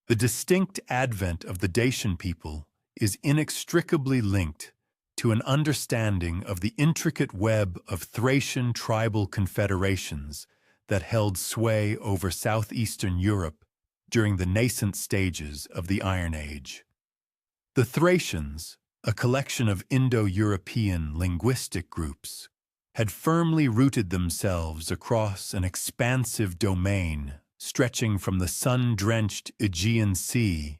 The distinct advent of the Dacian people is inextricably linked to an understanding of the intricate web of Thracian tribal confederations that held sway over southeastern Europe during the nascent stages of the Iron Age. The Thracians, a collection of Indo-European linguistic groups, had firmly rooted themselves across an expansive domain stretching from the sun-drenched Aegean Sea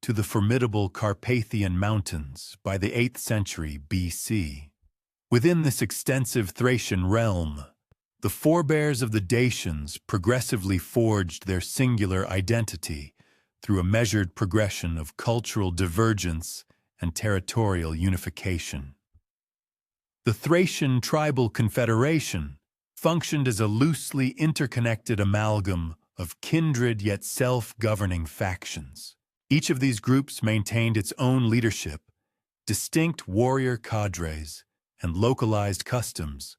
to the formidable Carpathian Mountains by the 8th century BC. Within this extensive Thracian realm, the forebears of the Dacians progressively forged their singular identity through a measured progression of cultural divergence and territorial unification. The Thracian tribal confederation functioned as a loosely interconnected amalgam of kindred yet self-governing factions. Each of these groups maintained its own leadership, distinct warrior cadres, and localized customs,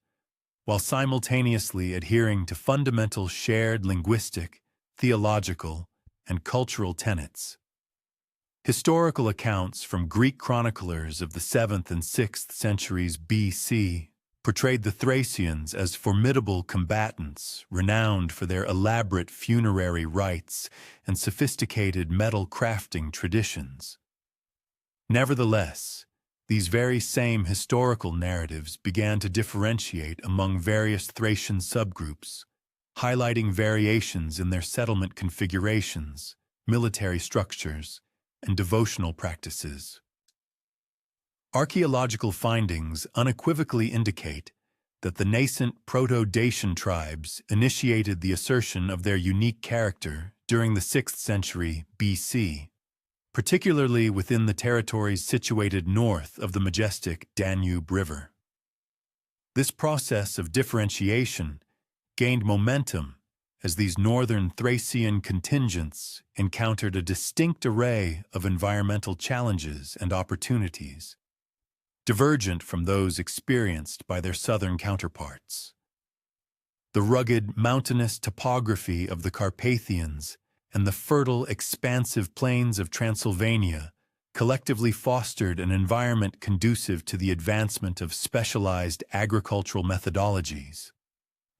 while simultaneously adhering to fundamental shared linguistic, theological, and cultural tenets. Historical accounts from Greek chroniclers of the 7th and 6th centuries BC portrayed the Thracians as formidable combatants renowned for their elaborate funerary rites and sophisticated metal crafting traditions. Nevertheless, these very same historical narratives began to differentiate among various Thracian subgroups, highlighting variations in their settlement configurations, military structures, and devotional practices. Archaeological findings unequivocally indicate that the nascent Proto-Dacian tribes initiated the assertion of their unique character during the 6th century BC, particularly within the territories situated north of the majestic Danube River. This process of differentiation gained momentum as these northern Thracian contingents encountered a distinct array of environmental challenges and opportunities, divergent from those experienced by their southern counterparts. The rugged, mountainous topography of the Carpathians and the fertile, expansive plains of Transylvania collectively fostered an environment conducive to the advancement of specialized agricultural methodologies,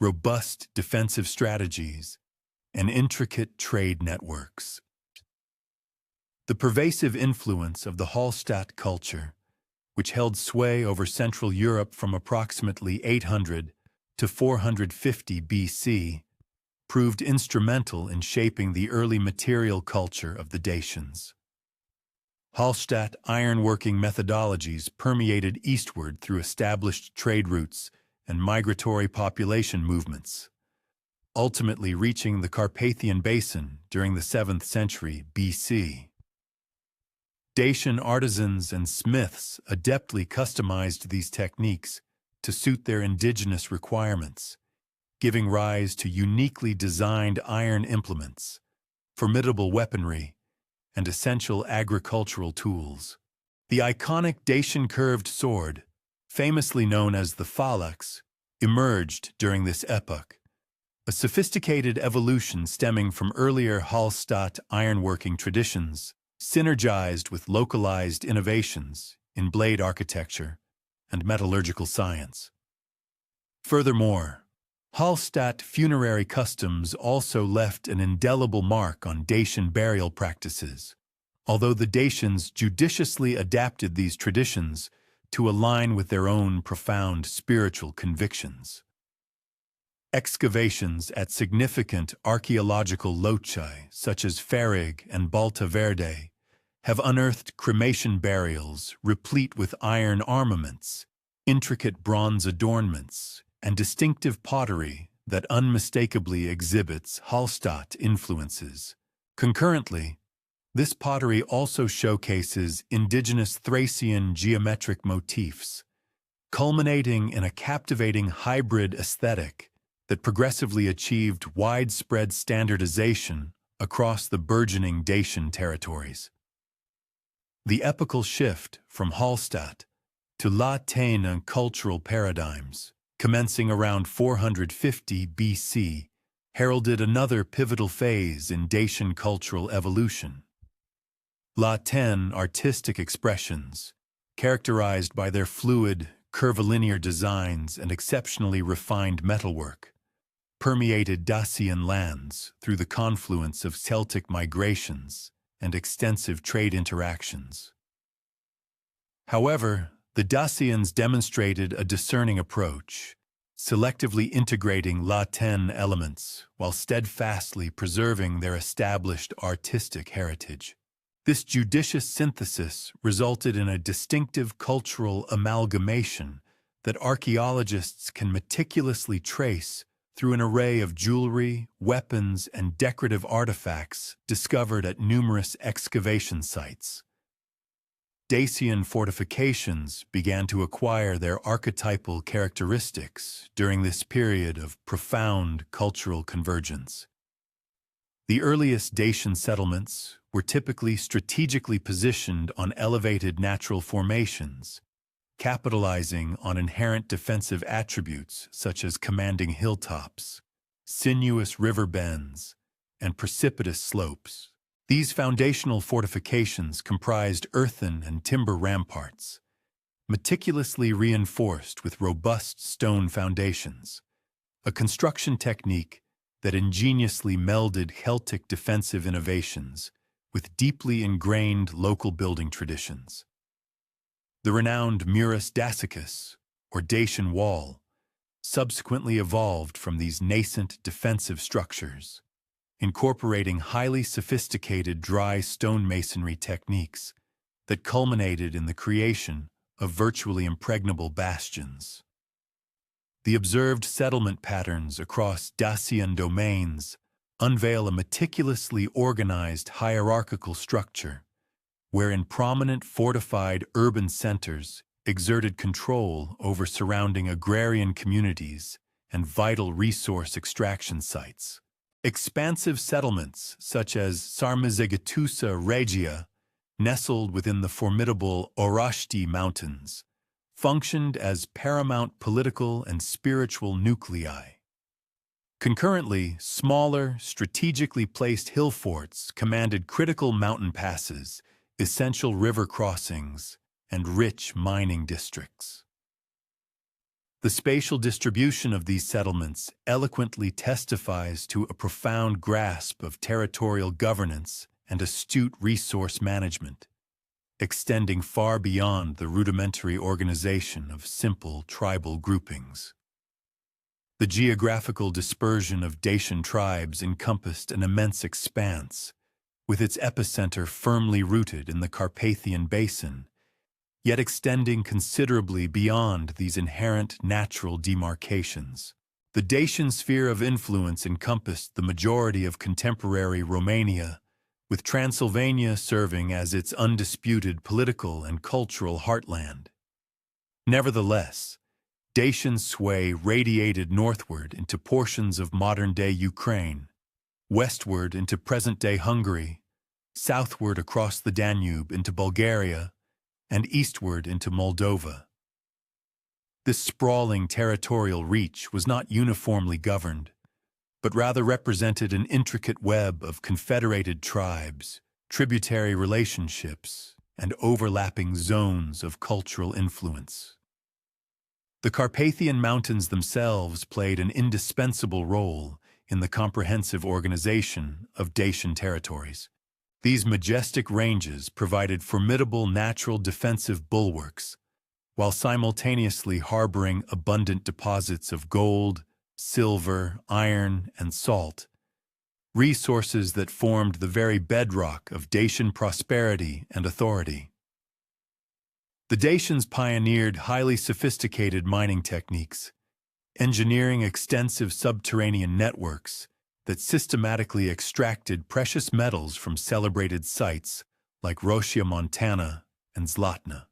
robust defensive strategies, and intricate trade networks. The pervasive influence of the Hallstatt culture, which held sway over Central Europe from approximately 800 to 450 BC, proved instrumental in shaping the early material culture of the Dacians. Hallstatt ironworking methodologies permeated eastward through established trade routes and migratory population movements, ultimately reaching the Carpathian Basin during the 7th century BC. Dacian artisans and smiths adeptly customized these techniques to suit their indigenous requirements, giving rise to uniquely designed iron implements, formidable weaponry, and essential agricultural tools. The iconic Dacian curved sword, famously known as the falx, emerged during this epoch, a sophisticated evolution stemming from earlier Hallstatt ironworking traditions, synergized with localized innovations in blade architecture and metallurgical science. Furthermore, Hallstatt funerary customs also left an indelible mark on Dacian burial practices, although the Dacians judiciously adapted these traditions to align with their own profound spiritual convictions. Excavations at significant archaeological loci, such as Ferig and Balta Verde, have unearthed cremation burials replete with iron armaments, intricate bronze adornments, and distinctive pottery that unmistakably exhibits Hallstatt influences. Concurrently, this pottery also showcases indigenous Thracian geometric motifs, culminating in a captivating hybrid aesthetic that progressively achieved widespread standardization across the burgeoning Dacian territories. The epochal shift from Hallstatt to La Tène cultural paradigms, commencing around 450 BC, heralded another pivotal phase in Dacian cultural evolution. La Tène artistic expressions, characterized by their fluid, curvilinear designs and exceptionally refined metalwork, permeated Dacian lands through the confluence of Celtic migrations and extensive trade interactions. However, the Dacians demonstrated a discerning approach, selectively integrating La Tène elements while steadfastly preserving their established artistic heritage. This judicious synthesis resulted in a distinctive cultural amalgamation that archaeologists can meticulously trace through an array of jewelry, weapons, and decorative artifacts discovered at numerous excavation sites. Dacian fortifications began to acquire their archetypal characteristics during this period of profound cultural convergence. The earliest Dacian settlements were typically strategically positioned on elevated natural formations, capitalizing on inherent defensive attributes such as commanding hilltops, sinuous river bends, and precipitous slopes. These foundational fortifications comprised earthen and timber ramparts, meticulously reinforced with robust stone foundations, a construction technique that ingeniously melded Celtic defensive innovations with deeply ingrained local building traditions. The renowned Murus Daciacus, or Dacian wall, subsequently evolved from these nascent defensive structures, incorporating highly sophisticated dry stonemasonry techniques that culminated in the creation of virtually impregnable bastions. The observed settlement patterns across Dacian domains unveil a meticulously organized hierarchical structure, wherein prominent fortified urban centers exerted control over surrounding agrarian communities and vital resource extraction sites. Expansive settlements such as Sarmizegetusa Regia, nestled within the formidable Orashti Mountains, functioned as paramount political and spiritual nuclei. Concurrently, smaller, strategically placed hill forts commanded critical mountain passes, essential river crossings, and rich mining districts. The spatial distribution of these settlements eloquently testifies to a profound grasp of territorial governance and astute resource management, extending far beyond the rudimentary organization of simple tribal groupings. The geographical dispersion of Dacian tribes encompassed an immense expanse, with its epicenter firmly rooted in the Carpathian Basin, yet extending considerably beyond these inherent natural demarcations. The Dacian sphere of influence encompassed the majority of contemporary Romania, with Transylvania serving as its undisputed political and cultural heartland. Nevertheless, Dacian sway radiated northward into portions of modern-day Ukraine, westward into present-day Hungary, southward across the Danube into Bulgaria, and eastward into Moldova. This sprawling territorial reach was not uniformly governed, but rather represented an intricate web of confederated tribes, tributary relationships, and overlapping zones of cultural influence. The Carpathian Mountains themselves played an indispensable role in the comprehensive organization of Dacian territories. These majestic ranges provided formidable natural defensive bulwarks, while simultaneously harboring abundant deposits of gold, silver, iron, and salt, resources that formed the very bedrock of Dacian prosperity and authority. The Dacians pioneered highly sophisticated mining techniques, engineering extensive subterranean networks that systematically extracted precious metals from celebrated sites like Roshia Montana and Zlatna.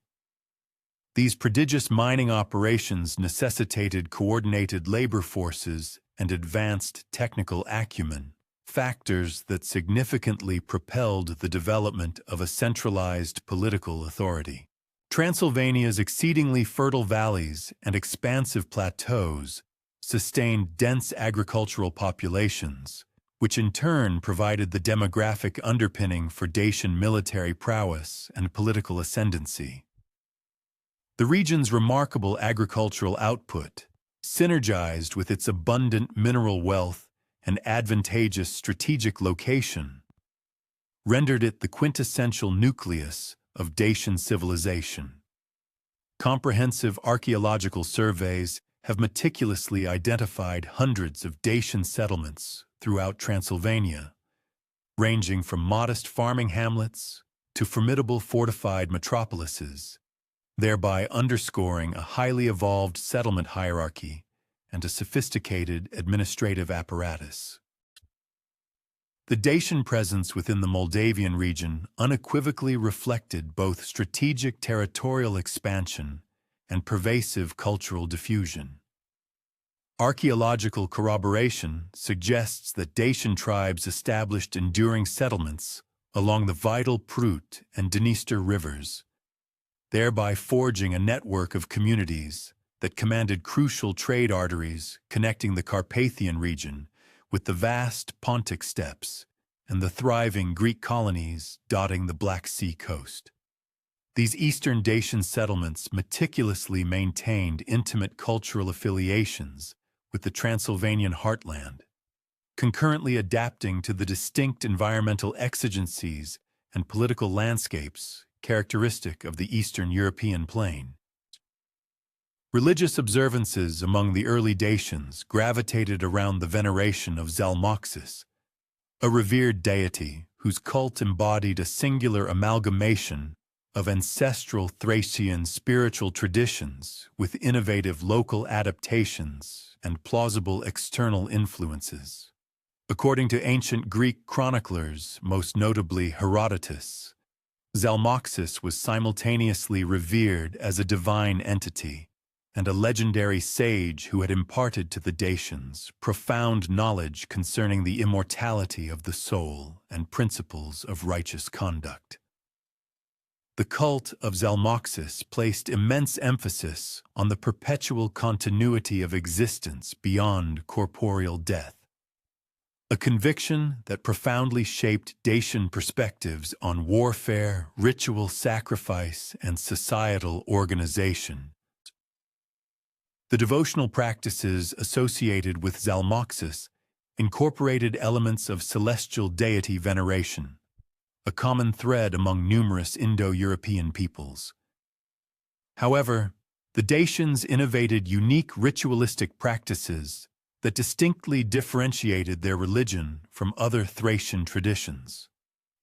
These prodigious mining operations necessitated coordinated labor forces and advanced technical acumen, factors that significantly propelled the development of a centralized political authority. Transylvania's exceedingly fertile valleys and expansive plateaus sustained dense agricultural populations, which in turn provided the demographic underpinning for Dacian military prowess and political ascendancy. The region's remarkable agricultural output, synergized with its abundant mineral wealth and advantageous strategic location, rendered it the quintessential nucleus of Dacian civilization. Comprehensive archaeological surveys have meticulously identified hundreds of Dacian settlements throughout Transylvania, ranging from modest farming hamlets to formidable fortified metropolises, thereby underscoring a highly evolved settlement hierarchy and a sophisticated administrative apparatus. The Dacian presence within the Moldavian region unequivocally reflected both strategic territorial expansion and pervasive cultural diffusion. Archaeological corroboration suggests that Dacian tribes established enduring settlements along the vital Prut and Dniester rivers, thereby forging a network of communities that commanded crucial trade arteries connecting the Carpathian region with the vast Pontic steppes and the thriving Greek colonies dotting the Black Sea coast. These eastern Dacian settlements meticulously maintained intimate cultural affiliations with the Transylvanian heartland, concurrently adapting to the distinct environmental exigencies and political landscapes characteristic of the Eastern European plain. Religious observances among the early Dacians gravitated around the veneration of Zalmoxis, a revered deity whose cult embodied a singular amalgamation of ancestral Thracian spiritual traditions with innovative local adaptations and plausible external influences. According to ancient Greek chroniclers, most notably Herodotus, Zalmoxis was simultaneously revered as a divine entity and a legendary sage who had imparted to the Dacians profound knowledge concerning the immortality of the soul and principles of righteous conduct. The cult of Zalmoxis placed immense emphasis on the perpetual continuity of existence beyond corporeal death, a conviction that profoundly shaped Dacian perspectives on warfare, ritual sacrifice, and societal organization. The devotional practices associated with Zalmoxis incorporated elements of celestial deity veneration, a common thread among numerous Indo-European peoples. However, the Dacians innovated unique ritualistic practices that distinctly differentiated their religion from other Thracian traditions.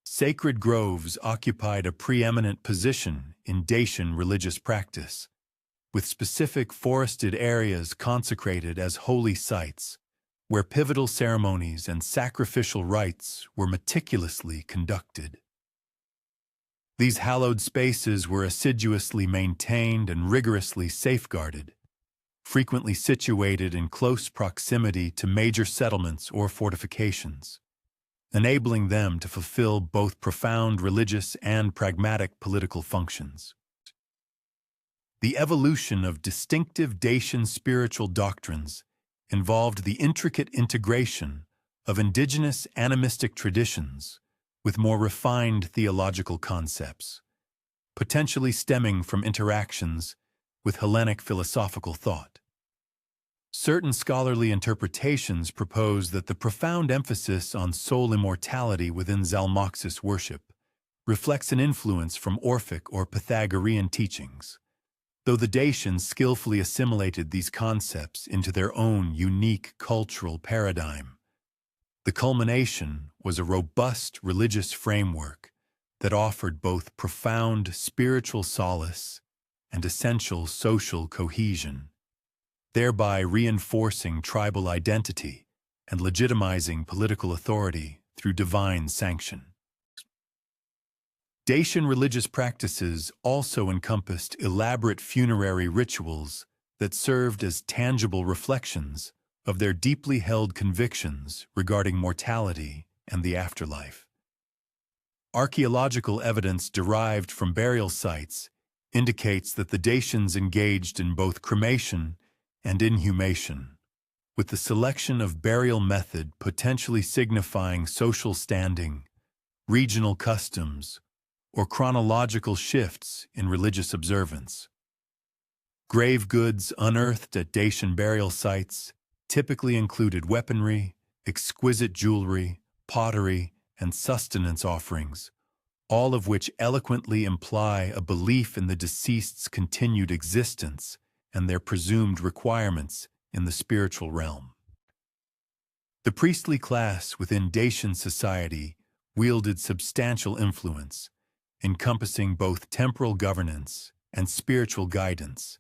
Sacred groves occupied a preeminent position in Dacian religious practice, with specific forested areas consecrated as holy sites, where pivotal ceremonies and sacrificial rites were meticulously conducted. These hallowed spaces were assiduously maintained and rigorously safeguarded, frequently situated in close proximity to major settlements or fortifications, enabling them to fulfill both profound religious and pragmatic political functions. The evolution of distinctive Dacian spiritual doctrines involved the intricate integration of indigenous animistic traditions with more refined theological concepts, potentially stemming from interactions with Hellenic philosophical thought. Certain scholarly interpretations propose that the profound emphasis on soul immortality within Zalmoxis worship reflects an influence from Orphic or Pythagorean teachings, though the Dacians skillfully assimilated these concepts into their own unique cultural paradigm. The culmination was a robust religious framework that offered both profound spiritual solace and essential social cohesion, thereby reinforcing tribal identity and legitimizing political authority through divine sanction. Dacian religious practices also encompassed elaborate funerary rituals that served as tangible reflections of their deeply held convictions regarding mortality and the afterlife. Archaeological evidence derived from burial sites indicates that the Dacians engaged in both cremation and inhumation, with the selection of burial method potentially signifying social standing, regional customs, or chronological shifts in religious observance. Grave goods unearthed at Dacian burial sites typically included weaponry, exquisite jewelry, pottery, and sustenance offerings, all of which eloquently imply a belief in the deceased's continued existence and their presumed requirements in the spiritual realm. The priestly class within Dacian society wielded substantial influence, encompassing both temporal governance and spiritual guidance,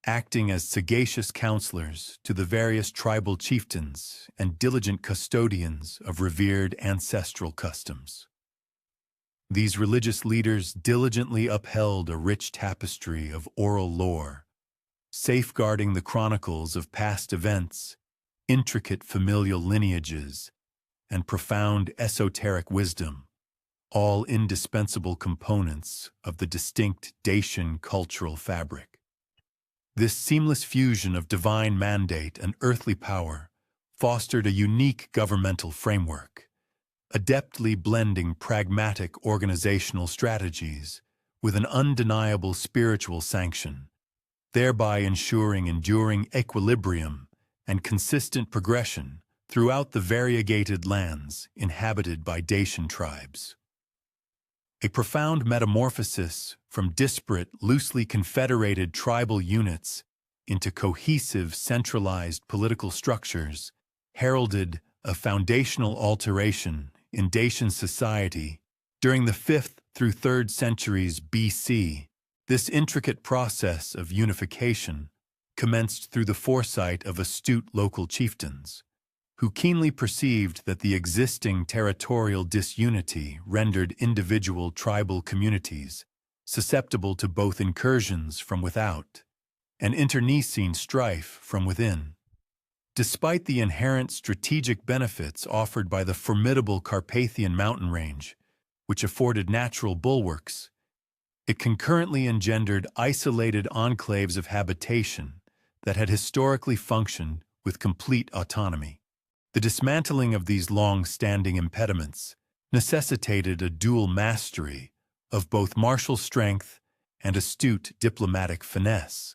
acting as sagacious counselors to the various tribal chieftains and diligent custodians of revered ancestral customs. These religious leaders diligently upheld a rich tapestry of oral lore, safeguarding the chronicles of past events, intricate familial lineages, and profound esoteric wisdom, all indispensable components of the distinct Dacian cultural fabric. This seamless fusion of divine mandate and earthly power fostered a unique governmental framework, adeptly blending pragmatic organizational strategies with an undeniable spiritual sanction, thereby ensuring enduring equilibrium and consistent progression throughout the variegated lands inhabited by Dacian tribes. A profound metamorphosis from disparate, loosely confederated tribal units into cohesive, centralized political structures heralded a foundational alteration in Dacian society during the 5th through 3rd centuries BC. This intricate process of unification commenced through the foresight of astute local chieftains, who keenly perceived that the existing territorial disunity rendered individual tribal communities susceptible to both incursions from without and internecine strife from within. Despite the inherent strategic benefits offered by the formidable Carpathian mountain range, which afforded natural bulwarks, it concurrently engendered isolated enclaves of habitation that had historically functioned with complete autonomy. The dismantling of these long-standing impediments necessitated a dual mastery of both martial strength and astute diplomatic finesse.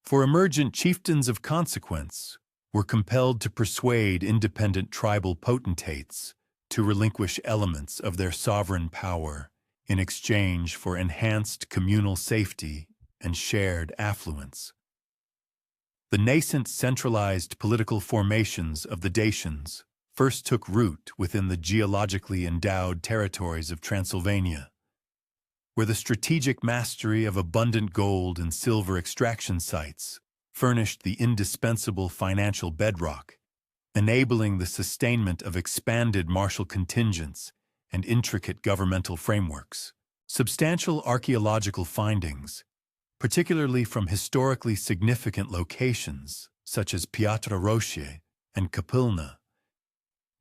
For emergent chieftains of consequence were compelled to persuade independent tribal potentates to relinquish elements of their sovereign power in exchange for enhanced communal safety and shared affluence. The nascent centralized political formations of the Dacians first took root within the geologically endowed territories of Transylvania, where the strategic mastery of abundant gold and silver extraction sites furnished the indispensable financial bedrock, enabling the sustainment of expanded martial contingents and intricate governmental frameworks. Substantial archaeological findings, particularly from historically significant locations such as Piatra Roșie and Capilna,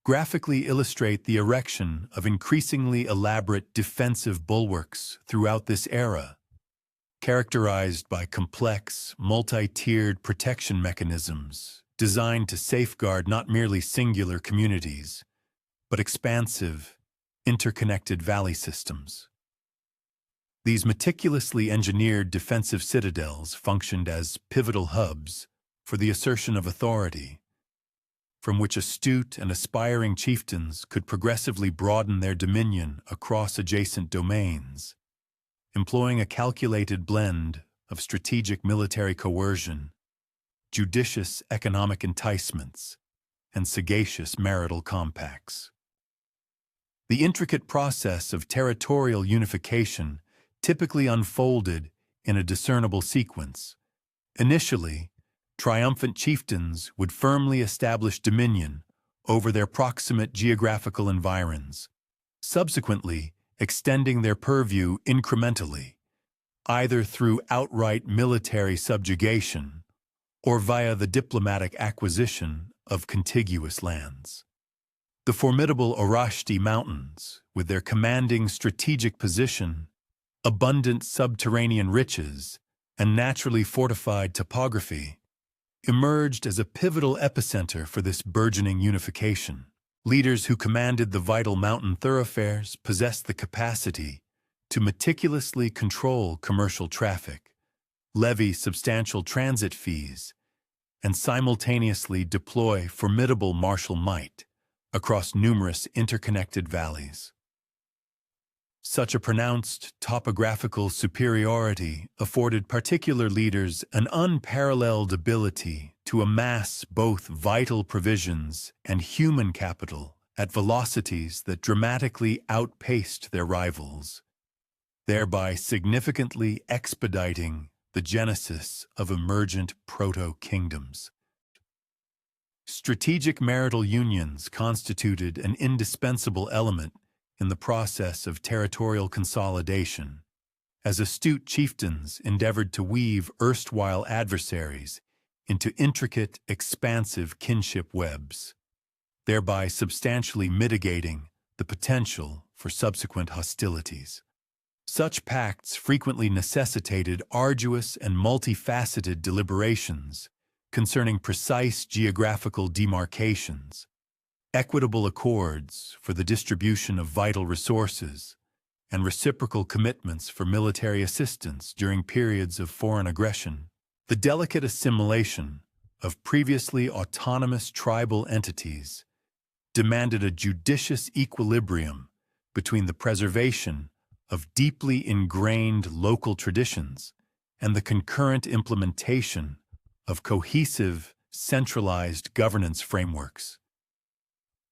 graphically illustrate the erection of increasingly elaborate defensive bulwarks throughout this era, characterized by complex, multi-tiered protection mechanisms designed to safeguard not merely singular communities, but expansive, interconnected valley systems. These meticulously engineered defensive citadels functioned as pivotal hubs for the assertion of authority, from which astute and aspiring chieftains could progressively broaden their dominion across adjacent domains, employing a calculated blend of strategic military coercion, judicious economic enticements, and sagacious marital compacts. The intricate process of territorial unification typically unfolded in a discernible sequence. Initially, triumphant chieftains would firmly establish dominion over their proximate geographical environs, subsequently extending their purview incrementally, either through outright military subjugation or via the diplomatic acquisition of contiguous lands. The formidable Orashti Mountains, with their commanding strategic position, abundant subterranean riches, and naturally fortified topography, emerged as a pivotal epicenter for this burgeoning unification. Leaders who commanded the vital mountain thoroughfares possessed the capacity to meticulously control commercial traffic, levy substantial transit fees, and simultaneously deploy formidable martial might across numerous interconnected valleys. Such a pronounced topographical superiority afforded particular leaders an unparalleled ability to amass both vital provisions and human capital at velocities that dramatically outpaced their rivals, thereby significantly expediting the genesis of emergent proto-kingdoms. Strategic marital unions constituted an indispensable element in the process of territorial consolidation, as astute chieftains endeavored to weave erstwhile adversaries into intricate, expansive kinship webs, thereby substantially mitigating the potential for subsequent hostilities. Such pacts frequently necessitated arduous and multifaceted deliberations concerning precise geographical demarcations, equitable accords for the distribution of vital resources, and reciprocal commitments for military assistance during periods of foreign aggression. The delicate assimilation of previously autonomous tribal entities demanded a judicious equilibrium between the preservation of deeply ingrained local traditions and the concurrent implementation of cohesive, centralized governance frameworks.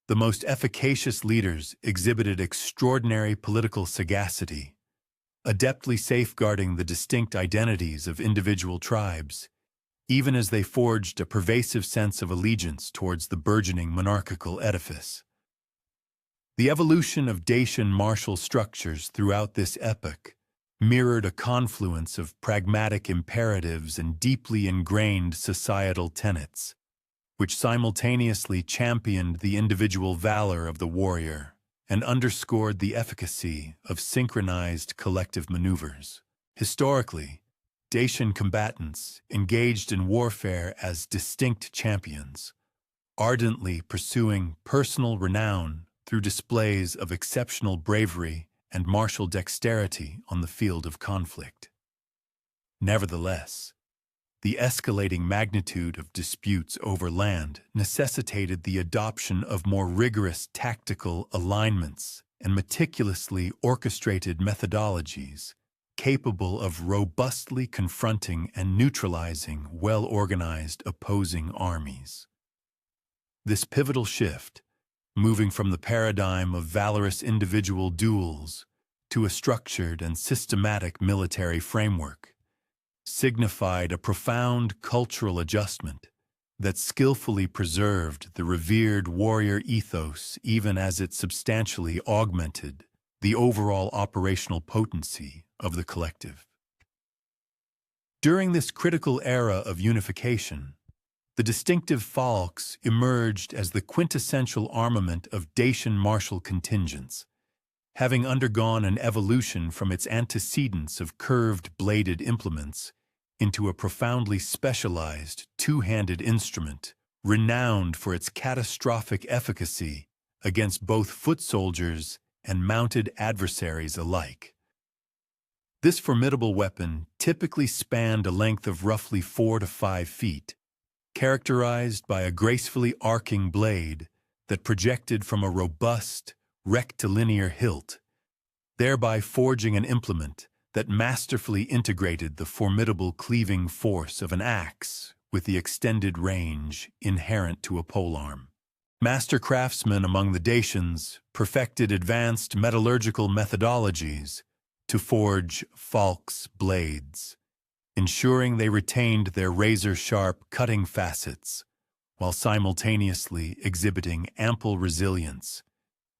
The most efficacious leaders exhibited extraordinary political sagacity, adeptly safeguarding the distinct identities of individual tribes, even as they forged a pervasive sense of allegiance towards the burgeoning monarchical edifice. The evolution of Dacian martial structures throughout this epoch mirrored a confluence of pragmatic imperatives and deeply ingrained societal tenets, which simultaneously championed the individual valor of the warrior and underscored the efficacy of synchronized collective maneuvers. Historically, Dacian combatants engaged in warfare as distinct champions, ardently pursuing personal renown through displays of exceptional bravery and martial dexterity on the field of conflict. Nevertheless, the escalating magnitude of disputes over land necessitated the adoption of more rigorous tactical alignments and meticulously orchestrated methodologies capable of robustly confronting and neutralizing well-organized opposing armies. This pivotal shift, moving from the paradigm of valorous individual duels to a structured and systematic military framework, signified a profound cultural adjustment that skillfully preserved the revered warrior ethos even as it substantially augmented the overall operational potency of the collective. During this critical era of unification, the distinctive falx emerged as the quintessential armament of Dacian martial contingents, having undergone an evolution from its antecedents of curved-bladed implements into a profoundly specialized two-handed instrument, renowned for its catastrophic efficacy against both foot soldiers and mounted adversaries alike. This formidable weapon typically spanned a length of roughly 4 to 5 feet, characterized by a gracefully arcing blade that projected from a robust, rectilinear hilt, thereby forging an implement that masterfully integrated the formidable cleaving force of an axe with the extended range inherent to a polearm. Master craftsmen among the Dacians perfected advanced metallurgical methodologies to forge falx blades, ensuring they retained their razor-sharp cutting facets while simultaneously exhibiting ample resilience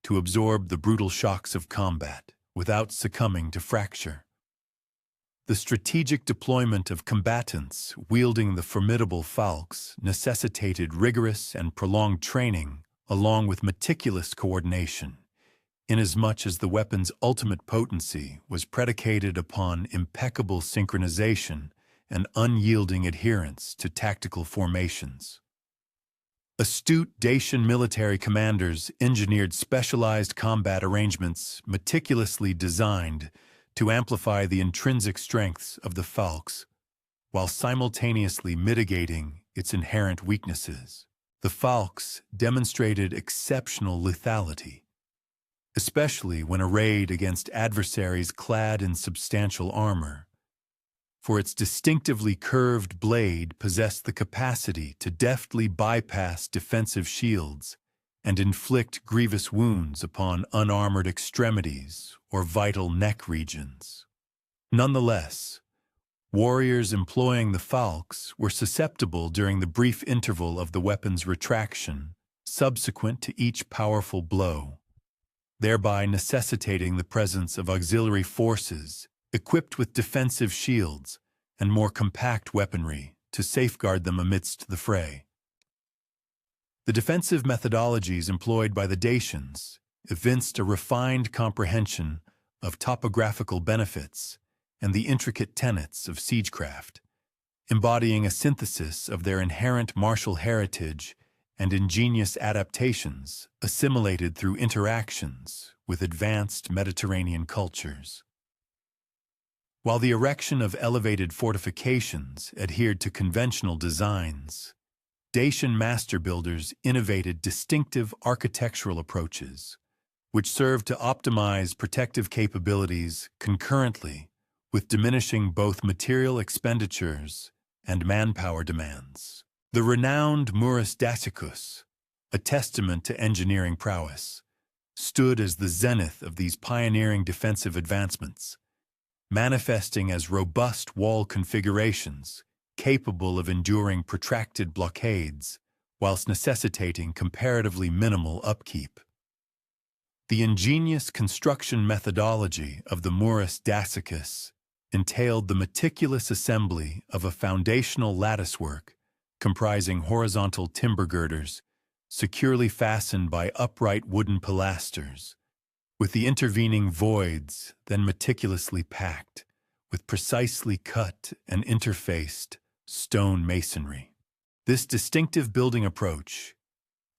to absorb the brutal shocks of combat without succumbing to fracture. The strategic deployment of combatants wielding the formidable falx necessitated rigorous and prolonged training along with meticulous coordination, inasmuch as the weapon's ultimate potency was predicated upon impeccable synchronization and unyielding adherence to tactical formations. Astute Dacian military commanders engineered specialized combat arrangements meticulously designed to amplify the intrinsic strengths of the falx, while simultaneously mitigating its inherent weaknesses. The falx demonstrated exceptional lethality, especially when arrayed against adversaries clad in substantial armor, for its distinctively curved blade possessed the capacity to deftly bypass defensive shields and inflict grievous wounds upon unarmored extremities or vital neck regions. Nonetheless, warriors employing the falx were susceptible during the brief interval of the weapon's retraction subsequent to each powerful blow, thereby necessitating the presence of auxiliary forces equipped with defensive shields and more compact weaponry to safeguard them amidst the fray. The defensive methodologies employed by the Dacians evinced a refined comprehension of topographical benefits and the intricate tenets of siegecraft, embodying a synthesis of their inherent martial heritage and ingenious adaptations assimilated through interactions with advanced Mediterranean cultures. While the erection of elevated fortifications adhered to conventional designs, Dacian master builders innovated distinctive architectural approaches, which served to optimize protective capabilities concurrently with diminishing both material expenditures and manpower demands. The renowned Murus Dacianus, a testament to engineering prowess, stood as the zenith of these pioneering defensive advancements, manifesting as robust wall configurations capable of enduring protracted blockades whilst necessitating comparatively minimal upkeep. The ingenious construction methodology of the Murus Dacianus entailed the meticulous assembly of a foundational latticework comprising horizontal timber girders securely fastened by upright wooden pilasters, with the intervening voids then meticulously packed with precisely cut and interfaced stone masonry. This distinctive building approach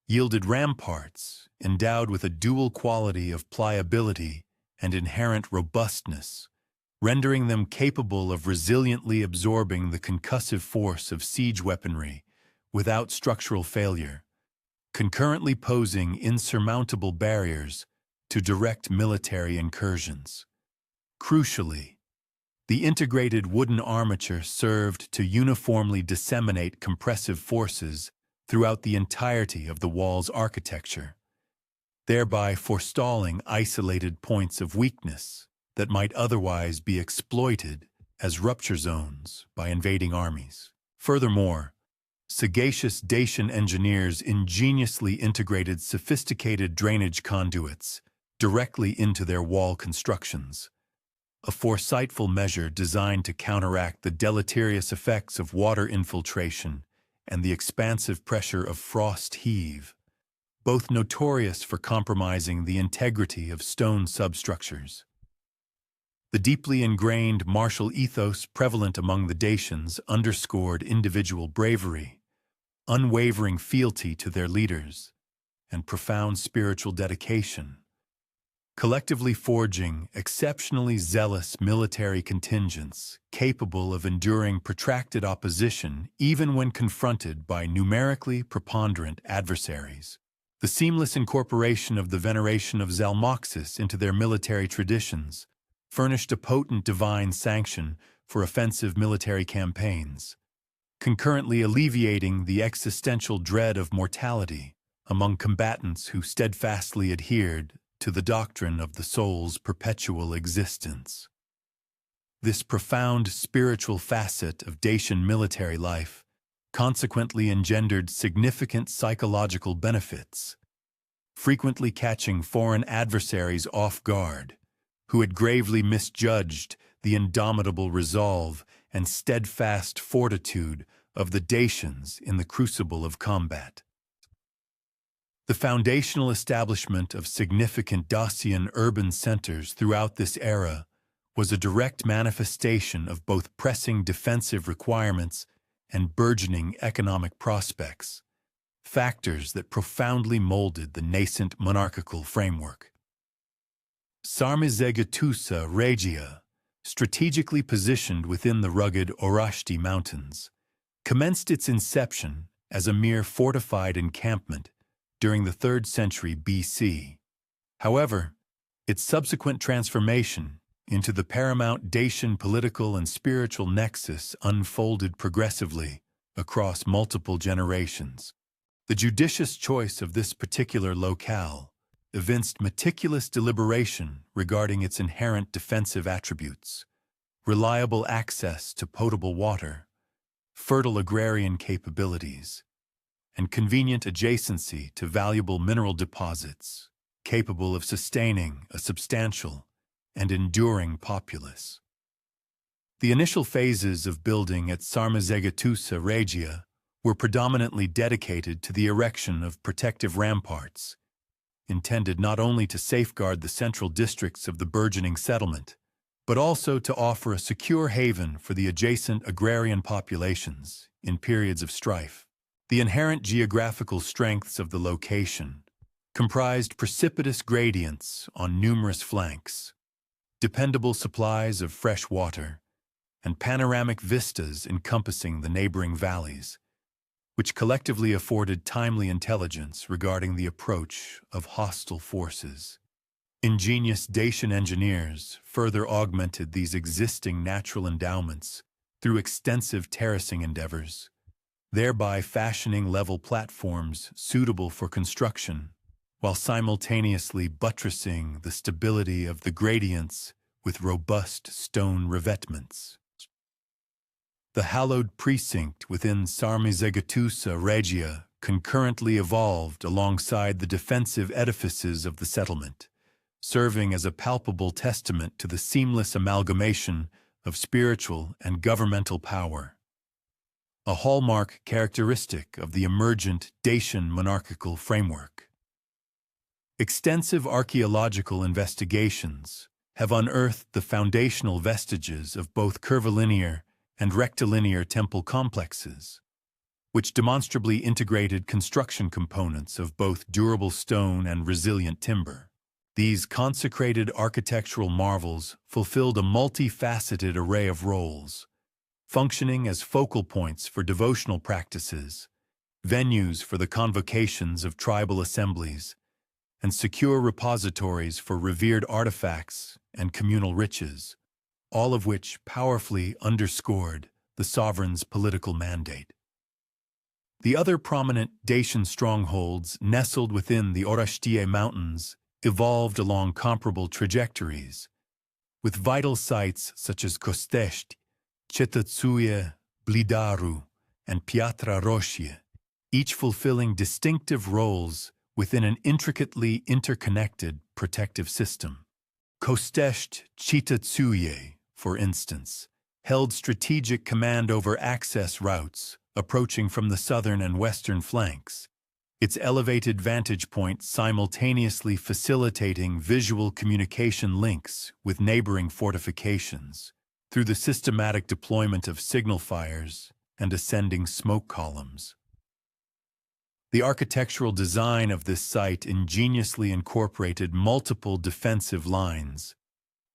yielded ramparts endowed with a dual quality of pliability and inherent robustness, rendering them capable of resiliently absorbing the concussive force of siege weaponry without structural failure, concurrently posing insurmountable barriers to direct military incursions. Crucially, the integrated wooden armature served to uniformly disseminate compressive forces throughout the entirety of the wall's architecture, thereby forestalling isolated points of weakness that might otherwise be exploited as rupture zones by invading armies. Furthermore, sagacious Dacian engineers ingeniously integrated sophisticated drainage conduits directly into their wall constructions, a foresightful measure designed to counteract the deleterious effects of water infiltration and the expansive pressure of frost heave, both notorious for compromising the integrity of stone substructures. The deeply ingrained martial ethos prevalent among the Dacians underscored individual bravery, unwavering fealty to their leaders, and profound spiritual dedication, collectively forging exceptionally zealous military contingents capable of enduring protracted opposition even when confronted by numerically preponderant adversaries. The seamless incorporation of the veneration of Zalmoxis into their military traditions furnished a potent divine sanction for offensive military campaigns, concurrently alleviating the existential dread of mortality among combatants who steadfastly adhered to the doctrine of the soul's perpetual existence. This profound spiritual facet of Dacian military life consequently engendered significant psychological benefits, frequently catching foreign adversaries off guard, who had gravely misjudged the indomitable resolve and steadfast fortitude of the Dacians in the crucible of combat. The foundational establishment of significant Dacian urban centers throughout this era was a direct manifestation of both pressing defensive requirements and burgeoning economic prospects, factors that profoundly molded the nascent monarchical framework. Sarmizegetusa Regia, strategically positioned within the rugged Orashti Mountains, commenced its inception as a mere fortified encampment during the 3rd century BC. However, its subsequent transformation into the paramount Dacian political and spiritual nexus unfolded progressively across multiple generations. The judicious choice of this particular locale evinced meticulous deliberation regarding its inherent defensive attributes: reliable access to potable water, fertile agrarian capabilities, and convenient adjacency to valuable mineral deposits capable of sustaining a substantial and enduring populace. The initial phases of building at Sarmizegetusa Regia were predominantly dedicated to the erection of protective ramparts, intended not only to safeguard the central districts of the burgeoning settlement, but also to offer a secure haven for the adjacent agrarian populations in periods of strife. The inherent geographical strengths of the location comprised precipitous gradients on numerous flanks, dependable supplies of fresh water, and panoramic vistas encompassing the neighboring valleys, which collectively afforded timely intelligence regarding the approach of hostile forces. Ingenious Dacian engineers further augmented these existing natural endowments through extensive terracing endeavors, thereby fashioning level platforms suitable for construction, while simultaneously buttressing the stability of the gradients with robust stone revetments. The hallowed precinct within Sarmizegetusa Regia concurrently evolved alongside the defensive edifices of the settlement, serving as a palpable testament to the seamless amalgamation of spiritual and governmental power, a hallmark characteristic of the emergent Dacian monarchical framework. Extensive archaeological investigations have unearthed the foundational vestiges of both curvilinear and rectilinear temple complexes, which demonstrably integrated construction components of both durable stone and resilient timber. These consecrated architectural marvels fulfilled a multifaceted array of roles, functioning as focal points for devotional practices, venues for the convocations of tribal assemblies, and secure repositories for revered artifacts and communal riches, all of which powerfully underscored the sovereign's political mandate. The other prominent Dacian strongholds nestled within the Orashtie Mountains evolved along comparable trajectories, with vital sites such as Kostest, Cetatsuie, Blidaru, and Piatra Roșie, each fulfilling distinctive roles within an intricately interconnected protective system. Kostest Cetatsuie, for instance, held strategic command over access routes approaching from the southern and western flanks, its elevated vantage point simultaneously facilitating visual communication links with neighboring fortifications through the systematic deployment of signal fires and ascending smoke columns. The architectural design of this site ingeniously incorporated multiple defensive lines,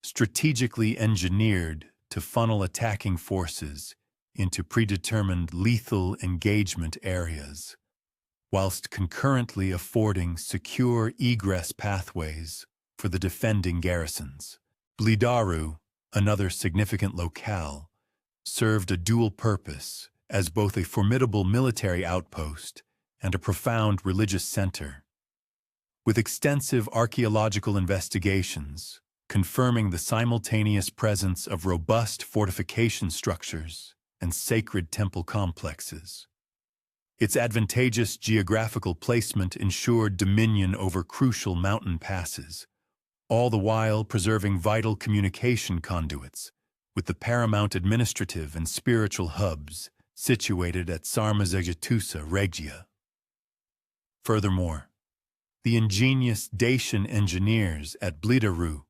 strategically engineered to funnel attacking forces into predetermined lethal engagement areas, whilst concurrently affording secure egress pathways for the defending garrisons. Blidaru, another significant locale, served a dual purpose as both a formidable military outpost and a profound religious center, with extensive archaeological investigations confirming the simultaneous presence of robust fortification structures and sacred temple complexes. Its advantageous geographical placement ensured dominion over crucial mountain passes, all the while preserving vital communication conduits with the paramount administrative and spiritual hubs situated at Sarmizegetusa Regia. Furthermore, the ingenious Dacian engineers at Blidaru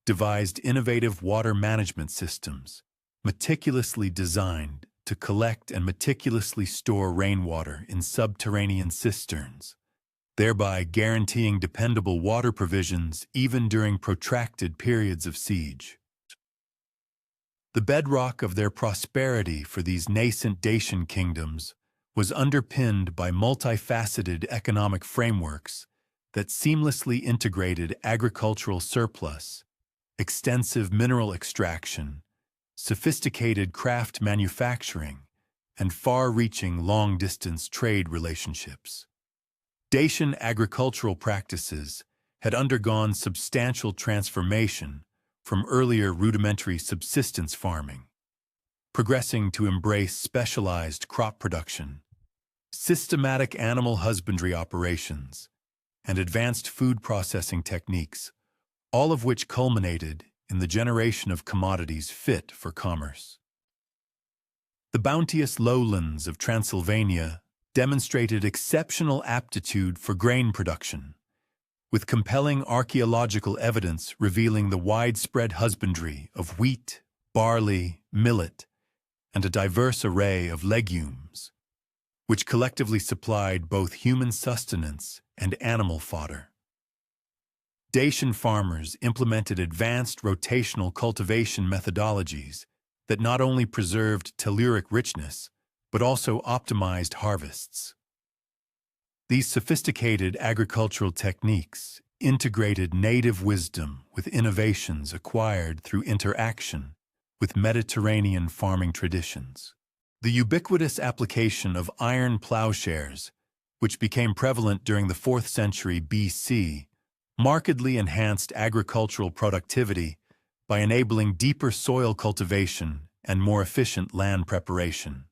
devised innovative water management systems, meticulously designed to collect and meticulously store rainwater in subterranean cisterns, thereby guaranteeing dependable water provisions even during protracted periods of siege. The bedrock of their prosperity for these nascent Dacian kingdoms was underpinned by multifaceted economic frameworks that seamlessly integrated agricultural surplus, extensive mineral extraction, sophisticated craft manufacturing, and far-reaching long-distance trade relationships. Dacian agricultural practices had undergone substantial transformation from earlier rudimentary subsistence farming, progressing to embrace specialized crop production, systematic animal husbandry operations, and advanced food processing techniques, all of which culminated in the generation of commodities fit for commerce. The bounteous lowlands of Transylvania demonstrated exceptional aptitude for grain production, with compelling archaeological evidence revealing the widespread husbandry of wheat, barley, millet, and a diverse array of legumes, which collectively supplied both human sustenance and animal fodder. Dacian farmers implemented advanced rotational cultivation methodologies that not only preserved telluric richness, but also optimized harvests. These sophisticated agricultural techniques integrated native wisdom with innovations acquired through interaction with Mediterranean farming traditions. The ubiquitous application of iron plowshares, which became prevalent during the 4th century BC, markedly enhanced agricultural productivity by enabling deeper soil cultivation and more efficient land preparation.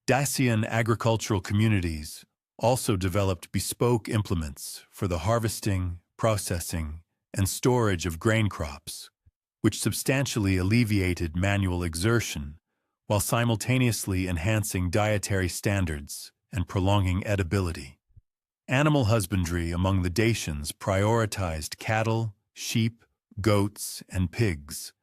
Dacian agricultural communities also developed bespoke implements for the harvesting, processing, and storage of grain crops, which substantially alleviated manual exertion while simultaneously enhancing dietary standards and prolonging edibility. Animal husbandry among the Dacians prioritized cattle, sheep, goats, and pigs,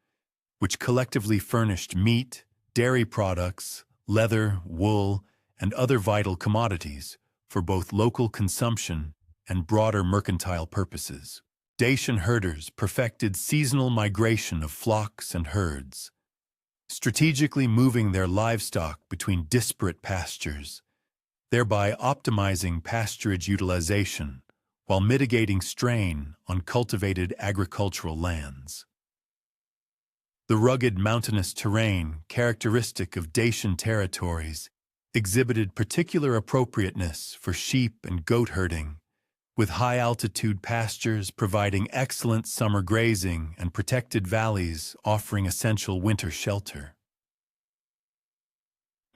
which collectively furnished meat, dairy products, leather, wool, and other vital commodities for both local consumption and broader mercantile purposes. Dacian herders perfected seasonal migration of flocks and herds, strategically moving their livestock between disparate pastures, thereby optimizing pasturage utilization while mitigating strain on cultivated agricultural lands. The rugged mountainous terrain characteristic of Dacian territories exhibited particular appropriateness for sheep and goat herding, with high-altitude pastures providing excellent summer grazing and protected valleys offering essential winter shelter.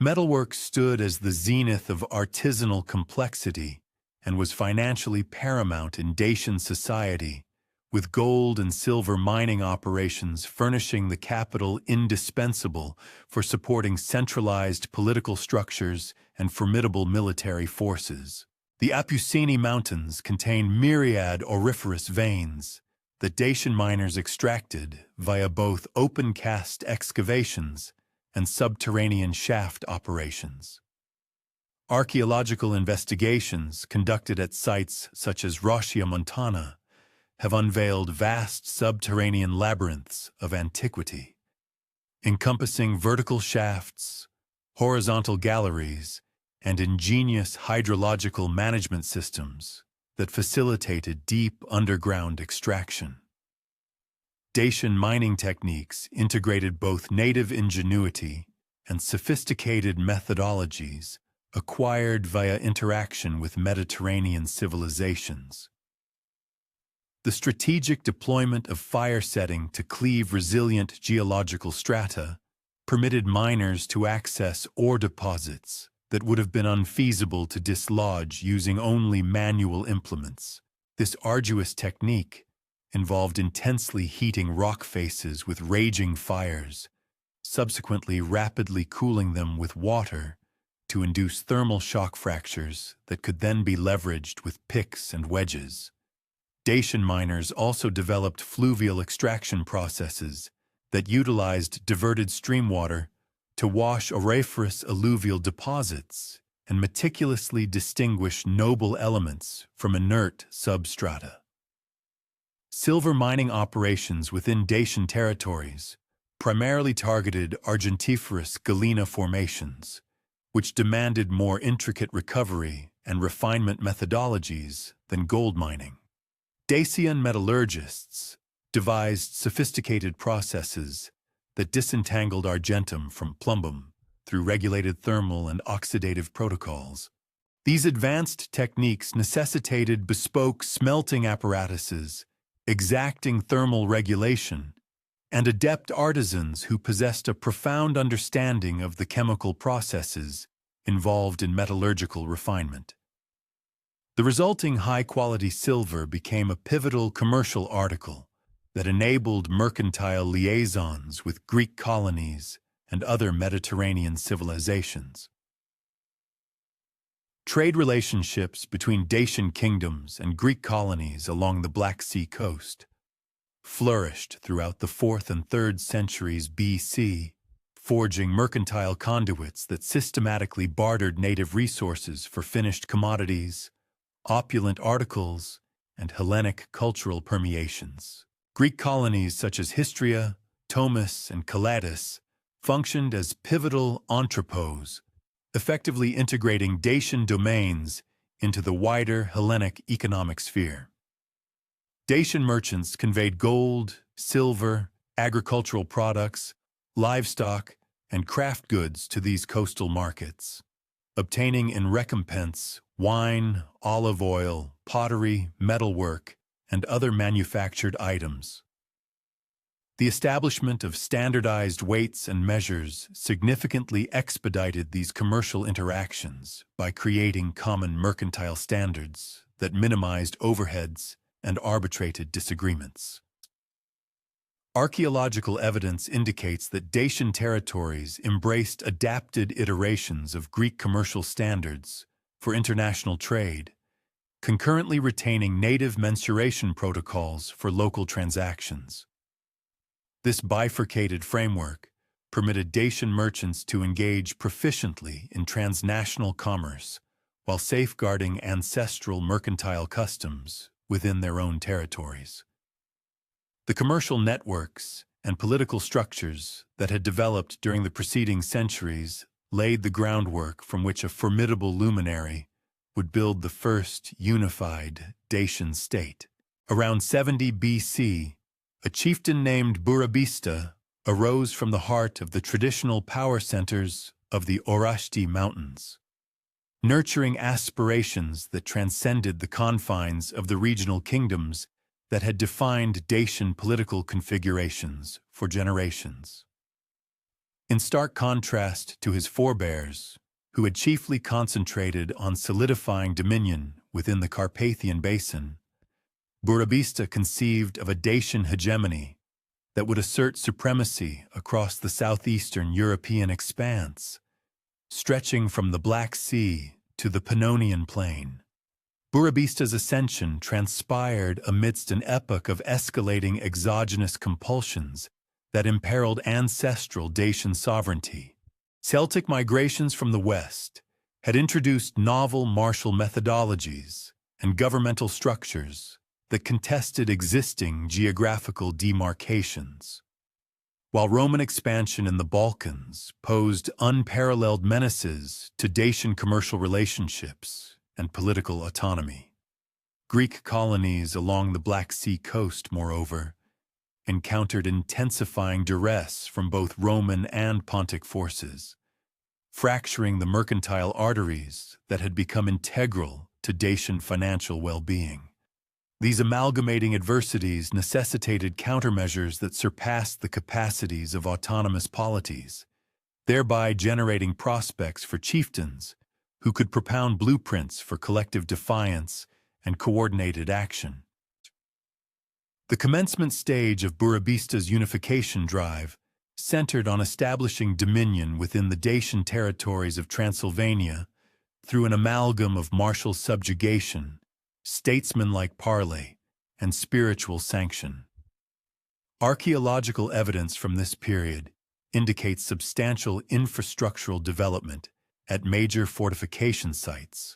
Metalwork stood as the zenith of artisanal complexity and was financially paramount in Dacian society, with gold and silver mining operations furnishing the capital indispensable for supporting centralized political structures and formidable military forces. The Apuseni Mountains contain myriad auriferous veins that Dacian miners extracted via both open-cast excavations and subterranean shaft operations. Archaeological investigations conducted at sites such as Rochia Montana have unveiled vast subterranean labyrinths of antiquity, encompassing vertical shafts, horizontal galleries, and ingenious hydrological management systems that facilitated deep underground extraction. Dacian mining techniques integrated both native ingenuity and sophisticated methodologies acquired via interaction with Mediterranean civilizations. The strategic deployment of fire setting to cleave resilient geological strata permitted miners to access ore deposits that would have been unfeasible to dislodge using only manual implements. This arduous technique involved intensely heating rock faces with raging fires, subsequently rapidly cooling them with water to induce thermal shock fractures that could then be leveraged with picks and wedges. Dacian miners also developed fluvial extraction processes that utilized diverted stream water to wash auriferous alluvial deposits and meticulously distinguish noble elements from inert substrata. Silver mining operations within Dacian territories primarily targeted argentiferous galena formations, which demanded more intricate recovery and refinement methodologies than gold mining. Dacian metallurgists devised sophisticated processes that disentangled argentum from plumbum through regulated thermal and oxidative protocols. These advanced techniques necessitated bespoke smelting apparatuses, exacting thermal regulation, and adept artisans who possessed a profound understanding of the chemical processes involved in metallurgical refinement. The resulting high-quality silver became a pivotal commercial article that enabled mercantile liaisons with Greek colonies and other Mediterranean civilizations. Trade relationships between Dacian kingdoms and Greek colonies along the Black Sea coast flourished throughout the 4th and 3rd centuries BC, forging mercantile conduits that systematically bartered native resources for finished commodities, opulent articles, and Hellenic cultural permeations. Greek colonies such as Histria, Tomis, and Calatis functioned as pivotal entrepôts, effectively integrating Dacian domains into the wider Hellenic economic sphere. Dacian merchants conveyed gold, silver, agricultural products, livestock, and craft goods to these coastal markets, obtaining in recompense wine, olive oil, pottery, metalwork, and other manufactured items. The establishment of standardized weights and measures significantly expedited these commercial interactions by creating common mercantile standards that minimized overheads and arbitrated disagreements. Archaeological evidence indicates that Dacian territories embraced adapted iterations of Greek commercial standards for international trade, concurrently retaining native mensuration protocols for local transactions. This bifurcated framework permitted Dacian merchants to engage proficiently in transnational commerce while safeguarding ancestral mercantile customs within their own territories. The commercial networks and political structures that had developed during the preceding centuries laid the groundwork from which a formidable luminary would build the first unified Dacian state. Around 70 BC, a chieftain named Burebista arose from the heart of the traditional power centers of the Orashti Mountains, nurturing aspirations that transcended the confines of the regional kingdoms that had defined Dacian political configurations for generations. In stark contrast to his forebears, who had chiefly concentrated on solidifying dominion within the Carpathian Basin, Burebista conceived of a Dacian hegemony that would assert supremacy across the southeastern European expanse, stretching from the Black Sea to the Pannonian Plain. Burebista's ascension transpired amidst an epoch of escalating exogenous compulsions that imperiled ancestral Dacian sovereignty. Celtic migrations from the west had introduced novel martial methodologies and governmental structures that contested existing geographical demarcations, while Roman expansion in the Balkans posed unparalleled menaces to Dacian commercial relationships and political autonomy. Greek colonies along the Black Sea coast, moreover, encountered intensifying duress from both Roman and Pontic forces, fracturing the mercantile arteries that had become integral to Dacian financial well-being. These amalgamating adversities necessitated countermeasures that surpassed the capacities of autonomous polities, thereby generating prospects for chieftains who could propound blueprints for collective defiance and coordinated action. The commencement stage of Burebista's unification drive centered on establishing dominion within the Dacian territories of Transylvania through an amalgam of martial subjugation, statesmanlike parley, and spiritual sanction. Archaeological evidence from this period indicates substantial infrastructural development at major fortification sites,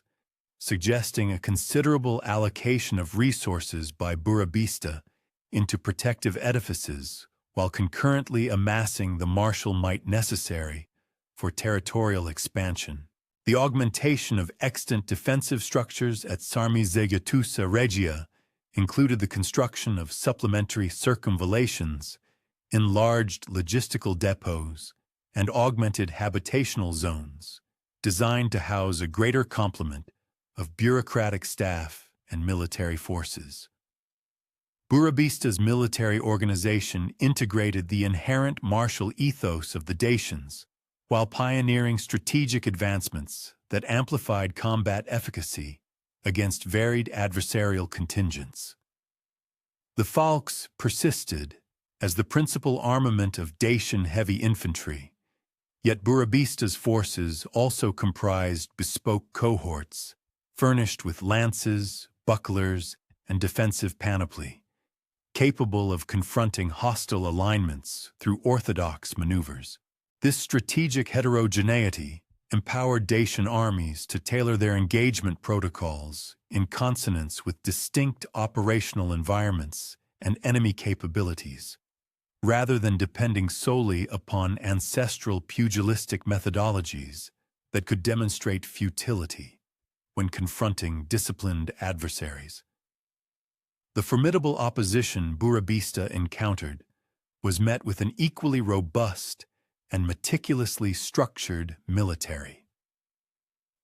suggesting a considerable allocation of resources by Burebista into protective edifices while concurrently amassing the martial might necessary for territorial expansion. The augmentation of extant defensive structures at Sarmizegetusa Regia included the construction of supplementary circumvallations, enlarged logistical depots, and augmented habitational zones, designed to house a greater complement of bureaucratic staff and military forces. Burebista's military organization integrated the inherent martial ethos of the Dacians, while pioneering strategic advancements that amplified combat efficacy against varied adversarial contingents. The falx persisted as the principal armament of Dacian heavy infantry, yet Burebista's forces also comprised bespoke cohorts, furnished with lances, bucklers, and defensive panoply, capable of confronting hostile alignments through orthodox maneuvers. This strategic heterogeneity empowered Dacian armies to tailor their engagement protocols in consonance with distinct operational environments and enemy capabilities, rather than depending solely upon ancestral pugilistic methodologies that could demonstrate futility when confronting disciplined adversaries. The formidable opposition Burebista encountered was met with an equally robust and meticulously structured military.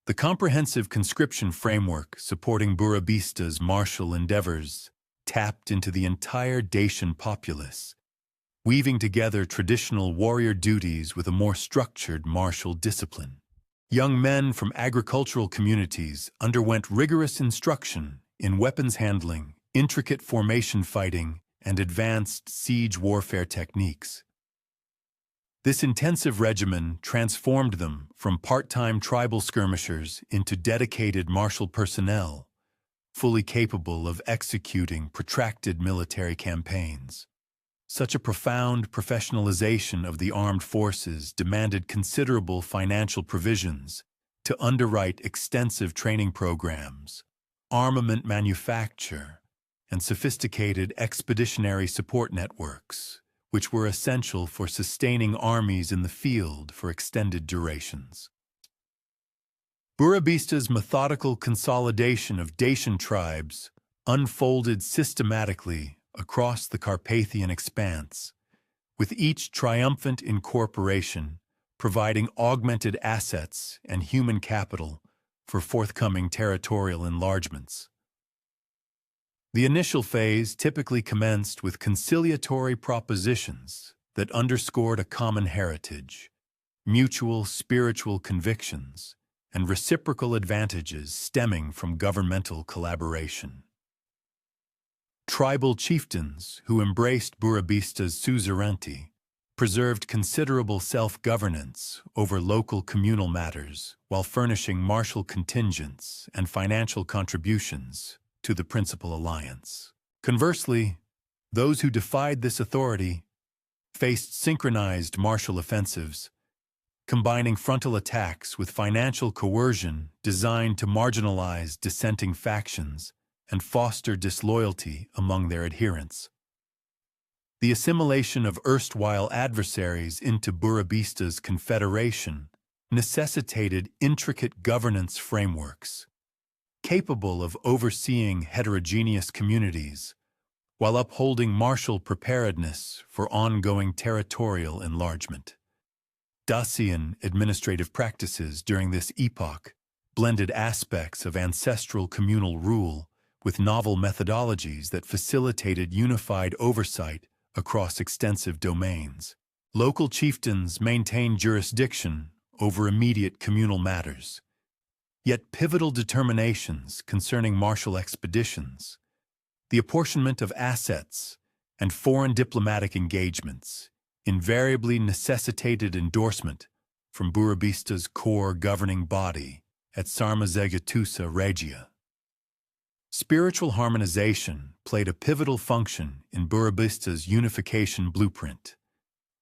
The comprehensive conscription framework supporting Burebista's martial endeavors tapped into the entire Dacian populace, weaving together traditional warrior duties with a more structured martial discipline. Young men from agricultural communities underwent rigorous instruction in weapons handling, intricate formation fighting, and advanced siege warfare techniques. This intensive regimen transformed them from part-time tribal skirmishers into dedicated martial personnel, fully capable of executing protracted military campaigns. Such a profound professionalization of the armed forces demanded considerable financial provisions to underwrite extensive training programs, armament manufacture, and sophisticated expeditionary support networks, which were essential for sustaining armies in the field for extended durations. Burebista's methodical consolidation of Dacian tribes unfolded systematically across the Carpathian expanse, with each triumphant incorporation providing augmented assets and human capital for forthcoming territorial enlargements. The initial phase typically commenced with conciliatory propositions that underscored a common heritage, mutual spiritual convictions, and reciprocal advantages stemming from governmental collaboration. Tribal chieftains who embraced Burebista's suzerainty preserved considerable self-governance over local communal matters while furnishing martial contingents and financial contributions to the principal alliance. Conversely, those who defied this authority faced synchronized martial offensives, combining frontal attacks with financial coercion designed to marginalize dissenting factions and foster disloyalty among their adherents. The assimilation of erstwhile adversaries into Burebista's confederation necessitated intricate governance frameworks, capable of overseeing heterogeneous communities while upholding martial preparedness for ongoing territorial enlargement. Dacian administrative practices during this epoch blended aspects of ancestral communal rule with novel methodologies that facilitated unified oversight across extensive domains. Local chieftains maintained jurisdiction over immediate communal matters, yet pivotal determinations concerning martial expeditions, the apportionment of assets, and foreign diplomatic engagements invariably necessitated endorsement from Burebista's core governing body at Sarmizegetusa Regia. Spiritual harmonization played a pivotal function in Burebista's unification blueprint,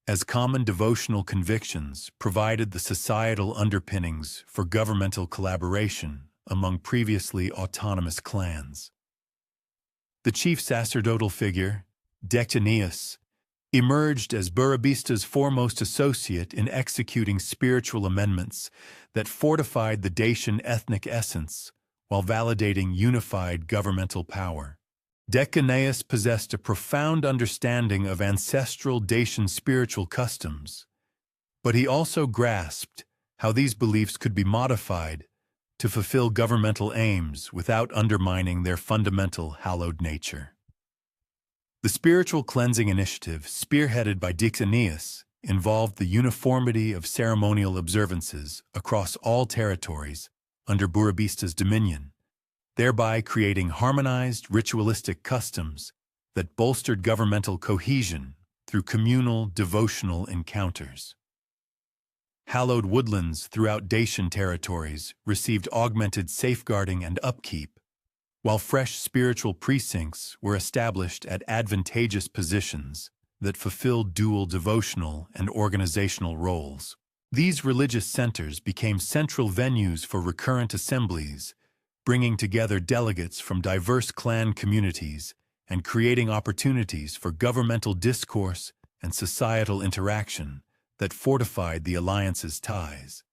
as common devotional convictions provided the societal underpinnings for governmental collaboration among previously autonomous clans. The chief sacerdotal figure, Dacian, emerged as Burebista's foremost associate in executing spiritual amendments that fortified the Dacian ethnic essence while validating unified governmental power. Dacian possessed a profound understanding of ancestral Dacian spiritual customs, but he also grasped how these beliefs could be modified to fulfill governmental aims without undermining their fundamental hallowed nature. The spiritual cleansing initiative, spearheaded by Dacian, involved the uniformity of ceremonial observances across all territories under Burebista's dominion, thereby creating harmonized ritualistic customs that bolstered governmental cohesion through communal devotional encounters. Hallowed woodlands throughout Dacian territories received augmented safeguarding and upkeep, while fresh spiritual precincts were established at advantageous positions that fulfilled dual devotional and organizational roles. These religious centers became central venues for recurrent assemblies, bringing together delegates from diverse clan communities and creating opportunities for governmental discourse and societal interaction that fortified the alliance's ties.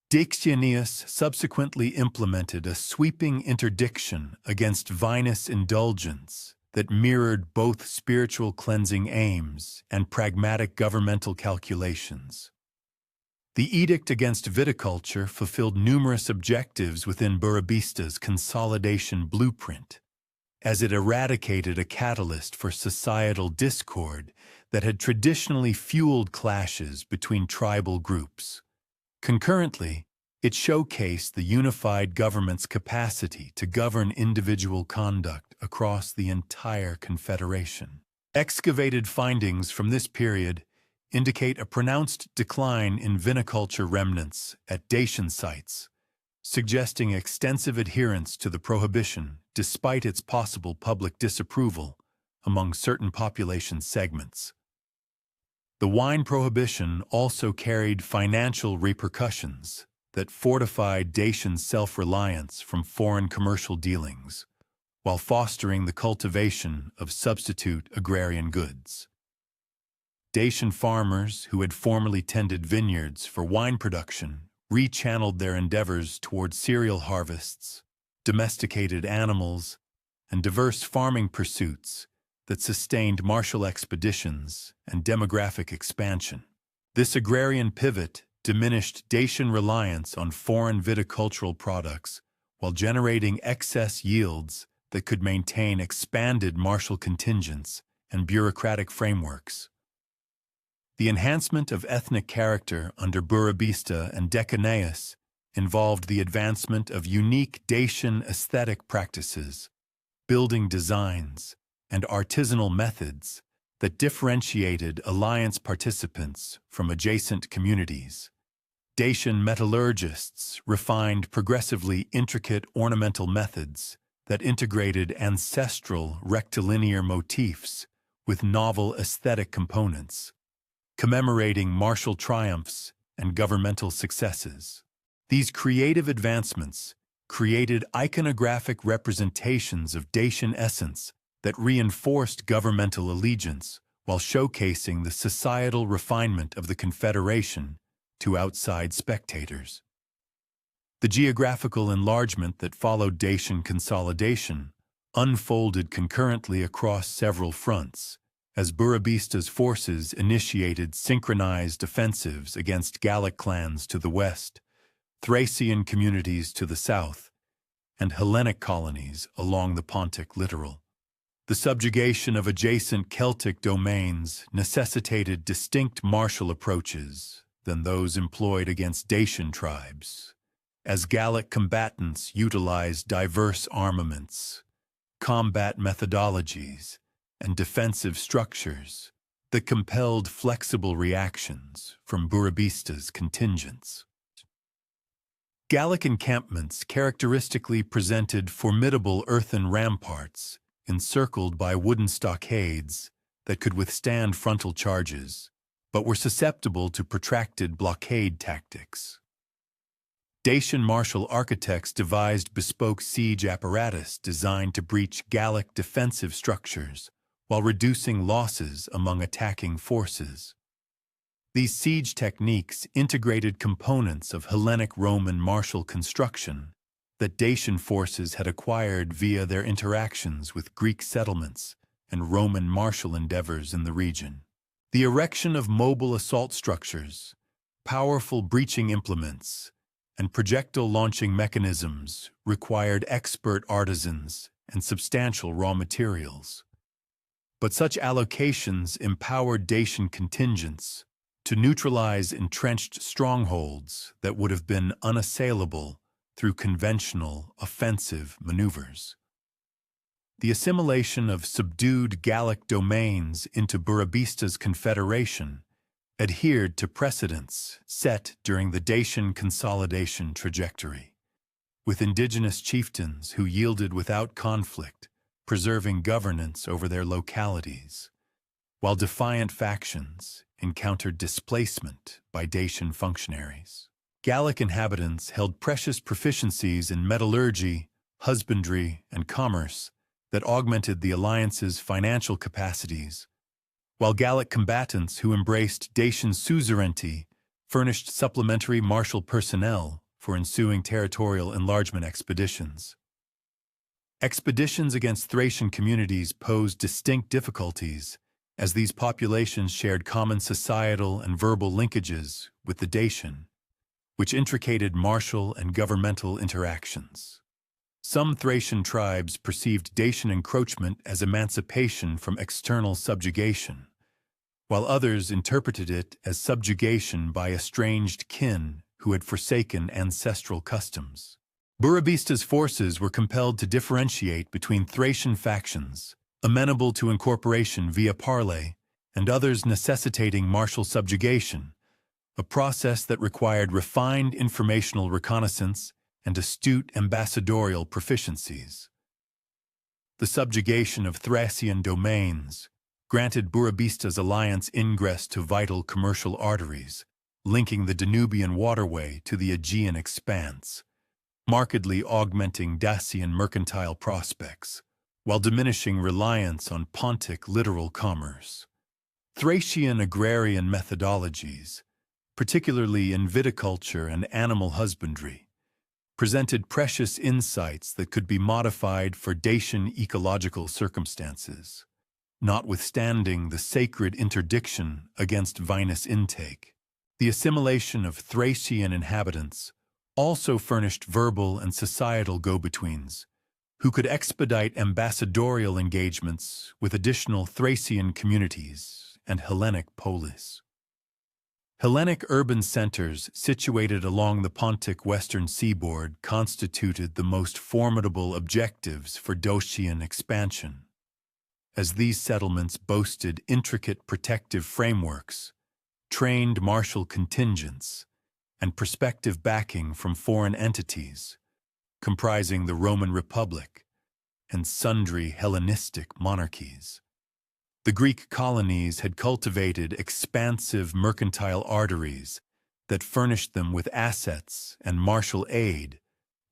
Dacian subsequently implemented a sweeping interdiction against vinous indulgence that mirrored both spiritual cleansing aims and pragmatic governmental calculations. The edict against viticulture fulfilled numerous objectives within Burebista's consolidation blueprint, as it eradicated a catalyst for societal discord that had traditionally fueled clashes between tribal groups. Concurrently, it showcased the unified government's capacity to govern individual conduct across the entire confederation. Excavated findings from this period indicate a pronounced decline in viniculture remnants at Dacian sites, suggesting extensive adherence to the prohibition despite its possible public disapproval among certain population segments. The wine prohibition also carried financial repercussions that fortified Dacian self-reliance from foreign commercial dealings, while fostering the cultivation of substitute agrarian goods. Dacian farmers who had formerly tended vineyards for wine production rechanneled their endeavors toward cereal harvests, domesticated animals, and diverse farming pursuits that sustained martial expeditions and demographic expansion. This agrarian pivot diminished Dacian reliance on foreign viticultural products while generating excess yields that could maintain expanded martial contingents and bureaucratic frameworks. The enhancement of ethnic character under Burebista and Dacian involved the advancement of unique Dacian aesthetic practices, building designs, and artisanal methods that differentiated alliance participants from adjacent communities. Dacian metallurgists refined progressively intricate ornamental methods that integrated ancestral rectilinear motifs with novel aesthetic components, commemorating martial triumphs and governmental successes. These creative advancements created iconographic representations of Dacian essence that reinforced governmental allegiance while showcasing the societal refinement of the Confederation to outside spectators. The geographical enlargement that followed Dacian consolidation unfolded concurrently across several fronts, as Burebista's forces initiated synchronized offensives against Gallic clans to the west, Thracian communities to the south, and Hellenic colonies along the Pontic littoral. The subjugation of adjacent Celtic domains necessitated distinct martial approaches than those employed against Dacian tribes, as Gallic combatants utilized diverse armaments, combat methodologies, and defensive structures that compelled flexible reactions from Burebista's contingents. Gallic encampments characteristically presented formidable earthen ramparts encircled by wooden stockades that could withstand frontal charges, but were susceptible to protracted blockade tactics. Dacian martial architects devised bespoke siege apparatus designed to breach Gallic defensive structures while reducing losses among attacking forces. These siege techniques integrated components of Hellenic Roman martial construction that Dacian forces had acquired via their interactions with Greek settlements and Roman martial endeavors in the region. The erection of mobile assault structures, powerful breaching implements, and projectile launching mechanisms required expert artisans and substantial raw materials. But such allocations empowered Dacian contingents to neutralize entrenched strongholds that would have been unassailable through conventional offensive maneuvers. The assimilation of subdued Gallic domains into Burebista's confederation adhered to precedents set during the Dacian consolidation trajectory, with indigenous chieftains who yielded without conflict, preserving governance over their localities, while defiant factions encountered displacement by Dacian functionaries. Gallic inhabitants held precious proficiencies in metallurgy, husbandry, and commerce that augmented the alliance's financial capacities, while Gallic combatants who embraced Dacian suzerainty furnished supplementary martial personnel for ensuing territorial enlargement expeditions. Expeditions against Thracian communities posed distinct difficulties, as these populations shared common societal and verbal linkages with the Dacian, which intricated martial and governmental interactions. Some Thracian tribes perceived Dacian encroachment as emancipation from external subjugation, while others interpreted it as subjugation by estranged kin who had forsaken ancestral customs. Burebista's forces were compelled to differentiate between Thracian factions, amenable to incorporation via parley, and others necessitating martial subjugation, a process that required refined informational reconnaissance and astute ambassadorial proficiencies. The subjugation of Thracian domains granted Burebista's alliance ingress to vital commercial arteries, linking the Danubian waterway to the Aegean expanse, markedly augmenting Dacian mercantile prospects, while diminishing reliance on Pontic littoral commerce. Thracian agrarian methodologies, particularly in viticulture and animal husbandry, presented precious insights that could be modified for Dacian ecological circumstances, notwithstanding the sacred interdiction against vinous intake. The assimilation of Thracian inhabitants also furnished verbal and societal go-betweens, who could expedite ambassadorial engagements with additional Thracian communities and Hellenic polis. Hellenic urban centers situated along the Pontic western seaboard constituted the most formidable objectives for Dacian expansion, as these settlements boasted intricate protective frameworks, trained martial contingents, and prospective backing from foreign entities, comprising the Roman Republic and sundry Hellenistic monarchies. The Greek colonies had cultivated expansive mercantile arteries that furnished them with assets and martial aid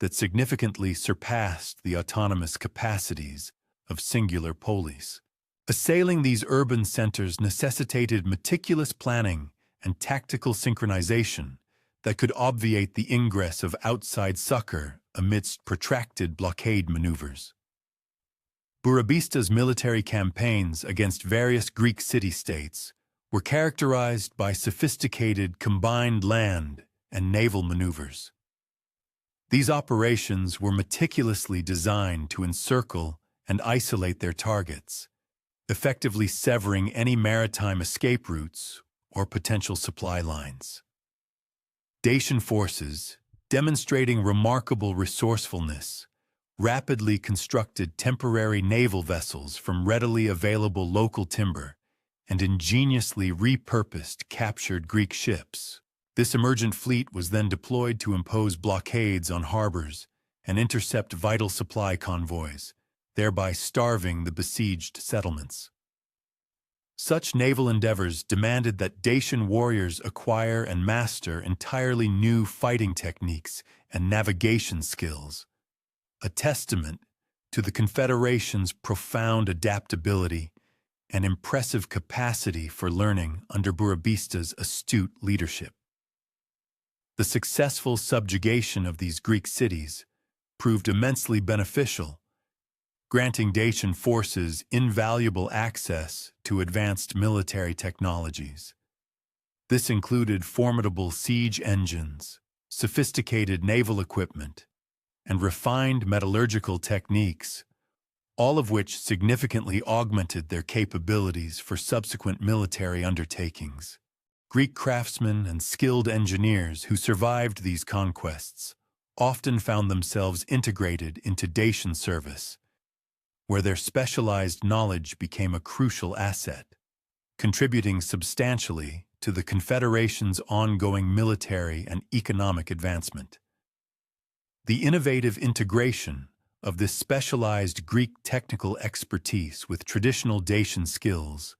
that significantly surpassed the autonomous capacities of singular polis. Assailing these urban centers necessitated meticulous planning and tactical synchronization that could obviate the ingress of outside succor amidst protracted blockade maneuvers. Burebista's military campaigns against various Greek city-states were characterized by sophisticated combined land and naval maneuvers. These operations were meticulously designed to encircle and isolate their targets, effectively severing any maritime escape routes or potential supply lines. Dacian forces, demonstrating remarkable resourcefulness, rapidly constructed temporary naval vessels from readily available local timber and ingeniously repurposed captured Greek ships, This emergent fleet was then deployed to impose blockades on harbors and intercept vital supply convoys, thereby starving the besieged settlements. Such naval endeavors demanded that Dacian warriors acquire and master entirely new fighting techniques and navigation skills, a testament to the confederation's profound adaptability and impressive capacity for learning under Burebista's astute leadership. The successful subjugation of these Greek cities proved immensely beneficial, granting Dacian forces invaluable access to advanced military technologies. This included formidable siege engines, sophisticated naval equipment, and refined metallurgical techniques, all of which significantly augmented their capabilities for subsequent military undertakings. Greek craftsmen and skilled engineers who survived these conquests often found themselves integrated into Dacian service, where their specialized knowledge became a crucial asset, contributing substantially to the Confederation's ongoing military and economic advancement. The innovative integration of this specialized Greek technical expertise with traditional Dacian skills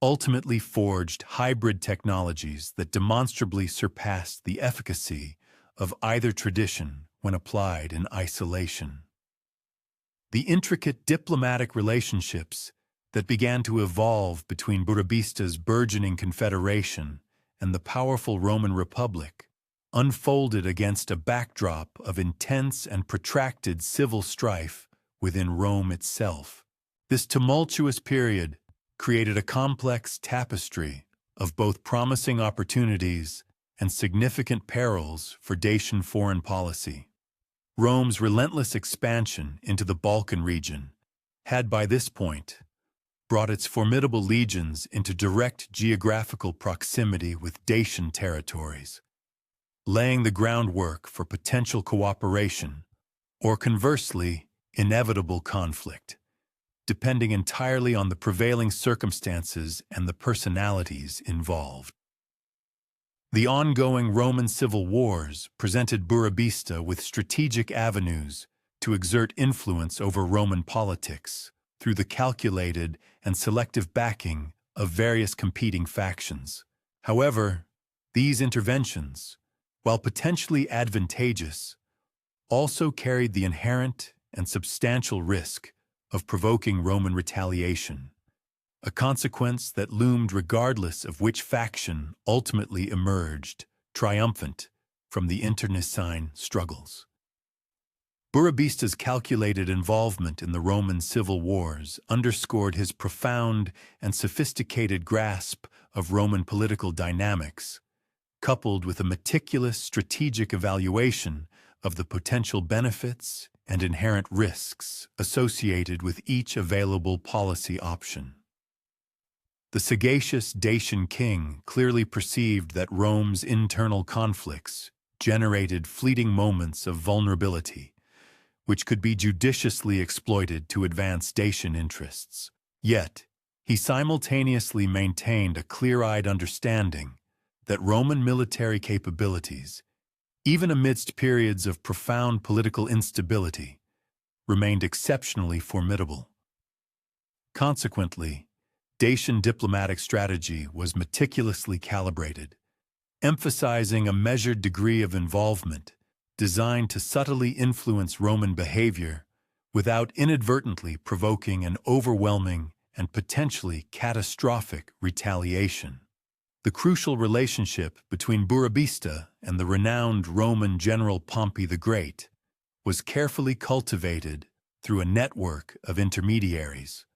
ultimately forged hybrid technologies that demonstrably surpassed the efficacy of either tradition when applied in isolation. The intricate diplomatic relationships that began to evolve between Burebista's burgeoning confederation and the powerful Roman Republic unfolded against a backdrop of intense and protracted civil strife within Rome itself. This tumultuous period created a complex tapestry of both promising opportunities and significant perils for Dacian foreign policy. Rome's relentless expansion into the Balkan region had by this point brought its formidable legions into direct geographical proximity with Dacian territories, laying the groundwork for potential cooperation, or conversely, inevitable conflict, depending entirely on the prevailing circumstances and the personalities involved. The ongoing Roman civil wars presented Burebista with strategic avenues to exert influence over Roman politics through the calculated and selective backing of various competing factions. However, these interventions, while potentially advantageous, also carried the inherent and substantial risk of provoking Roman retaliation, a consequence that loomed regardless of which faction ultimately emerged triumphant from the internecine struggles. Burebista's calculated involvement in the Roman civil wars underscored his profound and sophisticated grasp of Roman political dynamics, coupled with a meticulous strategic evaluation of the potential benefits and inherent risks associated with each available policy option. The sagacious Dacian king clearly perceived that Rome's internal conflicts generated fleeting moments of vulnerability, which could be judiciously exploited to advance Dacian interests. Yet, he simultaneously maintained a clear-eyed understanding that Roman military capabilities, even amidst periods of profound political instability, remained exceptionally formidable. Consequently, Dacian diplomatic strategy was meticulously calibrated, emphasizing a measured degree of involvement designed to subtly influence Roman behavior without inadvertently provoking an overwhelming and potentially catastrophic retaliation. The crucial relationship between Burebista and the renowned Roman general Pompey the Great was carefully cultivated through a network of intermediaries.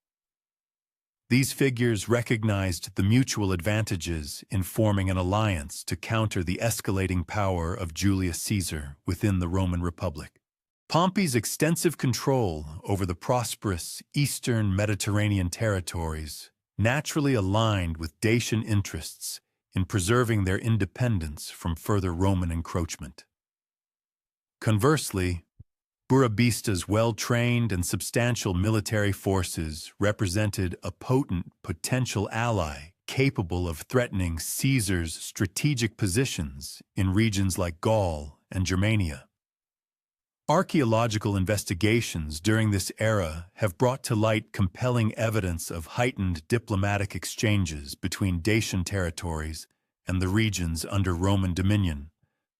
These figures recognized the mutual advantages in forming an alliance to counter the escalating power of Julius Caesar within the Roman Republic. Pompey's extensive control over the prosperous eastern Mediterranean territories naturally aligned with Dacian interests in preserving their independence from further Roman encroachment. Conversely, Burebista's well-trained and substantial military forces represented a potent potential ally capable of threatening Caesar's strategic positions in regions like Gaul and Germania. Archaeological investigations during this era have brought to light compelling evidence of heightened diplomatic exchanges between Dacian territories and the regions under Roman dominion,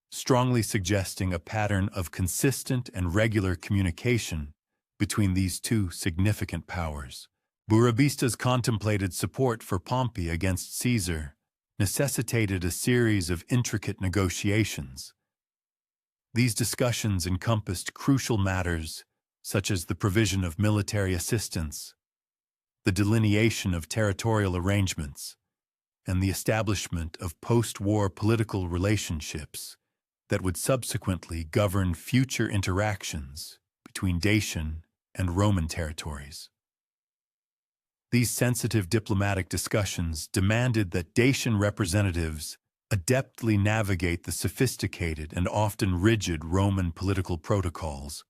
strongly suggesting a pattern of consistent and regular communication between these two significant powers. Burebista's contemplated support for Pompey against Caesar necessitated a series of intricate negotiations. These discussions encompassed crucial matters such as the provision of military assistance, the delineation of territorial arrangements, and the establishment of post-war political relationships that would subsequently govern future interactions between Dacian and Roman territories. These sensitive diplomatic discussions demanded that Dacian representatives adeptly navigate the sophisticated and often rigid Roman political protocols,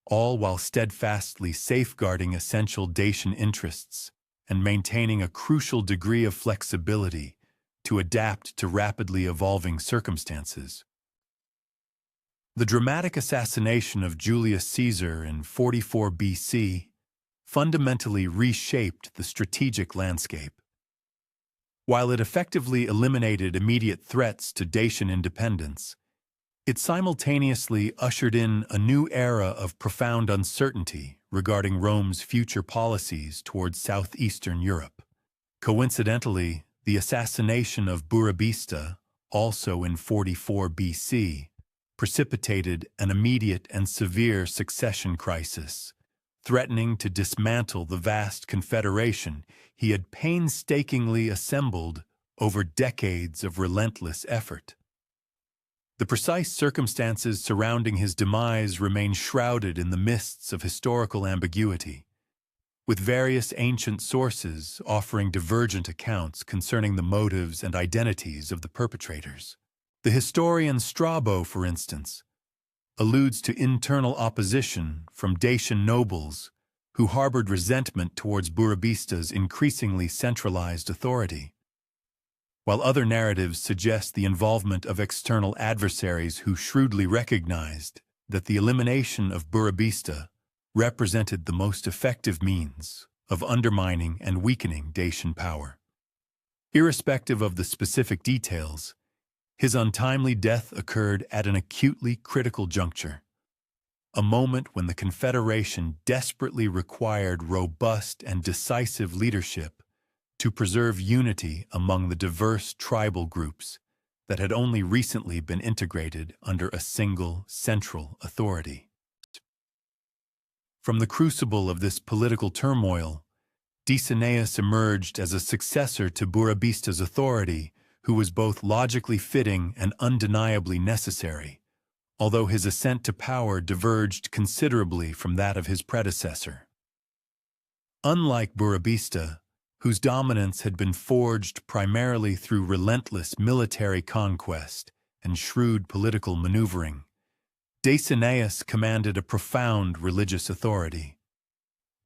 all while steadfastly safeguarding essential Dacian interests and maintaining a crucial degree of flexibility to adapt to rapidly evolving circumstances. The dramatic assassination of Julius Caesar in 44 BC fundamentally reshaped the strategic landscape. While it effectively eliminated immediate threats to Dacian independence, it simultaneously ushered in a new era of profound uncertainty regarding Rome's future policies towards southeastern Europe. Coincidentally, the assassination of Burebista, also in 44 BC, precipitated an immediate and severe succession crisis, threatening to dismantle the vast confederation he had painstakingly assembled over decades of relentless effort. The precise circumstances surrounding his demise remain shrouded in the mists of historical ambiguity, with various ancient sources offering divergent accounts concerning the motives and identities of the perpetrators. The historian Strabo, for instance, alludes to internal opposition from Dacian nobles who harbored resentment towards Burebista's increasingly centralized authority, while other narratives suggest the involvement of external adversaries who shrewdly recognized that the elimination of Burebista represented the most effective means of undermining and weakening Dacian power. Irrespective of the specific details, his untimely death occurred at an acutely critical juncture, a moment when the Confederation desperately required robust and decisive leadership to preserve unity among the diverse tribal groups that had only recently been integrated under a single central authority. From the crucible of this political turmoil, Dacian emerged as a successor to Burebista's authority, who was both logically fitting and undeniably necessary, although his ascent to power diverged considerably from that of his predecessor. Unlike Burebista, whose dominance had been forged primarily through relentless military conquest and shrewd political maneuvering, Dacian commanded a profound religious authority.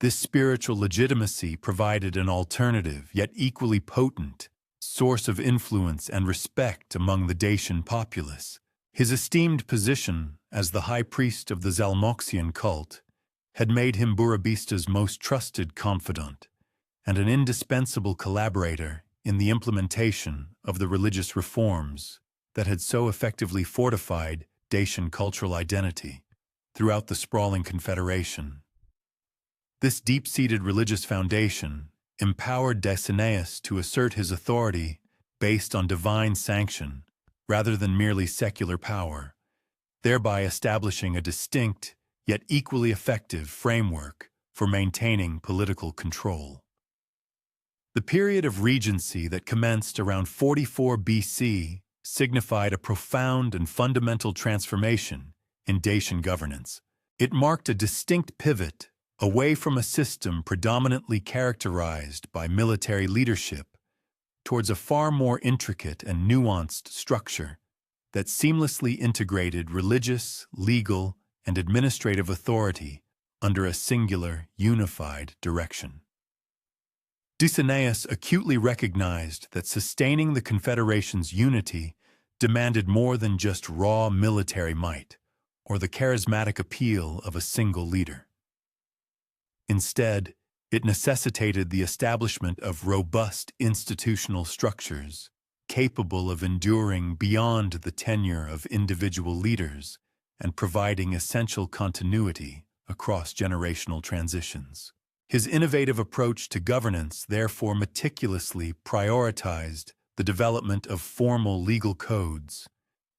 This spiritual legitimacy provided an alternative, yet equally potent, source of influence and respect among the Dacian populace. His esteemed position as the high priest of the Zalmoxian cult had made him Burebista's most trusted confidant and an indispensable collaborator in the implementation of the religious reforms that had so effectively fortified Dacian cultural identity throughout the sprawling confederation. This deep-seated religious foundation empowered Dacian to assert his authority based on divine sanction rather than merely secular power, thereby establishing a distinct yet equally effective framework for maintaining political control. The period of regency that commenced around 44 BC signified a profound and fundamental transformation in Dacian governance. It marked a distinct pivot away from a system predominantly characterized by military leadership towards a far more intricate and nuanced structure that seamlessly integrated religious, legal, and administrative authority under a singular, unified direction. Dacian acutely recognized that sustaining the confederation's unity demanded more than just raw military might or the charismatic appeal of a single leader. Instead, it necessitated the establishment of robust institutional structures capable of enduring beyond the tenure of individual leaders and providing essential continuity across generational transitions. His innovative approach to governance therefore meticulously prioritized the development of formal legal codes,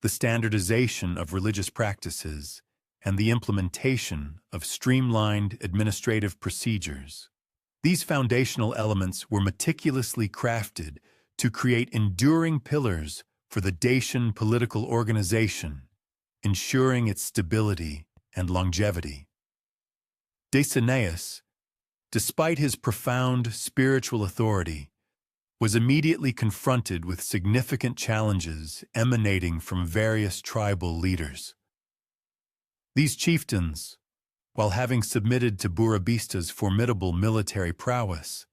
the standardization of religious practices, and the implementation of streamlined administrative procedures. These foundational elements were meticulously crafted to create enduring pillars for the Dacian political organization, ensuring its stability and longevity. Dacian, despite his profound spiritual authority, was immediately confronted with significant challenges emanating from various tribal leaders. These chieftains, while having submitted to Burebista's formidable military prowess,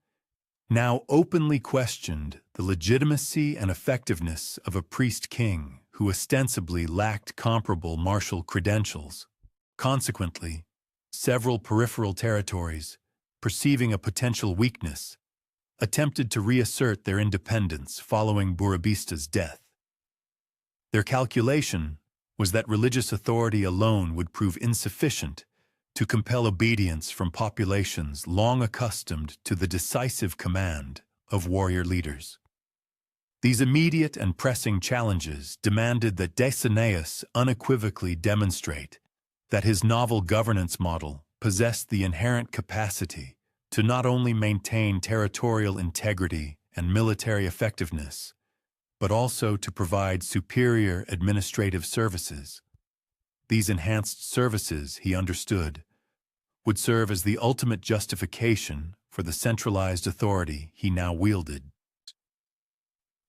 now openly questioned the legitimacy and effectiveness of a priest-king who ostensibly lacked comparable martial credentials. Consequently, several peripheral territories, perceiving a potential weakness, attempted to reassert their independence following Burebista's death. Their calculation was that religious authority alone would prove insufficient to compel obedience from populations long accustomed to the decisive command of warrior leaders. These immediate and pressing challenges demanded that Dacian unequivocally demonstrate that his novel governance model possessed the inherent capacity to not only maintain territorial integrity and military effectiveness, but also to provide superior administrative services. These enhanced services, he understood, would serve as the ultimate justification for the centralized authority he now wielded.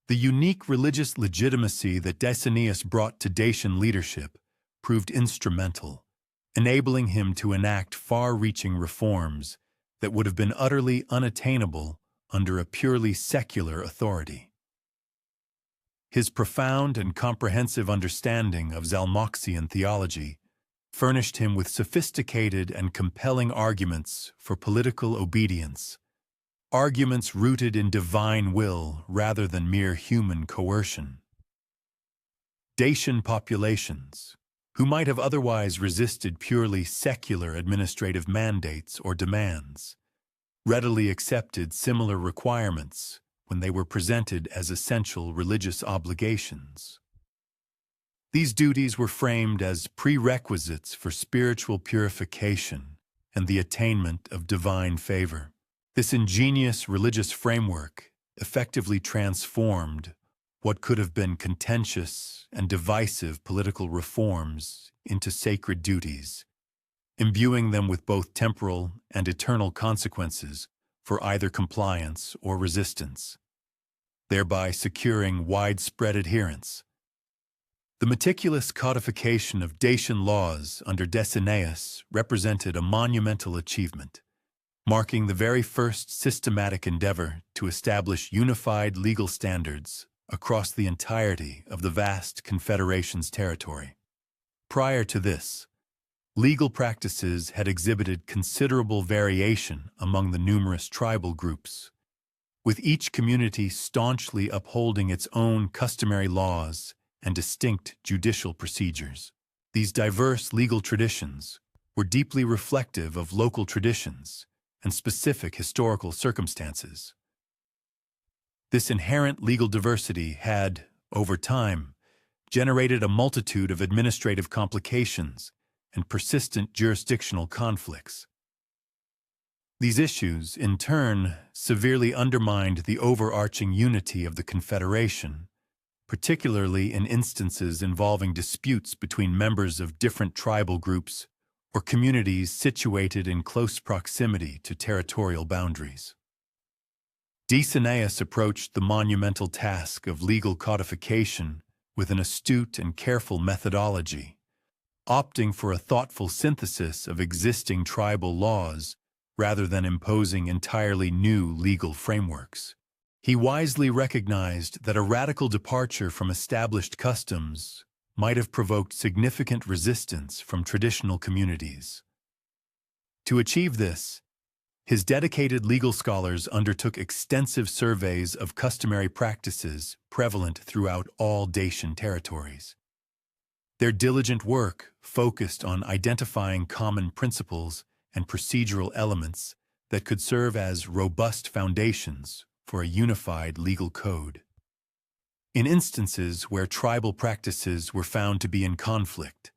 The unique religious legitimacy that Dacian brought to Dacian leadership proved instrumental, enabling him to enact far-reaching reforms that would have been utterly unattainable under a purely secular authority. His profound and comprehensive understanding of Zalmoxian theology furnished him with sophisticated and compelling arguments for political obedience, arguments rooted in divine will rather than mere human coercion. Dacian populations, who might have otherwise resisted purely secular administrative mandates or demands, readily accepted similar requirements when they were presented as essential religious obligations. These duties were framed as prerequisites for spiritual purification and the attainment of divine favor. This ingenious religious framework effectively transformed what could have been contentious and divisive political reforms into sacred duties, imbuing them with both temporal and eternal consequences for either compliance or resistance, thereby securing widespread adherence. The meticulous codification of Dacian laws under Dacian represented a monumental achievement, marking the very first systematic endeavor to establish unified legal standards across the entirety of the vast confederation's territory. Prior to this, legal practices had exhibited considerable variation among the numerous tribal groups, with each community staunchly upholding its own customary laws and distinct judicial procedures. These diverse legal traditions were deeply reflective of local traditions and specific historical circumstances. This inherent legal diversity had, over time, generated a multitude of administrative complications and persistent jurisdictional conflicts. These issues, in turn, severely undermined the overarching unity of the Confederation, particularly in instances involving disputes between members of different tribal groups or communities situated in close proximity to territorial boundaries. Dacian approached the monumental task of legal codification with an astute and careful methodology, opting for a thoughtful synthesis of existing tribal laws rather than imposing entirely new legal frameworks. He wisely recognized that a radical departure from established customs might have provoked significant resistance from traditional communities. To achieve this, his dedicated legal scholars undertook extensive surveys of customary practices prevalent throughout all Dacian territories. Their diligent work focused on identifying common principles and procedural elements that could serve as robust foundations for a unified legal code. In instances where tribal practices were found to be in conflict,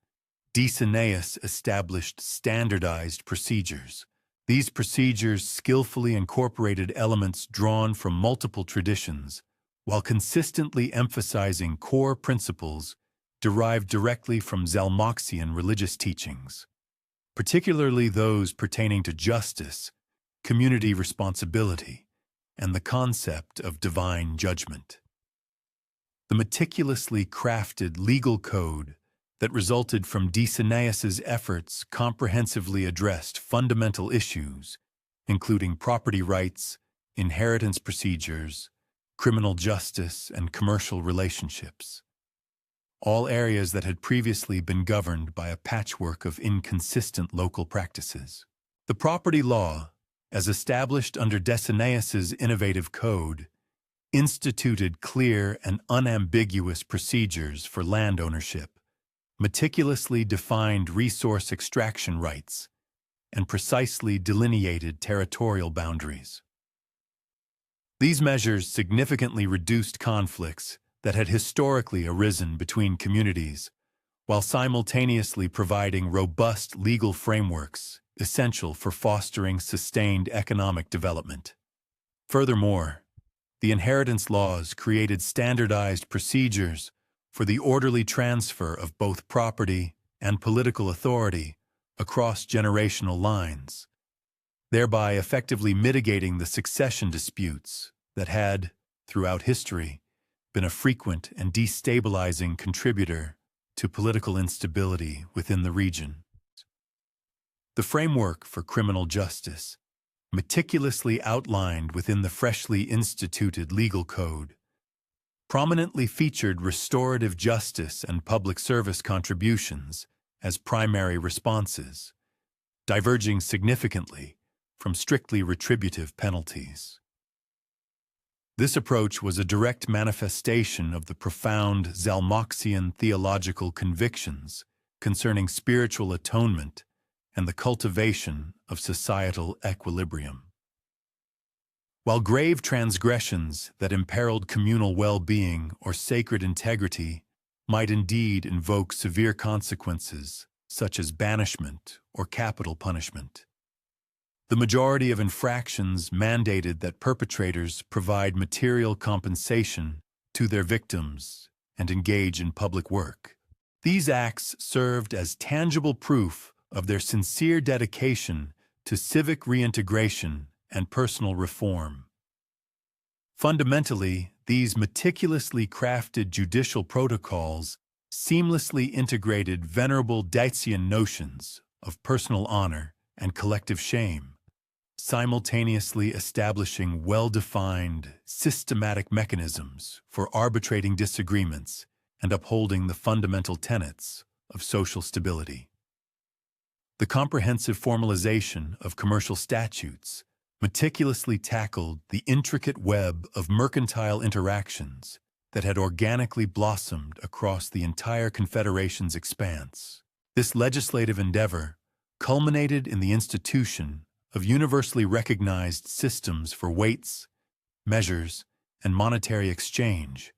Dacian established standardized procedures. These procedures skillfully incorporated elements drawn from multiple traditions, while consistently emphasizing core principles derived directly from Zalmoxian religious teachings, particularly those pertaining to justice, community responsibility, and the concept of divine judgment. The meticulously crafted legal code that resulted from Dacianus's efforts comprehensively addressed fundamental issues, including property rights, inheritance procedures, criminal justice, and commercial relationships, all areas that had previously been governed by a patchwork of inconsistent local practices. The property law, as established under Dacianus's innovative code, instituted clear and unambiguous procedures for land ownership, meticulously defined resource extraction rights, and precisely delineated territorial boundaries. These measures significantly reduced conflicts that had historically arisen between communities, while simultaneously providing robust legal frameworks essential for fostering sustained economic development. Furthermore, the inheritance laws created standardized procedures for the orderly transfer of both property and political authority across generational lines, thereby effectively mitigating the succession disputes that had, throughout history, been a frequent and destabilizing contributor to political instability within the region. The framework for criminal justice, meticulously outlined within the freshly instituted legal code, prominently featured restorative justice and public service contributions as primary responses, diverging significantly from strictly retributive penalties. This approach was a direct manifestation of the profound Zalmoxian theological convictions concerning spiritual atonement and the cultivation of societal equilibrium. While grave transgressions that imperiled communal well-being or sacred integrity might indeed invoke severe consequences, such as banishment or capital punishment, the majority of infractions mandated that perpetrators provide material compensation to their victims and engage in public work. These acts served as tangible proof of their sincere dedication to civic reintegration and personal reform. Fundamentally, these meticulously crafted judicial protocols seamlessly integrated venerable Dacian notions of personal honor and collective shame, simultaneously establishing well-defined, systematic mechanisms for arbitrating disagreements and upholding the fundamental tenets of social stability. The comprehensive formalization of commercial statutes meticulously tackled the intricate web of mercantile interactions that had organically blossomed across the entire confederation's expanse. This legislative endeavor culminated in the institution of universally recognized systems for weights, measures, and monetary exchange,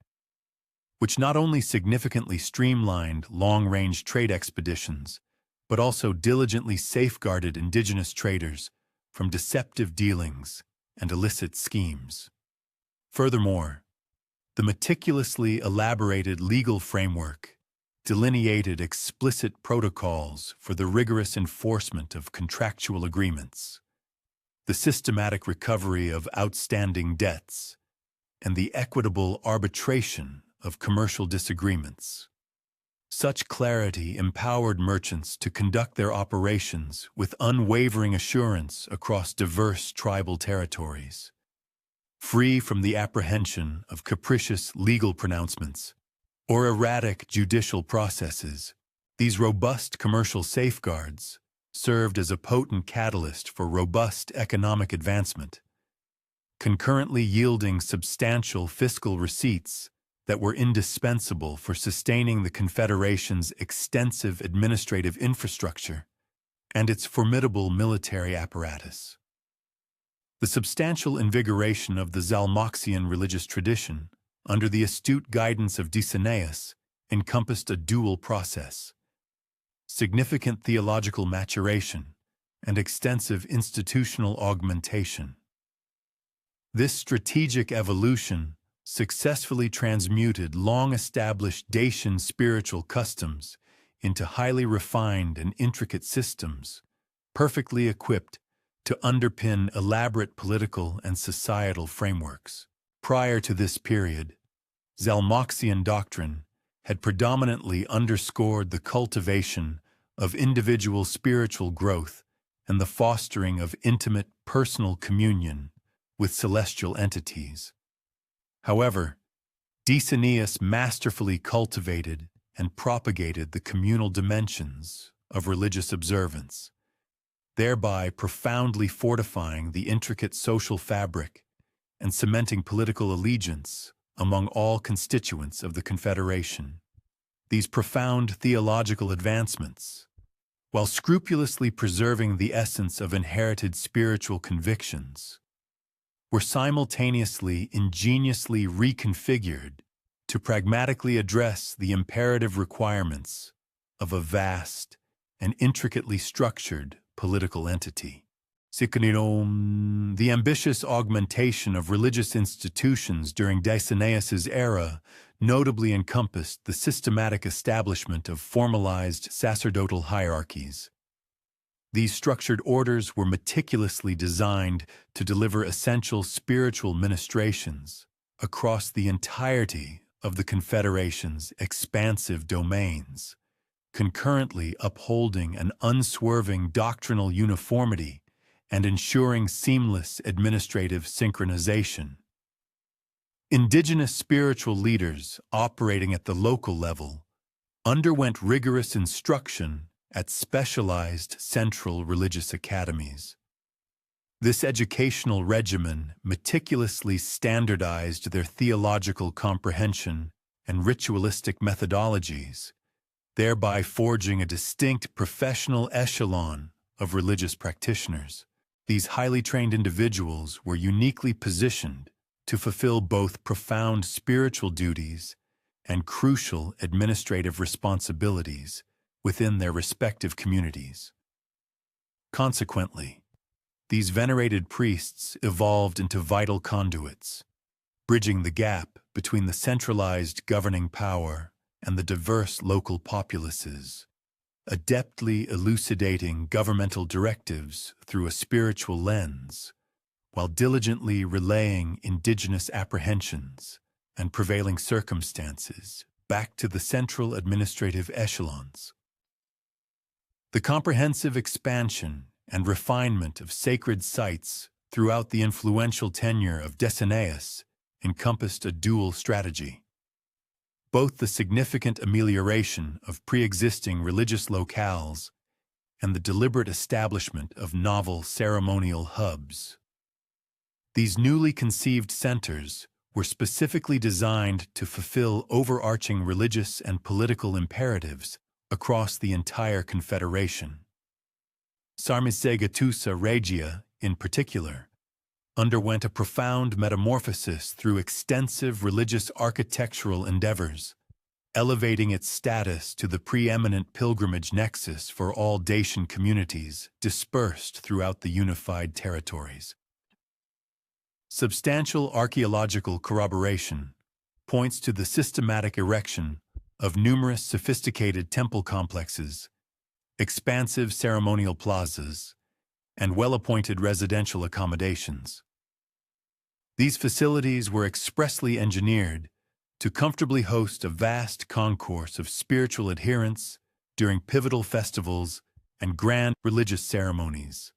which not only significantly streamlined long-range trade expeditions, but also diligently safeguarded indigenous traders from deceptive dealings and illicit schemes. Furthermore, the meticulously elaborated legal framework delineated explicit protocols for the rigorous enforcement of contractual agreements, the systematic recovery of outstanding debts, and the equitable arbitration of commercial disagreements. Such clarity empowered merchants to conduct their operations with unwavering assurance across diverse tribal territories, free from the apprehension of capricious legal pronouncements or erratic judicial processes. These robust commercial safeguards served as a potent catalyst for robust economic advancement, concurrently yielding substantial fiscal receipts that were indispensable for sustaining the Confederation's extensive administrative infrastructure and its formidable military apparatus. The substantial invigoration of the Zalmoxian religious tradition, under the astute guidance of Dacian, encompassed a dual process: significant theological maturation and extensive institutional augmentation. This strategic evolution successfully transmuted long-established Dacian spiritual customs into highly refined and intricate systems, perfectly equipped to underpin elaborate political and societal frameworks. Prior to this period, Zalmoxian doctrine had predominantly underscored the cultivation of individual spiritual growth and the fostering of intimate personal communion with celestial entities. However, Dacian masterfully cultivated and propagated the communal dimensions of religious observance, thereby profoundly fortifying the intricate social fabric and cementing political allegiance among all constituents of the Confederation. These profound theological advancements, while scrupulously preserving the essence of inherited spiritual convictions, were simultaneously ingeniously reconfigured to pragmatically address the imperative requirements of a vast and intricately structured political entity. The ambitious augmentation of religious institutions during Dacianus's era notably encompassed the systematic establishment of formalized sacerdotal hierarchies. These structured orders were meticulously designed to deliver essential spiritual ministrations across the entirety of the Confederation's expansive domains, concurrently upholding an unswerving doctrinal uniformity and ensuring seamless administrative synchronization. Indigenous spiritual leaders operating at the local level underwent rigorous instruction at specialized central religious academies. This educational regimen meticulously standardized their theological comprehension and ritualistic methodologies, thereby forging a distinct professional echelon of religious practitioners. These highly trained individuals were uniquely positioned to fulfill both profound spiritual duties and crucial administrative responsibilities within their respective communities. Consequently, these venerated priests evolved into vital conduits, bridging the gap between the centralized governing power and the diverse local populaces, adeptly elucidating governmental directives through a spiritual lens, while diligently relaying indigenous apprehensions and prevailing circumstances back to the central administrative echelons. The comprehensive expansion and refinement of sacred sites throughout the influential tenure of Dacian encompassed a dual strategy. Both the significant amelioration of pre-existing religious locales and the deliberate establishment of novel ceremonial hubs. These newly conceived centers were specifically designed to fulfill overarching religious and political imperatives across the entire Confederation. Sarmisegetusa Regia, in particular, underwent a profound metamorphosis through extensive religious architectural endeavors, elevating its status to the preeminent pilgrimage nexus for all Dacian communities dispersed throughout the unified territories. Substantial archaeological corroboration points to the systematic erection of numerous sophisticated temple complexes, expansive ceremonial plazas, and well-appointed residential accommodations. These facilities were expressly engineered to comfortably host a vast concourse of spiritual adherents during pivotal festivals and grand religious ceremonies,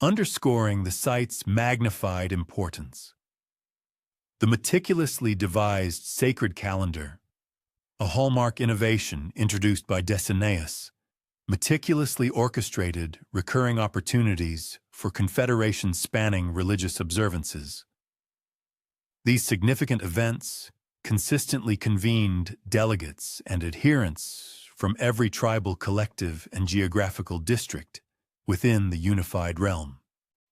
underscoring the site's magnified importance. The meticulously devised sacred calendar, a hallmark innovation introduced by Dacian, meticulously orchestrated recurring opportunities for confederations spanning religious observances. These significant events consistently convened delegates and adherents from every tribal collective and geographical district within the unified realm.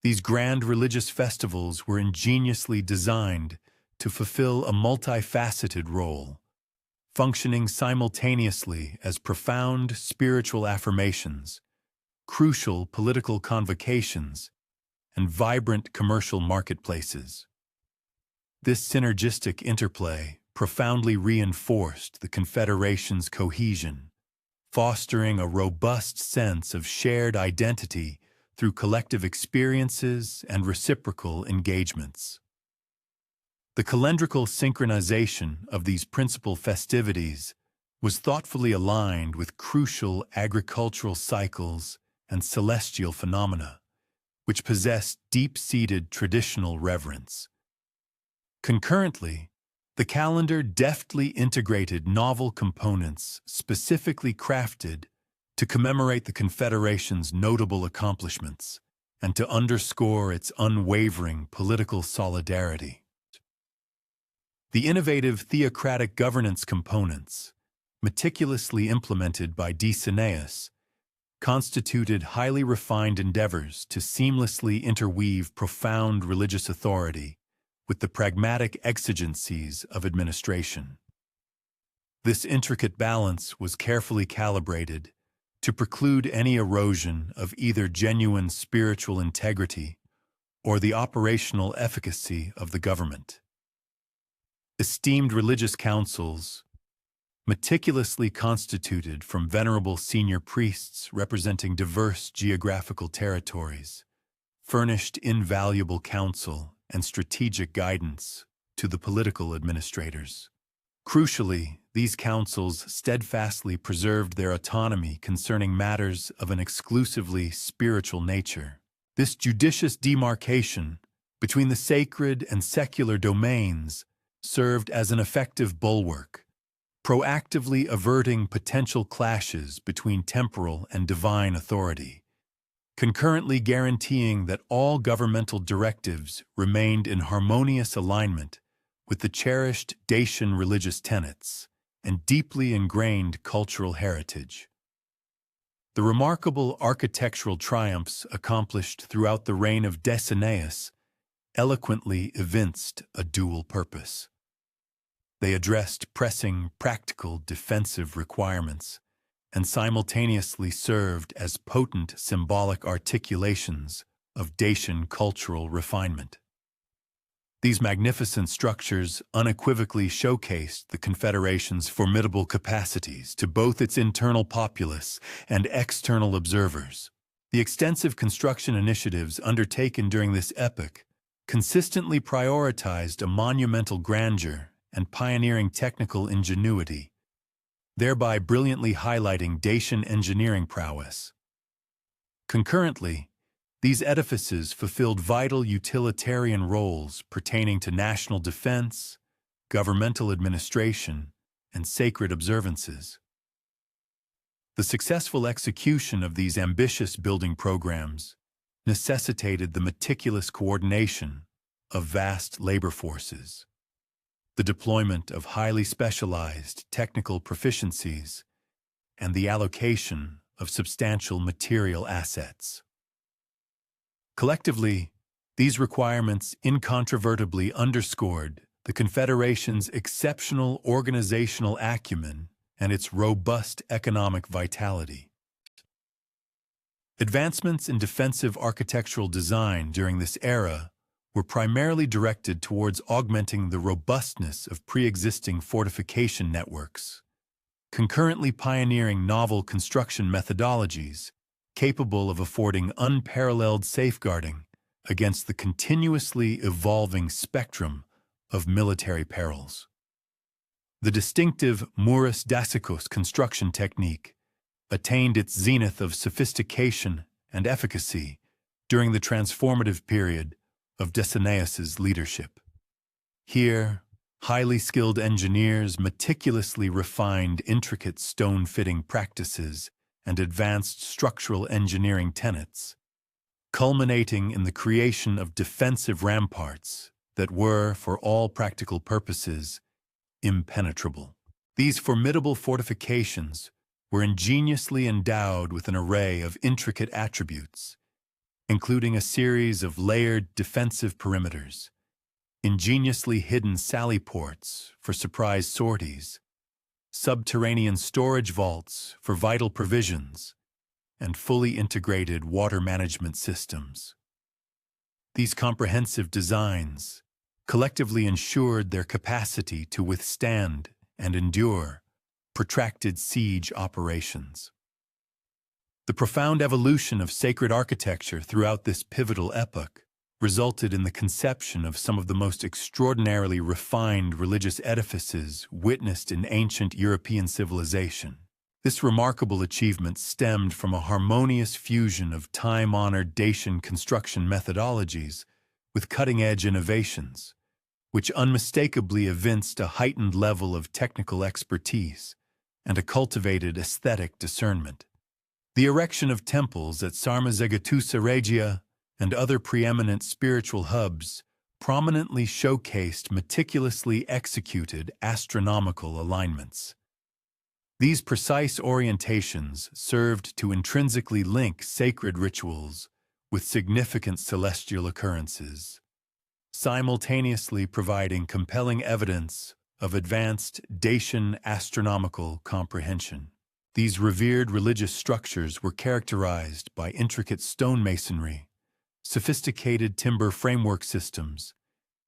These grand religious festivals were ingeniously designed to fulfill a multifaceted role, functioning simultaneously as profound spiritual affirmations, crucial political convocations, and vibrant commercial marketplaces. This synergistic interplay profoundly reinforced the Confederation's cohesion, fostering a robust sense of shared identity through collective experiences and reciprocal engagements. The calendrical synchronization of these principal festivities was thoughtfully aligned with crucial agricultural cycles and celestial phenomena, which possessed deep-seated traditional reverence. Concurrently, the calendar deftly integrated novel components specifically crafted to commemorate the Confederation's notable accomplishments and to underscore its unwavering political solidarity. The innovative theocratic governance components, meticulously implemented by Dacian, constituted highly refined endeavors to seamlessly interweave profound religious authority with the pragmatic exigencies of administration. This intricate balance was carefully calibrated to preclude any erosion of either genuine spiritual integrity or the operational efficacy of the government. Esteemed religious councils, meticulously constituted from venerable senior priests representing diverse geographical territories, furnished invaluable counsel and strategic guidance to the political administrators. Crucially, these councils steadfastly preserved their autonomy concerning matters of an exclusively spiritual nature. This judicious demarcation between the sacred and secular domains served as an effective bulwark, proactively averting potential clashes between temporal and divine authority, concurrently guaranteeing that all governmental directives remained in harmonious alignment with the cherished Dacian religious tenets and deeply ingrained cultural heritage. The remarkable architectural triumphs accomplished throughout the reign of Dacian eloquently evinced a dual purpose. They addressed pressing practical defensive requirements and simultaneously served as potent symbolic articulations of Dacian cultural refinement. These magnificent structures unequivocally showcased the Confederation's formidable capacities to both its internal populace and external observers. The extensive construction initiatives undertaken during this epoch consistently prioritized a monumental grandeur and pioneering technical ingenuity, thereby brilliantly highlighting Dacian engineering prowess. Concurrently, these edifices fulfilled vital utilitarian roles pertaining to national defense, governmental administration, and sacred observances. The successful execution of these ambitious building programs necessitated the meticulous coordination of vast labor forces, the deployment of highly specialized technical proficiencies, and the allocation of substantial material assets. Collectively, these requirements incontrovertibly underscored the Confederation's exceptional organizational acumen and its robust economic vitality. Advancements in defensive architectural design during this era were primarily directed towards augmenting the robustness of pre-existing fortification networks, concurrently pioneering novel construction methodologies capable of affording unparalleled safeguarding against the continuously evolving spectrum of military perils. The distinctive murus dassicus construction technique attained its zenith of sophistication and efficacy during the transformative period of Decianus's leadership. Here, highly skilled engineers meticulously refined intricate stone-fitting practices and advanced structural engineering tenets, culminating in the creation of defensive ramparts that were, for all practical purposes, impenetrable. These formidable fortifications were ingeniously endowed with an array of intricate attributes, including a series of layered defensive perimeters, ingeniously hidden sally ports for surprise sorties, subterranean storage vaults for vital provisions, and fully integrated water management systems. These comprehensive designs collectively ensured their capacity to withstand and endure protracted siege operations. The profound evolution of sacred architecture throughout this pivotal epoch resulted in the conception of some of the most extraordinarily refined religious edifices witnessed in ancient European civilization. This remarkable achievement stemmed from a harmonious fusion of time-honored Dacian construction methodologies with cutting-edge innovations, which unmistakably evinced a heightened level of technical expertise and a cultivated aesthetic discernment. The erection of temples at Sarmizegetusa Regia and other preeminent spiritual hubs prominently showcased meticulously executed astronomical alignments. These precise orientations served to intrinsically link sacred rituals with significant celestial occurrences, simultaneously providing compelling evidence of advanced Dacian astronomical comprehension. These revered religious structures were characterized by intricate stonemasonry, sophisticated timber framework systems,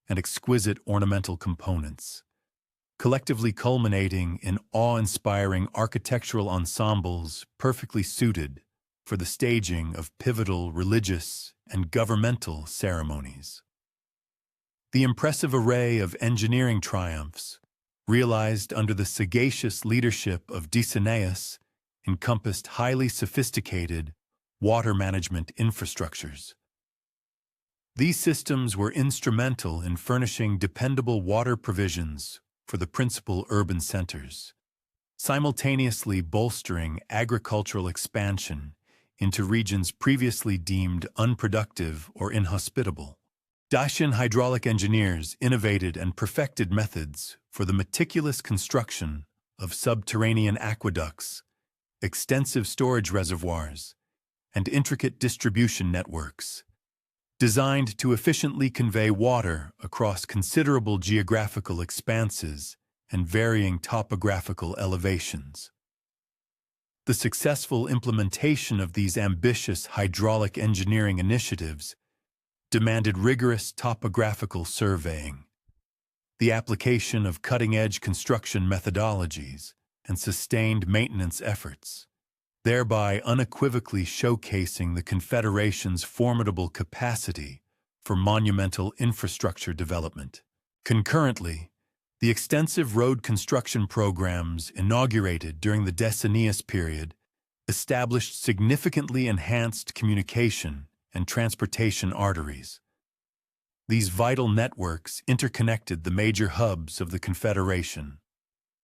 and exquisite ornamental components, collectively culminating in awe-inspiring architectural ensembles perfectly suited for the staging of pivotal religious and governmental ceremonies. The impressive array of engineering triumphs, realized under the sagacious leadership of Decianus, encompassed highly sophisticated water management infrastructures. These systems were instrumental in furnishing dependable water provisions for the principal urban centers, simultaneously bolstering agricultural expansion into regions previously deemed unproductive or inhospitable. Dacian hydraulic engineers innovated and perfected methods for the meticulous construction of subterranean aqueducts, extensive storage reservoirs, and intricate distribution networks, designed to efficiently convey water across considerable geographical expanses and varying topographical elevations. The successful implementation of these ambitious hydraulic engineering initiatives demanded rigorous topographical surveying, the application of cutting-edge construction methodologies, and sustained maintenance efforts, thereby unequivocally showcasing the Confederation's formidable capacity for monumental infrastructure development. Concurrently, the extensive road construction programs inaugurated during the Decianus period established significantly enhanced communication and transportation arteries. These vital networks interconnected the major hubs of the Confederation,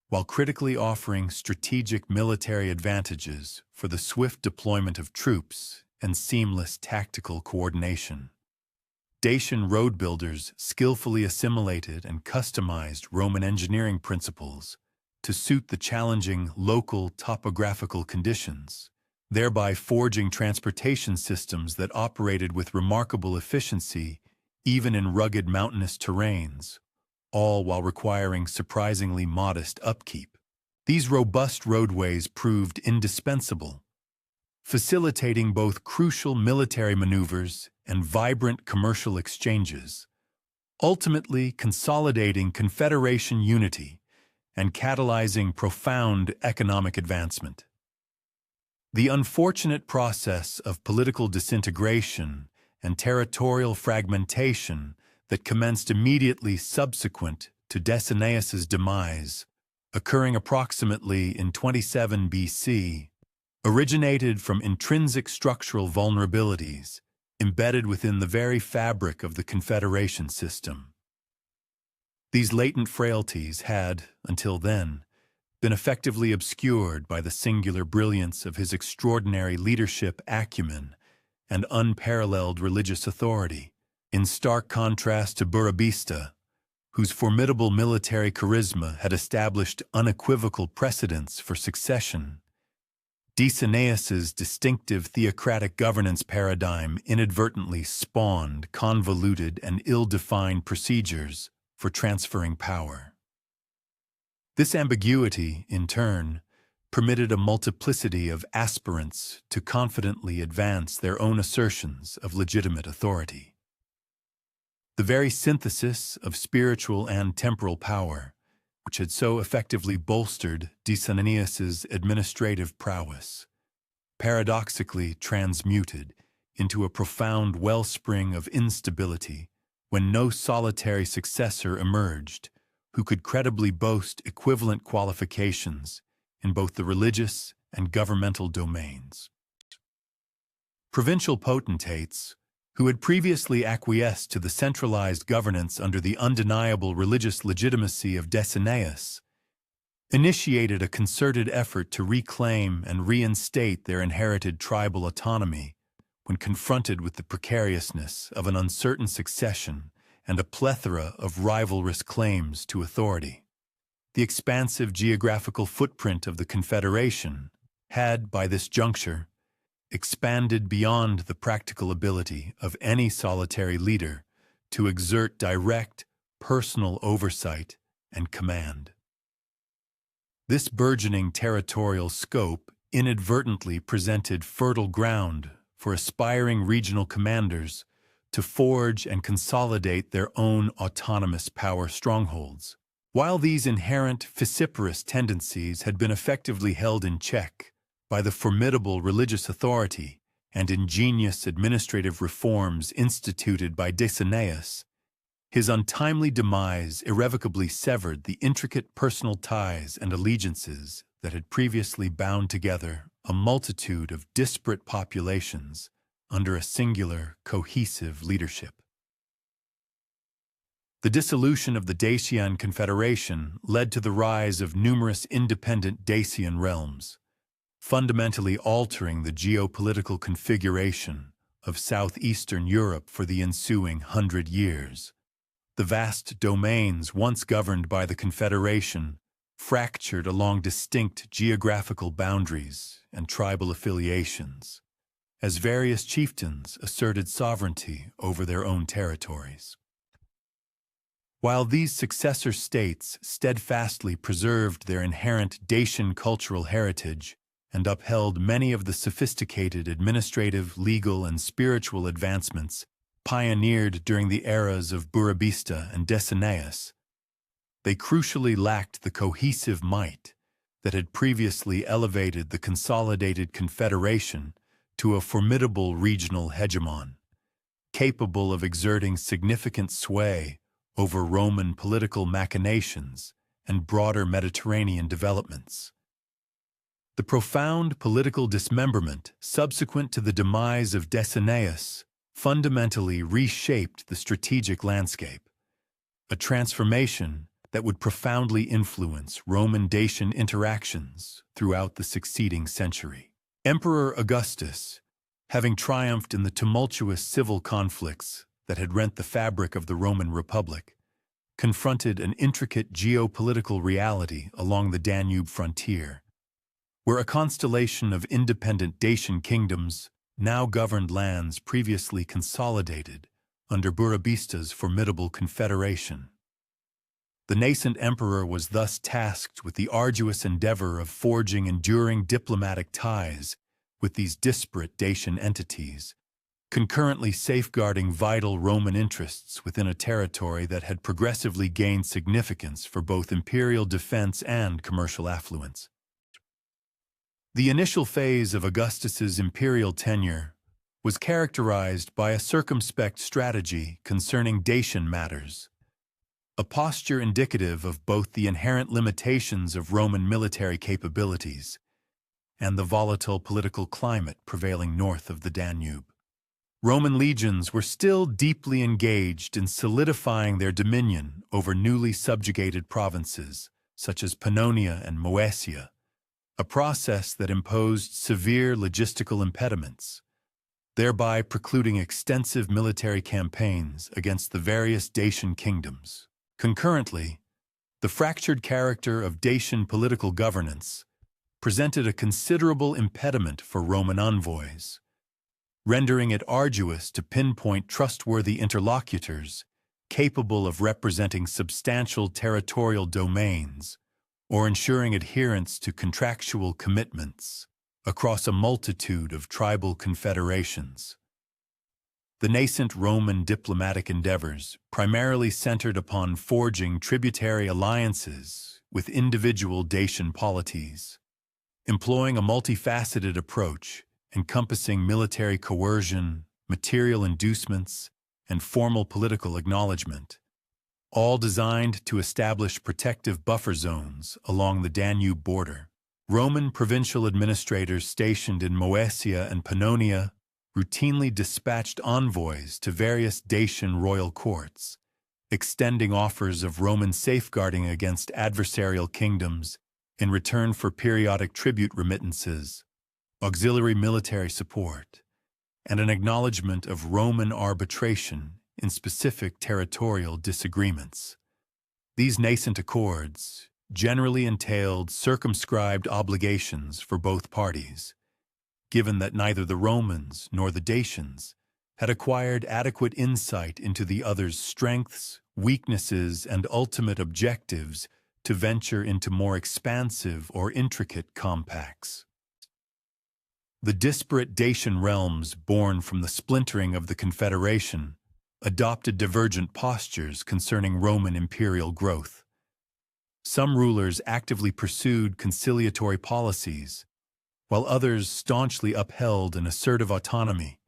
while critically offering strategic military advantages for the swift deployment of troops and seamless tactical coordination. Dacian road builders skillfully assimilated and customized Roman engineering principles to suit the challenging local topographical conditions, thereby forging transportation systems that operated with remarkable efficiency even in rugged mountainous terrains, all while requiring surprisingly modest upkeep. These robust roadways proved indispensable, facilitating both crucial military maneuvers and vibrant commercial exchanges, ultimately consolidating Confederation unity and catalyzing profound economic advancement. The unfortunate process of political disintegration and territorial fragmentation that commenced immediately subsequent to Decianus's demise occurring approximately in 27 BC, originated from intrinsic structural vulnerabilities embedded within the very fabric of the confederation system. These latent frailties had, until then, been effectively obscured by the singular brilliance of his extraordinary leadership acumen and unparalleled religious authority, in stark contrast to Burebista, whose formidable military charisma had established unequivocal precedents for succession. Dacianus's distinctive theocratic governance paradigm inadvertently spawned convoluted and ill-defined procedures for transferring power. This ambiguity, in turn, permitted a multiplicity of aspirants to confidently advance their own assertions of legitimate authority. The very synthesis of spiritual and temporal power, which had so effectively bolstered Dacianus's administrative prowess, paradoxically transmuted into a profound wellspring of instability when no solitary successor emerged who could credibly boast equivalent qualifications in both the religious and governmental domains. Provincial potentates, who had previously acquiesced to the centralized governance under the undeniable religious legitimacy of Dacianus, initiated a concerted effort to reclaim and reinstate their inherited tribal autonomy when confronted with the precariousness of an uncertain succession and a plethora of rivalrous claims to authority. The expansive geographical footprint of the Confederation had, by this juncture, expanded beyond the practical ability of any solitary leader to exert direct, personal oversight and command. This burgeoning territorial scope inadvertently presented fertile ground for aspiring regional commanders to forge and consolidate their own autonomous power strongholds. While these inherent vociferous tendencies had been effectively held in check by the formidable religious authority and ingenious administrative reforms instituted by Dacianus, his untimely demise irrevocably severed the intricate personal ties and allegiances that had previously bound together a multitude of disparate populations under a singular, cohesive leadership. The dissolution of the Dacian confederation led to the rise of numerous independent Dacian realms, fundamentally altering the geopolitical configuration of southeastern Europe for the ensuing 100 years. The vast domains once governed by the Confederation fractured along distinct geographical boundaries and tribal affiliations, as various chieftains asserted sovereignty over their own territories. While these successor states steadfastly preserved their inherent Dacian cultural heritage and upheld many of the sophisticated administrative, legal, and spiritual advancements pioneered during the eras of Burebista and Dacianus, they crucially lacked the cohesive might that had previously elevated the consolidated confederation to a formidable regional hegemon, capable of exerting significant sway over Roman political machinations and broader Mediterranean developments. The profound political dismemberment subsequent to the demise of Dacianus fundamentally reshaped the strategic landscape, a transformation that would profoundly influence Roman-Dacian interactions throughout the succeeding century. Emperor Augustus, having triumphed in the tumultuous civil conflicts that had rent the fabric of the Roman Republic, confronted an intricate geopolitical reality along the Danube frontier, where a constellation of independent Dacian kingdoms now governed lands previously consolidated under Burebista's formidable confederation. The nascent emperor was thus tasked with the arduous endeavor of forging enduring diplomatic ties with these disparate Dacian entities, concurrently safeguarding vital Roman interests within a territory that had progressively gained significance for both imperial defense and commercial affluence. The initial phase of Augustus's imperial tenure was characterized by a circumspect strategy concerning Dacian matters, a posture indicative of both the inherent limitations of Roman military capabilities and the volatile political climate prevailing north of the Danube. Roman legions were still deeply engaged in solidifying their dominion over newly subjugated provinces, such as Pannonia and Moesia, a process that imposed severe logistical impediments, thereby precluding extensive military campaigns against the various Dacian kingdoms. Concurrently, the fractured character of Dacian political governance presented a considerable impediment for Roman envoys, rendering it arduous to pinpoint trustworthy interlocutors capable of representing substantial territorial domains or ensuring adherence to contractual commitments across a multitude of tribal confederations. The nascent Roman diplomatic endeavors primarily centered upon forging tributary alliances with individual Dacian polities, employing a multifaceted approach encompassing military coercion, material inducements, and formal political acknowledgement, all designed to establish protective buffer zones along the Danube border. Roman provincial administrators stationed in Moesia and Pannonia routinely dispatched envoys to various Dacian royal courts, extending offers of Roman safeguarding against adversarial kingdoms in return for periodic tribute remittances, auxiliary military support, and an acknowledgement of Roman arbitration in specific territorial disagreements. These nascent accords generally entailed circumscribed obligations for both parties, given that neither the Romans nor the Dacians had acquired adequate insight into the other's strengths, weaknesses, and ultimate objectives to venture into more expansive or intricate compacts. The disparate Dacian realms born from the splintering of the Confederation adopted divergent postures concerning Roman imperial growth. Some rulers actively pursued conciliatory policies, while others staunchly upheld an assertive autonomy,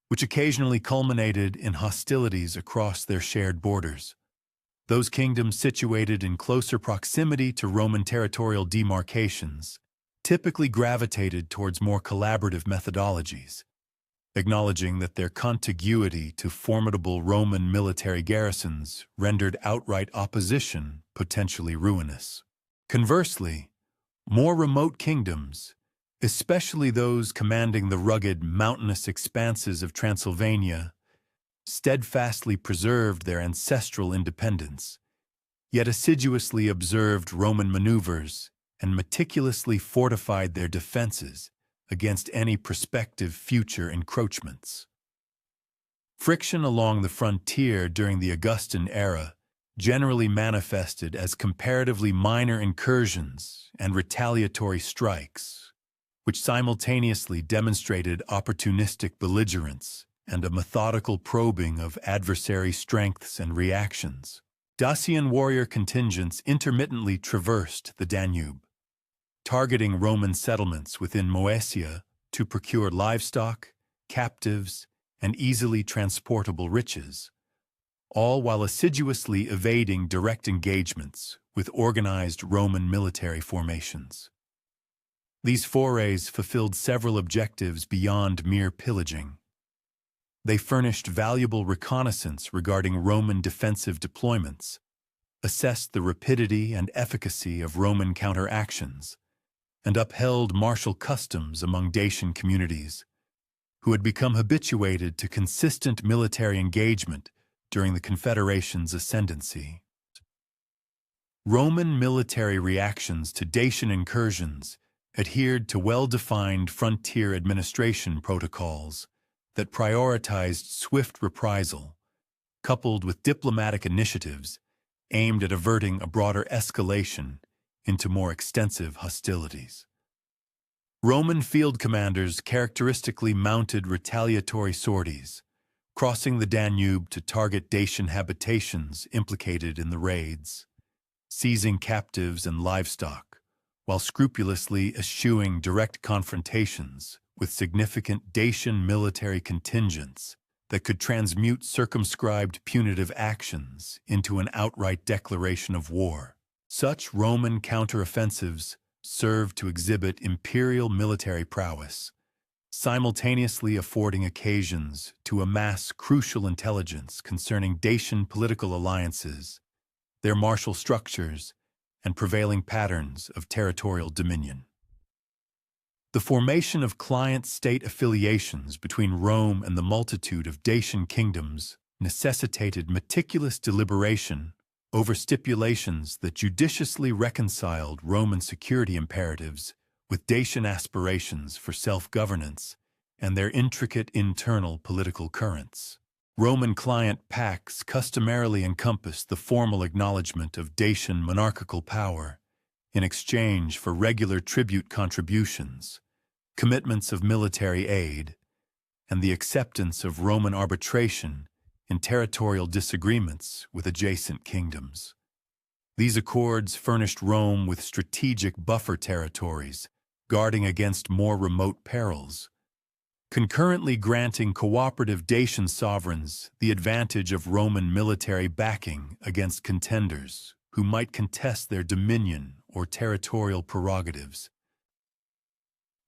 which occasionally culminated in hostilities across their shared borders. Those kingdoms situated in closer proximity to Roman territorial demarcations typically gravitated towards more collaborative methodologies, acknowledging that their contiguity to formidable Roman military garrisons rendered outright opposition potentially ruinous. Conversely, more remote kingdoms, especially those commanding the rugged, mountainous expanses of Transylvania, steadfastly preserved their ancestral independence, yet assiduously observed Roman maneuvers and meticulously fortified their defenses against any prospective future encroachments. Friction along the frontier during the Augustan era generally manifested as comparatively minor incursions and retaliatory strikes, which simultaneously demonstrated opportunistic belligerence and a methodical probing of adversary strengths and reactions. Dacian warrior contingents intermittently traversed the Danube, targeting Roman settlements within Moesia to procure livestock, captives, and easily transportable riches, all while assiduously evading direct engagements with organized Roman military formations. These forays fulfilled several objectives beyond mere pillaging. They furnished valuable reconnaissance regarding Roman defensive deployments, assessed the rapidity and efficacy of Roman counteractions, and upheld martial customs among Dacian communities, who had become habituated to consistent military engagement during the Confederation's ascendancy. Roman military reactions to Dacian incursions adhered to well-defined frontier administration protocols that prioritized swift reprisal, coupled with diplomatic initiatives aimed at averting a broader escalation into more extensive hostilities. Roman field commanders characteristically mounted retaliatory sorties, crossing the Danube to target Dacian habitations implicated in the raids, seizing captives and livestock, while scrupulously eschewing direct confrontations with significant Dacian military contingents that could transmute circumscribed punitive actions into an outright declaration of war. Such Roman counteroffensives served to exhibit imperial military prowess, simultaneously affording occasions to amass crucial intelligence concerning Dacian political alliances, their martial structures, and prevailing patterns of territorial dominion. The formation of client-state affiliations between Rome and the multitude of Dacian kingdoms necessitated meticulous deliberation over stipulations that judiciously reconciled Roman security imperatives with Dacian aspirations for self-governance and their intricate internal political currents. Roman client pacts customarily encompassed the formal acknowledgement of Dacian monarchical power in exchange for regular tribute contributions, commitments of military aid, and the acceptance of Roman arbitration in territorial disagreements with adjacent kingdoms. These accords furnished Rome with strategic buffer territories, guarding against more remote perils, concurrently granting cooperative Dacian sovereigns the advantage of Roman military backing against contenders who might contest their dominion or territorial prerogatives.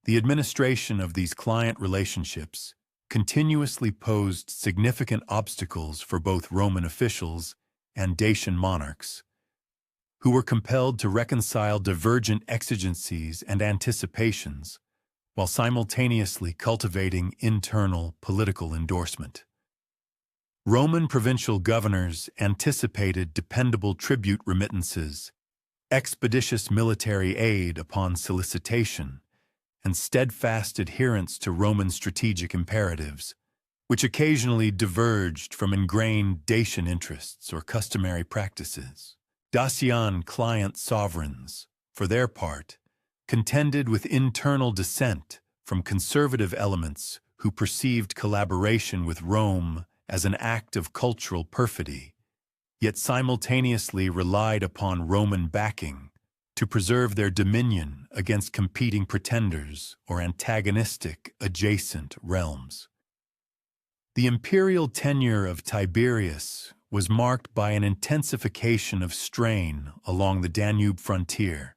The administration of these client relationships continuously posed significant obstacles for both Roman officials and Dacian monarchs, who were compelled to reconcile divergent exigencies and anticipations while simultaneously cultivating internal political endorsement. Roman provincial governors anticipated dependable tribute remittances, expeditious military aid upon solicitation, and steadfast adherence to Roman strategic imperatives, which occasionally diverged from ingrained Dacian interests or customary practices. Dacian client sovereigns, for their part, contended with internal dissent from conservative elements who perceived collaboration with Rome as an act of cultural perfidy, yet simultaneously relied upon Roman backing to preserve their dominion against competing pretenders or antagonistic adjacent realms. The imperial tenure of Tiberius was marked by an intensification of strain along the Danube frontier,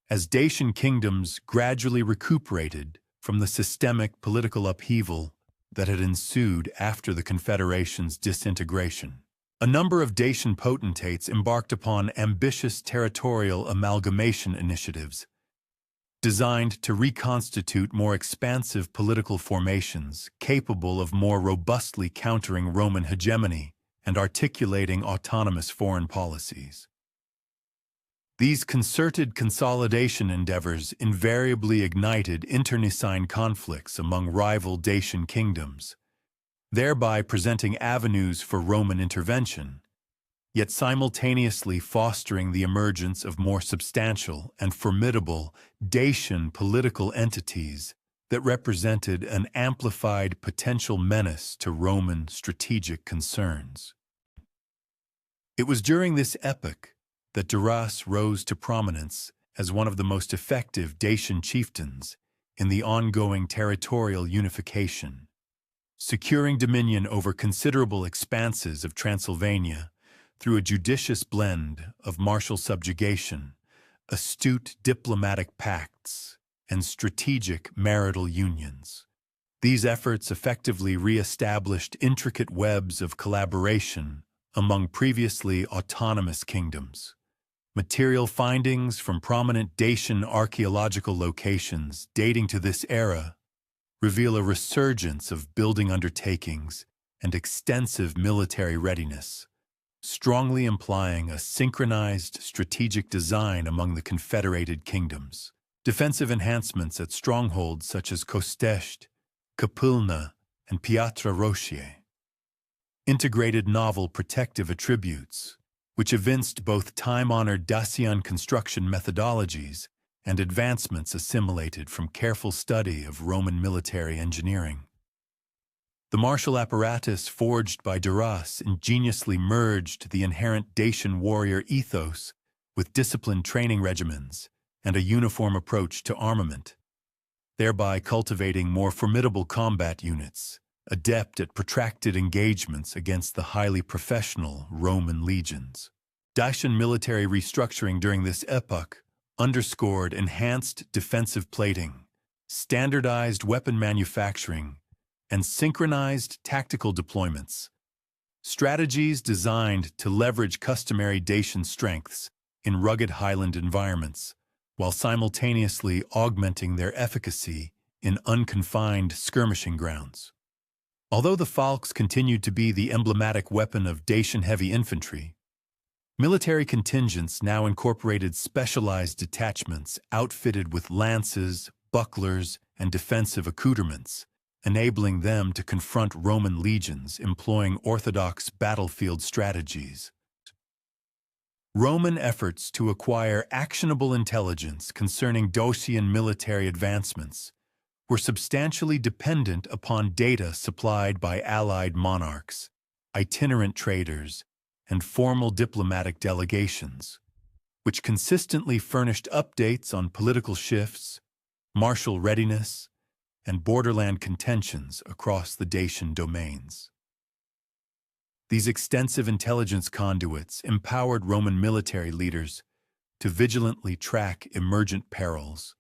as Dacian kingdoms gradually recuperated from the systemic political upheaval that had ensued after the confederations' disintegration. A number of Dacian potentates embarked upon ambitious territorial amalgamation initiatives designed to reconstitute more expansive political formations capable of more robustly countering Roman hegemony and articulating autonomous foreign policies. These concerted consolidation endeavors invariably ignited internecine conflicts among rival Dacian kingdoms, thereby presenting avenues for Roman intervention, yet simultaneously fostering the emergence of more substantial and formidable Dacian political entities that represented an amplified potential menace to Roman strategic concerns. It was during this epoch that Duras rose to prominence as one of the most effective Dacian chieftains in the ongoing territorial unification, securing dominion over considerable expanses of Transylvania through a judicious blend of martial subjugation, astute diplomatic pacts, and strategic marital unions. These efforts effectively re-established intricate webs of collaboration among previously autonomous kingdoms. Material findings from prominent Dacian archaeological locations dating to this era reveal a resurgence of building undertakings and extensive military readiness, strongly implying a synchronized strategic design among the confederated kingdoms. Defensive enhancements at strongholds such as Kostest, Kapulna, and Piatra Roșie integrated novel protective attributes, which evinced both time-honored Dacian construction methodologies and advancements assimilated from careful study of Roman military engineering. The martial apparatus forged by Duras ingeniously merged the inherent Dacian warrior ethos with disciplined training regimens and a uniform approach to armament, thereby cultivating more formidable combat units adept at protracted engagements against the highly professional Roman legions. Dacian military restructuring during this epoch underscored enhanced defensive plating, standardized weapon manufacturing, and synchronized tactical deployments, strategies designed to leverage customary Dacian strengths in rugged highland environments, while simultaneously augmenting their efficacy in unconfined skirmishing grounds. Although the falx continued to be the emblematic weapon of Dacian heavy infantry, military contingents now incorporated specialized detachments outfitted with lances, bucklers, and defensive accoutrements, enabling them to confront Roman legions employing orthodox battlefield strategies. Roman efforts to acquire actionable intelligence concerning Dacian military advancements were substantially dependent upon data supplied by allied monarchs, itinerant traders, and formal diplomatic delegations, which consistently furnished updates on political shifts, martial readiness, and borderland contentions across the Dacian domains. These extensive intelligence conduits empowered Roman military leaders to vigilantly track emergent perils,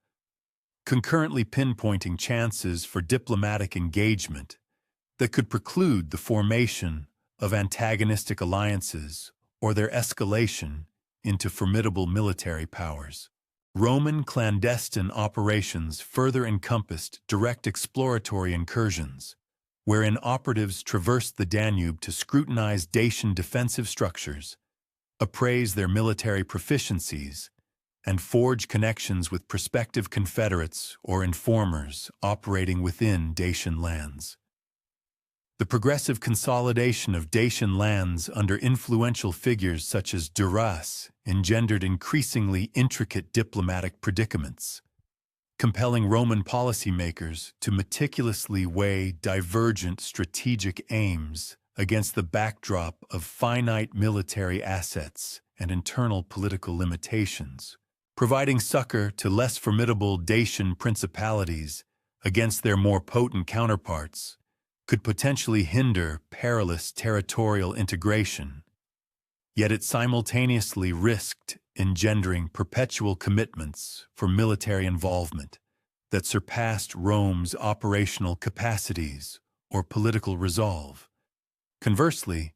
concurrently pinpointing chances for diplomatic engagement that could preclude the formation of antagonistic alliances or their escalation into formidable military powers. Roman clandestine operations further encompassed direct exploratory incursions, wherein operatives traversed the Danube to scrutinize Dacian defensive structures, appraise their military proficiencies, and forge connections with prospective confederates or informers operating within Dacian lands. The progressive consolidation of Dacian lands under influential figures such as Duras engendered increasingly intricate diplomatic predicaments, compelling Roman policymakers to meticulously weigh divergent strategic aims against the backdrop of finite military assets and internal political limitations, providing succor to less formidable Dacian principalities against their more potent counterparts could potentially hinder perilous territorial integration, yet it simultaneously risked engendering perpetual commitments for military involvement that surpassed Rome's operational capacities or political resolve. Conversely,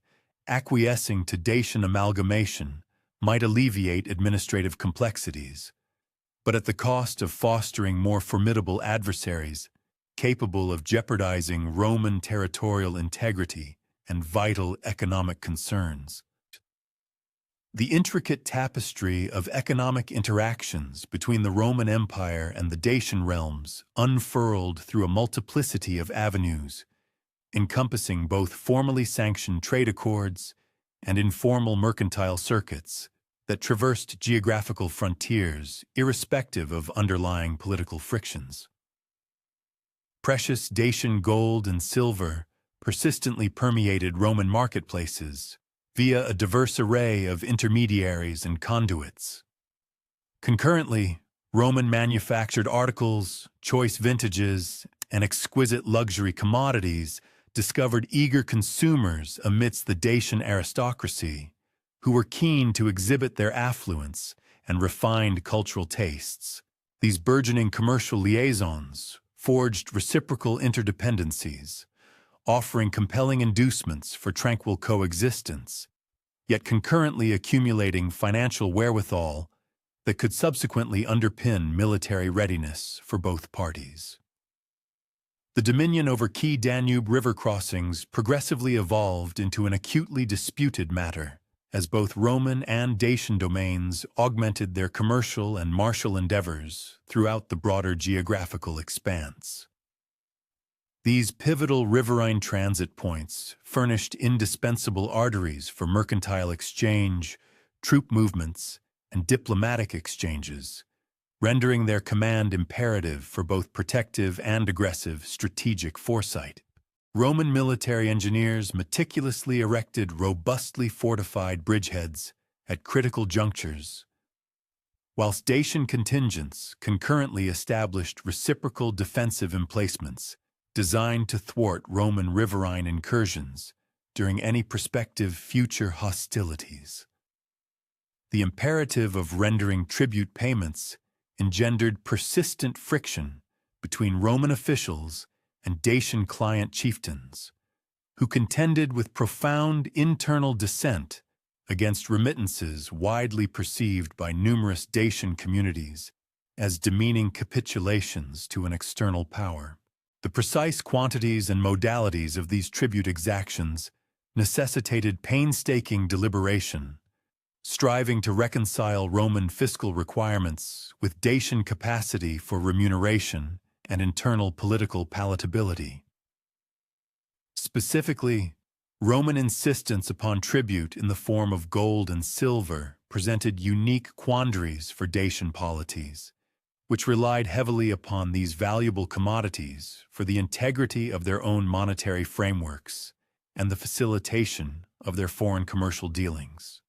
acquiescing to Dacian amalgamation might alleviate administrative complexities, but at the cost of fostering more formidable adversaries capable of jeopardizing Roman territorial integrity and vital economic concerns. The intricate tapestry of economic interactions between the Roman Empire and the Dacian realms unfurled through a multiplicity of avenues, encompassing both formally sanctioned trade accords and informal mercantile circuits that traversed geographical frontiers irrespective of underlying political frictions. Precious Dacian gold and silver persistently permeated Roman marketplaces via a diverse array of intermediaries and conduits. Concurrently, Roman manufactured articles, choice vintages, and exquisite luxury commodities discovered eager consumers amidst the Dacian aristocracy, who were keen to exhibit their affluence and refined cultural tastes. These burgeoning commercial liaisons forged reciprocal interdependencies, offering compelling inducements for tranquil coexistence, yet concurrently accumulating financial wherewithal that could subsequently underpin military readiness for both parties. The dominion over key Danube river crossings progressively evolved into an acutely disputed matter, as both Roman and Dacian domains augmented their commercial and martial endeavors throughout the broader geographical expanse. These pivotal riverine transit points furnished indispensable arteries for mercantile exchange, troop movements, and diplomatic exchanges, rendering their command imperative for both protective and aggressive strategic foresight. Roman military engineers meticulously erected robustly fortified bridgeheads at critical junctures, whilst Dacian contingents concurrently established reciprocal defensive emplacements designed to thwart Roman riverine incursions during any prospective future hostilities. The imperative of rendering tribute payments engendered persistent friction between Roman officials and Dacian client chieftains, who contended with profound internal dissent against remittances widely perceived by numerous Dacian communities as demeaning capitulations to an external power. The precise quantities and modalities of these tribute exactions necessitated painstaking deliberation, striving to reconcile Roman fiscal requirements with Dacian capacity for remuneration and internal political palatability. Specifically, Roman insistence upon tribute in the form of gold and silver presented unique quandaries for Dacian polities, which relied heavily upon these valuable commodities for the integrity of their own monetary frameworks and the facilitation of their foreign commercial dealings.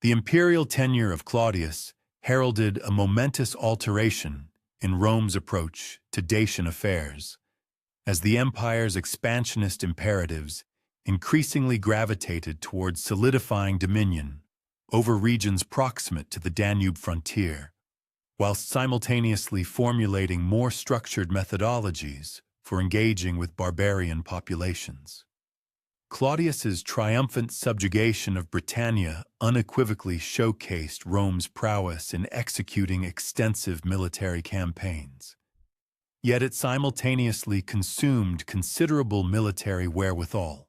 The imperial tenure of Claudius heralded a momentous alteration in Rome's approach to Dacian affairs, as the empire's expansionist imperatives increasingly gravitated towards solidifying dominion over regions proximate to the Danube frontier, whilst simultaneously formulating more structured methodologies for engaging with barbarian populations. Claudius's triumphant subjugation of Britannia unequivocally showcased Rome's prowess in executing extensive military campaigns. Yet it simultaneously consumed considerable military wherewithal,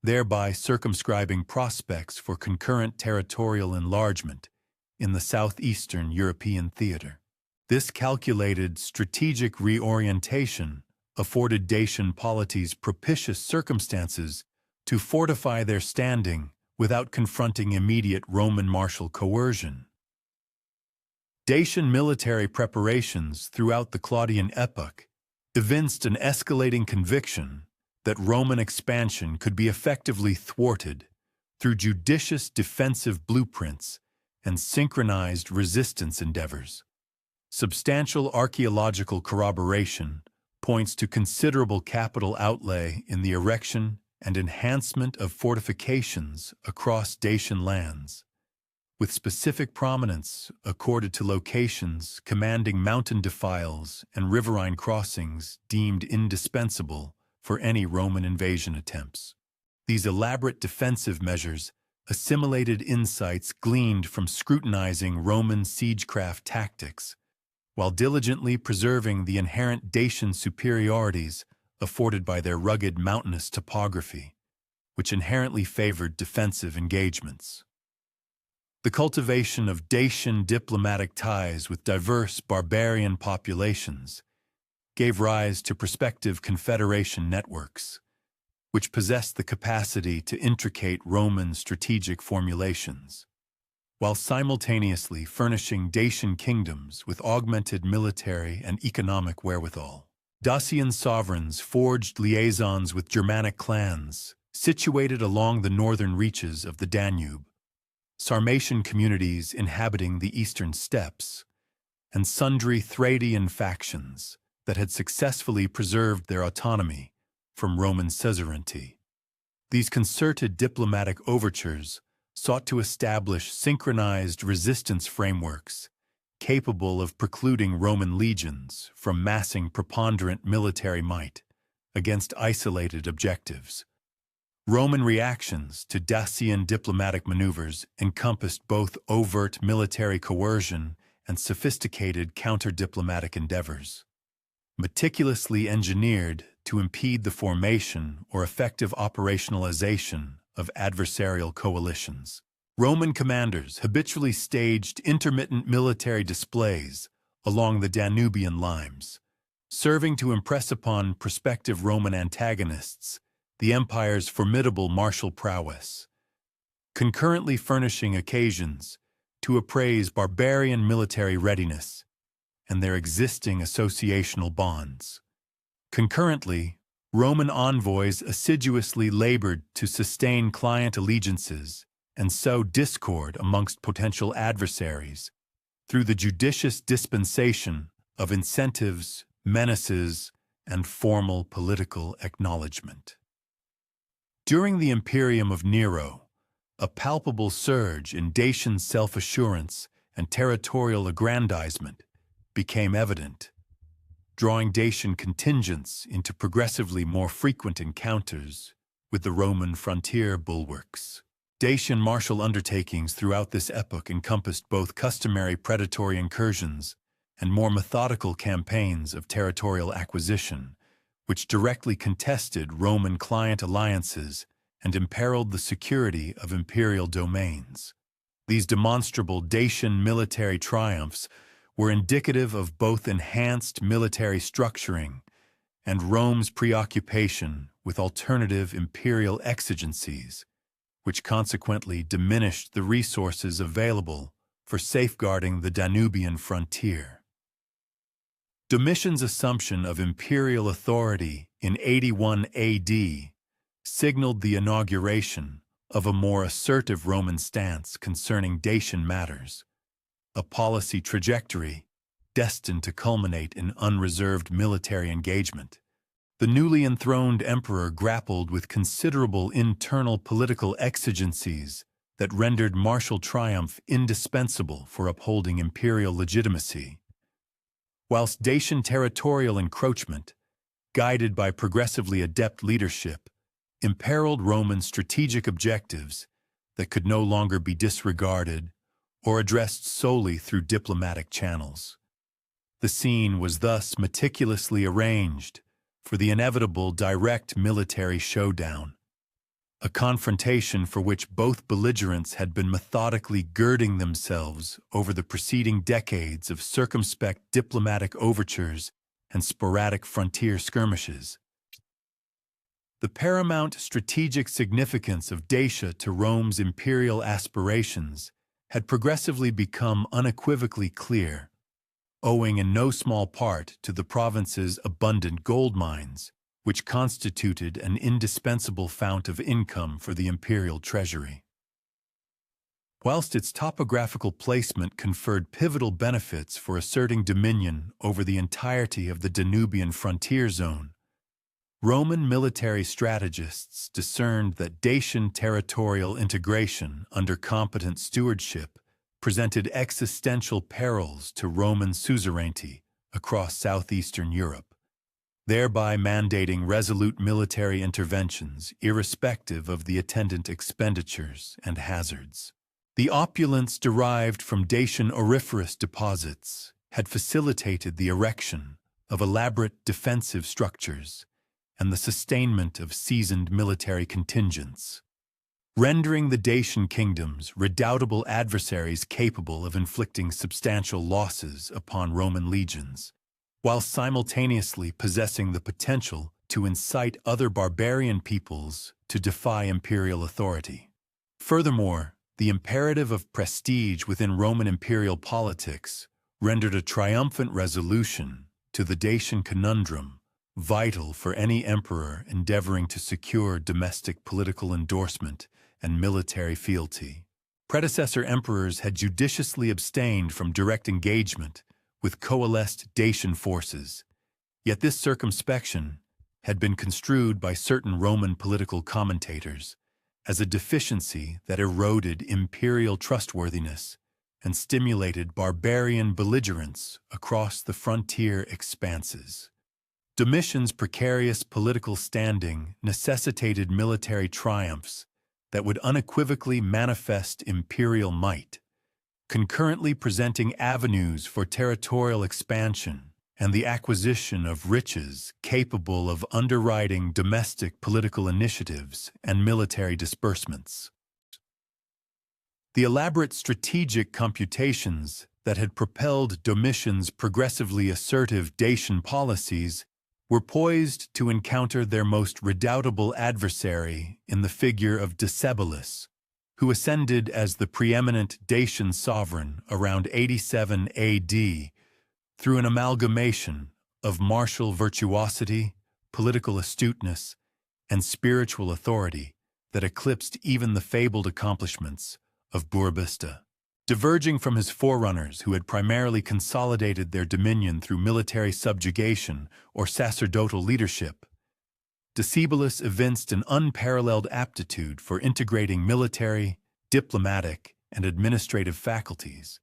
thereby circumscribing prospects for concurrent territorial enlargement in the southeastern European theater. This calculated strategic reorientation afforded Dacian polities propitious circumstances to fortify their standing without confronting immediate Roman martial coercion. Dacian military preparations throughout the Claudian epoch evinced an escalating conviction that Roman expansion could be effectively thwarted through judicious defensive blueprints and synchronized resistance endeavors. Substantial archaeological corroboration points to considerable capital outlay in the erection and enhancement of fortifications across Dacian lands, with specific prominence accorded to locations commanding mountain defiles and riverine crossings deemed indispensable for any Roman invasion attempts. These elaborate defensive measures assimilated insights gleaned from scrutinizing Roman siegecraft tactics, while diligently preserving the inherent Dacian superiorities afforded by their rugged mountainous topography, which inherently favored defensive engagements. The cultivation of Dacian diplomatic ties with diverse barbarian populations gave rise to prospective confederation networks, which possessed the capacity to intricate Roman strategic formulations, while simultaneously furnishing Dacian kingdoms with augmented military and economic wherewithal. Dacian sovereigns forged liaisons with Germanic clans situated along the northern reaches of the Danube, Sarmatian communities inhabiting the eastern steppes, and sundry Thracian factions that had successfully preserved their autonomy from Roman suzerainty. These concerted diplomatic overtures sought to establish synchronized resistance frameworks capable of precluding Roman legions from massing preponderant military might against isolated objectives. Roman reactions to Dacian diplomatic maneuvers encompassed both overt military coercion and sophisticated counter-diplomatic endeavors, meticulously engineered to impede the formation or effective operationalization of adversarial coalitions. Roman commanders habitually staged intermittent military displays along the Danubian limes, serving to impress upon prospective Roman antagonists the empire's formidable martial prowess, concurrently furnishing occasions to appraise barbarian military readiness and their existing associational bonds. Concurrently, Roman envoys assiduously labored to sustain client allegiances and sow discord amongst potential adversaries through the judicious dispensation of incentives, menaces, and formal political acknowledgement. During the imperium of Nero, a palpable surge in Dacian self-assurance and territorial aggrandizement became evident, drawing Dacian contingents into progressively more frequent encounters with the Roman frontier bulwarks. Dacian martial undertakings throughout this epoch encompassed both customary predatory incursions and more methodical campaigns of territorial acquisition, which directly contested Roman client alliances and imperiled the security of imperial domains. These demonstrable Dacian military triumphs were indicative of both enhanced military structuring and Rome's preoccupation with alternative imperial exigencies, which consequently diminished the resources available for safeguarding the Danubian frontier. Domitian's assumption of imperial authority in 81 AD signaled the inauguration of a more assertive Roman stance concerning Dacian matters, a policy trajectory destined to culminate in unreserved military engagement. The newly enthroned emperor grappled with considerable internal political exigencies that rendered martial triumph indispensable for upholding imperial legitimacy. Whilst Dacian territorial encroachment, guided by progressively adept leadership, imperiled Roman strategic objectives that could no longer be disregarded or addressed solely through diplomatic channels. The scene was thus meticulously arranged for the inevitable direct military showdown, a confrontation for which both belligerents had been methodically girding themselves over the preceding decades of circumspect diplomatic overtures and sporadic frontier skirmishes. The paramount strategic significance of Dacia to Rome's imperial aspirations had progressively become unequivocally clear, owing in no small part to the province's abundant gold mines, which constituted an indispensable fount of income for the imperial treasury. Whilst its topographical placement conferred pivotal benefits for asserting dominion over the entirety of the Danubian frontier zone, Roman military strategists discerned that Dacian territorial integration under competent stewardship presented existential perils to Roman suzerainty across southeastern Europe, thereby mandating resolute military interventions irrespective of the attendant expenditures and hazards. The opulence derived from Dacian auriferous deposits had facilitated the erection of elaborate defensive structures and the sustainment of seasoned military contingents, rendering the Dacian kingdoms redoubtable adversaries capable of inflicting substantial losses upon Roman legions, while simultaneously possessing the potential to incite other barbarian peoples to defy imperial authority. Furthermore, the imperative of prestige within Roman imperial politics rendered a triumphant resolution to the Dacian conundrum vital for any emperor endeavoring to secure domestic political endorsement and military fealty. Predecessor emperors had judiciously abstained from direct engagement with coalesced Dacian forces, yet this circumspection had been construed by certain Roman political commentators as a deficiency that eroded imperial trustworthiness and stimulated barbarian belligerence across the frontier expanses. Domitian's precarious political standing necessitated military triumphs that would unequivocally manifest imperial might, concurrently presenting avenues for territorial expansion and the acquisition of riches capable of underwriting domestic political initiatives and military disbursements. The elaborate strategic computations that had propelled Domitian's progressively assertive Dacian policies were poised to encounter their most redoubtable adversary in the figure of Decebalus, who ascended as the preeminent Dacian sovereign around 87 AD through an amalgamation of martial virtuosity, political astuteness, and spiritual authority that eclipsed even the fabled accomplishments of Burebista. Diverging from his forerunners who had primarily consolidated their dominion through military subjugation or sacerdotal leadership, Decebalus evinced an unparalleled aptitude for integrating military, diplomatic, and administrative faculties,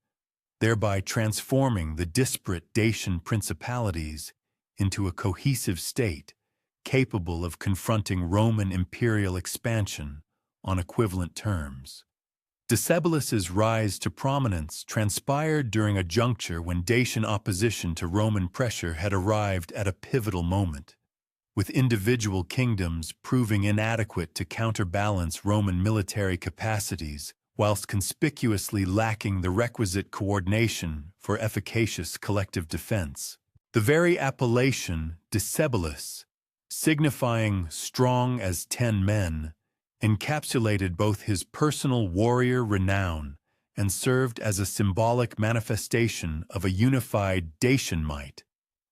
thereby transforming the disparate Dacian principalities into a cohesive state capable of confronting Roman imperial expansion on equivalent terms. Decebalus's rise to prominence transpired during a juncture when Dacian opposition to Roman pressure had arrived at a pivotal moment, with individual kingdoms proving inadequate to counterbalance Roman military capacities whilst conspicuously lacking the requisite coordination for efficacious collective defense. The very appellation Decebalus, signifying strong as 10 men, encapsulated both his personal warrior renown and served as a symbolic manifestation of a unified Dacian might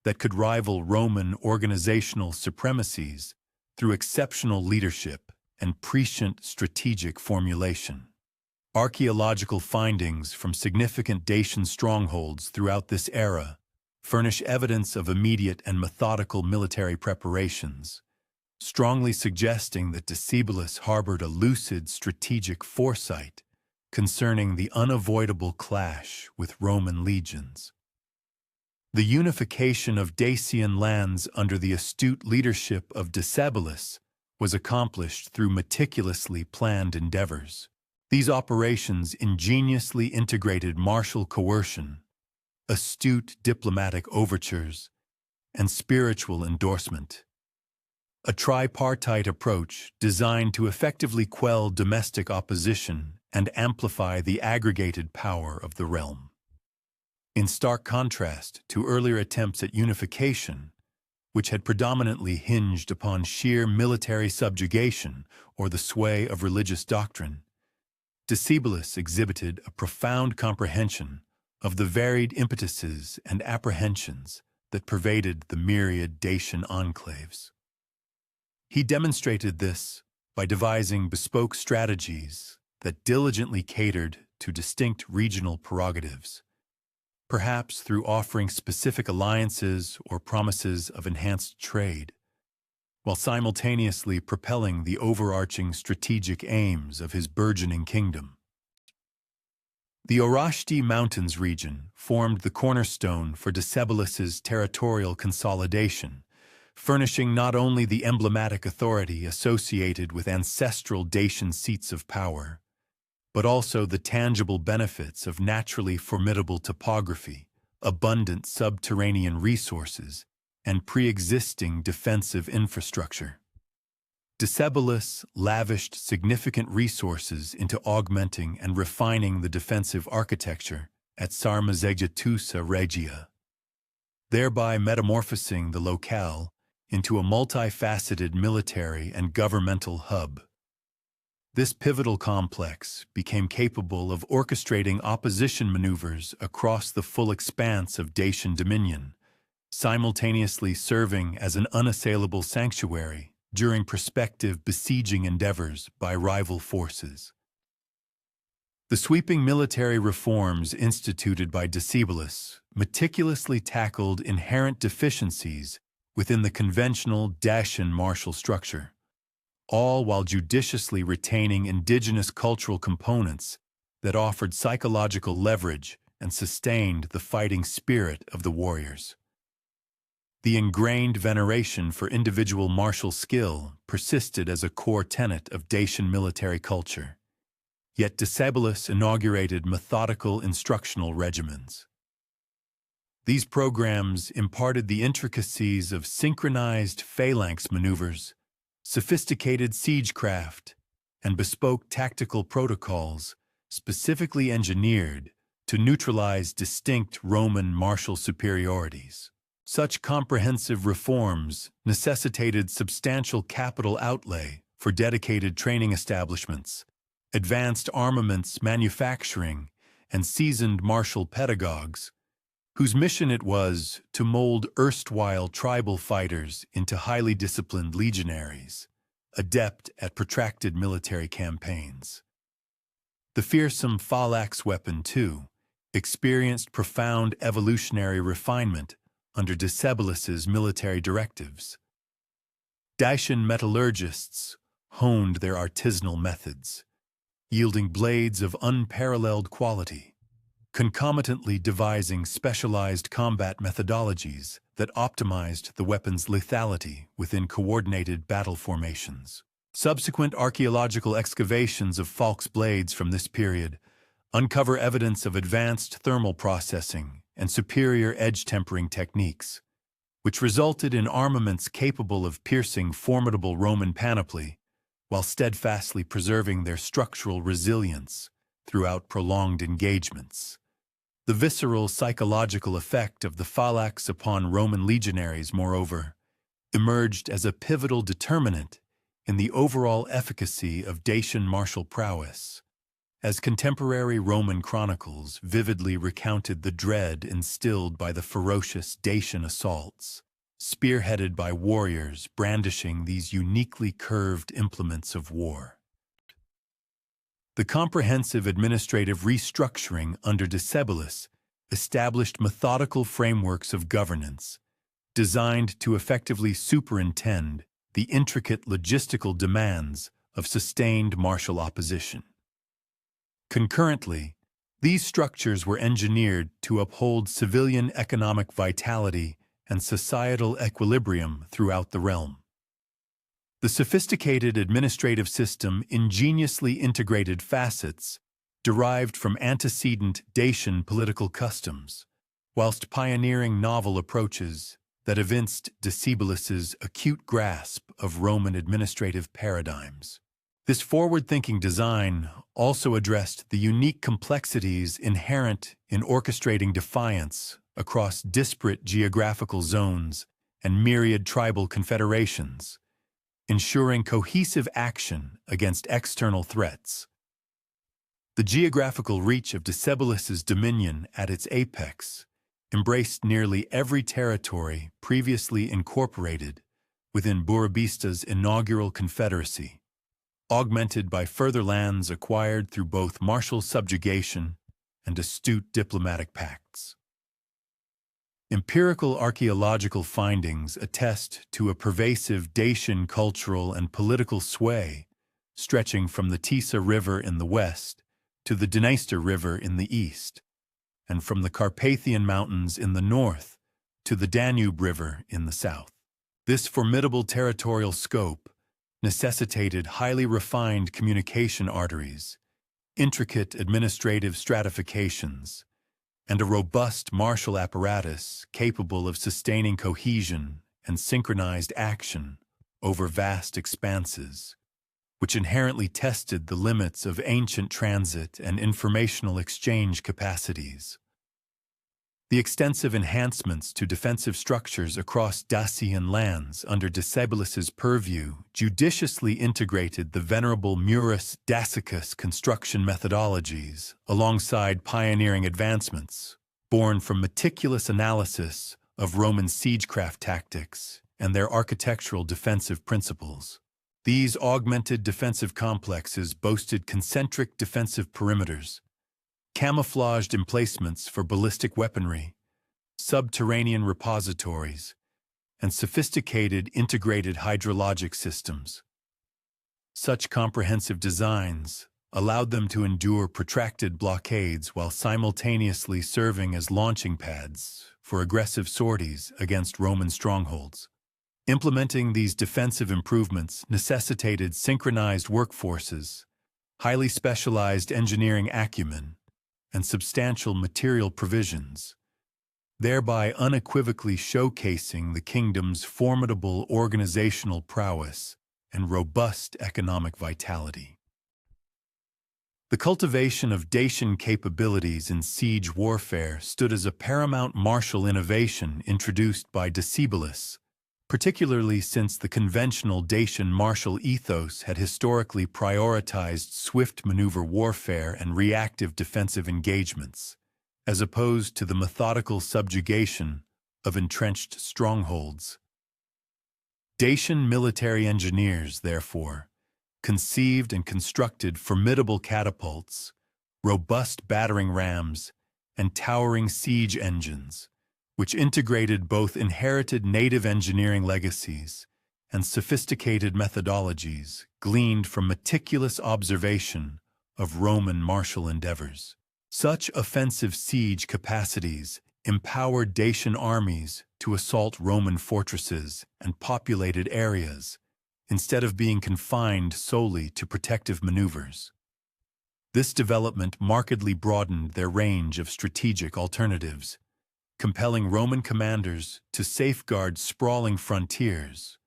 that could rival Roman organizational supremacies through exceptional leadership and prescient strategic formulation. Archaeological findings from significant Dacian strongholds throughout this era furnish evidence of immediate and methodical military preparations, strongly suggesting that Decebalus harbored a lucid strategic foresight concerning the unavoidable clash with Roman legions. The unification of Dacian lands under the astute leadership of Decebalus was accomplished through meticulously planned endeavors. These operations ingeniously integrated martial coercion, astute diplomatic overtures, and spiritual endorsement. A tripartite approach designed to effectively quell domestic opposition and amplify the aggregated power of the realm. In stark contrast to earlier attempts at unification, which had predominantly hinged upon sheer military subjugation or the sway of religious doctrine, Decebalus exhibited a profound comprehension of the varied impetuses and apprehensions that pervaded the myriad Dacian enclaves. He demonstrated this by devising bespoke strategies that diligently catered to distinct regional prerogatives, perhaps through offering specific alliances or promises of enhanced trade, while simultaneously propelling the overarching strategic aims of his burgeoning kingdom. The Orashti Mountains region formed the cornerstone for Decebalus's territorial consolidation, furnishing not only the emblematic authority associated with ancestral Dacian seats of power, but also the tangible benefits of naturally formidable topography, abundant subterranean resources, and pre-existing defensive infrastructure. Decebalus lavished significant resources into augmenting and refining the defensive architecture at Sarmazegetusa Regia, thereby metamorphosing the locale into a multifaceted military and governmental hub. This pivotal complex became capable of orchestrating opposition maneuvers across the full expanse of Dacian dominion, simultaneously serving as an unassailable sanctuary during prospective besieging endeavors by rival forces. The sweeping military reforms instituted by Decebalus meticulously tackled inherent deficiencies within the conventional Dacian martial structure, all while judiciously retaining indigenous cultural components that offered psychological leverage and sustained the fighting spirit of the warriors. The ingrained veneration for individual martial skill persisted as a core tenet of Dacian military culture, yet Decebalus inaugurated methodical instructional regimens. These programs imparted the intricacies of synchronized phalanx maneuvers, sophisticated siegecraft, and bespoke tactical protocols specifically engineered to neutralize distinct Roman martial superiorities. Such comprehensive reforms necessitated substantial capital outlay for dedicated training establishments, advanced armaments manufacturing, and seasoned martial pedagogues, whose mission it was to mold erstwhile tribal fighters into highly disciplined legionaries, adept at protracted military campaigns. The fearsome falx weapon, too, experienced profound evolutionary refinement under Decebalus's military directives. Dacian metallurgists honed their artisanal methods, yielding blades of unparalleled quality, concomitantly devising specialized combat methodologies that optimized the weapon's lethality within coordinated battle formations. Subsequent archaeological excavations of falx blades from this period uncover evidence of advanced thermal processing and superior edge tempering techniques, which resulted in armaments capable of piercing formidable Roman panoply while steadfastly preserving their structural resilience throughout prolonged engagements. The visceral psychological effect of the falx upon Roman legionaries, moreover, emerged as a pivotal determinant in the overall efficacy of Dacian martial prowess, as contemporary Roman chronicles vividly recounted the dread instilled by the ferocious Dacian assaults, spearheaded by warriors brandishing these uniquely curved implements of war. The comprehensive administrative restructuring under Decebalus established methodical frameworks of governance designed to effectively superintend the intricate logistical demands of sustained martial opposition. Concurrently, these structures were engineered to uphold civilian economic vitality and societal equilibrium throughout the realm. The sophisticated administrative system ingeniously integrated facets derived from antecedent Dacian political customs, whilst pioneering novel approaches that evinced Decebalus's acute grasp of Roman administrative paradigms. This forward-thinking design also addressed the unique complexities inherent in orchestrating defiance across disparate geographical zones and myriad tribal confederations, ensuring cohesive action against external threats. The geographical reach of Decebalus's dominion at its apex embraced nearly every territory previously incorporated within Burebista's inaugural confederacy, augmented by further lands acquired through both martial subjugation and astute diplomatic pacts. Empirical archaeological findings attest to a pervasive Dacian cultural and political sway stretching from the Tisa River in the west to the Dniester River in the east, and from the Carpathian Mountains in the north to the Danube River in the south. This formidable territorial scope necessitated highly refined communication arteries, intricate administrative stratifications, and a robust martial apparatus capable of sustaining cohesion and synchronized action over vast expanses, which inherently tested the limits of ancient transit and informational exchange capacities. The extensive enhancements to defensive structures across Dacian lands under Decebalus's purview judiciously integrated the venerable Murus Dacicus construction methodologies alongside pioneering advancements born from meticulous analysis of Roman siegecraft tactics and their architectural defensive principles. These augmented defensive complexes boasted concentric defensive perimeters, camouflaged emplacements for ballistic weaponry, subterranean repositories, and sophisticated integrated hydrologic systems. Such comprehensive designs allowed them to endure protracted blockades while simultaneously serving as launching pads for aggressive sorties against Roman strongholds. Implementing these defensive improvements necessitated synchronized workforces, highly specialized engineering acumen, and substantial material provisions, thereby unequivocally showcasing the kingdom's formidable organizational prowess and robust economic vitality. The cultivation of Dacian capabilities in siege warfare stood as a paramount martial innovation introduced by Decebalus, particularly since the conventional Dacian martial ethos had historically prioritized swift maneuver warfare and reactive defensive engagements, as opposed to the methodical subjugation of entrenched strongholds. Dacian military engineers, therefore, conceived and constructed formidable catapults robust battering rams, and towering siege engines, which integrated both inherited native engineering legacies and sophisticated methodologies gleaned from meticulous observation of Roman martial endeavors. Such offensive siege capacities empowered Dacian armies to assault Roman fortresses and populated areas, instead of being confined solely to protective maneuvers. This development markedly broadened their range of strategic alternatives, compelling Roman commanders to safeguard sprawling frontiers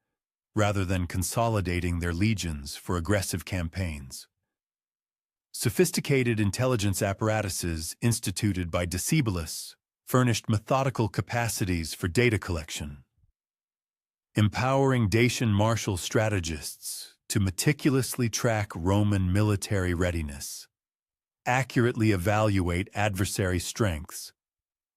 rather than consolidating their legions for aggressive campaigns. Sophisticated intelligence apparatuses instituted by Decebalus furnished methodical capacities for data collection, empowering Dacian martial strategists to meticulously track Roman military readiness, accurately evaluate adversary strengths,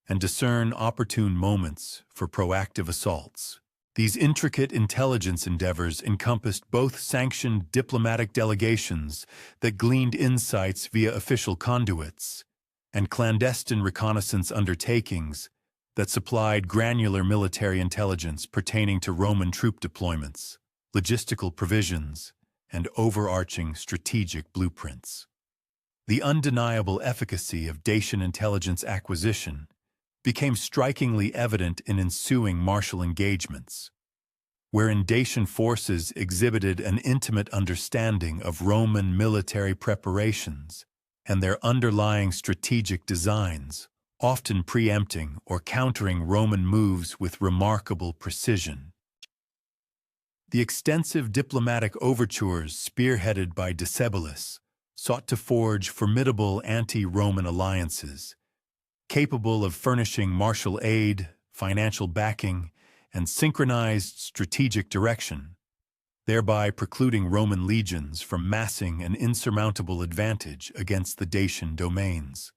and discern opportune moments for proactive assaults. These intricate intelligence endeavors encompassed both sanctioned diplomatic delegations that gleaned insights via official conduits and clandestine reconnaissance undertakings that supplied granular military intelligence pertaining to Roman troop deployments, logistical provisions, and overarching strategic blueprints. The undeniable efficacy of Dacian intelligence acquisition became strikingly evident in ensuing martial engagements, wherein Dacian forces exhibited an intimate understanding of Roman military preparations and their underlying strategic designs, often preempting or countering Roman moves with remarkable precision. The extensive diplomatic overtures spearheaded by Decebalus sought to forge formidable anti-Roman alliances, capable of furnishing martial aid, financial backing, and synchronized strategic direction, thereby precluding Roman legions from massing an insurmountable advantage against the Dacian domains.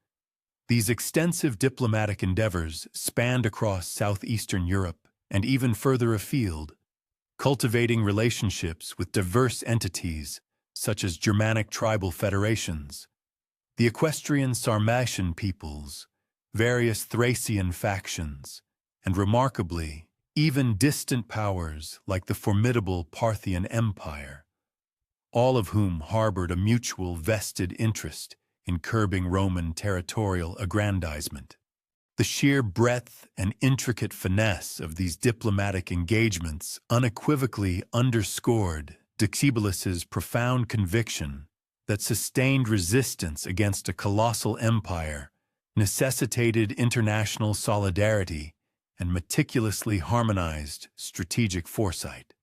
These extensive diplomatic endeavors spanned across southeastern Europe and even further afield, cultivating relationships with diverse entities such as Germanic tribal federations, the equestrian Sarmatian peoples, various Thracian factions, and remarkably, even distant powers like the formidable Parthian Empire, all of whom harbored a mutual vested interest in curbing Roman territorial aggrandizement. The sheer breadth and intricate finesse of these diplomatic engagements unequivocally underscored Decebalus's profound conviction that sustained resistance against a colossal empire necessitated international solidarity and meticulously harmonized strategic foresight.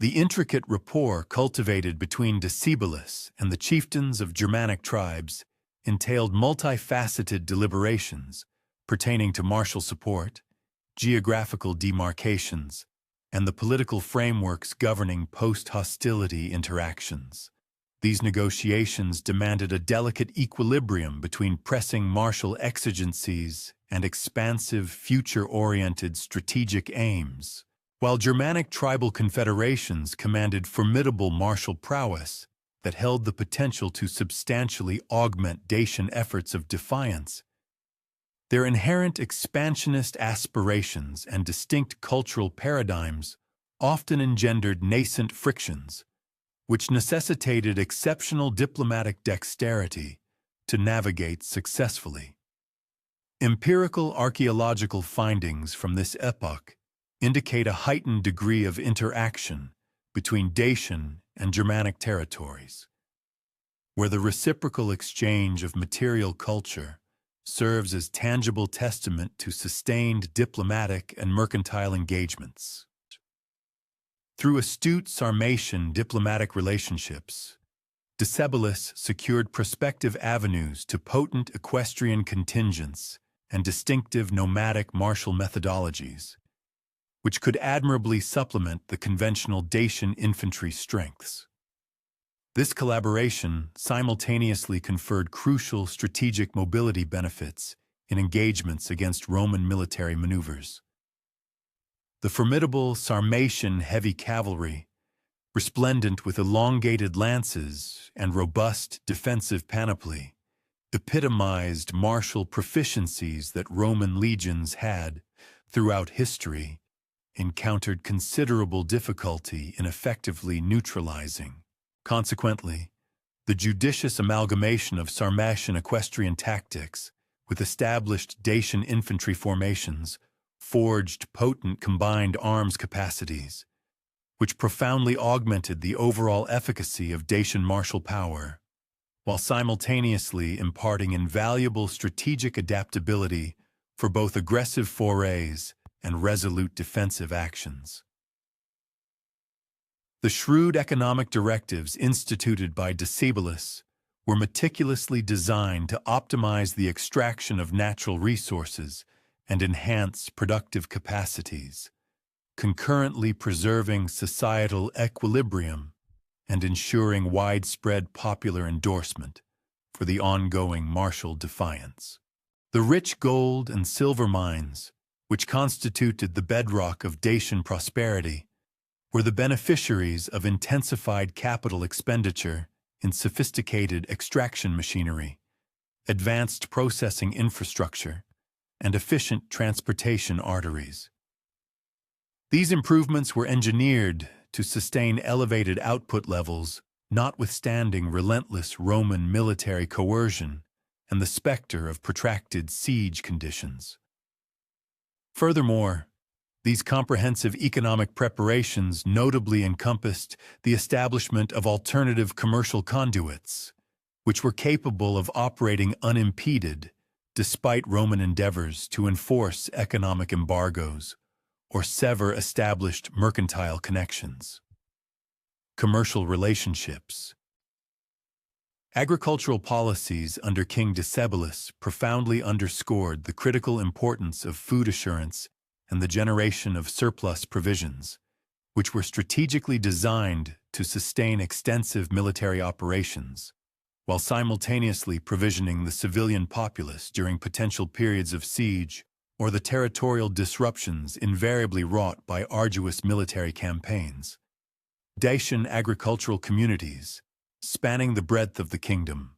The intricate rapport cultivated between Decebalus and the chieftains of Germanic tribes entailed multifaceted deliberations pertaining to martial support, geographical demarcations, and the political frameworks governing post-hostility interactions. These negotiations demanded a delicate equilibrium between pressing martial exigencies and expansive, future-oriented strategic aims. While Germanic tribal confederations commanded formidable martial prowess that held the potential to substantially augment Dacian efforts of defiance, their inherent expansionist aspirations and distinct cultural paradigms often engendered nascent frictions, which necessitated exceptional diplomatic dexterity to navigate successfully. Empirical archaeological findings from this epoch indicate a heightened degree of interaction between Dacian and Germanic territories, where the reciprocal exchange of material culture serves as tangible testament to sustained diplomatic and mercantile engagements. Through astute Sarmatian diplomatic relationships, Decebalus secured prospective avenues to potent equestrian contingents and distinctive nomadic martial methodologies, which could admirably supplement the conventional Dacian infantry strengths. This collaboration simultaneously conferred crucial strategic mobility benefits in engagements against Roman military maneuvers. The formidable Sarmatian heavy cavalry, resplendent with elongated lances and robust defensive panoply, epitomized martial proficiencies that Roman legions had, throughout history, encountered considerable difficulty in effectively neutralizing. Consequently, the judicious amalgamation of Sarmatian equestrian tactics with established Dacian infantry formations forged potent combined arms capacities, which profoundly augmented the overall efficacy of Dacian martial power, while simultaneously imparting invaluable strategic adaptability for both aggressive forays and resolute defensive actions. The shrewd economic directives instituted by Decebalus were meticulously designed to optimize the extraction of natural resources and enhance productive capacities, concurrently preserving societal equilibrium and ensuring widespread popular endorsement for the ongoing martial defiance. The rich gold and silver mines, which constituted the bedrock of Dacian prosperity, were the beneficiaries of intensified capital expenditure in sophisticated extraction machinery, advanced processing infrastructure, and efficient transportation arteries. These improvements were engineered to sustain elevated output levels, notwithstanding relentless Roman military coercion and the specter of protracted siege conditions. Furthermore, these comprehensive economic preparations notably encompassed the establishment of alternative commercial conduits, which were capable of operating unimpeded despite Roman endeavors to enforce economic embargoes or sever established mercantile connections. Commercial relationships. Agricultural policies under King Decebalus profoundly underscored the critical importance of food assurance and the generation of surplus provisions, which were strategically designed to sustain extensive military operations, while simultaneously provisioning the civilian populace during potential periods of siege or the territorial disruptions invariably wrought by arduous military campaigns. Dacian agricultural communities, spanning the breadth of the kingdom,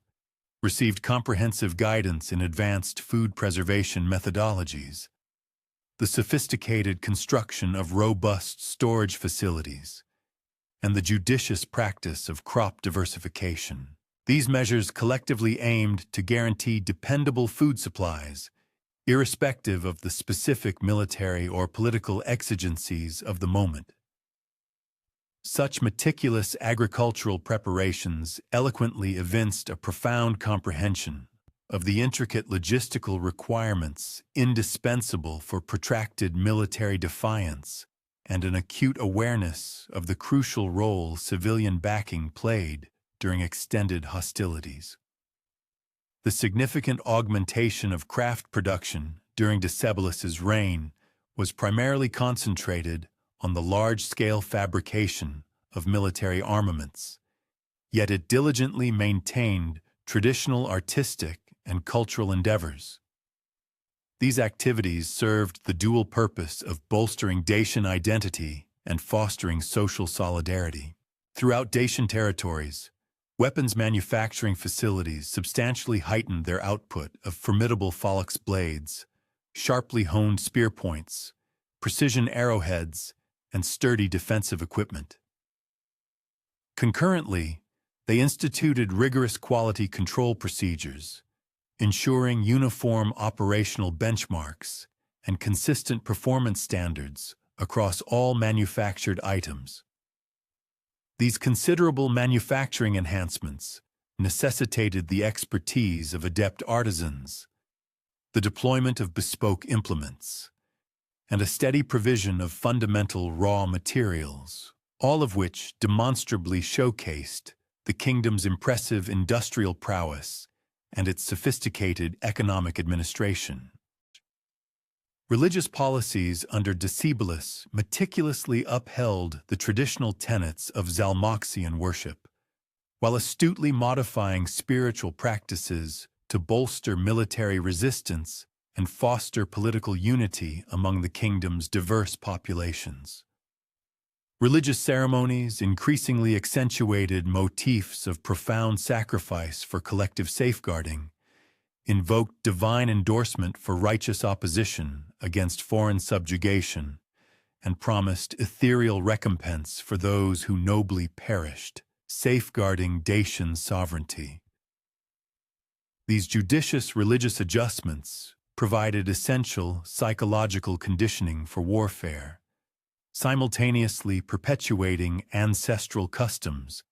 received comprehensive guidance in advanced food preservation methodologies, the sophisticated construction of robust storage facilities, and the judicious practice of crop diversification. These measures collectively aimed to guarantee dependable food supplies, irrespective of the specific military or political exigencies of the moment. Such meticulous agricultural preparations eloquently evinced a profound comprehension of the intricate logistical requirements indispensable for protracted military defiance and an acute awareness of the crucial role civilian backing played during extended hostilities. The significant augmentation of craft production during Decebalus's reign was primarily concentrated on the large-scale fabrication of military armaments, yet it diligently maintained traditional artistic and cultural endeavors. These activities served the dual purpose of bolstering Dacian identity and fostering social solidarity. Throughout Dacian territories, weapons manufacturing facilities substantially heightened their output of formidable falx blades, sharply honed spear points, precision arrowheads, and sturdy defensive equipment. Concurrently, they instituted rigorous quality control procedures, ensuring uniform operational benchmarks and consistent performance standards across all manufactured items. These considerable manufacturing enhancements necessitated the expertise of adept artisans, the deployment of bespoke implements, and a steady provision of fundamental raw materials, all of which demonstrably showcased the kingdom's impressive industrial prowess and its sophisticated economic administration. Religious policies under Decebalus meticulously upheld the traditional tenets of Zalmoxian worship, while astutely modifying spiritual practices to bolster military resistance and foster political unity among the kingdom's diverse populations. Religious ceremonies increasingly accentuated motifs of profound sacrifice for collective safeguarding, invoked divine endorsement for righteous opposition against foreign subjugation, and promised ethereal recompense for those who nobly perished, safeguarding Dacian sovereignty. These judicious religious adjustments provided essential psychological conditioning for warfare, simultaneously perpetuating ancestral customs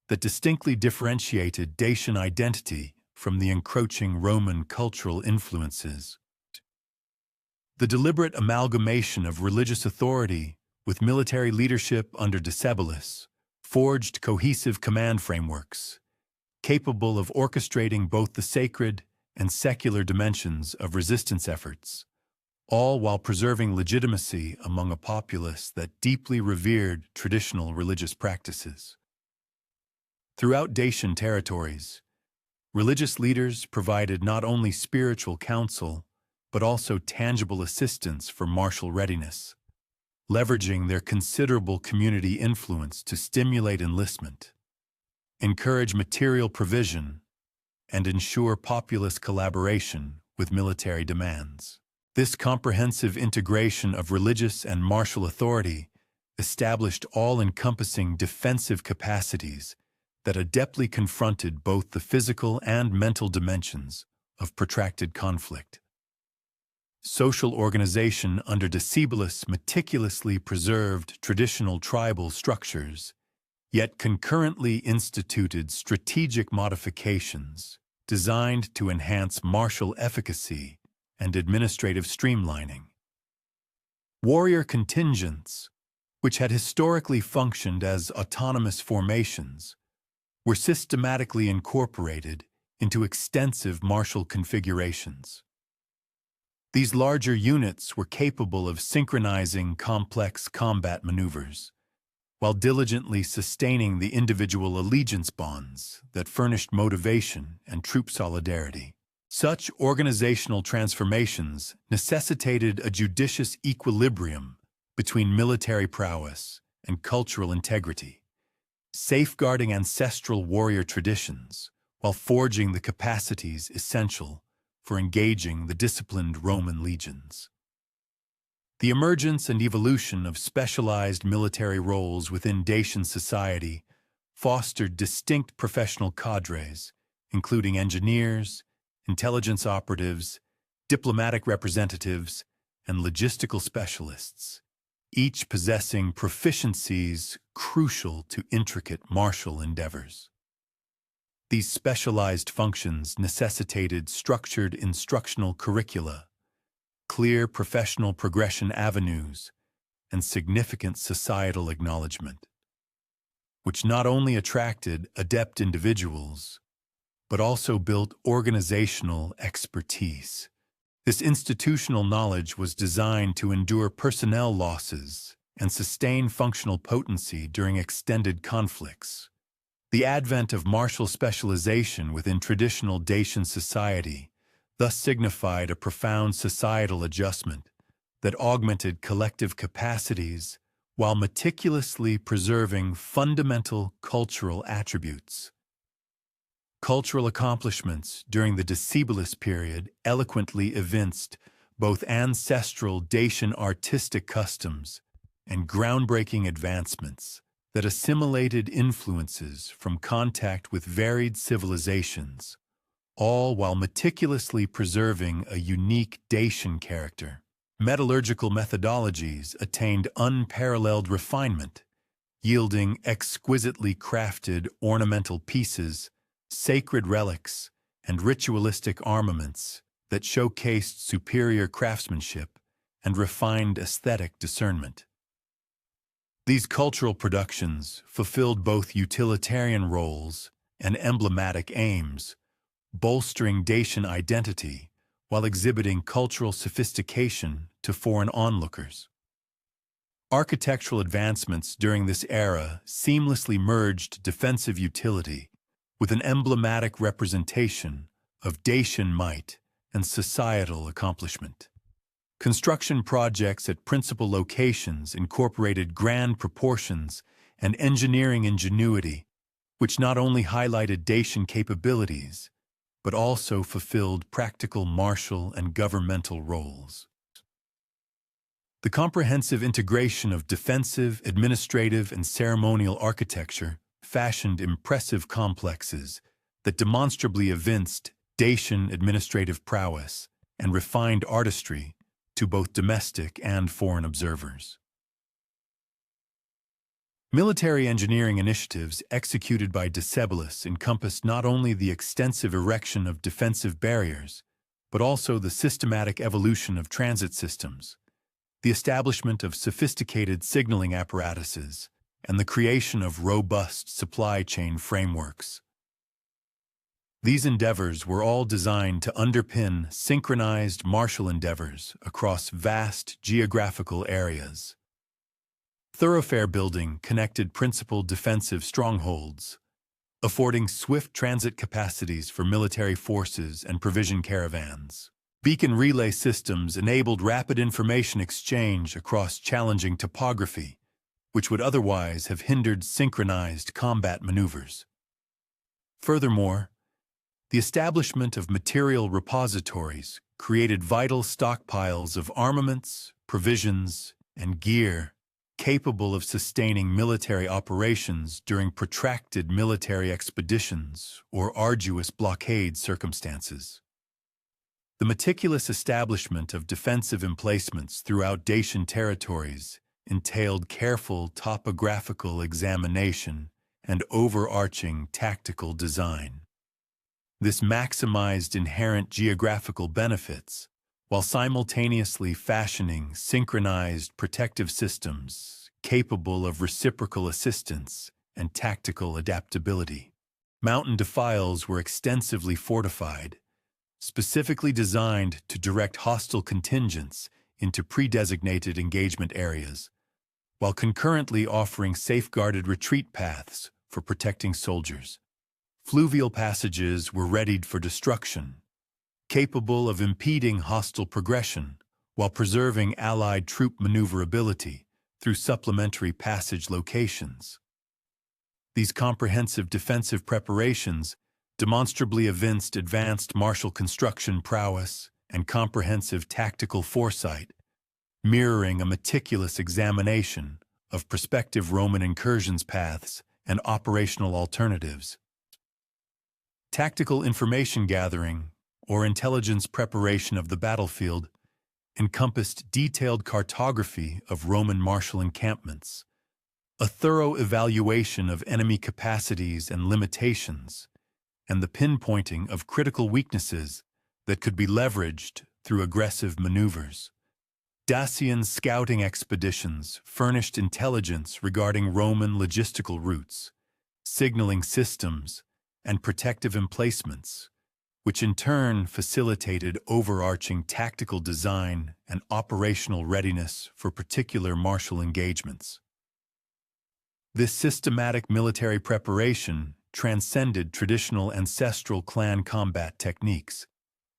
that distinctly differentiated Dacian identity from the encroaching Roman cultural influences. The deliberate amalgamation of religious authority with military leadership under Decebalus forged cohesive command frameworks, capable of orchestrating both the sacred and secular dimensions of resistance efforts, all while preserving legitimacy among a populace that deeply revered traditional religious practices. Throughout Dacian territories, religious leaders provided not only spiritual counsel, but also tangible assistance for martial readiness, leveraging their considerable community influence to stimulate enlistment, encourage material provision, and ensure populace collaboration with military demands. This comprehensive integration of religious and martial authority established all-encompassing defensive capacities that adeptly confronted both the physical and mental dimensions of protracted conflict. Social organization under Decebalus meticulously preserved traditional tribal structures, yet concurrently instituted strategic modifications designed to enhance martial efficacy and administrative streamlining. Warrior contingents, which had historically functioned as autonomous formations, were systematically incorporated into extensive martial configurations. These larger units were capable of synchronizing complex combat maneuvers, while diligently sustaining the individual allegiance bonds that furnished motivation and troop solidarity. Such organizational transformations necessitated a judicious equilibrium between military prowess and cultural integrity, safeguarding ancestral warrior traditions while forging the capacities essential for engaging the disciplined Roman legions. The emergence and evolution of specialized military roles within Dacian society fostered distinct professional cadres, including engineers, intelligence operatives, diplomatic representatives, and logistical specialists, each possessing proficiencies crucial to intricate martial endeavors. These specialized functions necessitated structured instructional curricula, clear professional progression avenues, and significant societal acknowledgement, which not only attracted adept individuals, but also built organizational expertise. This institutional knowledge was designed to endure personnel losses and sustain functional potency during extended conflicts. The advent of martial specialization within traditional Dacian society thus signified a profound societal adjustment that augmented collective capacities while meticulously preserving fundamental cultural attributes. Cultural accomplishments during the Decebalus period eloquently evinced both ancestral Dacian artistic customs and groundbreaking advancements that assimilated influences from contact with varied civilizations, all while meticulously preserving a unique Dacian character. Metallurgical methodologies attained unparalleled refinement, yielding exquisitely crafted ornamental pieces, sacred relics, and ritualistic armaments that showcased superior craftsmanship and refined aesthetic discernment. These cultural productions fulfilled both utilitarian roles and emblematic aims, bolstering Dacian identity while exhibiting cultural sophistication to foreign onlookers. Architectural advancements during this era seamlessly merged defensive utility with an emblematic representation of Dacian might and societal accomplishment. Construction projects at principal locations incorporated grand proportions and engineering ingenuity, which not only highlighted Dacian capabilities, but also fulfilled practical martial and governmental roles. The comprehensive integration of defensive, administrative, and ceremonial architecture fashioned impressive complexes that demonstrably evinced Dacian administrative prowess and refined artistry to both domestic and foreign observers. Military engineering initiatives executed by Decebalus encompassed not only the extensive erection of defensive barriers, but also the systematic evolution of transit systems, the establishment of sophisticated signaling apparatuses, and the creation of robust supply chain frameworks. These endeavors were all designed to underpin synchronized martial endeavors across vast geographical areas. Thoroughfare building connected principal defensive strongholds, affording swift transit capacities for military forces and provision caravans. Beacon relay systems enabled rapid information exchange across challenging topography, which would otherwise have hindered synchronized combat maneuvers. Furthermore, the establishment of material repositories created vital stockpiles of armaments, provisions, and gear capable of sustaining military operations during protracted military expeditions or arduous blockade circumstances. The meticulous establishment of defensive emplacements throughout Dacian territories entailed careful topographical examination and overarching tactical design. This maximized inherent geographical benefits while simultaneously fashioning synchronized protective systems capable of reciprocal assistance and tactical adaptability. Mountain defiles were extensively fortified, specifically designed to direct hostile contingents into pre-designated engagement areas, while concurrently offering safeguarded retreat paths for protecting soldiers. Fluvial passages were readied for destruction, capable of impeding hostile progression while preserving Allied troop maneuverability through supplementary passage locations. These comprehensive defensive preparations demonstrably evinced advanced martial construction prowess and comprehensive tactical foresight, mirroring a meticulous examination of prospective Roman incursions paths and operational alternatives. Tactical information gathering, or intelligence preparation of the battlefield, encompassed detailed cartography of Roman martial encampments, a thorough evaluation of enemy capacities and limitations, and the pinpointing of critical weaknesses that could be leveraged through aggressive maneuvers. Dacian scouting expeditions furnished intelligence regarding Roman logistical routes, signaling systems, and protective emplacements, which in turn facilitated overarching tactical design and operational readiness for particular martial engagements. This systematic military preparation transcended traditional ancestral clan combat techniques,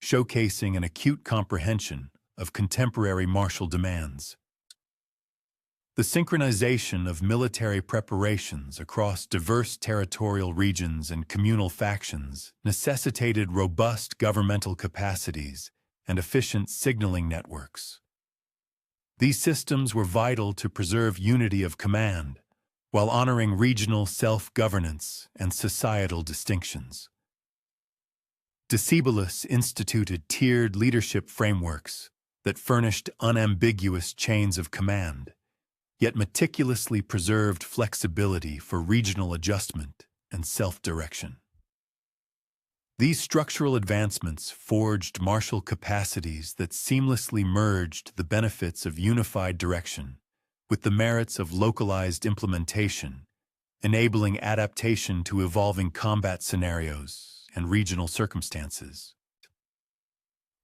showcasing an acute comprehension of contemporary martial demands. The synchronization of military preparations across diverse territorial regions and communal factions necessitated robust governmental capacities and efficient signaling networks. These systems were vital to preserve unity of command, while honoring regional self-governance and societal distinctions. Decebalus instituted tiered leadership frameworks that furnished unambiguous chains of command, yet meticulously preserved flexibility for regional adjustment and self-direction. These structural advancements forged martial capacities that seamlessly merged the benefits of unified direction with the merits of localized implementation, enabling adaptation to evolving combat scenarios and regional circumstances.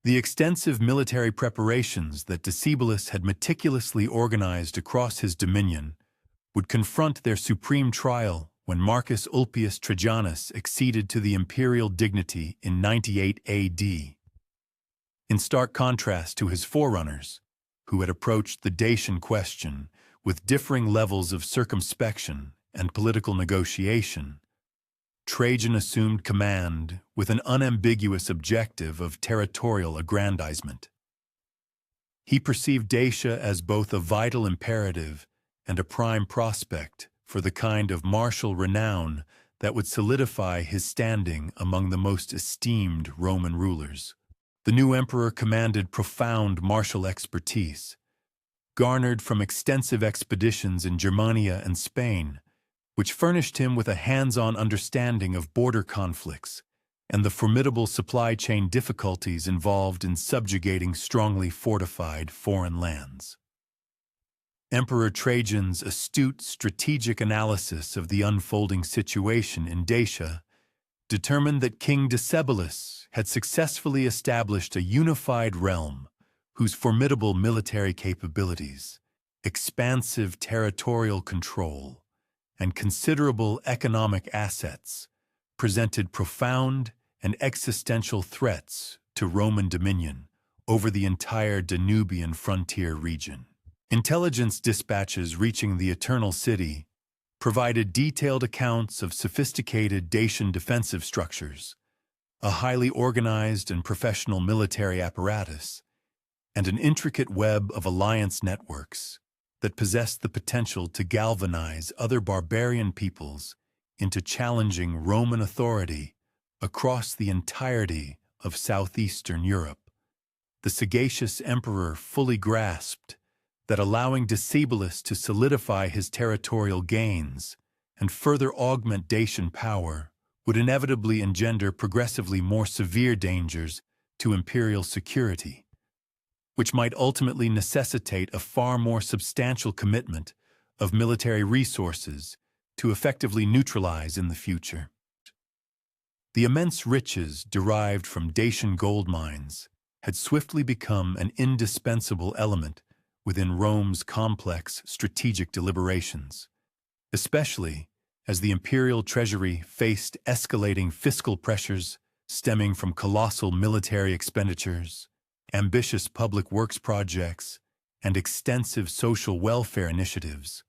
The extensive military preparations that Decebalus had meticulously organized across his dominion would confront their supreme trial when Marcus Ulpius Trajanus acceded to the imperial dignity in 98 AD. In stark contrast to his forerunners, who had approached the Dacian question with differing levels of circumspection and political negotiation, Trajan assumed command with an unambiguous objective of territorial aggrandizement. He perceived Dacia as both a vital imperative and a prime prospect for the kind of martial renown that would solidify his standing among the most esteemed Roman rulers. The new emperor commanded profound martial expertise, garnered from extensive expeditions in Germania and Spain, which furnished him with a hands-on understanding of border conflicts and the formidable supply chain difficulties involved in subjugating strongly fortified foreign lands. Emperor Trajan's astute strategic analysis of the unfolding situation in Dacia determined that King Decebalus had successfully established a unified realm whose formidable military capabilities, expansive territorial control, and considerable economic assets presented profound and existential threats to Roman dominion over the entire Danubian frontier region. Intelligence dispatches reaching the Eternal City provided detailed accounts of sophisticated Dacian defensive structures, a highly organized and professional military apparatus, and an intricate web of alliance networks that possessed the potential to galvanize other barbarian peoples into challenging Roman authority across the entirety of southeastern Europe. The sagacious emperor fully grasped that allowing Decebalus to solidify his territorial gains and further augment Dacian power would inevitably engender progressively more severe dangers to imperial security, which might ultimately necessitate a far more substantial commitment of military resources to effectively neutralize in the future. The immense riches derived from Dacian gold mines had swiftly become an indispensable element within Rome's complex strategic deliberations, especially as the imperial treasury faced escalating fiscal pressures stemming from colossal military expenditures, ambitious public works projects, and extensive social welfare initiatives,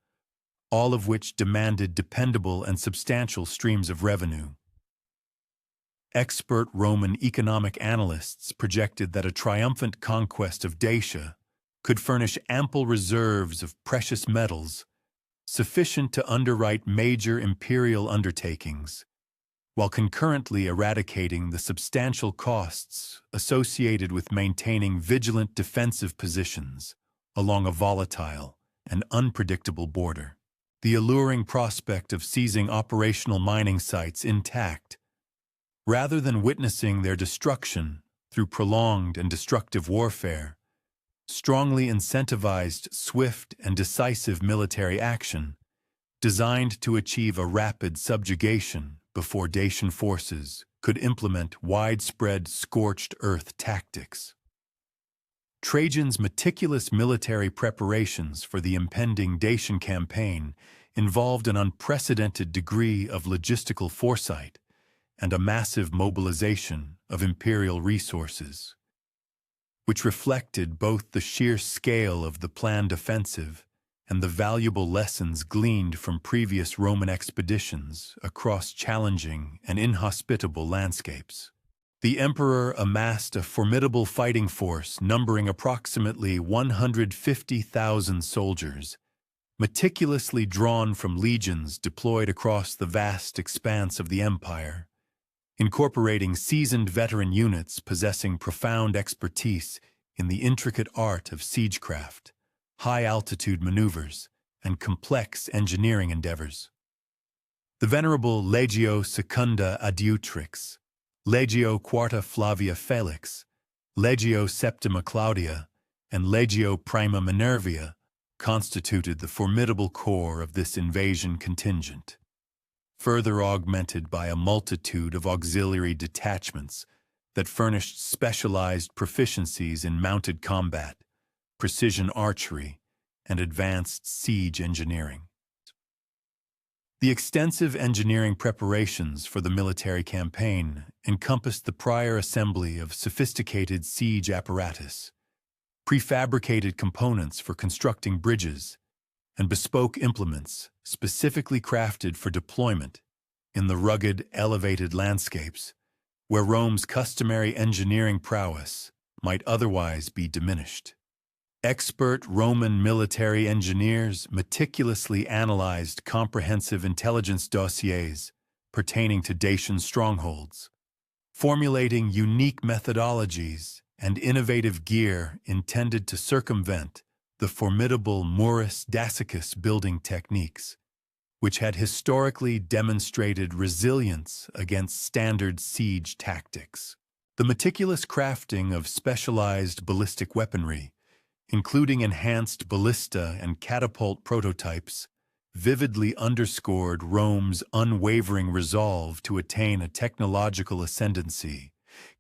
all of which demanded dependable and substantial streams of revenue. Expert Roman economic analysts projected that a triumphant conquest of Dacia could furnish ample reserves of precious metals sufficient to underwrite major imperial undertakings, while concurrently eradicating the substantial costs associated with maintaining vigilant defensive positions along a volatile and unpredictable border. The alluring prospect of seizing operational mining sites intact, rather than witnessing their destruction through prolonged and destructive warfare, strongly incentivized swift and decisive military action designed to achieve a rapid subjugation before Dacian forces could implement widespread scorched earth tactics. Trajan's meticulous military preparations for the impending Dacian campaign involved an unprecedented degree of logistical foresight and a massive mobilization of imperial resources, which reflected both the sheer scale of the planned offensive and the valuable lessons gleaned from previous Roman expeditions across challenging and inhospitable landscapes. The emperor amassed a formidable fighting force numbering approximately 150,000 soldiers, meticulously drawn from legions deployed across the vast expanse of the empire, incorporating seasoned veteran units possessing profound expertise in the intricate art of siegecraft, high-altitude maneuvers, and complex engineering endeavors. The venerable Legio Secunda Adiutrix, Legio Quarta Flavia Felix, Legio Septima Claudia, and Legio Prima Minervia constituted the formidable core of this invasion contingent, further augmented by a multitude of auxiliary detachments that furnished specialized proficiencies in mounted combat, precision archery, and advanced siege engineering. The extensive engineering preparations for the military campaign encompassed the prior assembly of sophisticated siege apparatus, prefabricated components for constructing bridges, and bespoke implements specifically crafted for deployment in the rugged, elevated landscapes, where Rome's customary engineering prowess might otherwise be diminished. Expert Roman military engineers meticulously analyzed comprehensive intelligence dossiers pertaining to Dacian strongholds, formulating unique methodologies and innovative gear intended to circumvent the formidable Murus Dacius building techniques, which had historically demonstrated resilience against standard siege tactics. The meticulous crafting of specialized ballistic weaponry, including enhanced ballista and catapult prototypes, vividly underscored Rome's unwavering resolve to attain a technological ascendancy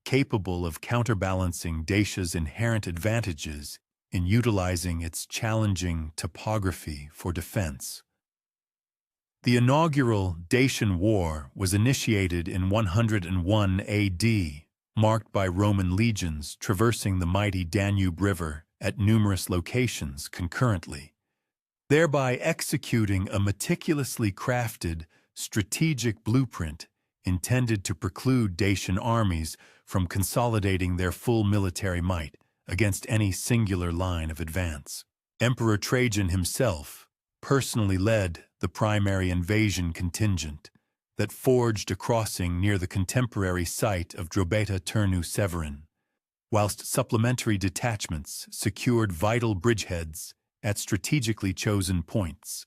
capable of counterbalancing Dacia's inherent advantages in utilizing its challenging topography for defense. The inaugural Dacian War was initiated in 101 AD, marked by Roman legions traversing the mighty Danube River at numerous locations concurrently, thereby executing a meticulously crafted, strategic blueprint intended to preclude Dacian armies from consolidating their full military might against any singular line of advance. Emperor Trajan himself personally led the primary invasion contingent that forged a crossing near the contemporary site of Drobeta Turnu Severin, whilst supplementary detachments secured vital bridgeheads at strategically chosen points,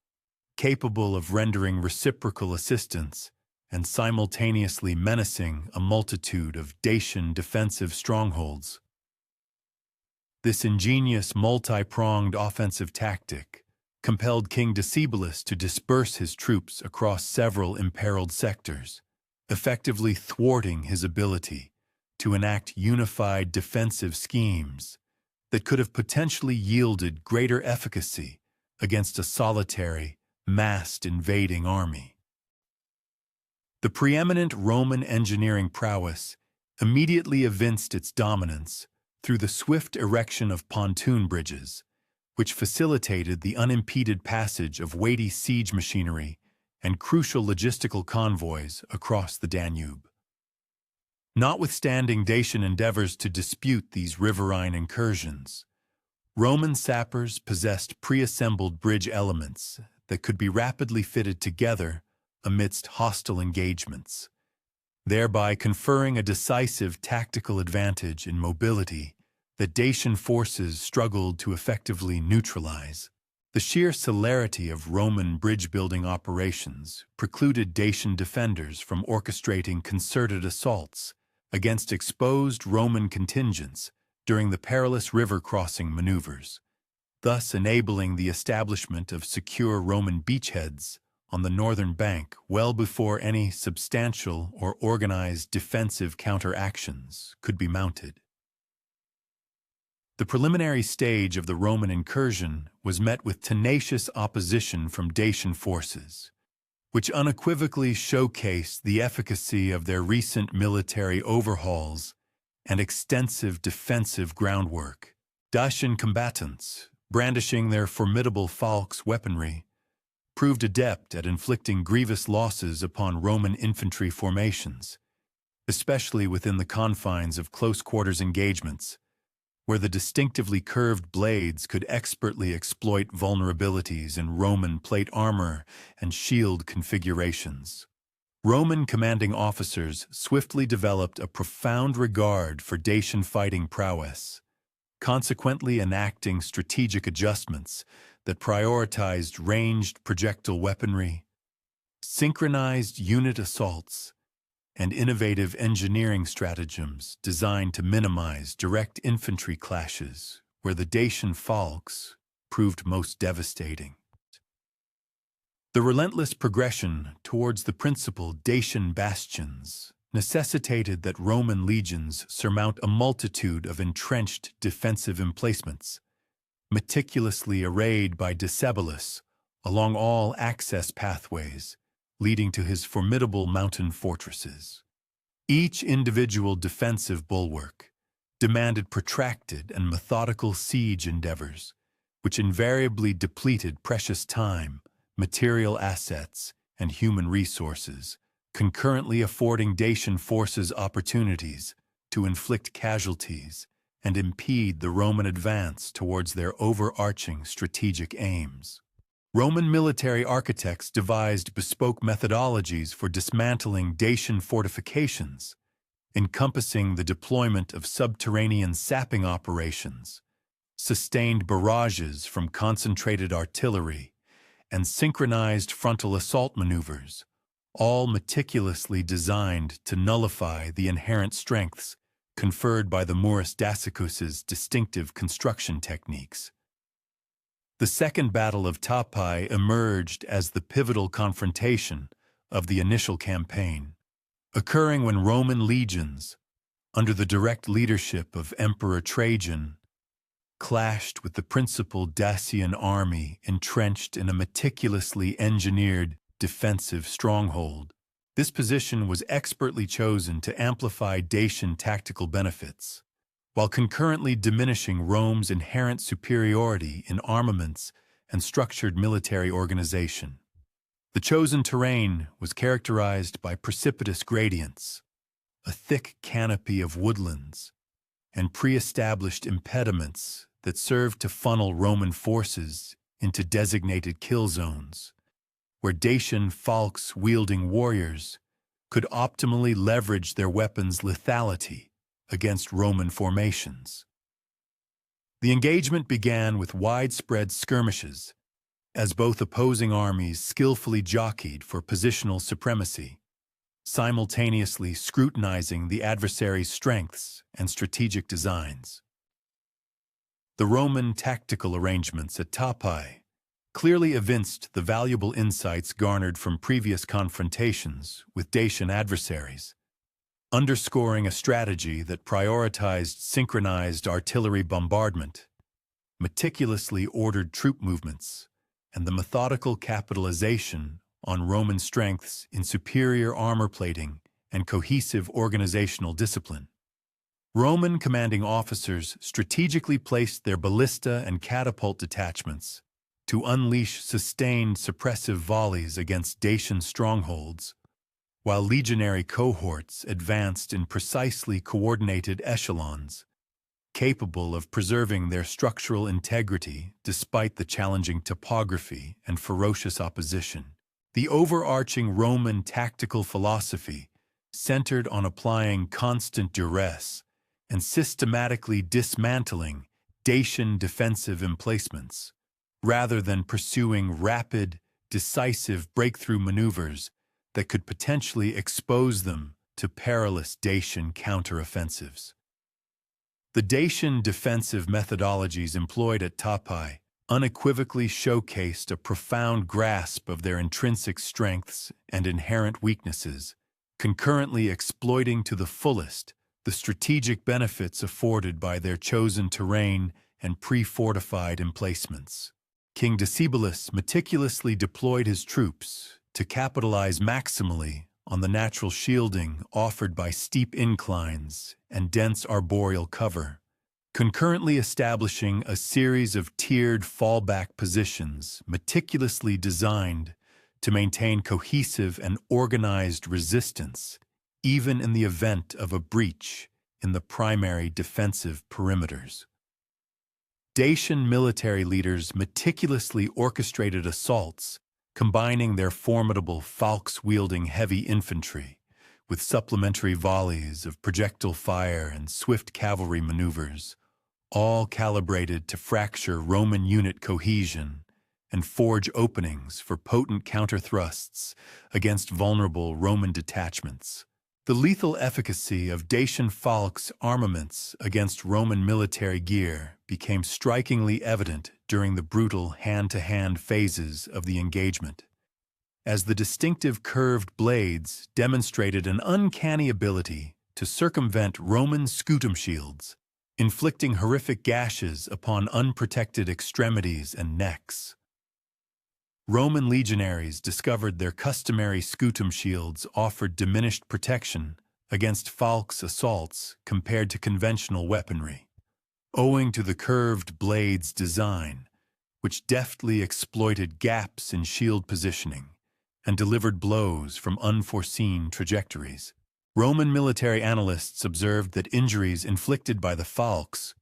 capable of rendering reciprocal assistance and simultaneously menacing a multitude of Dacian defensive strongholds. This ingenious multi-pronged offensive tactic compelled King Decebalus to disperse his troops across several imperiled sectors, effectively thwarting his ability to enact unified defensive schemes that could have potentially yielded greater efficacy against a solitary, massed invading army. The preeminent Roman engineering prowess immediately evinced its dominance through the swift erection of pontoon bridges, which facilitated the unimpeded passage of weighty siege machinery and crucial logistical convoys across the Danube. Notwithstanding Dacian endeavors to dispute these riverine incursions, Roman sappers possessed pre-assembled bridge elements that could be rapidly fitted together amidst hostile engagements, thereby conferring a decisive tactical advantage in mobility that Dacian forces struggled to effectively neutralize. The sheer celerity of Roman bridge-building operations precluded Dacian defenders from orchestrating concerted assaults against exposed Roman contingents during the perilous river-crossing maneuvers, thus enabling the establishment of secure Roman beachheads on the northern bank well before any substantial or organized defensive counteractions could be mounted. The preliminary stage of the Roman incursion was met with tenacious opposition from Dacian forces, which unequivocally showcased the efficacy of their recent military overhauls and extensive defensive groundwork. Dacian combatants, brandishing their formidable falx weaponry, proved adept at inflicting grievous losses upon Roman infantry formations, especially within the confines of close-quarters engagements, where the distinctively curved blades could expertly exploit vulnerabilities in Roman plate armor and shield configurations. Roman commanding officers swiftly developed a profound regard for Dacian fighting prowess, consequently enacting strategic adjustments that prioritized ranged projectile weaponry, synchronized unit assaults, and innovative engineering stratagems designed to minimize direct infantry clashes where the Dacian falx proved most devastating. The relentless progression towards the principal Dacian bastions necessitated that Roman legions surmount a multitude of entrenched defensive emplacements, meticulously arrayed by Decebalus along all access pathways leading to his formidable mountain fortresses. Each individual defensive bulwark demanded protracted and methodical siege endeavors, which invariably depleted precious time, material assets, and human resources concurrently affording Dacian forces opportunities to inflict casualties and impede the Roman advance towards their overarching strategic aims. Roman military architects devised bespoke methodologies for dismantling Dacian fortifications, encompassing the deployment of subterranean sapping operations, sustained barrages from concentrated artillery, and synchronized frontal assault maneuvers, all meticulously designed to nullify the inherent strengths conferred by the Murus Dacicus's distinctive construction techniques. The Second Battle of Tapai emerged as the pivotal confrontation of the initial campaign, occurring when Roman legions, under the direct leadership of Emperor Trajan, clashed with the principal Dacian army entrenched in a meticulously engineered defensive stronghold. This position was expertly chosen to amplify Dacian tactical benefits, while concurrently diminishing Rome's inherent superiority in armaments and structured military organization. The chosen terrain was characterized by precipitous gradients, a thick canopy of woodlands, and pre-established impediments that served to funnel Roman forces into designated kill zones, where Dacian falx-wielding warriors could optimally leverage their weapons' lethality against Roman formations. The engagement began with widespread skirmishes, as both opposing armies skillfully jockeyed for positional supremacy, simultaneously scrutinizing the adversary's strengths and strategic designs. The Roman tactical arrangements at Tapai clearly evinced the valuable insights garnered from previous confrontations with Dacian adversaries, underscoring a strategy that prioritized synchronized artillery bombardment, meticulously ordered troop movements, and the methodical capitalization on Roman strengths in superior armor plating and cohesive organizational discipline. Roman commanding officers strategically placed their ballista and catapult detachments to unleash sustained suppressive volleys against Dacian strongholds, while legionary cohorts advanced in precisely coordinated echelons, capable of preserving their structural integrity despite the challenging topography and ferocious opposition. The overarching Roman tactical philosophy centered on applying constant duress and systematically dismantling Dacian defensive emplacements, rather than pursuing rapid, decisive breakthrough maneuvers that could potentially expose them to perilous Dacian counteroffensives. The Dacian defensive methodologies employed at Tapai unequivocally showcased a profound grasp of their intrinsic strengths and inherent weaknesses, concurrently exploiting to the fullest the strategic benefits afforded by their chosen terrain and pre-fortified emplacements. King Decebalus meticulously deployed his troops to capitalize maximally on the natural shielding offered by steep inclines and dense arboreal cover, concurrently establishing a series of tiered fallback positions meticulously designed to maintain cohesive and organized resistance, even in the event of a breach in the primary defensive perimeters. Dacian military leaders meticulously orchestrated assaults, combining their formidable falx-wielding heavy infantry with supplementary volleys of projectile fire and swift cavalry maneuvers, all calibrated to fracture Roman unit cohesion and forge openings for potent counterthrusts against vulnerable Roman detachments. The lethal efficacy of Dacian falx armaments against Roman military gear became strikingly evident during the brutal hand-to-hand phases of the engagement, as the distinctive curved blades demonstrated an uncanny ability to circumvent Roman scutum shields, inflicting horrific gashes upon unprotected extremities and necks. Roman legionaries discovered their customary scutum shields offered diminished protection against falx assaults compared to conventional weaponry, owing to the curved blade's design, which deftly exploited gaps in shield positioning and delivered blows from unforeseen trajectories. Roman military analysts observed that injuries inflicted by the falx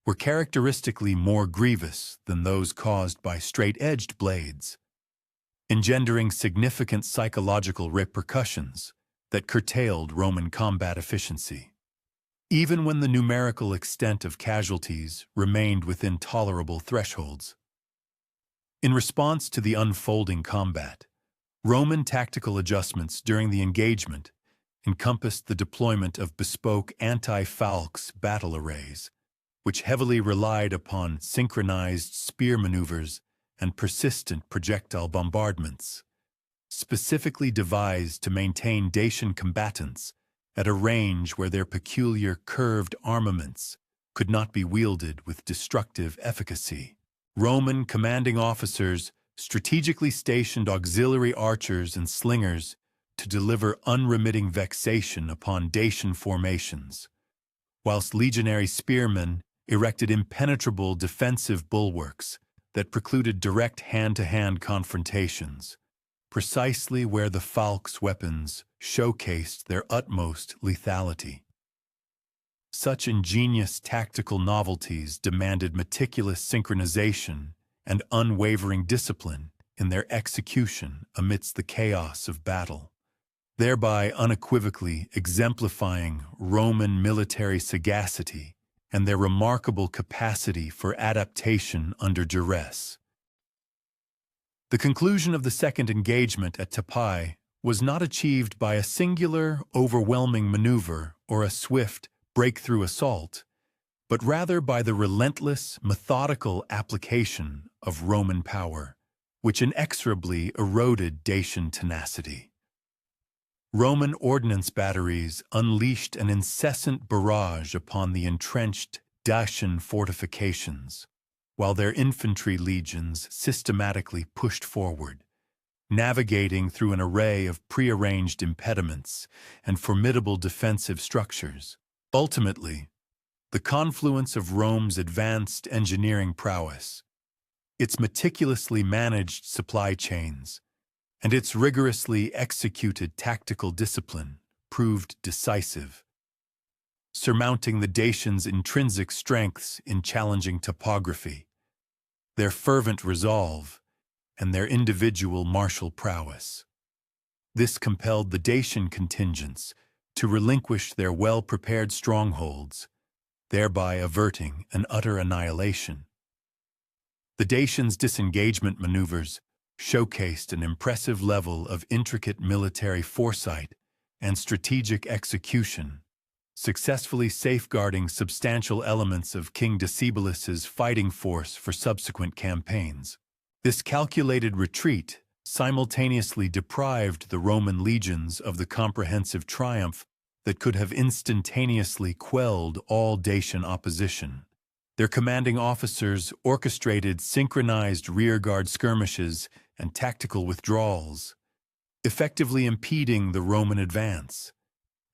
were characteristically more grievous than those caused by straight-edged blades, engendering significant psychological repercussions that curtailed Roman combat efficiency. Even when the numerical extent of casualties remained within tolerable thresholds. In response to the unfolding combat, Roman tactical adjustments during the engagement encompassed the deployment of bespoke anti-falx battle arrays, which heavily relied upon synchronized spear maneuvers and persistent projectile bombardments, specifically devised to maintain Dacian combatants at a range where their peculiar curved armaments could not be wielded with destructive efficacy. Roman commanding officers strategically stationed auxiliary archers and slingers to deliver unremitting vexation upon Dacian formations, whilst legionary spearmen erected impenetrable defensive bulwarks that precluded direct hand-to-hand confrontations, precisely where the falx weapons showcased their utmost lethality. Such ingenious tactical novelties demanded meticulous synchronization and unwavering discipline in their execution amidst the chaos of battle, thereby unequivocally exemplifying Roman military sagacity and their remarkable capacity for adaptation under duress. The conclusion of the second engagement at Tapai was not achieved by a singular, overwhelming maneuver or a swift, breakthrough assault, but rather by the relentless, methodical application of Roman power, which inexorably eroded Dacian tenacity. Roman ordnance batteries unleashed an incessant barrage upon the entrenched Dacian fortifications, while their infantry legions systematically pushed forward, navigating through an array of prearranged impediments and formidable defensive structures. Ultimately, the confluence of Rome's advanced engineering prowess, its meticulously managed supply chains, and its rigorously executed tactical discipline proved decisive, surmounting the Dacians' intrinsic strengths in challenging topography, their fervent resolve, and their individual martial prowess. This compelled the Dacian contingents to relinquish their well-prepared strongholds, thereby averting an utter annihilation. The Dacians' disengagement maneuvers showcased an impressive level of intricate military foresight and strategic execution, successfully safeguarding substantial elements of King Decebalus's fighting force for subsequent campaigns. This calculated retreat simultaneously deprived the Roman legions of the comprehensive triumph that could have instantaneously quelled all Dacian opposition. Their commanding officers orchestrated synchronized rearguard skirmishes and tactical withdrawals, effectively impeding the Roman advance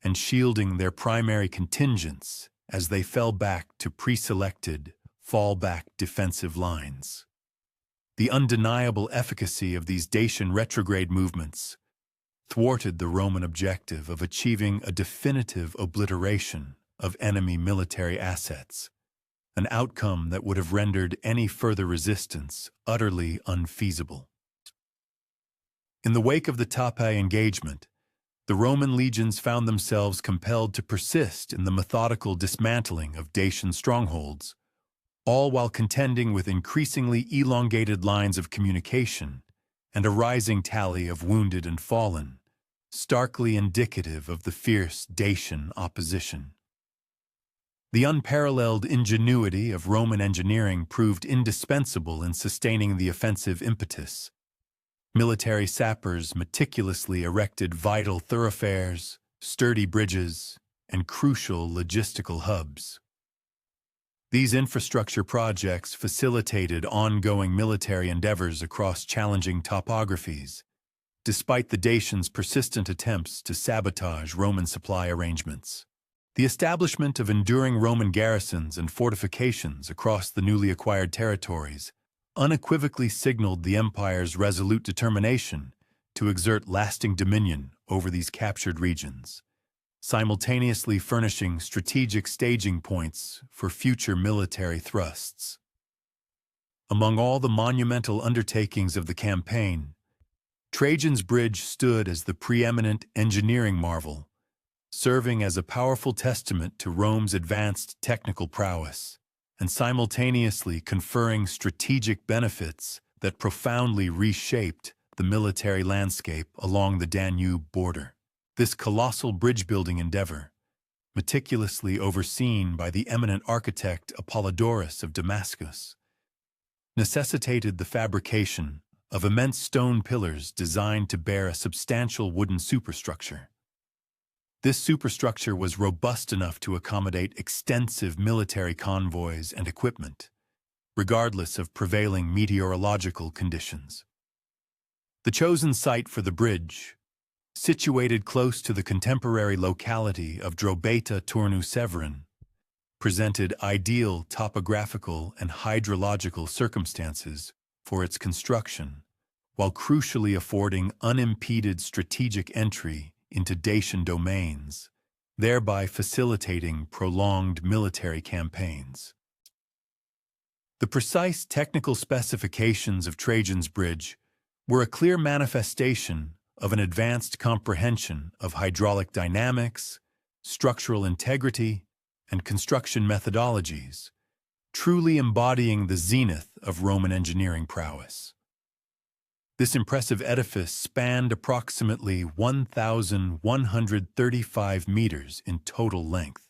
and shielding their primary contingents as they fell back to pre-selected, fallback defensive lines. The undeniable efficacy of these Dacian retrograde movements thwarted the Roman objective of achieving a definitive obliteration of enemy military assets, an outcome that would have rendered any further resistance utterly unfeasible. In the wake of the Tapai engagement, the Roman legions found themselves compelled to persist in the methodical dismantling of Dacian strongholds, all while contending with increasingly elongated lines of communication and a rising tally of wounded and fallen, starkly indicative of the fierce Dacian opposition. The unparalleled ingenuity of Roman engineering proved indispensable in sustaining the offensive impetus. Military sappers meticulously erected vital thoroughfares, sturdy bridges, and crucial logistical hubs. These infrastructure projects facilitated ongoing military endeavors across challenging topographies, despite the Dacians' persistent attempts to sabotage Roman supply arrangements. The establishment of enduring Roman garrisons and fortifications across the newly acquired territories unequivocally signaled the empire's resolute determination to exert lasting dominion over these captured regions, simultaneously furnishing strategic staging points for future military thrusts. Among all the monumental undertakings of the campaign, Trajan's bridge stood as the preeminent engineering marvel, serving as a powerful testament to Rome's advanced technical prowess, and simultaneously conferring strategic benefits that profoundly reshaped the military landscape along the Danube border. This colossal bridge-building endeavor, meticulously overseen by the eminent architect Apollodorus of Damascus, necessitated the fabrication of immense stone pillars designed to bear a substantial wooden superstructure. This superstructure was robust enough to accommodate extensive military convoys and equipment, regardless of prevailing meteorological conditions. The chosen site for the bridge, situated close to the contemporary locality of Drobeta Turnu Severin, presented ideal topographical and hydrological circumstances for its construction, while crucially affording unimpeded strategic entry into Dacian domains, thereby facilitating prolonged military campaigns. The precise technical specifications of Trajan's bridge were a clear manifestation of an advanced comprehension of hydraulic dynamics, structural integrity, and construction methodologies, truly embodying the zenith of Roman engineering prowess. This impressive edifice spanned approximately 1,135 meters in total length,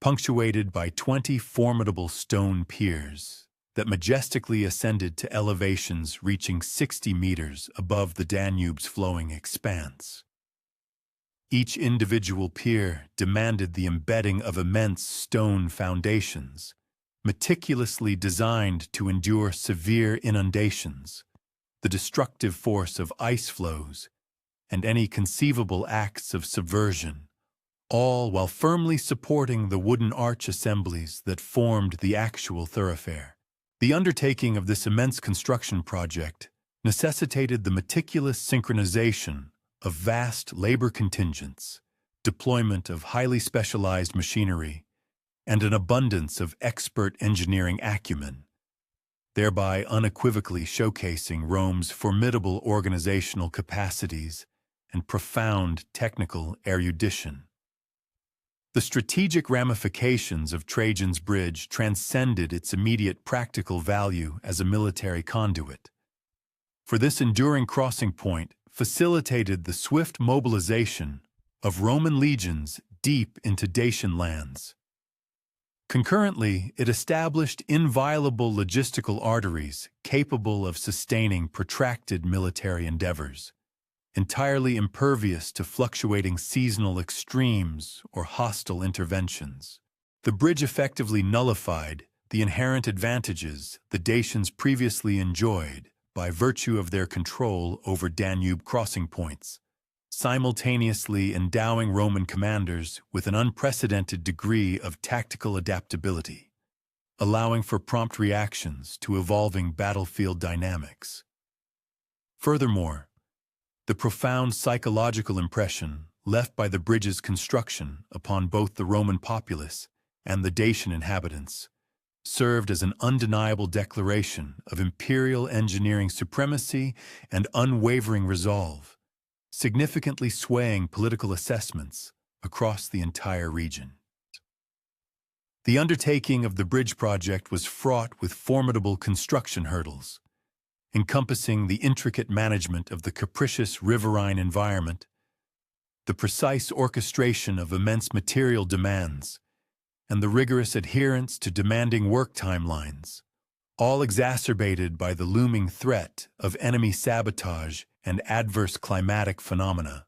punctuated by 20 formidable stone piers that majestically ascended to elevations reaching 60 meters above the Danube's flowing expanse. Each individual pier demanded the embedding of immense stone foundations, meticulously designed to endure severe inundations, the destructive force of ice flows, and any conceivable acts of subversion, all while firmly supporting the wooden arch assemblies that formed the actual thoroughfare. The undertaking of this immense construction project necessitated the meticulous synchronization of vast labor contingents, deployment of highly specialized machinery, and an abundance of expert engineering acumen, thereby unequivocally showcasing Rome's formidable organizational capacities and profound technical erudition. The strategic ramifications of Trajan's bridge transcended its immediate practical value as a military conduit, for this enduring crossing point facilitated the swift mobilization of Roman legions deep into Dacian lands. Concurrently, it established inviolable logistical arteries capable of sustaining protracted military endeavors, entirely impervious to fluctuating seasonal extremes or hostile interventions. The bridge effectively nullified the inherent advantages the Dacians previously enjoyed by virtue of their control over Danube crossing points, simultaneously endowing Roman commanders with an unprecedented degree of tactical adaptability, allowing for prompt reactions to evolving battlefield dynamics. Furthermore, the profound psychological impression left by the bridge's construction upon both the Roman populace and the Dacian inhabitants served as an undeniable declaration of imperial engineering supremacy and unwavering resolve, significantly swaying political assessments across the entire region. The undertaking of the bridge project was fraught with formidable construction hurdles, encompassing the intricate management of the capricious riverine environment, the precise orchestration of immense material demands, and the rigorous adherence to demanding work timelines, all exacerbated by the looming threat of enemy sabotage and adverse climatic phenomena.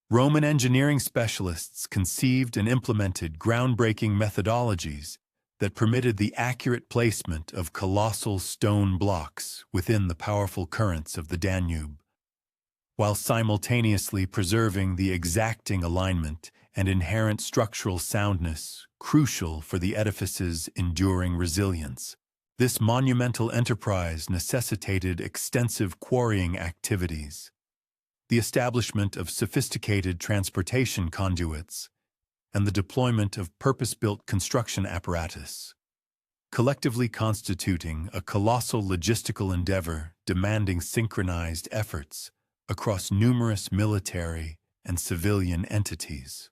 Roman engineering specialists conceived and implemented groundbreaking methodologies that permitted the accurate placement of colossal stone blocks within the powerful currents of the Danube, while simultaneously preserving the exacting alignment and inherent structural soundness crucial for the edifice's enduring resilience. This monumental enterprise necessitated extensive quarrying activities, the establishment of sophisticated transportation conduits, and the deployment of purpose-built construction apparatus, collectively constituting a colossal logistical endeavor demanding synchronized efforts across numerous military and civilian entities.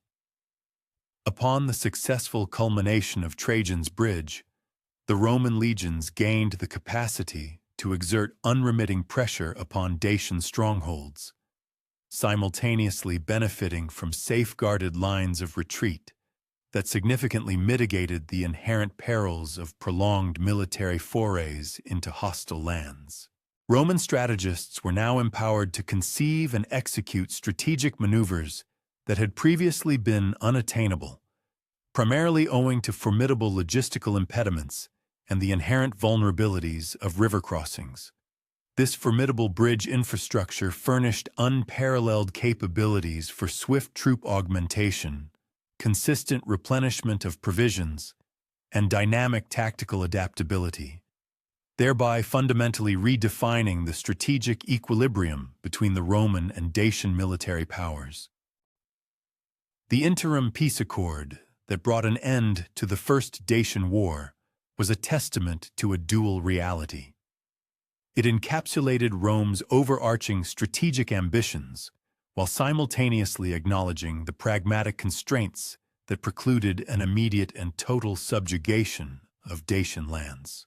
Upon the successful culmination of Trajan's bridge, the Roman legions gained the capacity to exert unremitting pressure upon Dacian strongholds, simultaneously benefiting from safeguarded lines of retreat that significantly mitigated the inherent perils of prolonged military forays into hostile lands. Roman strategists were now empowered to conceive and execute strategic maneuvers that had previously been unattainable, primarily owing to formidable logistical impediments and the inherent vulnerabilities of river crossings. This formidable bridge infrastructure furnished unparalleled capabilities for swift troop augmentation, consistent replenishment of provisions, and dynamic tactical adaptability, thereby fundamentally redefining the strategic equilibrium between the Roman and Dacian military powers. The interim peace accord that brought an end to the First Dacian War was a testament to a dual reality. It encapsulated Rome's overarching strategic ambitions while simultaneously acknowledging the pragmatic constraints that precluded an immediate and total subjugation of Dacian lands.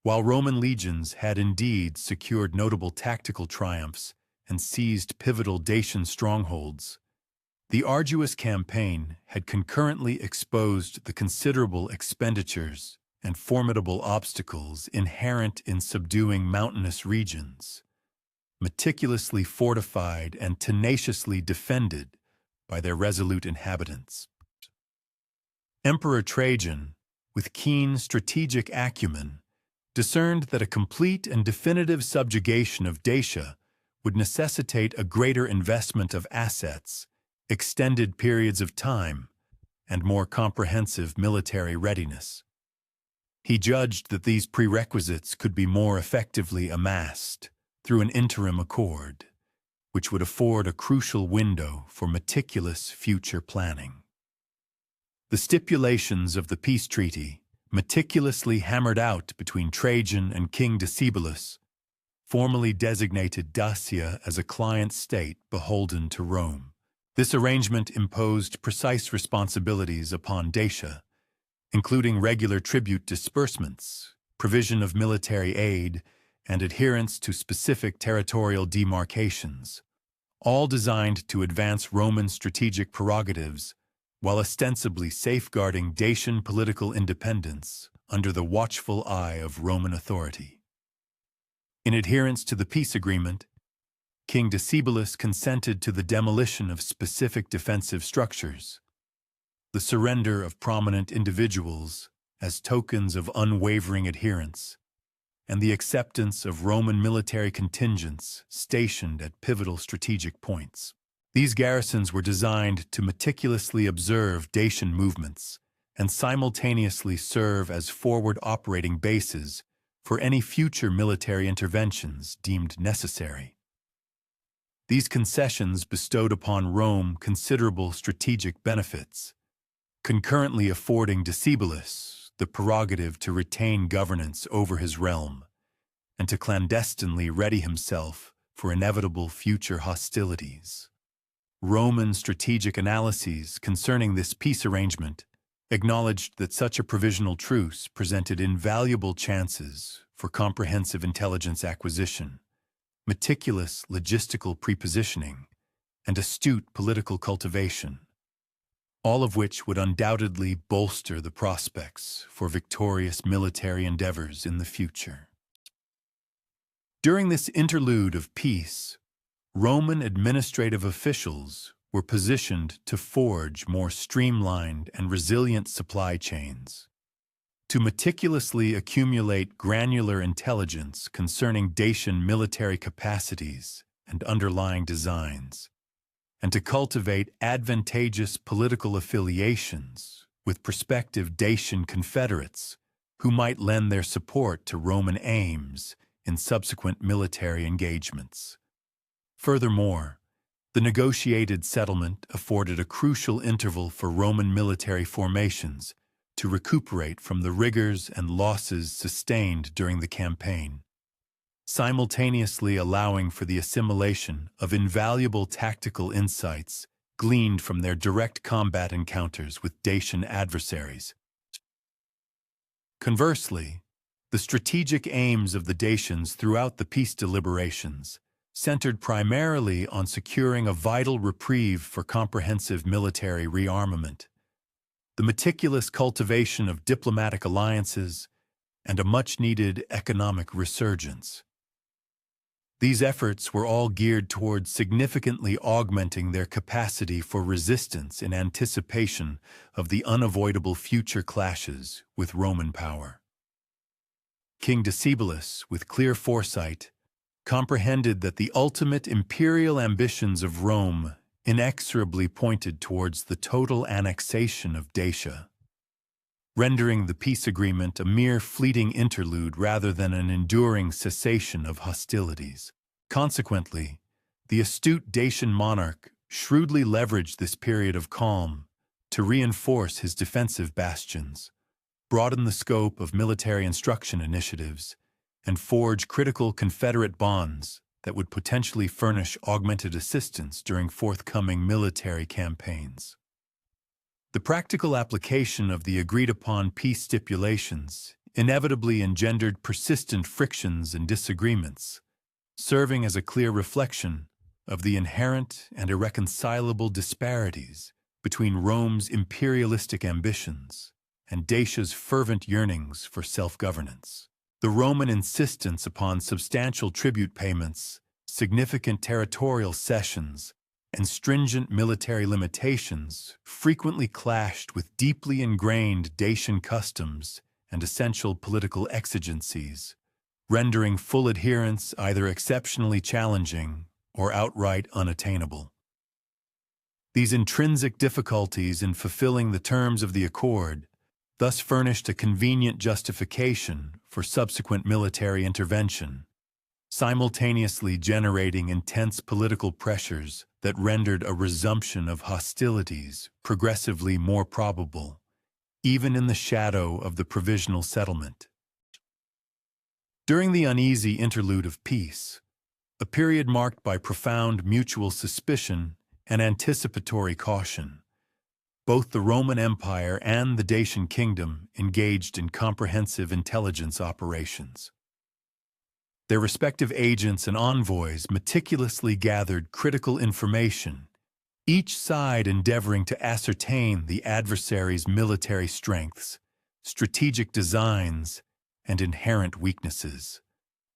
While Roman legions had indeed secured notable tactical triumphs and seized pivotal Dacian strongholds, the arduous campaign had concurrently exposed the considerable expenditures and formidable obstacles inherent in subduing mountainous regions, meticulously fortified and tenaciously defended by their resolute inhabitants. Emperor Trajan, with keen strategic acumen, discerned that a complete and definitive subjugation of Dacia would necessitate a greater investment of assets, extended periods of time, and more comprehensive military readiness. He judged that these prerequisites could be more effectively amassed through an interim accord, which would afford a crucial window for meticulous future planning. The stipulations of the peace treaty, meticulously hammered out between Trajan and King Decebalus, formally designated Dacia as a client state beholden to Rome. This arrangement imposed precise responsibilities upon Dacia, including regular tribute disbursements, provision of military aid, and adherence to specific territorial demarcations, all designed to advance Roman strategic prerogatives while ostensibly safeguarding Dacian political independence under the watchful eye of Roman authority. In adherence to the peace agreement, King Decebalus consented to the demolition of specific defensive structures, the surrender of prominent individuals as tokens of unwavering adherence, and the acceptance of Roman military contingents stationed at pivotal strategic points. These garrisons were designed to meticulously observe Dacian movements and simultaneously serve as forward operating bases for any future military interventions deemed necessary. These concessions bestowed upon Rome considerable strategic benefits, concurrently affording Decebalus the prerogative to retain governance over his realm and to clandestinely ready himself for inevitable future hostilities. Roman strategic analyses concerning this peace arrangement acknowledged that such a provisional truce presented invaluable chances for comprehensive intelligence acquisition, meticulous logistical prepositioning, and astute political cultivation, all of which would undoubtedly bolster the prospects for victorious military endeavors in the future. During this interlude of peace, Roman administrative officials were positioned to forge more streamlined and resilient supply chains, to meticulously accumulate granular intelligence concerning Dacian military capacities and underlying designs, and to cultivate advantageous political affiliations with prospective Dacian confederates who might lend their support to Roman aims in subsequent military engagements. Furthermore, The negotiated settlement afforded a crucial interval for Roman military formations to recuperate from the rigors and losses sustained during the campaign, simultaneously allowing for the assimilation of invaluable tactical insights gleaned from their direct combat encounters with Dacian adversaries. Conversely, the strategic aims of the Dacians throughout the peace deliberations centered primarily on securing a vital reprieve for comprehensive military rearmament, the meticulous cultivation of diplomatic alliances, and a much-needed economic resurgence. These efforts were all geared towards significantly augmenting their capacity for resistance in anticipation of the unavoidable future clashes with Roman power. King Decebalus, with clear foresight, comprehended that the ultimate imperial ambitions of Rome inexorably pointed towards the total annexation of Dacia, rendering the peace agreement a mere fleeting interlude rather than an enduring cessation of hostilities. Consequently, the astute Dacian monarch shrewdly leveraged this period of calm to reinforce his defensive bastions, broaden the scope of military instruction initiatives, and forge critical Confederate bonds that would potentially furnish augmented assistance during forthcoming military campaigns. The practical application of the agreed-upon peace stipulations inevitably engendered persistent frictions and disagreements, serving as a clear reflection of the inherent and irreconcilable disparities between Rome's imperialistic ambitions and Dacia's fervent yearnings for self-governance. The Roman insistence upon substantial tribute payments, significant territorial cessions, and stringent military limitations frequently clashed with deeply ingrained Dacian customs and essential political exigencies, rendering full adherence either exceptionally challenging or outright unattainable. These intrinsic difficulties in fulfilling the terms of the accord thus furnished a convenient justification for subsequent military intervention, simultaneously generating intense political pressures that rendered a resumption of hostilities progressively more probable, even in the shadow of the provisional settlement. During the uneasy interlude of peace, a period marked by profound mutual suspicion and anticipatory caution, both the Roman Empire and the Dacian kingdom engaged in comprehensive intelligence operations. Their respective agents and envoys meticulously gathered critical information, each side endeavoring to ascertain the adversary's military strengths, strategic designs, and inherent weaknesses.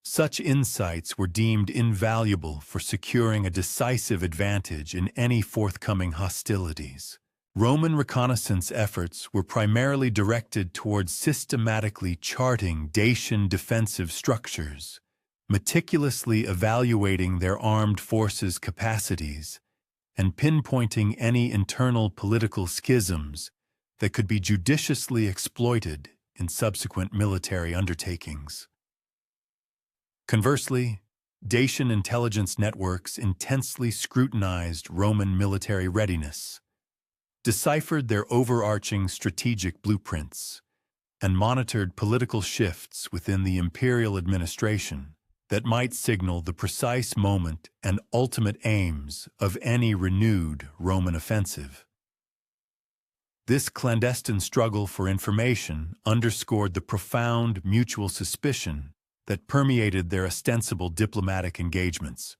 Such insights were deemed invaluable for securing a decisive advantage in any forthcoming hostilities. Roman reconnaissance efforts were primarily directed towards systematically charting Dacian defensive structures, meticulously evaluating their armed forces' capacities, and pinpointing any internal political schisms that could be judiciously exploited in subsequent military undertakings. Conversely, Dacian intelligence networks intensely scrutinized Roman military readiness, deciphered their overarching strategic blueprints, and monitored political shifts within the imperial administration that might signal the precise moment and ultimate aims of any renewed Roman offensive. This clandestine struggle for information underscored the profound mutual suspicion that permeated their ostensible diplomatic engagements.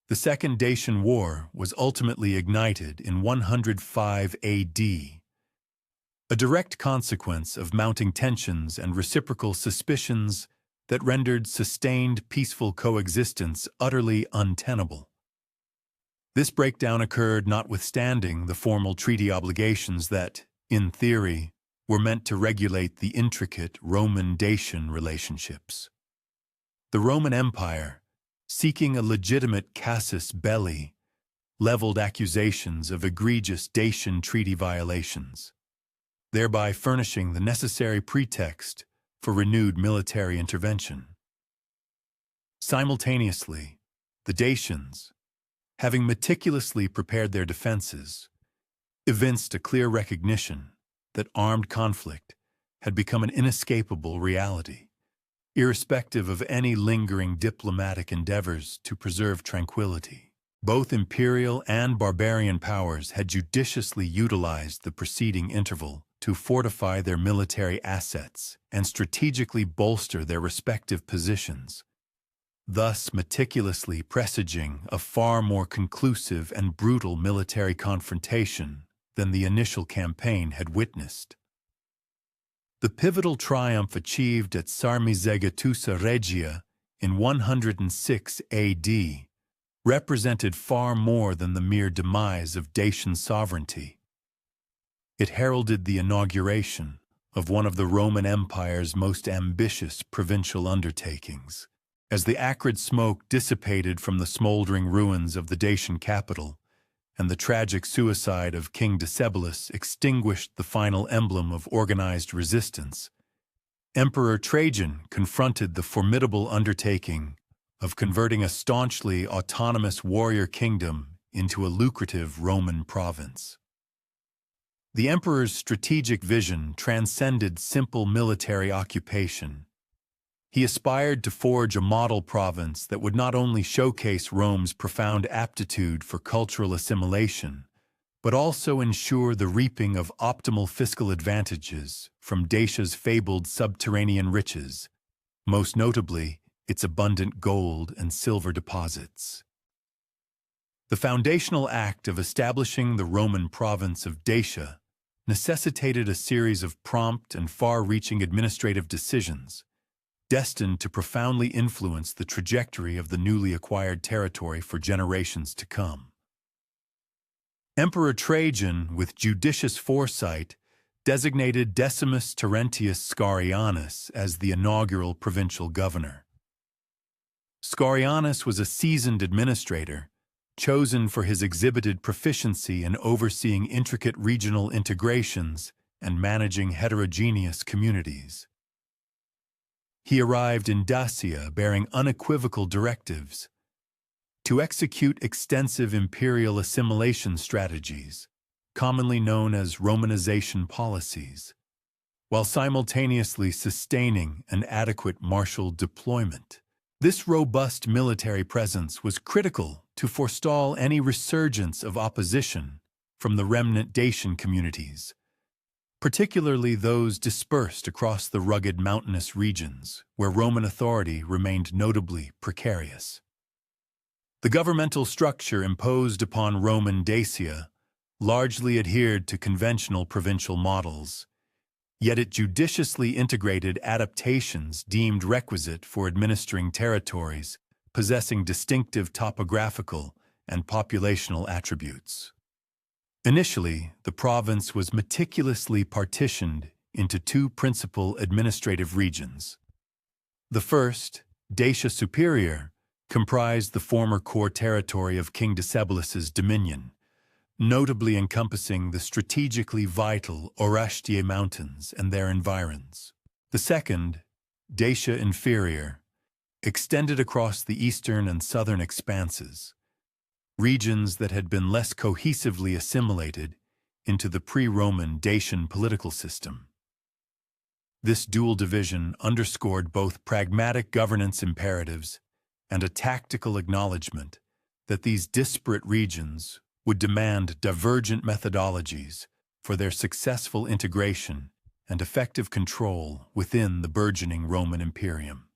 The Second Dacian War was ultimately ignited in 105 AD, a direct consequence of mounting tensions and reciprocal suspicions that rendered sustained peaceful coexistence utterly untenable. This breakdown occurred notwithstanding the formal treaty obligations that, in theory, were meant to regulate the intricate Roman-Dacian relationships. The Roman Empire, seeking a legitimate casus belli, leveled accusations of egregious Dacian treaty violations, thereby furnishing the necessary pretext for renewed military intervention. Simultaneously, the Dacians, having meticulously prepared their defenses, evinced a clear recognition that armed conflict had become an inescapable reality, irrespective of any lingering diplomatic endeavors to preserve tranquility. Both imperial and barbarian powers had judiciously utilized the preceding interval to fortify their military assets and strategically bolster their respective positions, thus meticulously presaging a far more conclusive and brutal military confrontation than the initial campaign had witnessed. The pivotal triumph achieved at Sarmizegetusa Regia in 106 AD represented far more than the mere demise of Dacian sovereignty. It heralded the inauguration of one of the Roman Empire's most ambitious provincial undertakings. As the acrid smoke dissipated from the smoldering ruins of the Dacian capital, and the tragic suicide of King Decebalus extinguished the final emblem of organized resistance, Emperor Trajan confronted the formidable undertaking of converting a staunchly autonomous warrior kingdom into a lucrative Roman province. The emperor's strategic vision transcended simple military occupation. He aspired to forge a model province that would not only showcase Rome's profound aptitude for cultural assimilation, but also ensure the reaping of optimal fiscal advantages from Dacia's fabled subterranean riches, most notably its abundant gold and silver deposits. The foundational act of establishing the Roman province of Dacia necessitated a series of prompt and far-reaching administrative decisions, destined to profoundly influence the trajectory of the newly acquired territory for generations to come. Emperor Trajan, with judicious foresight, designated Decimus Terentius Scarianus as the inaugural provincial governor. Scarianus was a seasoned administrator, chosen for his exhibited proficiency in overseeing intricate regional integrations and managing heterogeneous communities. He arrived in Dacia bearing unequivocal directives to execute extensive imperial assimilation strategies, commonly known as Romanization policies, while simultaneously sustaining an adequate martial deployment. This robust military presence was critical to forestall any resurgence of opposition from the remnant Dacian communities, particularly those dispersed across the rugged mountainous regions where Roman authority remained notably precarious. The governmental structure imposed upon Roman Dacia largely adhered to conventional provincial models, yet it judiciously integrated adaptations deemed requisite for administering territories possessing distinctive topographical and populational attributes. Initially, the province was meticulously partitioned into two principal administrative regions. The first, Dacia Superior, comprised the former core territory of King Decebalus's dominion, notably encompassing the strategically vital Orashtie Mountains and their environs. The second, Dacia Inferior, extended across the eastern and southern expanses, regions that had been less cohesively assimilated into the pre-Roman Dacian political system. This dual division underscored both pragmatic governance imperatives and a tactical acknowledgement that these disparate regions would demand divergent methodologies for their successful integration and effective control within the burgeoning Roman Imperium.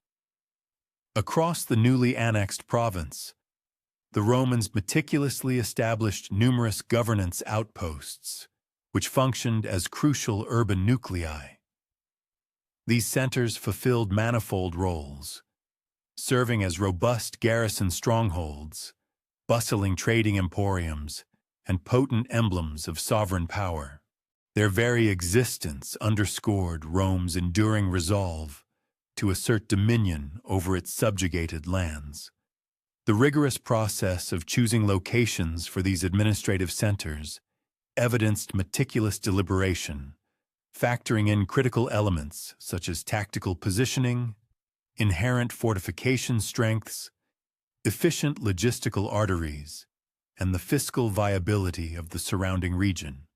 Across the newly annexed province, the Romans meticulously established numerous governance outposts, which functioned as crucial urban nuclei. These centers fulfilled manifold roles, serving as robust garrison strongholds, bustling trading emporiums, and potent emblems of sovereign power. Their very existence underscored Rome's enduring resolve to assert dominion over its subjugated lands. The rigorous process of choosing locations for these administrative centers evidenced meticulous deliberation, factoring in critical elements such as tactical positioning, inherent fortification strengths, efficient logistical arteries, and the fiscal viability of the surrounding region.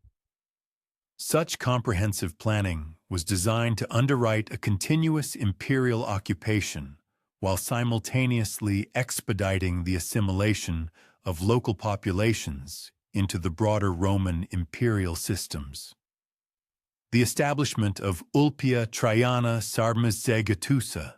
Such comprehensive planning was designed to underwrite a continuous imperial occupation while simultaneously expediting the assimilation of local populations into the broader Roman imperial systems. The establishment of Ulpia Traiana Sarmizegetusa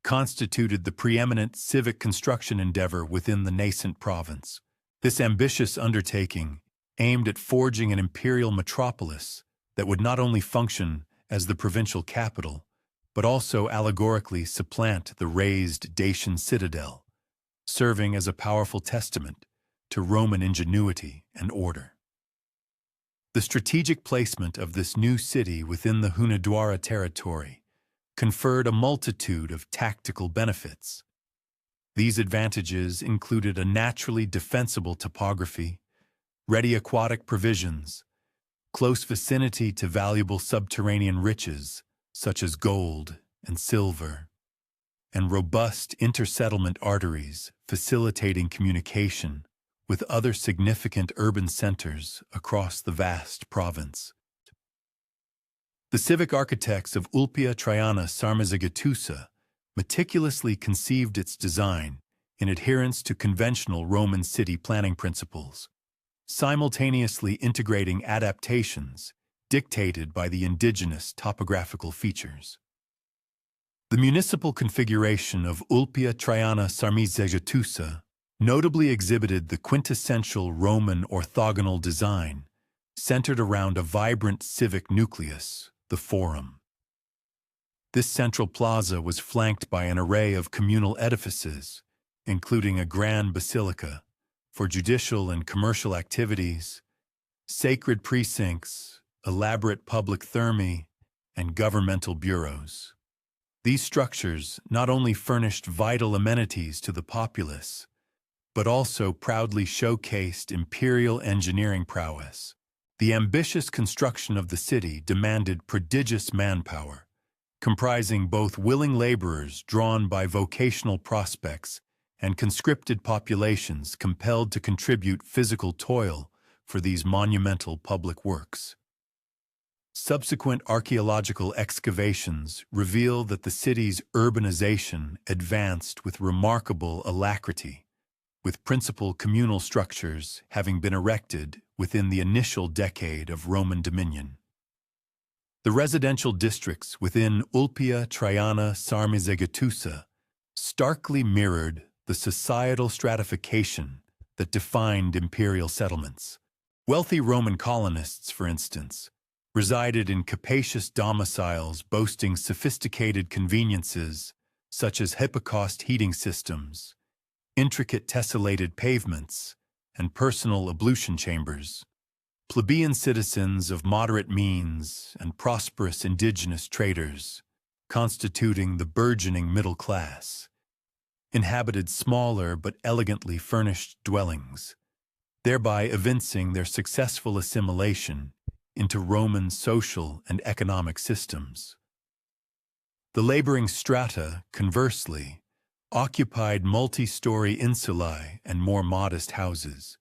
constituted the preeminent civic construction endeavor within the nascent province. This ambitious undertaking aimed at forging an imperial metropolis that would not only function as the provincial capital, but also allegorically supplant the razed Dacian citadel, serving as a powerful testament to Roman ingenuity and order. The strategic placement of this new city within the Hunedoara territory conferred a multitude of tactical benefits. These advantages included a naturally defensible topography, ready aquatic provisions, close vicinity to valuable subterranean riches such as gold and silver, and robust intersettlement arteries facilitating communication with other significant urban centers across the vast province. The civic architects of Ulpia Traiana Sarmizegetusa meticulously conceived its design in adherence to conventional Roman city planning principles, simultaneously integrating adaptations dictated by the indigenous topographical features. The municipal configuration of Ulpia Traiana Sarmizegetusa notably exhibited the quintessential Roman orthogonal design centered around a vibrant civic nucleus, the Forum. This central plaza was flanked by an array of communal edifices, including a grand basilica for judicial and commercial activities, sacred precincts, elaborate public thermae, and governmental bureaus. These structures not only furnished vital amenities to the populace, but also proudly showcased imperial engineering prowess. The ambitious construction of the city demanded prodigious manpower, comprising both willing laborers drawn by vocational prospects and conscripted populations compelled to contribute physical toil for these monumental public works. Subsequent archaeological excavations reveal that the city's urbanization advanced with remarkable alacrity, with principal communal structures having been erected within the initial decade of Roman dominion. The residential districts within Ulpia Traiana Sarmizegetusa starkly mirrored the societal stratification that defined imperial settlements. Wealthy Roman colonists, for instance, resided in capacious domiciles boasting sophisticated conveniences such as hypocaust heating systems, intricate tessellated pavements, and personal ablution chambers. Plebeian citizens of moderate means and prosperous indigenous traders, constituting the burgeoning middle class, inhabited smaller but elegantly furnished dwellings, thereby evincing their successful assimilation into Roman social and economic systems. The laboring strata, conversely, occupied multi-story insulae and more modest houses,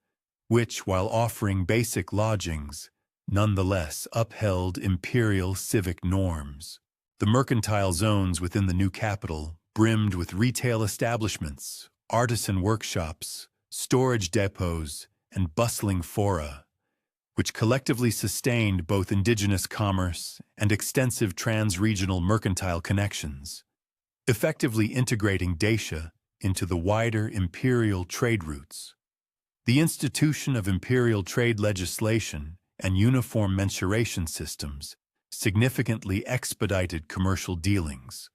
which, while offering basic lodgings, nonetheless upheld imperial civic norms. The mercantile zones within the new capital brimmed with retail establishments, artisan workshops, storage depots, and bustling fora, which collectively sustained both indigenous commerce and extensive trans-regional mercantile connections, effectively integrating Dacia into the wider imperial trade routes. The institution of imperial trade legislation and uniform mensuration systems significantly expedited commercial dealings,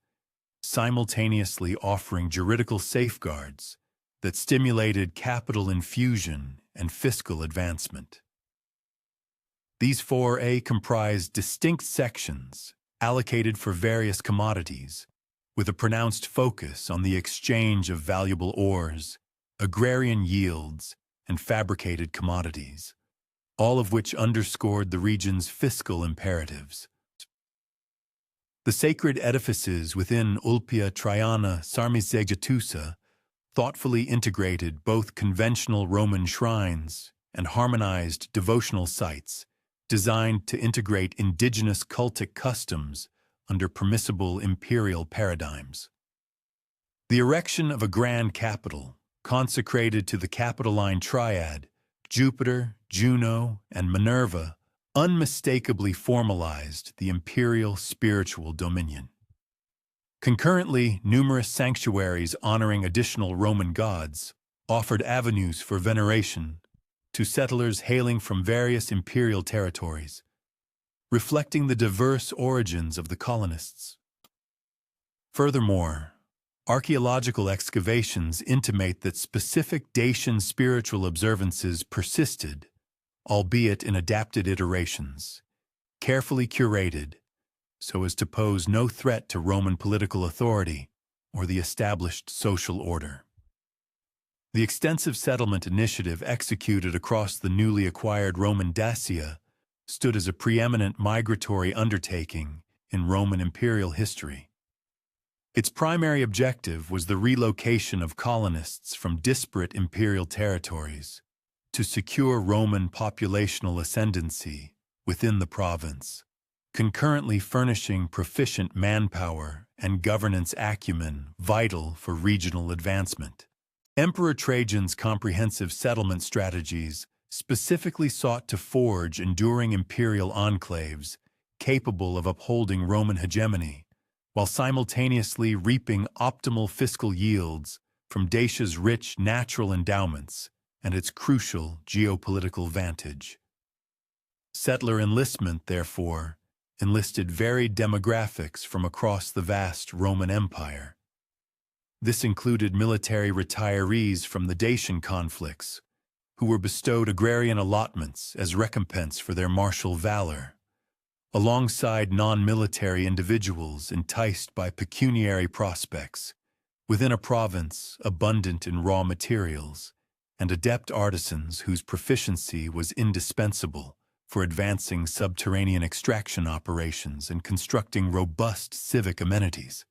simultaneously offering juridical safeguards that stimulated capital infusion and fiscal advancement. These forae comprised distinct sections allocated for various commodities, with a pronounced focus on the exchange of valuable ores, agrarian yields, and fabricated commodities, all of which underscored the region's fiscal imperatives. The sacred edifices within Ulpia Traiana Sarmizegetusa thoughtfully integrated both conventional Roman shrines and harmonized devotional sites designed to integrate indigenous cultic customs under permissible imperial paradigms. The erection of a grand capital, consecrated to the Capitoline triad, Jupiter, Juno, and Minerva, unmistakably formalized the imperial spiritual dominion. Concurrently, numerous sanctuaries honoring additional Roman gods offered avenues for veneration to settlers hailing from various imperial territories, reflecting the diverse origins of the colonists. Furthermore, archaeological excavations intimate that specific Dacian spiritual observances persisted, albeit in adapted iterations, carefully curated so as to pose no threat to Roman political authority or the established social order. The extensive settlement initiative executed across the newly acquired Roman Dacia stood as a preeminent migratory undertaking in Roman imperial history. Its primary objective was the relocation of colonists from disparate imperial territories to secure Roman populational ascendancy within the province, concurrently furnishing proficient manpower and governance acumen vital for regional advancement. Emperor Trajan's comprehensive settlement strategies specifically sought to forge enduring imperial enclaves capable of upholding Roman hegemony, while simultaneously reaping optimal fiscal yields from Dacia's rich natural endowments and its crucial geopolitical vantage. Settler enlistment, therefore, enlisted varied demographics from across the vast Roman Empire. This included military retirees from the Dacian conflicts, who were bestowed agrarian allotments as recompense for their martial valor, alongside non-military individuals enticed by pecuniary prospects within a province abundant in raw materials, and adept artisans whose proficiency was indispensable for advancing subterranean extraction operations and constructing robust civic amenities.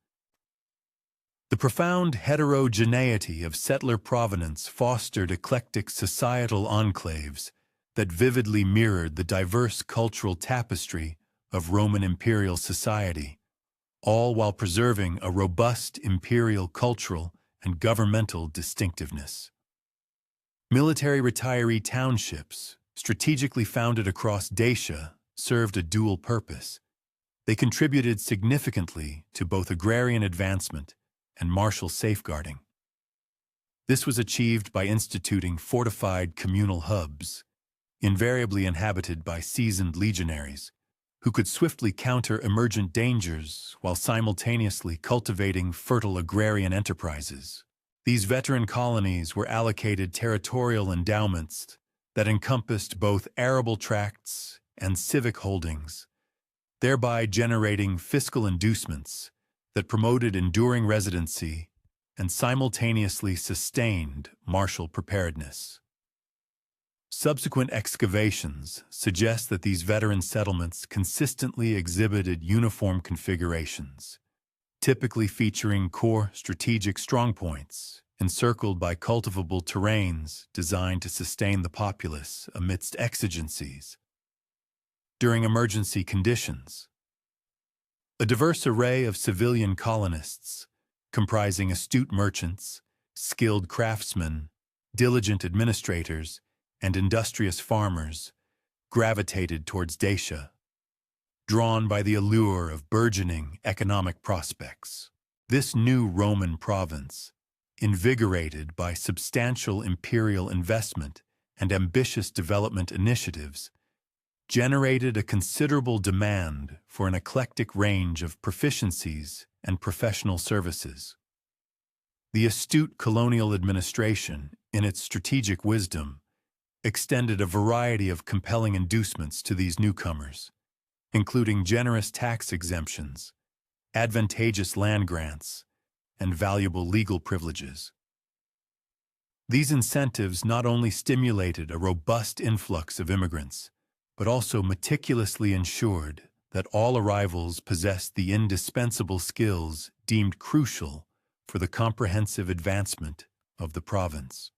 The profound heterogeneity of settler provenance fostered eclectic societal enclaves that vividly mirrored the diverse cultural tapestry of Roman imperial society, all while preserving a robust imperial cultural and governmental distinctiveness. Military retiree townships, strategically founded across Dacia, served a dual purpose. They contributed significantly to both agrarian advancement and martial safeguarding. This was achieved by instituting fortified communal hubs, invariably inhabited by seasoned legionaries, who could swiftly counter emergent dangers while simultaneously cultivating fertile agrarian enterprises. These veteran colonies were allocated territorial endowments that encompassed both arable tracts and civic holdings, thereby generating fiscal inducements that promoted enduring residency and simultaneously sustained martial preparedness. Subsequent excavations suggest that these veteran settlements consistently exhibited uniform configurations, typically featuring core strategic strongpoints encircled by cultivable terrains designed to sustain the populace amidst exigencies. During emergency conditions, a diverse array of civilian colonists, comprising astute merchants, skilled craftsmen, diligent administrators, and industrious farmers, gravitated towards Dacia, drawn by the allure of burgeoning economic prospects. This new Roman province, invigorated by substantial imperial investment and ambitious development initiatives, generated a considerable demand for an eclectic range of proficiencies and professional services. The astute colonial administration, in its strategic wisdom, extended a variety of compelling inducements to these newcomers, including generous tax exemptions, advantageous land grants, and valuable legal privileges. These incentives not only stimulated a robust influx of immigrants, but also meticulously ensured that all arrivals possessed the indispensable skills deemed crucial for the comprehensive advancement of the province.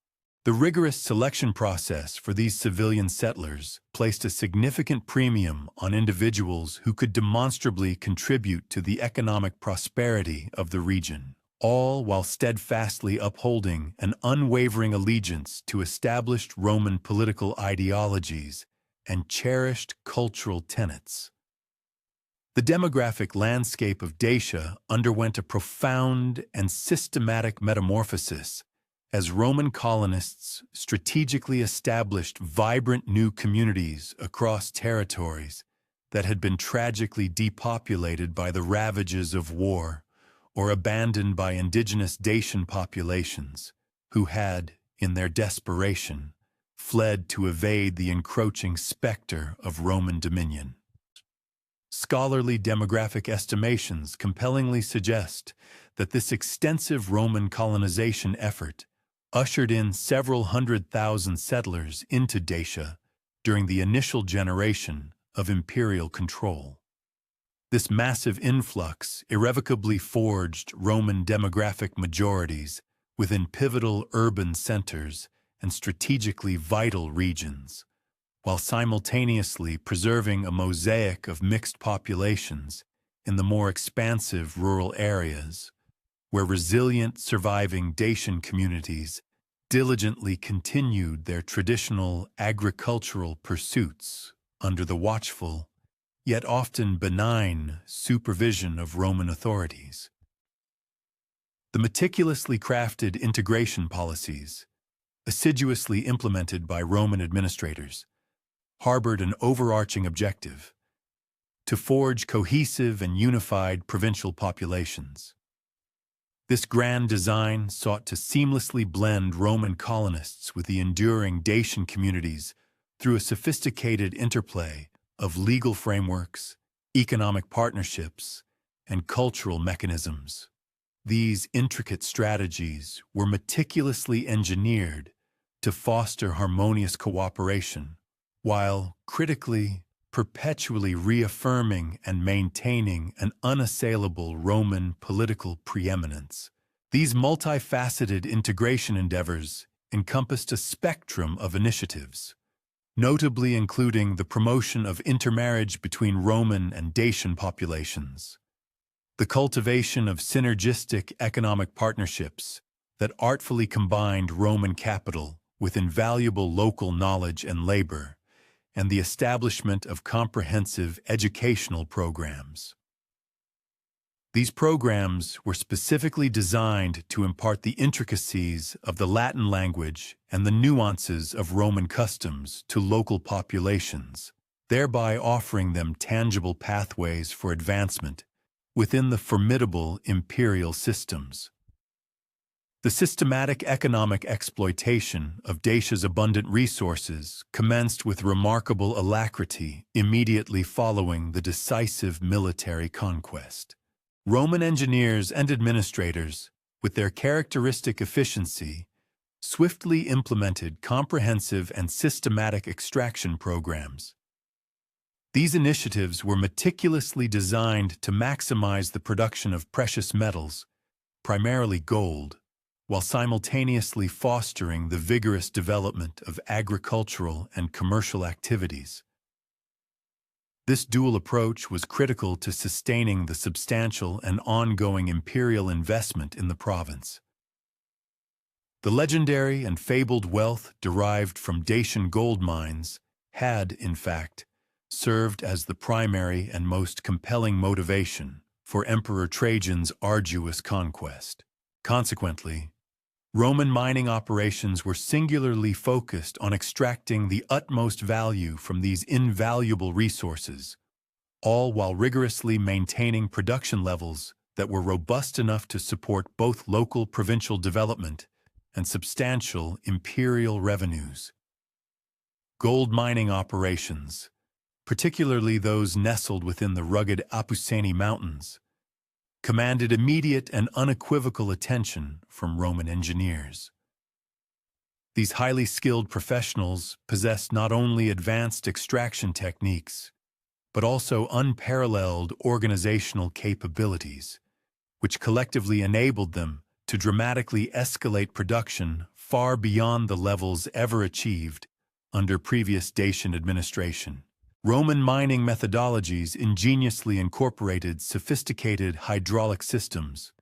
The rigorous selection process for these civilian settlers placed a significant premium on individuals who could demonstrably contribute to the economic prosperity of the region, all while steadfastly upholding an unwavering allegiance to established Roman political ideologies and cherished cultural tenets. The demographic landscape of Dacia underwent a profound and systematic metamorphosis as Roman colonists strategically established vibrant new communities across territories that had been tragically depopulated by the ravages of war or abandoned by indigenous Dacian populations who had, in their desperation, fled to evade the encroaching specter of Roman dominion. Scholarly demographic estimations compellingly suggest that this extensive Roman colonization effort ushered in several 100,000 settlers into Dacia during the initial generation of imperial control. This massive influx irrevocably forged Roman demographic majorities within pivotal urban centers and strategically vital regions, while simultaneously preserving a mosaic of mixed populations in the more expansive rural areas, where resilient surviving Dacian communities diligently continued their traditional agricultural pursuits under the watchful, yet often benign, supervision of Roman authorities. The meticulously crafted integration policies, assiduously implemented by Roman administrators, harbored an overarching objective: to forge cohesive and unified provincial populations. This grand design sought to seamlessly blend Roman colonists with the enduring Dacian communities through a sophisticated interplay of legal frameworks, economic partnerships, and cultural mechanisms. These intricate strategies were meticulously engineered to foster harmonious cooperation, while, critically, perpetually reaffirming and maintaining an unassailable Roman political preeminence. These multifaceted integration endeavors encompassed a spectrum of initiatives, notably including the promotion of intermarriage between Roman and Dacian populations, the cultivation of synergistic economic partnerships that artfully combined Roman capital with invaluable local knowledge and labor, and the establishment of comprehensive educational programs. These programs were specifically designed to impart the intricacies of the Latin language and the nuances of Roman customs to local populations, thereby offering them tangible pathways for advancement within the formidable imperial systems. The systematic economic exploitation of Dacia's abundant resources commenced with remarkable alacrity immediately following the decisive military conquest. Roman engineers and administrators, with their characteristic efficiency, swiftly implemented comprehensive and systematic extraction programs. These initiatives were meticulously designed to maximize the production of precious metals, primarily gold, while simultaneously fostering the vigorous development of agricultural and commercial activities. This dual approach was critical to sustaining the substantial and ongoing imperial investment in the province. The legendary and fabled wealth derived from Dacian gold mines had, in fact, served as the primary and most compelling motivation for Emperor Trajan's arduous conquest. Consequently, Roman mining operations were singularly focused on extracting the utmost value from these invaluable resources, all while rigorously maintaining production levels that were robust enough to support both local provincial development and substantial imperial revenues. Gold mining operations, particularly those nestled within the rugged Apuseni Mountains, commanded immediate and unequivocal attention from Roman engineers. These highly skilled professionals possessed not only advanced extraction techniques, but also unparalleled organizational capabilities, which collectively enabled them to dramatically escalate production far beyond the levels ever achieved under previous Dacian administration. Roman mining methodologies ingeniously incorporated sophisticated hydraulic systems,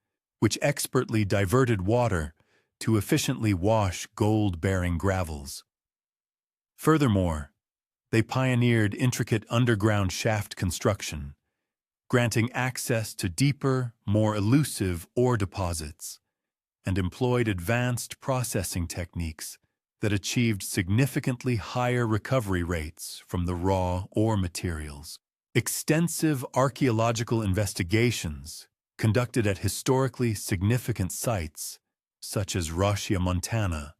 which expertly diverted water to efficiently wash gold-bearing gravels. Furthermore, they pioneered intricate underground shaft construction, granting access to deeper, more elusive ore deposits, and employed advanced processing techniques that achieved significantly higher recovery rates from the raw ore materials. Extensive archaeological investigations conducted at historically significant sites, such as Thracia, Montana,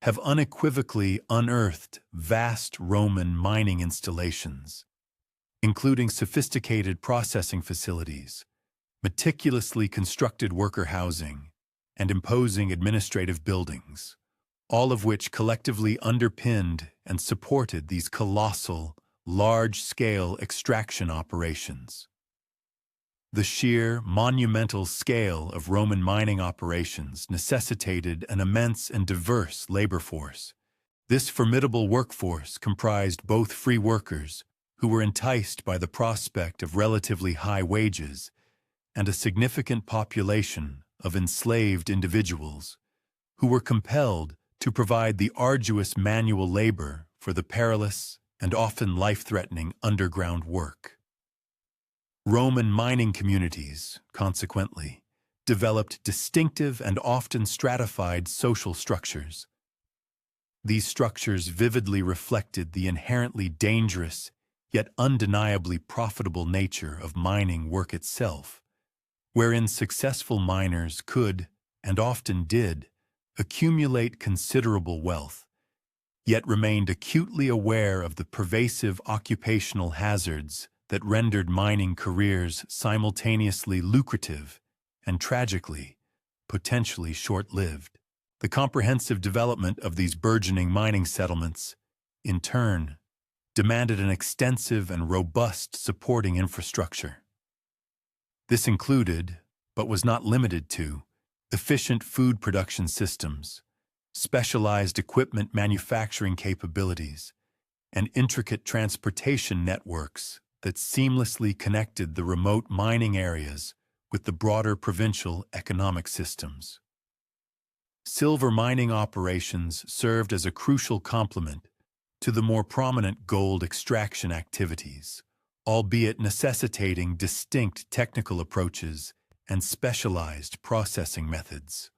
have unequivocally unearthed vast Roman mining installations, including sophisticated processing facilities, meticulously constructed worker housing, and imposing administrative buildings, all of which collectively underpinned and supported these colossal, large-scale extraction operations. The sheer, monumental scale of Roman mining operations necessitated an immense and diverse labor force. This formidable workforce comprised both free workers, who were enticed by the prospect of relatively high wages, and a significant population of enslaved individuals, who were compelled to provide the arduous manual labor for the perilous and often life-threatening underground work. Roman mining communities, consequently, developed distinctive and often stratified social structures. These structures vividly reflected the inherently dangerous yet undeniably profitable nature of mining work itself, wherein successful miners could, and often did, accumulate considerable wealth, yet remained acutely aware of the pervasive occupational hazards that rendered mining careers simultaneously lucrative and, tragically, potentially short-lived. The comprehensive development of these burgeoning mining settlements, in turn, demanded an extensive and robust supporting infrastructure. This included, but was not limited to, efficient food production systems, specialized equipment manufacturing capabilities, and intricate transportation networks that seamlessly connected the remote mining areas with the broader provincial economic systems. Silver mining operations served as a crucial complement to the more prominent gold extraction activities, albeit necessitating distinct technical approaches and specialized processing methods.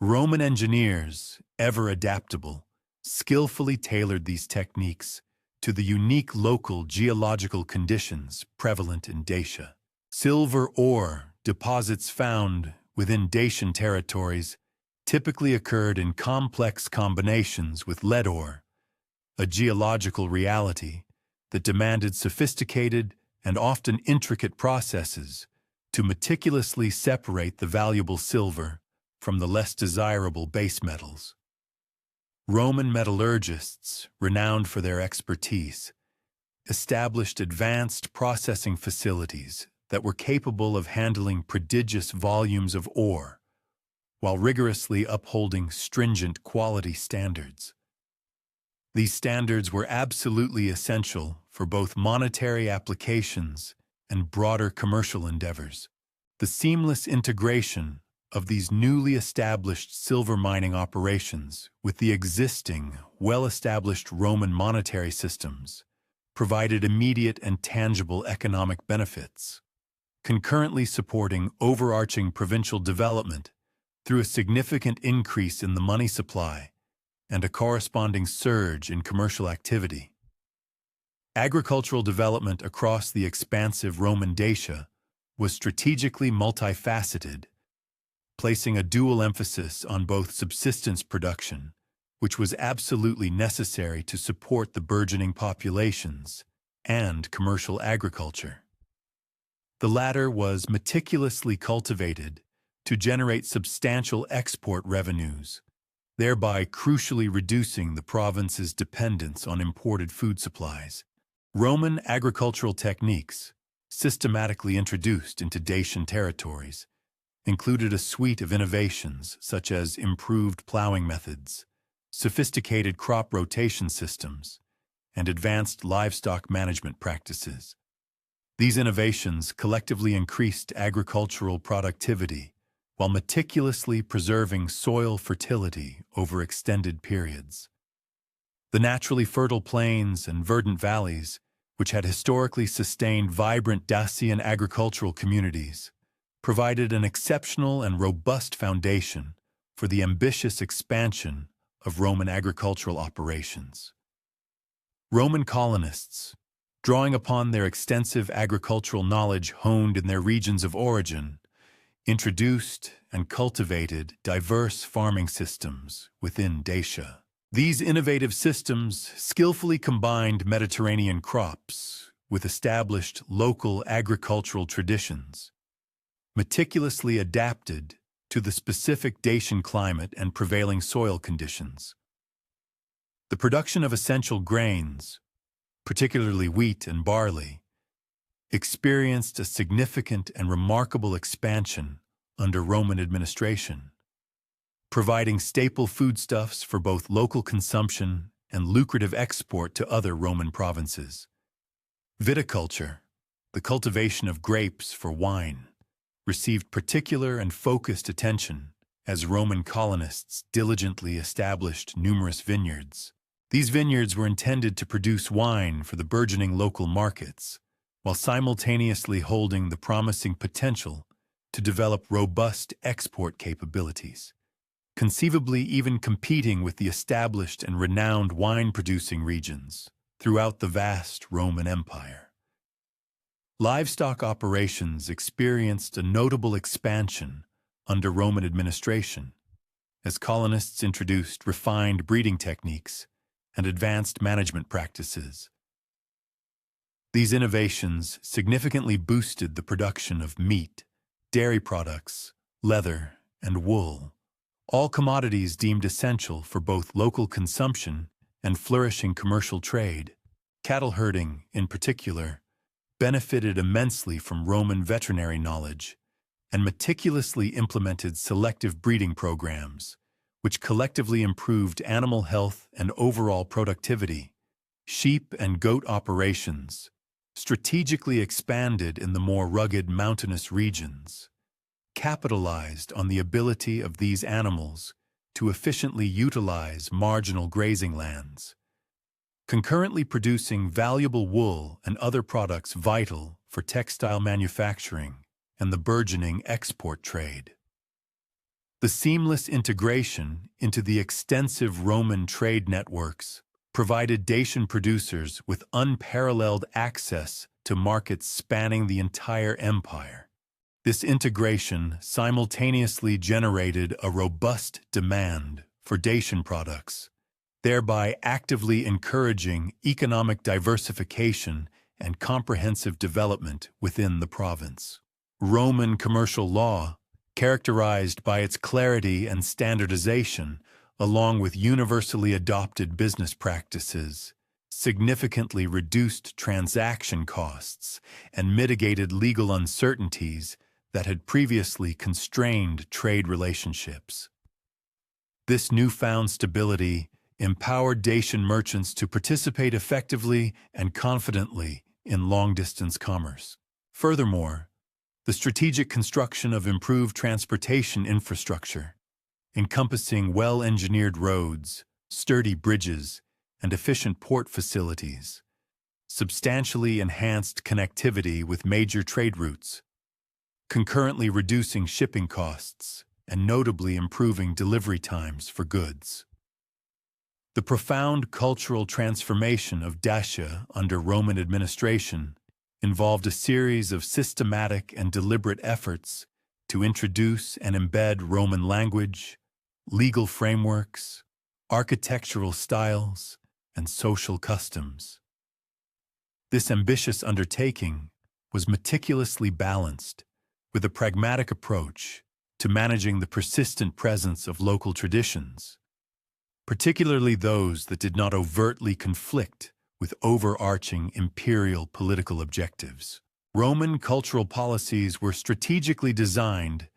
Roman engineers, ever adaptable, skillfully tailored these techniques to the unique local geological conditions prevalent in Dacia. Silver ore deposits found within Dacian territories typically occurred in complex combinations with lead ore, a geological reality that demanded sophisticated and often intricate processes to meticulously separate the valuable silver from the less desirable base metals. Roman metallurgists, renowned for their expertise, established advanced processing facilities that were capable of handling prodigious volumes of ore, while rigorously upholding stringent quality standards. These standards were absolutely essential for both monetary applications and broader commercial endeavors. The seamless integration of these newly established silver mining operations with the existing, well-established Roman monetary systems provided immediate and tangible economic benefits, concurrently supporting overarching provincial development through a significant increase in the money supply and a corresponding surge in commercial activity. Agricultural development across the expansive Roman Dacia was strategically multifaceted, placing a dual emphasis on both subsistence production, which was absolutely necessary to support the burgeoning populations, and commercial agriculture. The latter was meticulously cultivated to generate substantial export revenues, thereby crucially reducing the province's dependence on imported food supplies. Roman agricultural techniques, systematically introduced into Dacian territories, included a suite of innovations such as improved plowing methods, sophisticated crop rotation systems, and advanced livestock management practices. These innovations collectively increased agricultural productivity while meticulously preserving soil fertility over extended periods. The naturally fertile plains and verdant valleys, which had historically sustained vibrant Dacian agricultural communities, provided an exceptional and robust foundation for the ambitious expansion of Roman agricultural operations. Roman colonists, drawing upon their extensive agricultural knowledge honed in their regions of origin, introduced and cultivated diverse farming systems within Dacia. These innovative systems skillfully combined Mediterranean crops with established local agricultural traditions, meticulously adapted to the specific Dacian climate and prevailing soil conditions. The production of essential grains, particularly wheat and barley, experienced a significant and remarkable expansion under Roman administration, providing staple foodstuffs for both local consumption and lucrative export to other Roman provinces. Viticulture, the cultivation of grapes for wine, received particular and focused attention as Roman colonists diligently established numerous vineyards. These vineyards were intended to produce wine for the burgeoning local markets, while simultaneously holding the promising potential to develop robust export capabilities, conceivably even competing with the established and renowned wine-producing regions throughout the vast Roman Empire. Livestock operations experienced a notable expansion under Roman administration, as colonists introduced refined breeding techniques and advanced management practices. These innovations significantly boosted the production of meat, dairy products, leather, and wool, all commodities deemed essential for both local consumption and flourishing commercial trade. Cattle herding, in particular, benefited immensely from Roman veterinary knowledge and meticulously implemented selective breeding programs, which collectively improved animal health and overall productivity. Sheep and goat operations strategically expanded in the more rugged mountainous regions, capitalized on the ability of these animals to efficiently utilize marginal grazing lands, concurrently producing valuable wool and other products vital for textile manufacturing and the burgeoning export trade. The seamless integration into the extensive Roman trade networks provided Dacian producers with unparalleled access to markets spanning the entire empire. This integration simultaneously generated a robust demand for Dacian products, thereby actively encouraging economic diversification and comprehensive development within the province. Roman commercial law, characterized by its clarity and standardization, along with universally adopted business practices, significantly reduced transaction costs and mitigated legal uncertainties that had previously constrained trade relationships. This newfound stability empowered Dacian merchants to participate effectively and confidently in long-distance commerce. Furthermore, the strategic construction of improved transportation infrastructure, encompassing well-engineered roads, sturdy bridges, and efficient port facilities, substantially enhanced connectivity with major trade routes, concurrently reducing shipping costs and notably improving delivery times for goods. The profound cultural transformation of Dacia under Roman administration involved a series of systematic and deliberate efforts to introduce and embed Roman language, legal frameworks, architectural styles, and social customs. This ambitious undertaking was meticulously balanced with a pragmatic approach to managing the persistent presence of local traditions, particularly those that did not overtly conflict with overarching imperial political objectives. Roman cultural policies were strategically designed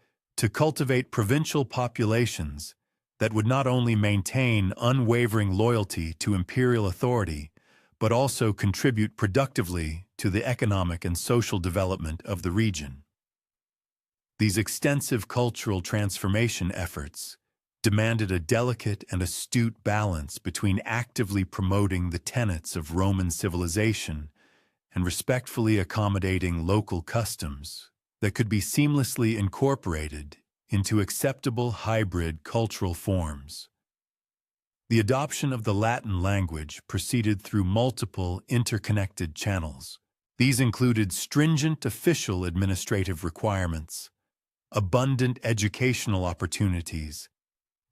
to cultivate provincial populations that would not only maintain unwavering loyalty to imperial authority, but also contribute productively to the economic and social development of the region. These extensive cultural transformation efforts demanded a delicate and astute balance between actively promoting the tenets of Roman civilization and respectfully accommodating local customs that could be seamlessly incorporated into acceptable hybrid cultural forms. The adoption of the Latin language proceeded through multiple interconnected channels. These included stringent official administrative requirements, abundant educational opportunities,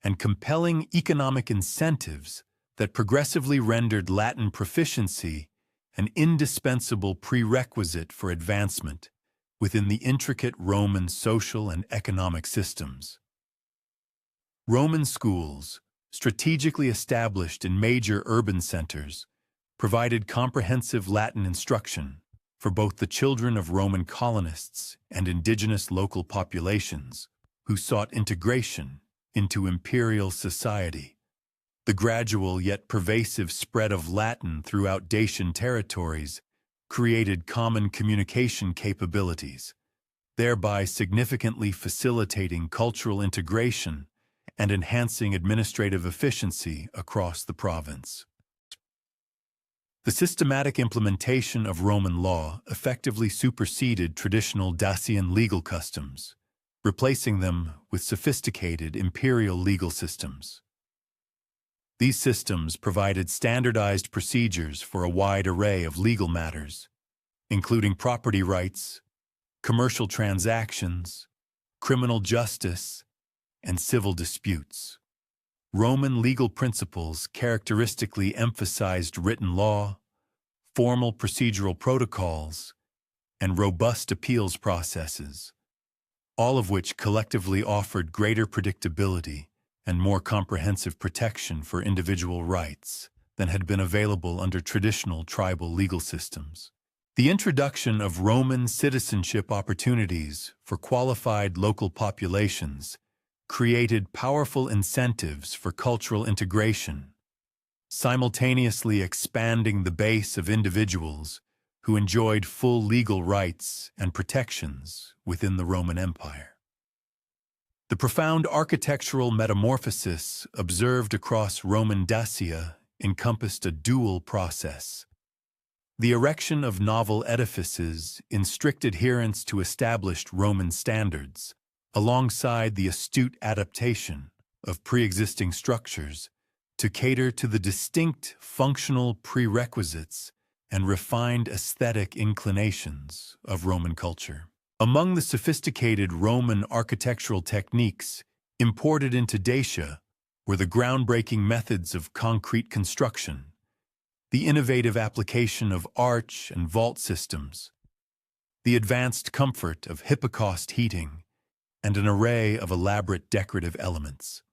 and compelling economic incentives that progressively rendered Latin proficiency an indispensable prerequisite for advancement within the intricate Roman social and economic systems. Roman schools, strategically established in major urban centers, provided comprehensive Latin instruction for both the children of Roman colonists and indigenous local populations who sought integration into imperial society. The gradual yet pervasive spread of Latin throughout Dacian territories created common communication capabilities, thereby significantly facilitating cultural integration and enhancing administrative efficiency across the province. The systematic implementation of Roman law effectively superseded traditional Dacian legal customs, replacing them with sophisticated imperial legal systems. These systems provided standardized procedures for a wide array of legal matters, including property rights, commercial transactions, criminal justice, and civil disputes. Roman legal principles characteristically emphasized written law, formal procedural protocols, and robust appeals processes, all of which collectively offered greater predictability and more comprehensive protection for individual rights than had been available under traditional tribal legal systems. The introduction of Roman citizenship opportunities for qualified local populations created powerful incentives for cultural integration, simultaneously expanding the base of individuals who enjoyed full legal rights and protections within the Roman Empire. The profound architectural metamorphosis observed across Roman Dacia encompassed a dual process: the erection of novel edifices in strict adherence to established Roman standards, alongside the astute adaptation of pre-existing structures to cater to the distinct functional prerequisites and refined aesthetic inclinations of Roman culture. Among the sophisticated Roman architectural techniques imported into Dacia were the groundbreaking methods of concrete construction, the innovative application of arch and vault systems, the advanced comfort of hypocaust heating, and an array of elaborate decorative elements.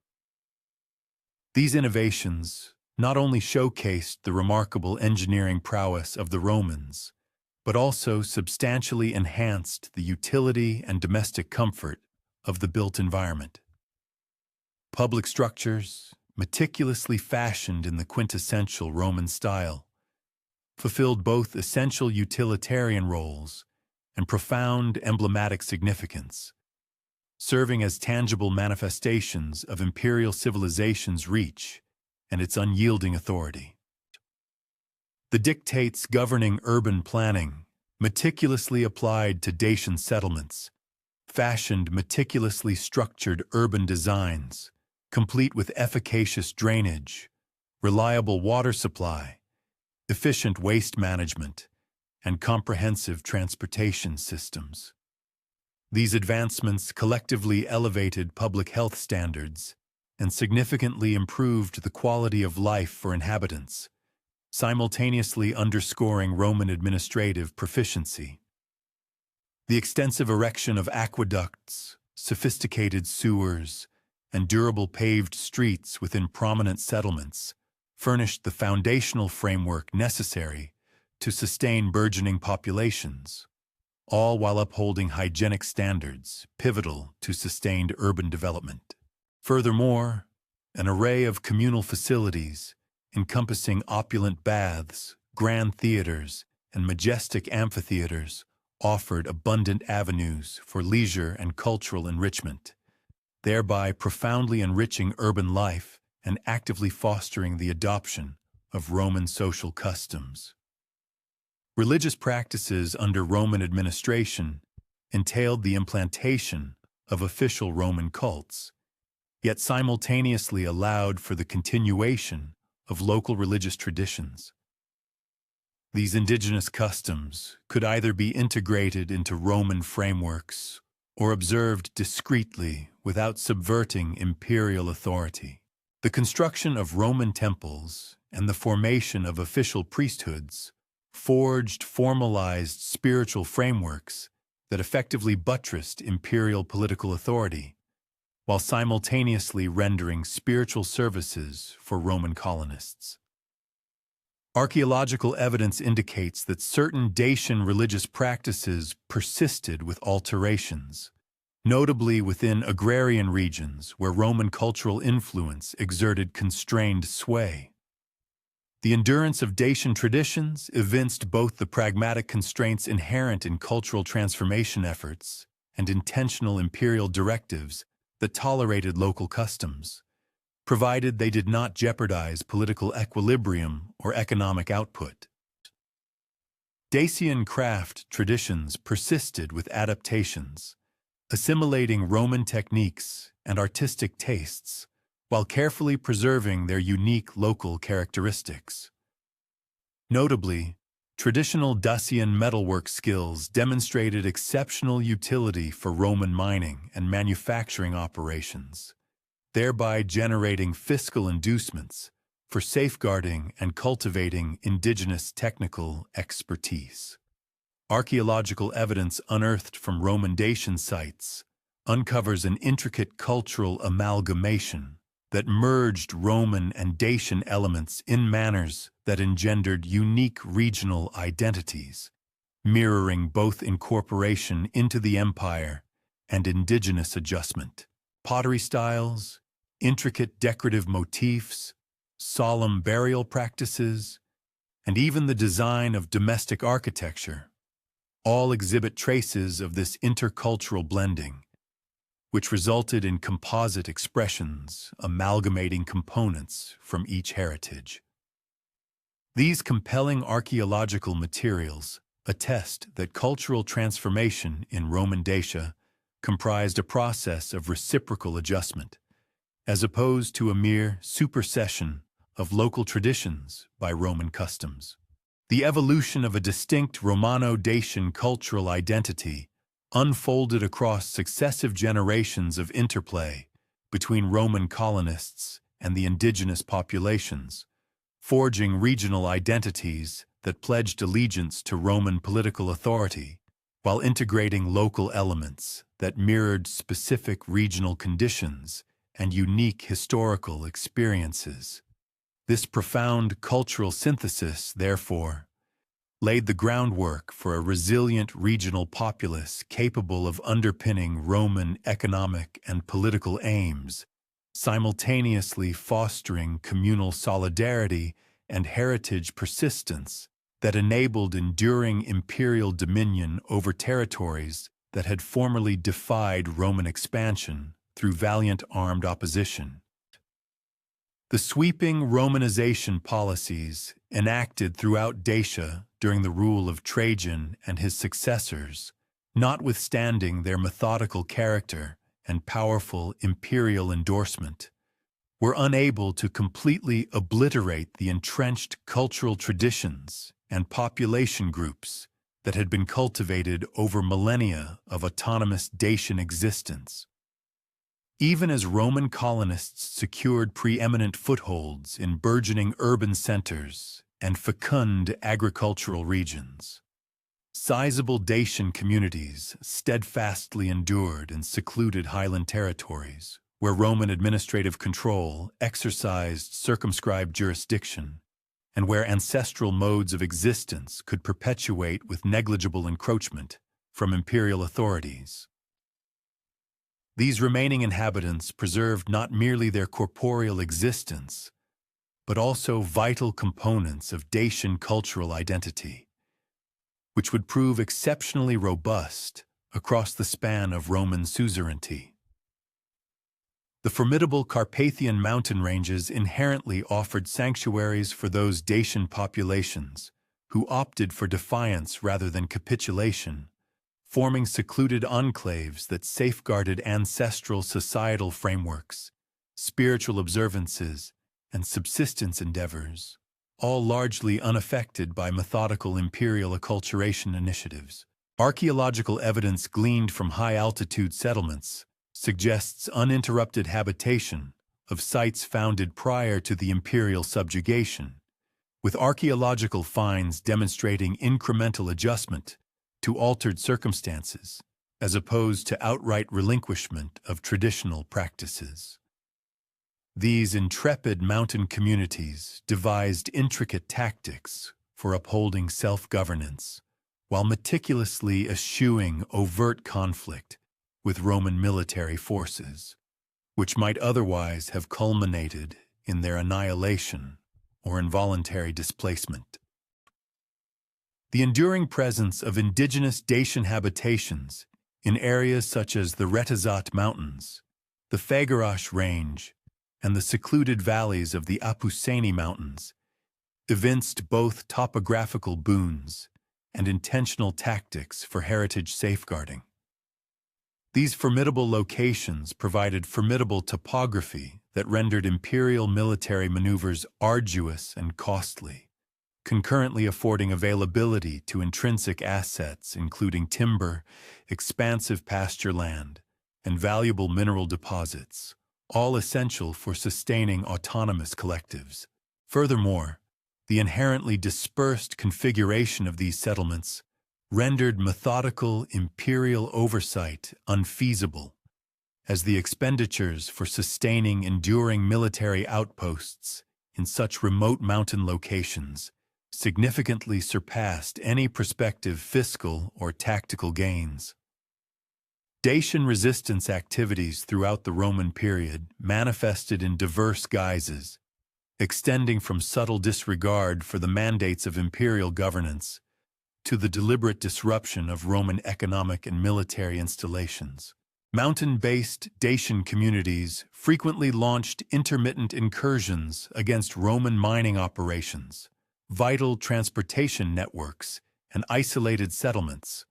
These innovations not only showcased the remarkable engineering prowess of the Romans, but also substantially enhanced the utility and domestic comfort of the built environment. Public structures, meticulously fashioned in the quintessential Roman style, fulfilled both essential utilitarian roles and profound emblematic significance, serving as tangible manifestations of imperial civilization's reach and its unyielding authority. The dictates governing urban planning, meticulously applied to Dacian settlements, fashioned meticulously structured urban designs, complete with efficacious drainage, reliable water supply, efficient waste management, and comprehensive transportation systems. These advancements collectively elevated public health standards and significantly improved the quality of life for inhabitants, simultaneously underscoring Roman administrative proficiency. The extensive erection of aqueducts, sophisticated sewers, and durable paved streets within prominent settlements furnished the foundational framework necessary to sustain burgeoning populations, all while upholding hygienic standards pivotal to sustained urban development. Furthermore, an array of communal facilities encompassing opulent baths, grand theaters, and majestic amphitheaters offered abundant avenues for leisure and cultural enrichment, thereby profoundly enriching urban life and actively fostering the adoption of Roman social customs. Religious practices under Roman administration entailed the implantation of official Roman cults, yet simultaneously allowed for the continuation of local religious traditions. These indigenous customs could either be integrated into Roman frameworks or observed discreetly without subverting imperial authority. The construction of Roman temples and the formation of official priesthoods forged formalized spiritual frameworks that effectively buttressed imperial political authority, while simultaneously rendering spiritual services for Roman colonists. Archaeological evidence indicates that certain Dacian religious practices persisted with alterations, notably within agrarian regions where Roman cultural influence exerted constrained sway. The endurance of Dacian traditions evinced both the pragmatic constraints inherent in cultural transformation efforts and intentional imperial directives that tolerated local customs, provided they did not jeopardize political equilibrium or economic output. Dacian craft traditions persisted with adaptations, assimilating Roman techniques and artistic tastes while carefully preserving their unique local characteristics. Notably, traditional Dacian metalwork skills demonstrated exceptional utility for Roman mining and manufacturing operations, thereby generating fiscal inducements for safeguarding and cultivating indigenous technical expertise. Archaeological evidence unearthed from Roman Dacian sites uncovers an intricate cultural amalgamation that merged Roman and Dacian elements in manners that engendered unique regional identities, mirroring both incorporation into the empire and indigenous adjustment. Pottery styles, intricate decorative motifs, solemn burial practices, and even the design of domestic architecture all exhibit traces of this intercultural blending, which resulted in composite expressions amalgamating components from each heritage. These compelling archaeological materials attest that cultural transformation in Roman Dacia comprised a process of reciprocal adjustment, as opposed to a mere supersession of local traditions by Roman customs. The evolution of a distinct Romano-Dacian cultural identity unfolded across successive generations of interplay between Roman colonists and the indigenous populations, forging regional identities that pledged allegiance to Roman political authority while integrating local elements that mirrored specific regional conditions and unique historical experiences. This profound cultural synthesis, therefore, laid the groundwork for a resilient regional populace capable of underpinning Roman economic and political aims, simultaneously fostering communal solidarity and heritage persistence that enabled enduring imperial dominion over territories that had formerly defied Roman expansion through valiant armed opposition. The sweeping Romanization policies enacted throughout Dacia during the rule of Trajan and his successors, notwithstanding their methodical character and powerful imperial endorsement, were unable to completely obliterate the entrenched cultural traditions and population groups that had been cultivated over millennia of autonomous Dacian existence. Even as Roman colonists secured preeminent footholds in burgeoning urban centers and fecund agricultural regions, sizable Dacian communities steadfastly endured in secluded highland territories, where Roman administrative control exercised circumscribed jurisdiction, and where ancestral modes of existence could perpetuate with negligible encroachment, from imperial authorities. These remaining inhabitants preserved not merely their corporeal existence, but also vital components of Dacian cultural identity, which would prove exceptionally robust across the span of Roman suzerainty. The formidable Carpathian mountain ranges inherently offered sanctuaries for those Dacian populations who opted for defiance rather than capitulation, forming secluded enclaves that safeguarded ancestral societal frameworks, spiritual observances, and subsistence endeavors, all largely unaffected by methodical imperial acculturation initiatives. Archaeological evidence gleaned from high-altitude settlements suggests uninterrupted habitation of sites founded prior to the imperial subjugation, with archaeological finds demonstrating incremental adjustment to altered circumstances, as opposed to outright relinquishment of traditional practices. These intrepid mountain communities devised intricate tactics for upholding self-governance, while meticulously eschewing overt conflict with Roman military forces, which might otherwise have culminated in their annihilation or involuntary displacement. The enduring presence of indigenous Dacian habitations in areas such as the Retezat Mountains, the Fagarash Range, and the secluded valleys of the Apuseni Mountains evinced both topographical boons and intentional tactics for heritage safeguarding. These formidable locations provided formidable topography that rendered imperial military maneuvers arduous and costly, concurrently affording availability to intrinsic assets including timber, expansive pasture land, and valuable mineral deposits, all essential for sustaining autonomous collectives. Furthermore, the inherently dispersed configuration of these settlements rendered methodical imperial oversight unfeasible, as the expenditures for sustaining enduring military outposts in such remote mountain locations significantly surpassed any prospective fiscal or tactical gains. Dacian resistance activities throughout the Roman period manifested in diverse guises, extending from subtle disregard for the mandates of imperial governance to the deliberate disruption of Roman economic and military installations. Mountain-based Dacian communities frequently launched intermittent incursions against Roman mining operations, vital transportation networks, and isolated settlements,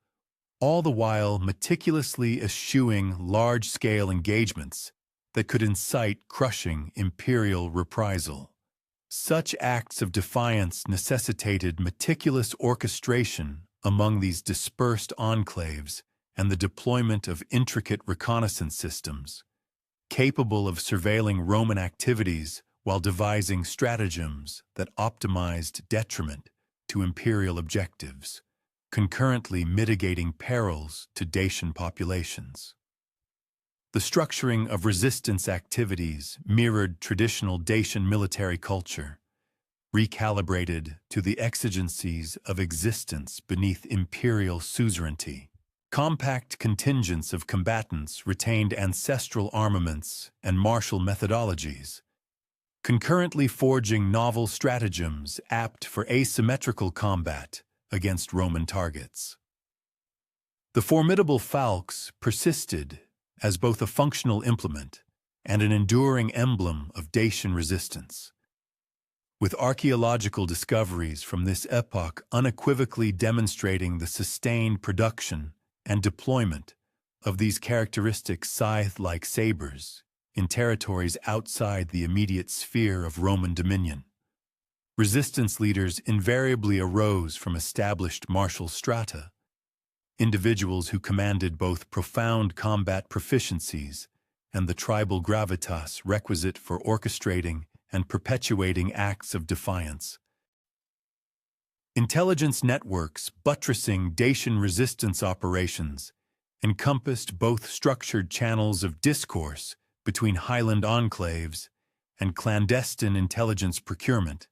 all the while meticulously eschewing large-scale engagements that could incite crushing imperial reprisal. Such acts of defiance necessitated meticulous orchestration among these dispersed enclaves and the deployment of intricate reconnaissance systems, capable of surveilling Roman activities while devising stratagems that optimized detriment to imperial objectives, concurrently mitigating perils to Dacian populations. The structuring of resistance activities mirrored traditional Dacian military culture, recalibrated to the exigencies of existence beneath imperial suzerainty. Compact contingents of combatants retained ancestral armaments and martial methodologies, concurrently forging novel stratagems apt for asymmetrical combat against Roman targets. The formidable falx persisted as both a functional implement and an enduring emblem of Dacian resistance, with archaeological discoveries from this epoch unequivocally demonstrating the sustained production and deployment of these characteristic scythe-like sabers in territories outside the immediate sphere of Roman dominion. Resistance leaders invariably arose from established martial strata, individuals who commanded both profound combat proficiencies and the tribal gravitas requisite for orchestrating and perpetuating acts of defiance. Intelligence networks buttressing Dacian resistance operations encompassed both structured channels of discourse between highland enclaves and clandestine intelligence procurement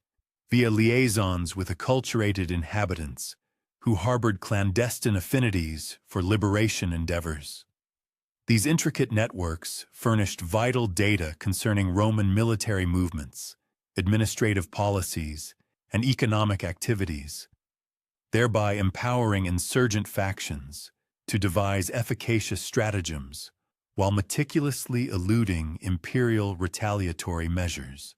via liaisons with acculturated inhabitants who harbored clandestine affinities for liberation endeavors. These intricate networks furnished vital data concerning Roman military movements, administrative policies, and economic activities, thereby empowering insurgent factions to devise efficacious stratagems while meticulously eluding imperial retaliatory measures.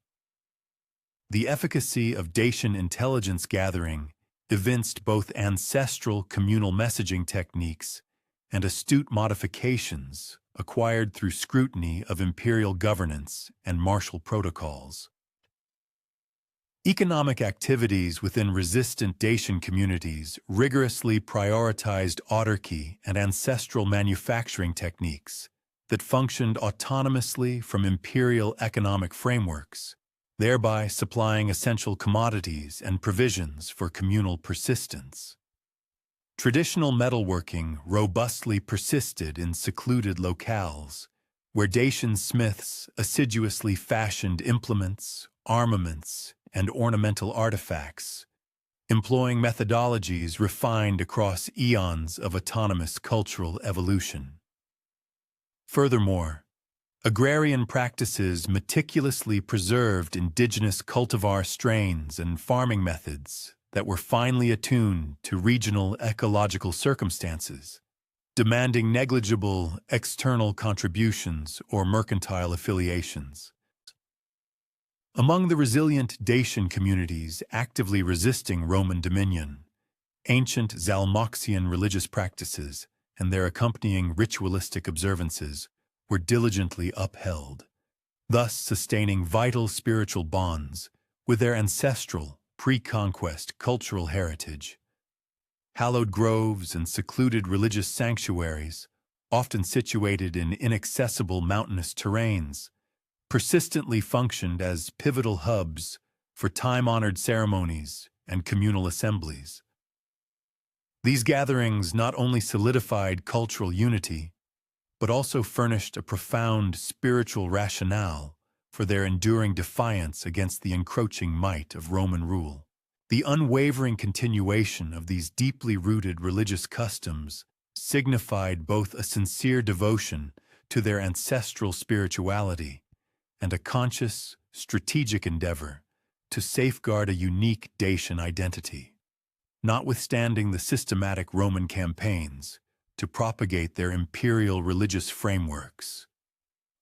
The efficacy of Dacian intelligence gathering evinced both ancestral communal messaging techniques and astute modifications acquired through scrutiny of imperial governance and martial protocols. Economic activities within resistant Dacian communities rigorously prioritized autarky and ancestral manufacturing techniques that functioned autonomously from imperial economic frameworks, thereby supplying essential commodities and provisions for communal persistence. Traditional metalworking robustly persisted in secluded locales, where Dacian smiths assiduously fashioned implements, armaments, and ornamental artifacts, employing methodologies refined across eons of autonomous cultural evolution. Furthermore, agrarian practices meticulously preserved indigenous cultivar strains and farming methods that were finely attuned to regional ecological circumstances, demanding negligible external contributions or mercantile affiliations. Among the resilient Dacian communities actively resisting Roman dominion, ancient Zalmoxian religious practices and their accompanying ritualistic observances were diligently upheld, thus sustaining vital spiritual bonds with their ancestral, pre-conquest cultural heritage. Hallowed groves and secluded religious sanctuaries, often situated in inaccessible mountainous terrains, persistently functioned as pivotal hubs for time-honored ceremonies and communal assemblies. These gatherings not only solidified cultural unity, but also furnished a profound spiritual rationale for their enduring defiance against the encroaching might of Roman rule. The unwavering continuation of these deeply rooted religious customs signified both a sincere devotion to their ancestral spirituality and a conscious, strategic endeavor to safeguard a unique Dacian identity. Notwithstanding the systematic Roman campaigns to propagate their imperial religious frameworks,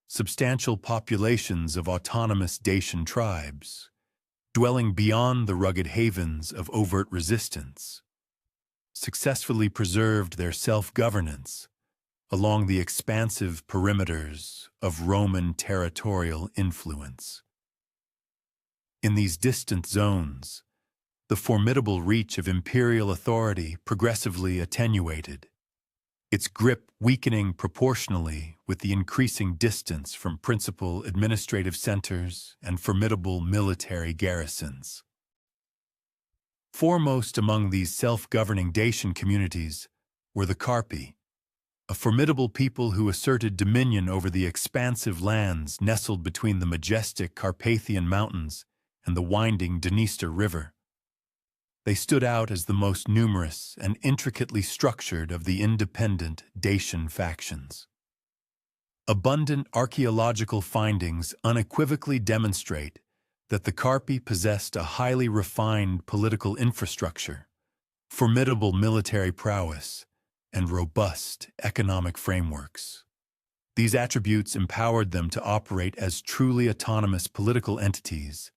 substantial populations of autonomous Dacian tribes, dwelling beyond the rugged havens of overt resistance, successfully preserved their self-governance along the expansive perimeters of Roman territorial influence. In these distant zones, the formidable reach of imperial authority progressively attenuated, its grip weakening proportionally with the increasing distance from principal administrative centers and formidable military garrisons. Foremost among these self-governing Dacian communities were the Carpi, a formidable people who asserted dominion over the expansive lands nestled between the majestic Carpathian Mountains and the winding Dniester River. They stood out as the most numerous and intricately structured of the independent Dacian factions. Abundant archaeological findings unequivocally demonstrate that the Carpi possessed a highly refined political infrastructure, formidable military prowess, and robust economic frameworks. These attributes empowered them to operate as truly autonomous political entities,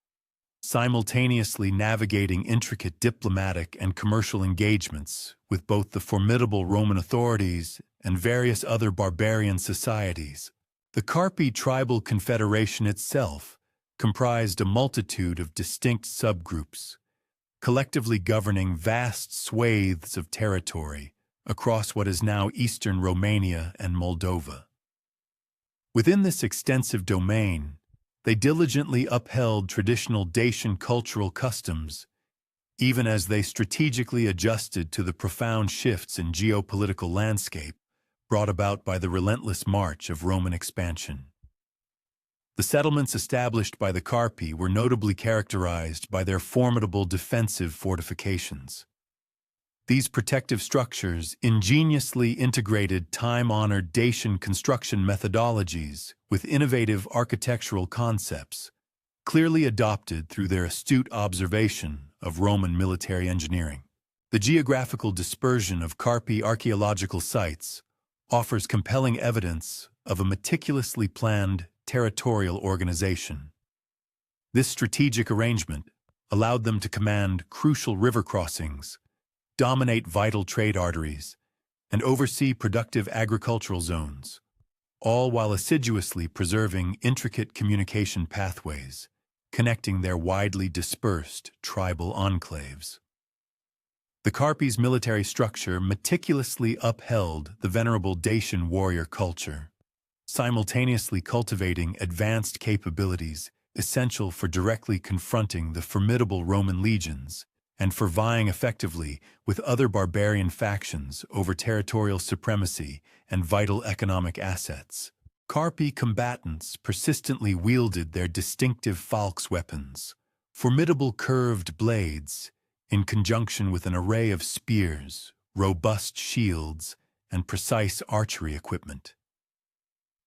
simultaneously navigating intricate diplomatic and commercial engagements with both the formidable Roman authorities and various other barbarian societies. The Carpi tribal confederation itself comprised a multitude of distinct subgroups, collectively governing vast swathes of territory across what is now eastern Romania and Moldova. Within this extensive domain, they diligently upheld traditional Dacian cultural customs, even as they strategically adjusted to the profound shifts in geopolitical landscape brought about by the relentless march of Roman expansion. The settlements established by the Carpi were notably characterized by their formidable defensive fortifications. These protective structures ingeniously integrated time-honored Dacian construction methodologies with innovative architectural concepts, clearly adopted through their astute observation of Roman military engineering. The geographical dispersion of Carpi archaeological sites offers compelling evidence of a meticulously planned territorial organization. This strategic arrangement allowed them to command crucial river crossings, dominate vital trade arteries, and oversee productive agricultural zones, all while assiduously preserving intricate communication pathways connecting their widely dispersed tribal enclaves. The Carpi's military structure meticulously upheld the venerable Dacian warrior culture, simultaneously cultivating advanced capabilities essential for directly confronting the formidable Roman legions and for vying effectively with other barbarian factions over territorial supremacy and vital economic assets. Carpi combatants persistently wielded their distinctive falx weapons, formidable curved blades, in conjunction with an array of spears, robust shields, and precise archery equipment.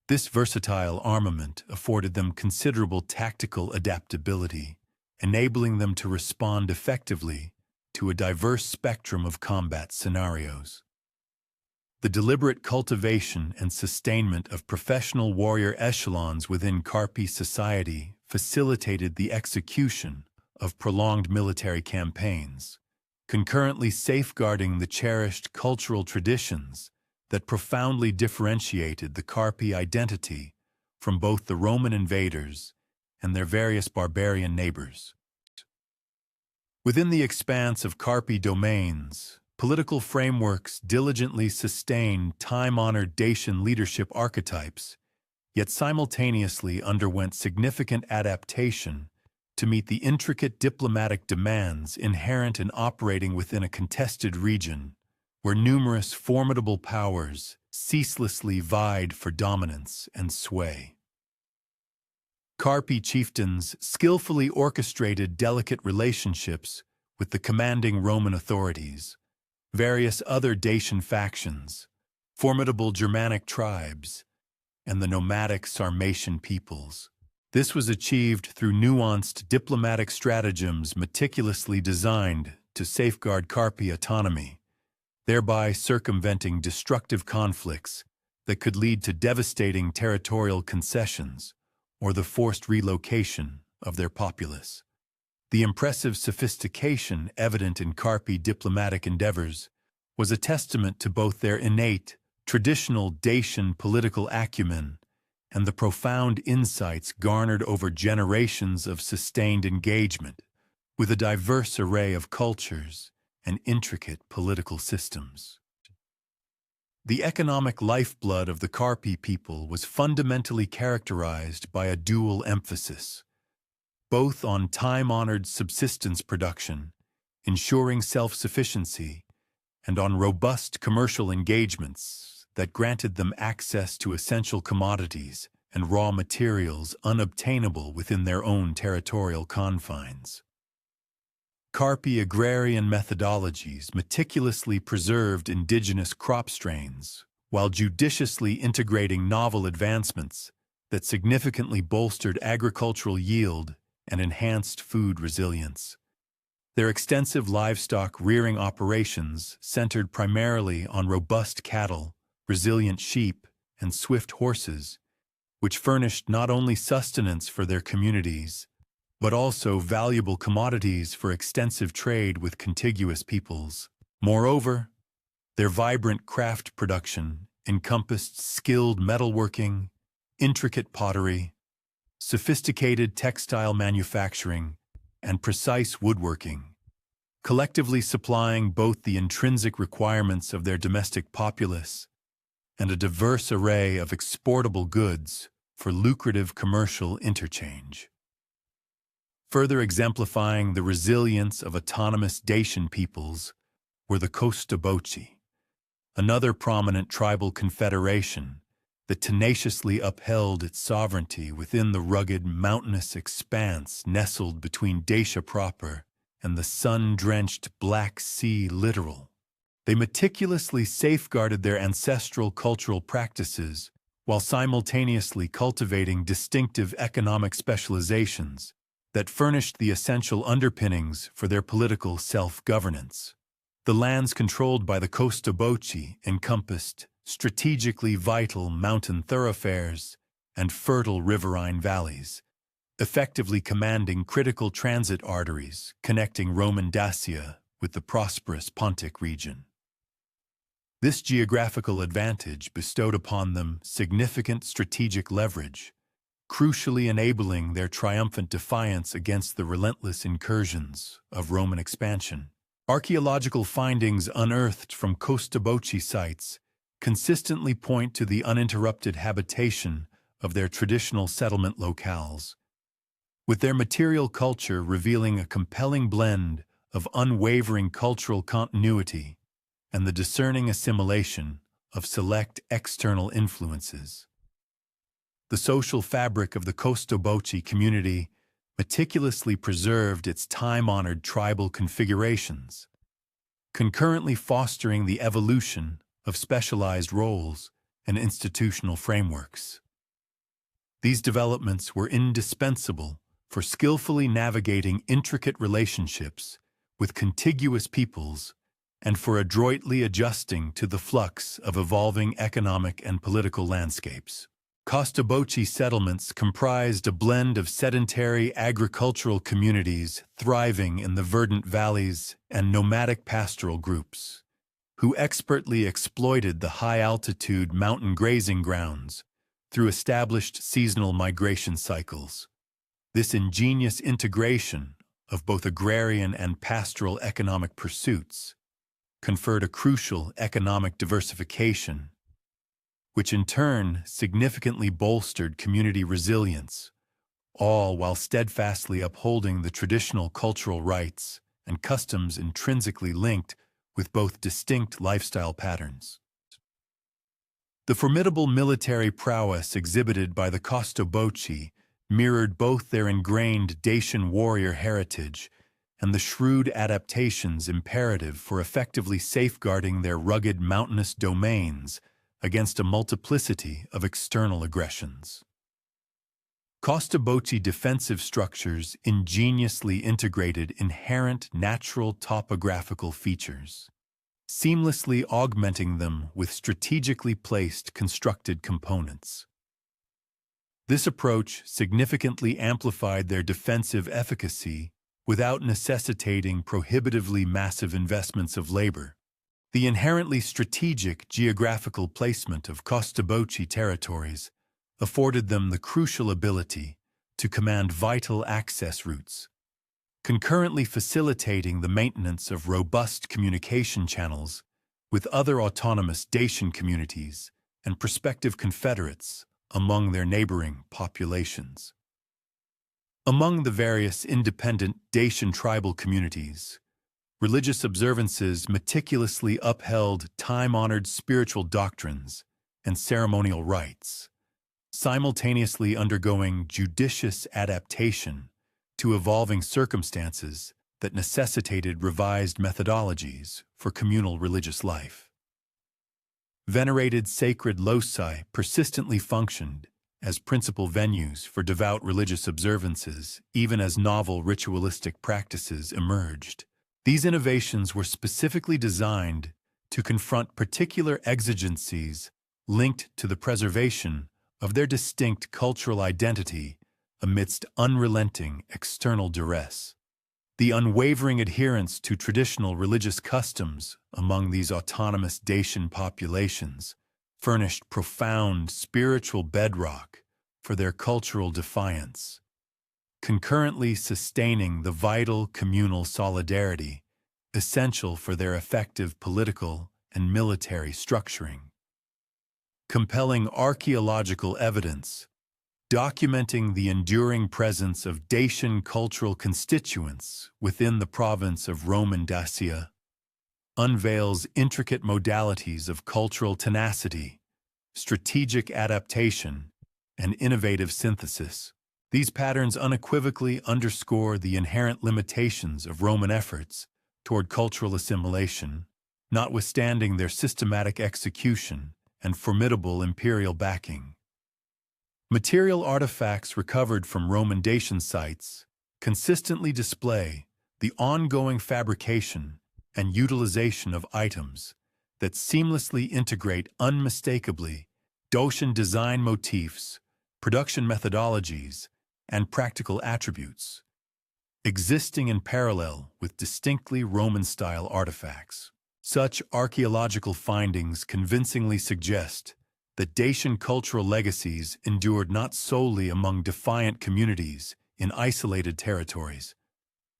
This versatile armament afforded them considerable tactical adaptability, enabling them to respond effectively to a diverse spectrum of combat scenarios. The deliberate cultivation and sustainment of professional warrior echelons within Carpi society facilitated the execution of prolonged military campaigns, concurrently safeguarding the cherished cultural traditions that profoundly differentiated the Carpi identity from both the Roman invaders and their various barbarian neighbors. Within the expanse of Carpi domains, political frameworks diligently sustained time-honored Dacian leadership archetypes, yet simultaneously underwent significant adaptation to meet the intricate diplomatic demands inherent in operating within a contested region where numerous formidable powers ceaselessly vied for dominance and sway. Carpi chieftains skillfully orchestrated delicate relationships with the commanding Roman authorities, various other Dacian factions, formidable Germanic tribes, and the nomadic Sarmatian peoples. This was achieved through nuanced diplomatic stratagems meticulously designed to safeguard Carpi autonomy, thereby circumventing destructive conflicts that could lead to devastating territorial concessions or the forced relocation of their populace. The impressive sophistication evident in Carpi diplomatic endeavors was a testament to both their innate, traditional Dacian political acumen and the profound insights garnered over generations of sustained engagement with a diverse array of cultures and intricate political systems. The economic lifeblood of the Carpi people was fundamentally characterized by a dual emphasis, both on time-honored subsistence production, ensuring self-sufficiency, and on robust commercial engagements that granted them access to essential commodities and raw materials unobtainable within their own territorial confines. Carpi agrarian methodologies meticulously preserved indigenous crop strains, while judiciously integrating novel advancements that significantly bolstered agricultural yield and enhanced food resilience. Their extensive livestock rearing operations centered primarily on robust cattle, resilient sheep, and swift horses, which furnished not only sustenance for their communities, but also valuable commodities for extensive trade with contiguous peoples. Moreover, their vibrant craft production encompassed skilled metalworking, intricate pottery, sophisticated textile manufacturing, and precise woodworking, collectively supplying both the intrinsic requirements of their domestic populace and a diverse array of exportable goods for lucrative commercial interchange. Further exemplifying the resilience of autonomous Dacian peoples were the Costoboci, another prominent tribal confederation that tenaciously upheld its sovereignty within the rugged mountainous expanse nestled between Dacia proper and the sun-drenched Black Sea littoral. They meticulously safeguarded their ancestral cultural practices while simultaneously cultivating distinctive economic specializations that furnished the essential underpinnings for their political self-governance. The lands controlled by the Costoboci encompassed strategically vital mountain thoroughfares and fertile riverine valleys, effectively commanding critical transit arteries connecting Roman Dacia with the prosperous Pontic region. This geographical advantage bestowed upon them significant strategic leverage, crucially enabling their triumphant defiance against the relentless incursions of Roman expansion. Archaeological findings unearthed from Costoboci sites consistently point to the uninterrupted habitation of their traditional settlement locales, with their material culture revealing a compelling blend of unwavering cultural continuity and the discerning assimilation of select external influences. The social fabric of the Costoboci community meticulously preserved its time-honored tribal configurations, concurrently fostering the evolution of specialized roles and institutional frameworks. These developments were indispensable for skillfully navigating intricate relationships with contiguous peoples and for adroitly adjusting to the flux of evolving economic and political landscapes. Costoboci settlements comprised a blend of sedentary agricultural communities thriving in the verdant valleys and nomadic pastoral groups, who expertly exploited the high-altitude mountain grazing grounds through established seasonal migration cycles. This ingenious integration of both agrarian and pastoral economic pursuits conferred a crucial economic diversification, which in turn significantly bolstered community resilience, all while steadfastly upholding the traditional cultural rights and customs intrinsically linked with both distinct lifestyle patterns. The formidable military prowess exhibited by the Costoboci mirrored both their ingrained Dacian warrior heritage and the shrewd adaptations imperative for effectively safeguarding their rugged mountainous domains against a multiplicity of external aggressions. Costoboci defensive structures ingeniously integrated inherent natural topographical features, seamlessly augmenting them with strategically placed constructed components. This approach significantly amplified their defensive efficacy without necessitating prohibitively massive investments of labor. The inherently strategic geographical placement of Costoboci territories afforded them the crucial ability to command vital access routes, concurrently facilitating the maintenance of robust communication channels with other autonomous Dacian communities and prospective confederates among their neighboring populations. Among the various independent Dacian tribal communities, religious observances meticulously upheld time-honored spiritual doctrines and ceremonial rites, simultaneously undergoing judicious adaptation to evolving circumstances that necessitated revised methodologies for communal religious life. Venerated sacred loci persistently functioned as principal venues for devout religious observances, even as novel ritualistic practices emerged. These innovations were specifically designed to confront particular exigencies linked to the preservation of their distinct cultural identity amidst unrelenting external duress. The unwavering adherence to traditional religious customs among these autonomous Dacian populations furnished profound spiritual bedrock for their cultural defiance, concurrently sustaining the vital communal solidarity essential for their effective political and military structuring. Compelling archaeological evidence documenting the enduring presence of Dacian cultural constituents within the province of Roman Dacia unveils intricate modalities of cultural tenacity, strategic adaptation, and innovative synthesis. These patterns unequivocally underscore the inherent limitations of Roman efforts toward cultural assimilation notwithstanding their systematic execution and formidable imperial backing. Material artifacts recovered from Roman Dacian sites consistently display the ongoing fabrication and utilization of items that seamlessly integrate unmistakably Dacian design motifs, production methodologies, and practical attributes, existing in parallel with distinctly Roman-style artifacts. Such archaeological findings convincingly suggest that Dacian cultural legacies endured not solely among defiant communities in isolated territories,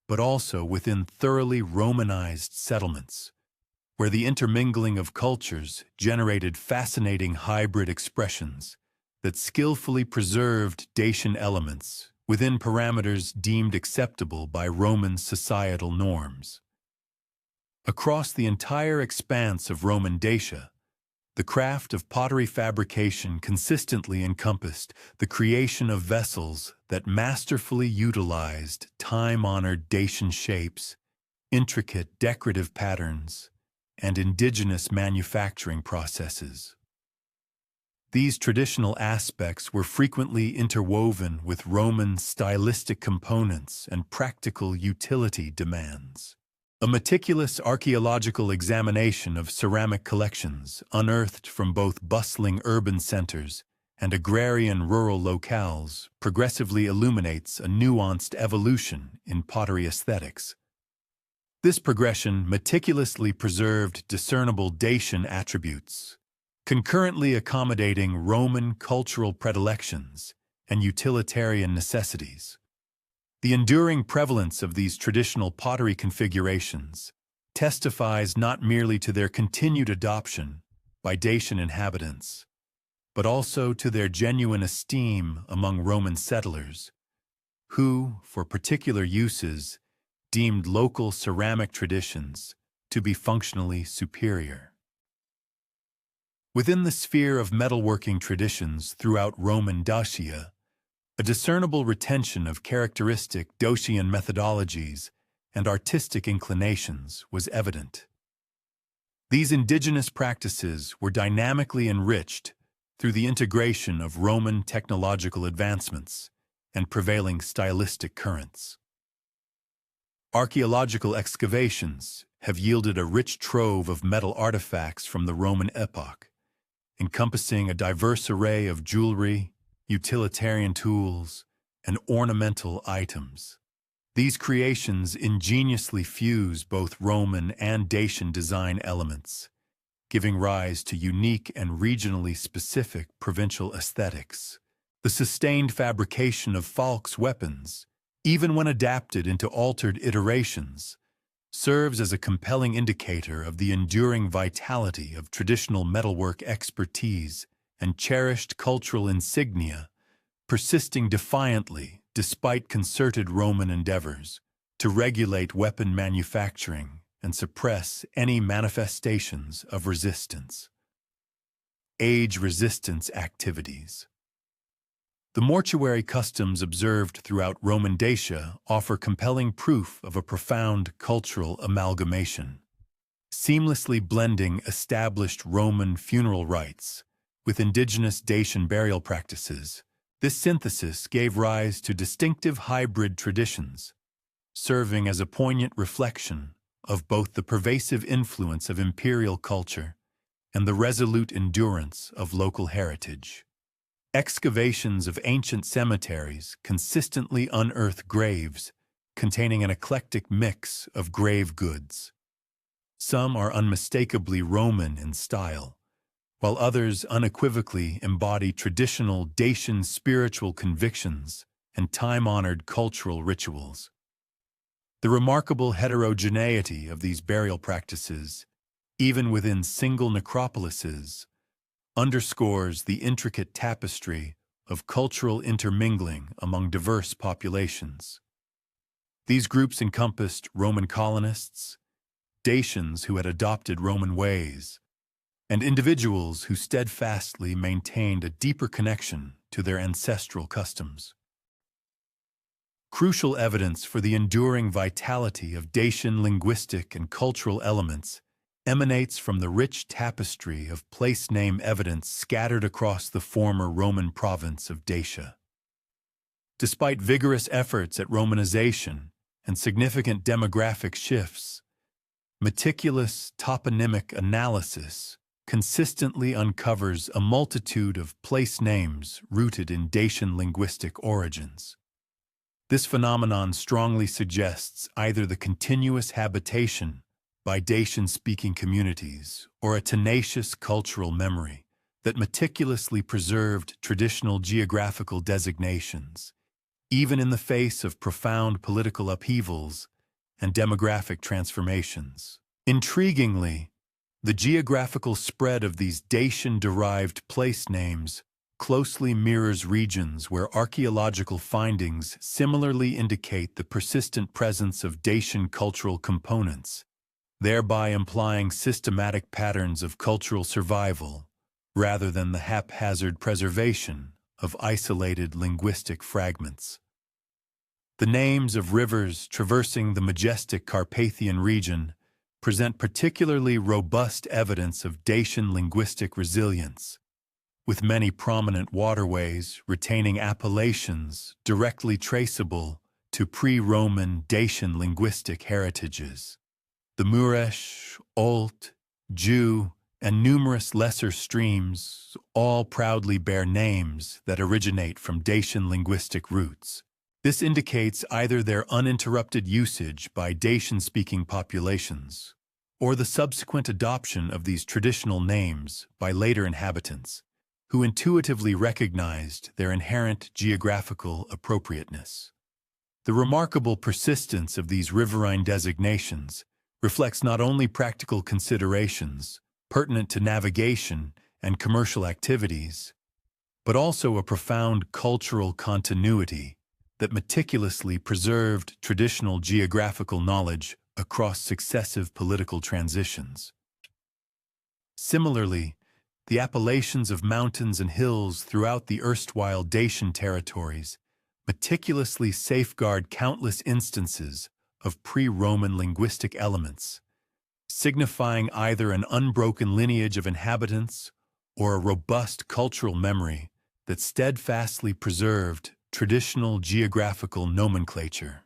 but also within thoroughly Romanized settlements, where the intermingling of cultures generated fascinating hybrid expressions that skillfully preserved Dacian elements within parameters deemed acceptable by Roman societal norms. Across the entire expanse of Roman Dacia, the craft of pottery fabrication consistently encompassed the creation of vessels that masterfully utilized time-honored Dacian shapes, intricate decorative patterns, and indigenous manufacturing processes. These traditional aspects were frequently interwoven with Roman stylistic components and practical utility demands. A meticulous archaeological examination of ceramic collections unearthed from both bustling urban centers and agrarian rural locales progressively illuminates a nuanced evolution in pottery aesthetics. This progression meticulously preserved discernible Dacian attributes, concurrently accommodating Roman cultural predilections and utilitarian necessities. The enduring prevalence of these traditional pottery configurations testifies not merely to their continued adoption by Dacian inhabitants, but also to their genuine esteem among Roman settlers, who, for particular uses, deemed local ceramic traditions to be functionally superior. Within the sphere of metalworking traditions throughout Roman Dacia, a discernible retention of characteristic Dacian methodologies and artistic inclinations was evident. These indigenous practices were dynamically enriched through the integration of Roman technological advancements and prevailing stylistic currents. Archaeological excavations have yielded a rich trove of metal artifacts from the Roman epoch, encompassing a diverse array of jewelry, utilitarian tools, and ornamental items. These creations ingeniously fuse both Roman and Dacian design elements, giving rise to unique and regionally specific provincial aesthetics. The sustained fabrication of falx weapons, even when adapted into altered iterations, serves as a compelling indicator of the enduring vitality of traditional metalwork expertise and cherished cultural insignia, persisting defiantly despite concerted Roman endeavors to regulate weapon manufacturing and suppress any manifestations of resistance. Age resistance activities. The mortuary customs observed throughout Roman Dacia offer compelling proof of a profound cultural amalgamation, seamlessly blending established Roman funeral rites with indigenous Dacian burial practices. This synthesis gave rise to distinctive hybrid traditions, serving as a poignant reflection of both the pervasive influence of imperial culture and the resolute endurance of local heritage. Excavations of ancient cemeteries consistently unearth graves containing an eclectic mix of grave goods. Some are unmistakably Roman in style, while others unequivocally embody traditional Dacian spiritual convictions and time-honored cultural rituals. The remarkable heterogeneity of these burial practices, even within single necropolises, underscores the intricate tapestry of cultural intermingling among diverse populations. These groups encompassed Roman colonists, Dacians who had adopted Roman ways, and individuals who steadfastly maintained a deeper connection to their ancestral customs. Crucial evidence for the enduring vitality of Dacian linguistic and cultural elements emanates from the rich tapestry of place name evidence scattered across the former Roman province of Dacia. Despite vigorous efforts at Romanization and significant demographic shifts, meticulous toponymic analysis consistently uncovers a multitude of place names rooted in Dacian linguistic origins. This phenomenon strongly suggests either the continuous habitation by Dacian-speaking communities or a tenacious cultural memory that meticulously preserved traditional geographical designations, even in the face of profound political upheavals and demographic transformations. Intriguingly, the geographical spread of these Dacian-derived place names closely mirrors regions where archaeological findings similarly indicate the persistent presence of Dacian cultural components, thereby implying systematic patterns of cultural survival rather than the haphazard preservation of isolated linguistic fragments. The names of rivers traversing the majestic Carpathian region present particularly robust evidence of Dacian linguistic resilience, with many prominent waterways retaining appellations directly traceable to pre-Roman Dacian linguistic heritages. The Mureş, Olt, Jew, and numerous lesser streams all proudly bear names that originate from Dacian linguistic roots. This indicates either their uninterrupted usage by Dacian-speaking populations or the subsequent adoption of these traditional names by later inhabitants, who intuitively recognized their inherent geographical appropriateness. The remarkable persistence of these riverine designations reflects not only practical considerations pertinent to navigation and commercial activities, but also a profound cultural continuity that meticulously preserved traditional geographical knowledge across successive political transitions. Similarly, the appellations of mountains and hills throughout the erstwhile Dacian territories meticulously safeguard countless instances of pre-Roman linguistic elements, signifying either an unbroken lineage of inhabitants or a robust cultural memory that steadfastly preserved traditional geographical nomenclature.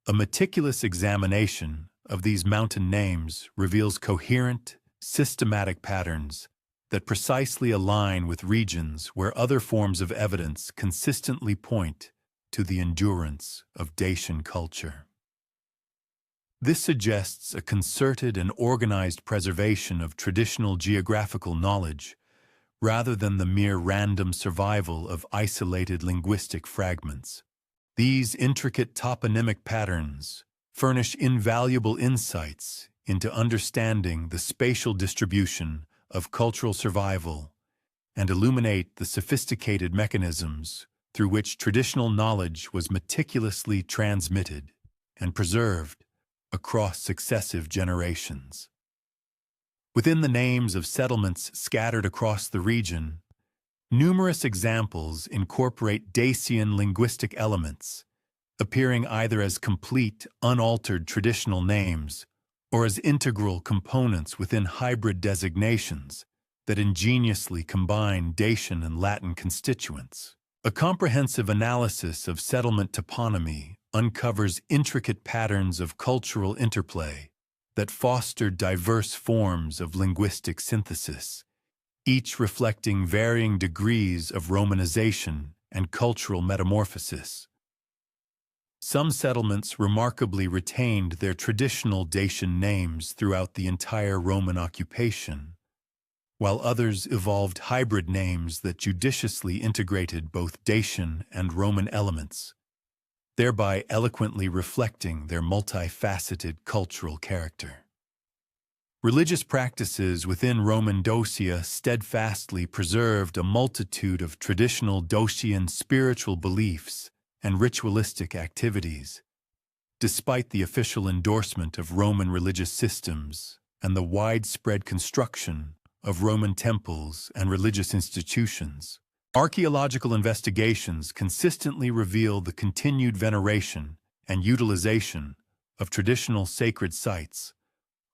A meticulous examination of these mountain names reveals coherent, systematic patterns that precisely align with regions where other forms of evidence consistently point to the endurance of Dacian culture. This suggests a concerted and organized preservation of traditional geographical knowledge rather than the mere random survival of isolated linguistic fragments. These intricate toponymic patterns furnish invaluable insights into understanding the spatial distribution of cultural survival and illuminate the sophisticated mechanisms through which traditional knowledge was meticulously transmitted and preserved across successive generations. Within the names of settlements scattered across the region, numerous examples incorporate Dacian linguistic elements, appearing either as complete, unaltered traditional names or as integral components within hybrid designations that ingeniously combine Dacian and Latin constituents. A comprehensive analysis of settlement toponymy uncovers intricate patterns of cultural interplay that foster diverse forms of linguistic synthesis, each reflecting varying degrees of Romanization and cultural metamorphosis. Some settlements remarkably retained their traditional Dacian names throughout the entire Roman occupation, while others evolved hybrid names that judiciously integrated both Dacian and Roman elements, thereby eloquently reflecting their multifaceted cultural character. Religious practices within Roman Dacia steadfastly preserved a multitude of traditional Dacian spiritual beliefs and ritualistic activities, despite the official endorsement of Roman religious systems and the widespread construction of Roman temples and religious institutions. Archaeological investigations consistently reveal the continued veneration and utilization of traditional sacred sites,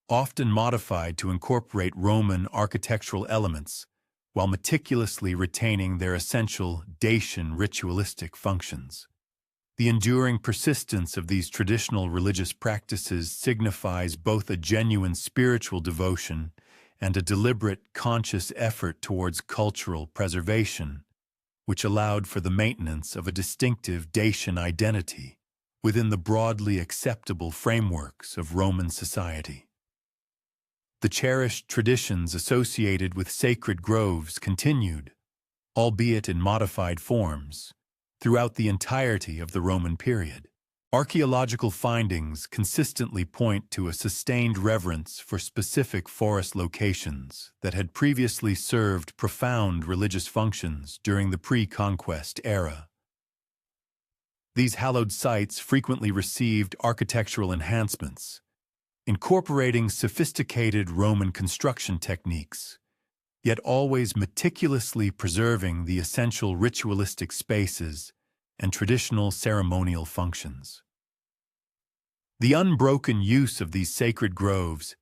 often modified to incorporate Roman architectural elements while meticulously retaining their essential Dacian ritualistic functions. The enduring persistence of these traditional religious practices signifies both a genuine spiritual devotion and a deliberate, conscious effort towards cultural preservation, which allowed for the maintenance of a distinctive Dacian identity within the broadly acceptable frameworks of Roman society. The cherished traditions associated with sacred groves continued, albeit in modified forms, throughout the entirety of the Roman period. Archaeological findings consistently point to a sustained reverence for specific forest locations that had previously served profound religious functions during the pre-conquest era. These hallowed sites frequently received architectural enhancements, incorporating sophisticated Roman construction techniques, yet always meticulously preserving the essential ritualistic spaces and traditional ceremonial functions. The unbroken use of these sacred groves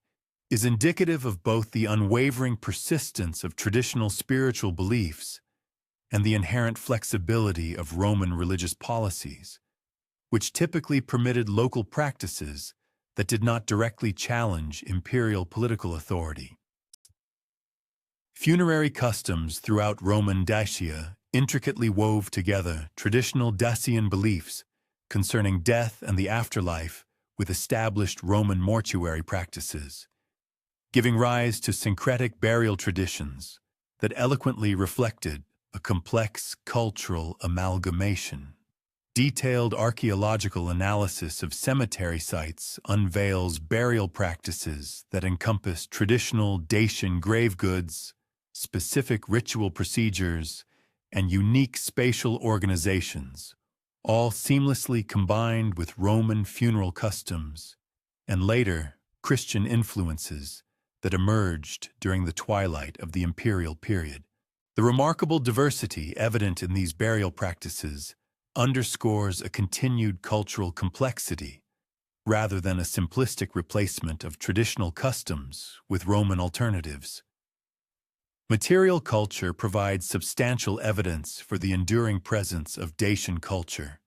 is indicative of both the unwavering persistence of traditional spiritual beliefs and the inherent flexibility of Roman religious policies, which typically permitted local practices that did not directly challenge imperial political authority. Funerary customs throughout Roman Dacia intricately wove together traditional Dacian beliefs concerning death and the afterlife with established Roman mortuary practices, giving rise to syncretic burial traditions that eloquently reflected a complex cultural amalgamation. Detailed archaeological analysis of cemetery sites unveils burial practices that encompass traditional Dacian grave goods, specific ritual procedures, and unique spatial organizations, all seamlessly combined with Roman funeral customs and later Christian influences that emerged during the twilight of the imperial period. The remarkable diversity evident in these burial practices underscores a continued cultural complexity rather than a simplistic replacement of traditional customs with Roman alternatives. Material culture provides substantial evidence for the enduring presence of Dacian culture,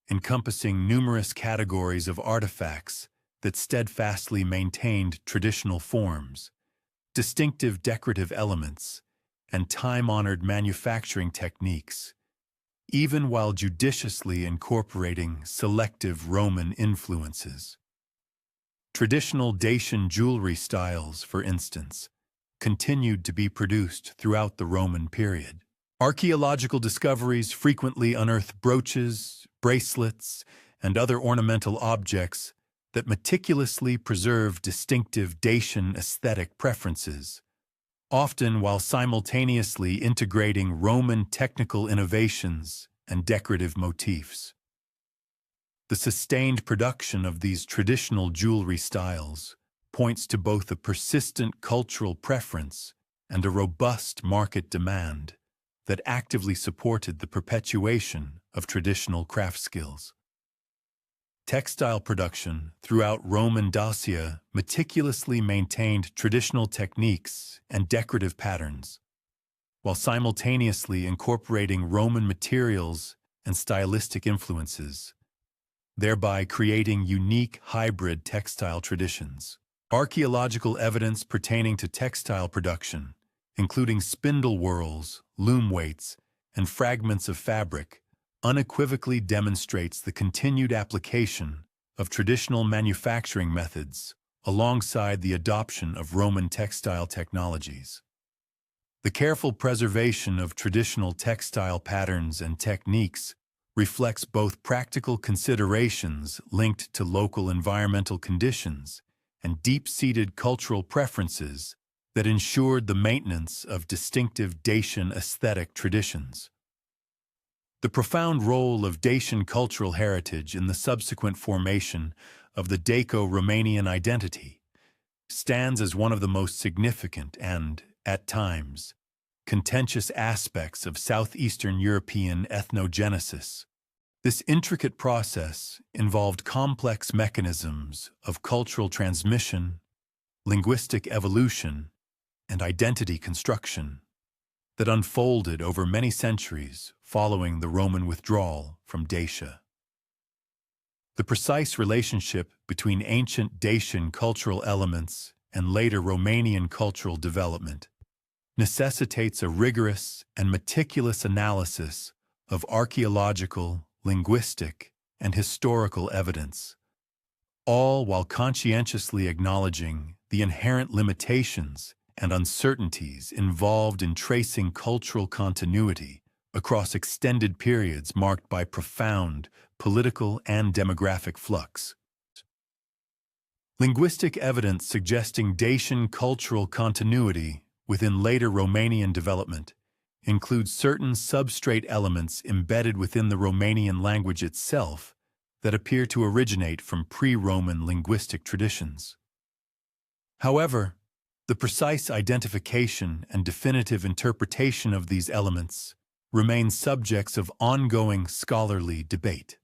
encompassing numerous categories of artifacts that steadfastly maintained traditional forms, distinctive decorative elements, and time-honored manufacturing techniques, even while judiciously incorporating selective Roman influences. Traditional Dacian jewelry styles, for instance, continued to be produced throughout the Roman period. Archaeological discoveries frequently unearth brooches, bracelets, and other ornamental objects that meticulously preserve distinctive Dacian aesthetic preferences, often while simultaneously integrating Roman technical innovations and decorative motifs. The sustained production of these traditional jewelry styles points to both a persistent cultural preference and a robust market demand that actively supported the perpetuation of traditional craft skills. Textile production throughout Roman Dacia meticulously maintained traditional techniques and decorative patterns, while simultaneously incorporating Roman materials and stylistic influences, thereby creating unique hybrid textile traditions. Archaeological evidence pertaining to textile production, including spindle whorls, loom weights, and fragments of fabric, unequivocally demonstrates the continued application of traditional manufacturing methods alongside the adoption of Roman textile technologies. The careful preservation of traditional textile patterns and techniques reflects both practical considerations linked to local environmental conditions and deep-seated cultural preferences that ensured the maintenance of distinctive Dacian aesthetic traditions. The profound role of Dacian cultural heritage in the subsequent formation of the Daco-Romanian identity stands as one of the most significant and, at times, contentious aspects of southeastern European ethnogenesis. This intricate process involved complex mechanisms of cultural transmission, linguistic evolution, and identity construction that unfolded over many centuries following the Roman withdrawal from Dacia. The precise relationship between ancient Dacian cultural elements and later Romanian cultural development necessitates a rigorous and meticulous analysis of archaeological, linguistic, and historical evidence, all while conscientiously acknowledging the inherent limitations and uncertainties involved in tracing cultural continuity across extended periods marked by profound political and demographic flux. Linguistic evidence suggesting Dacian cultural continuity within later Romanian development includes certain substrate elements embedded within the Romanian language itself that appear to originate from pre-Roman linguistic traditions. However, the precise identification and definitive interpretation of these elements remain subjects of ongoing scholarly debate.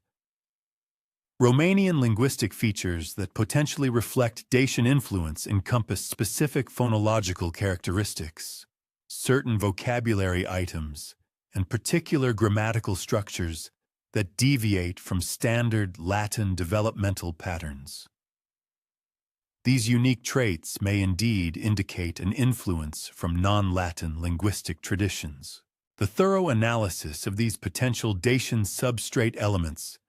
Romanian linguistic features that potentially reflect Dacian influence encompass specific phonological characteristics, certain vocabulary items, and particular grammatical structures that deviate from standard Latin developmental patterns. These unique traits may indeed indicate an influence from non-Latin linguistic traditions. The thorough analysis of these potential Dacian substrate elements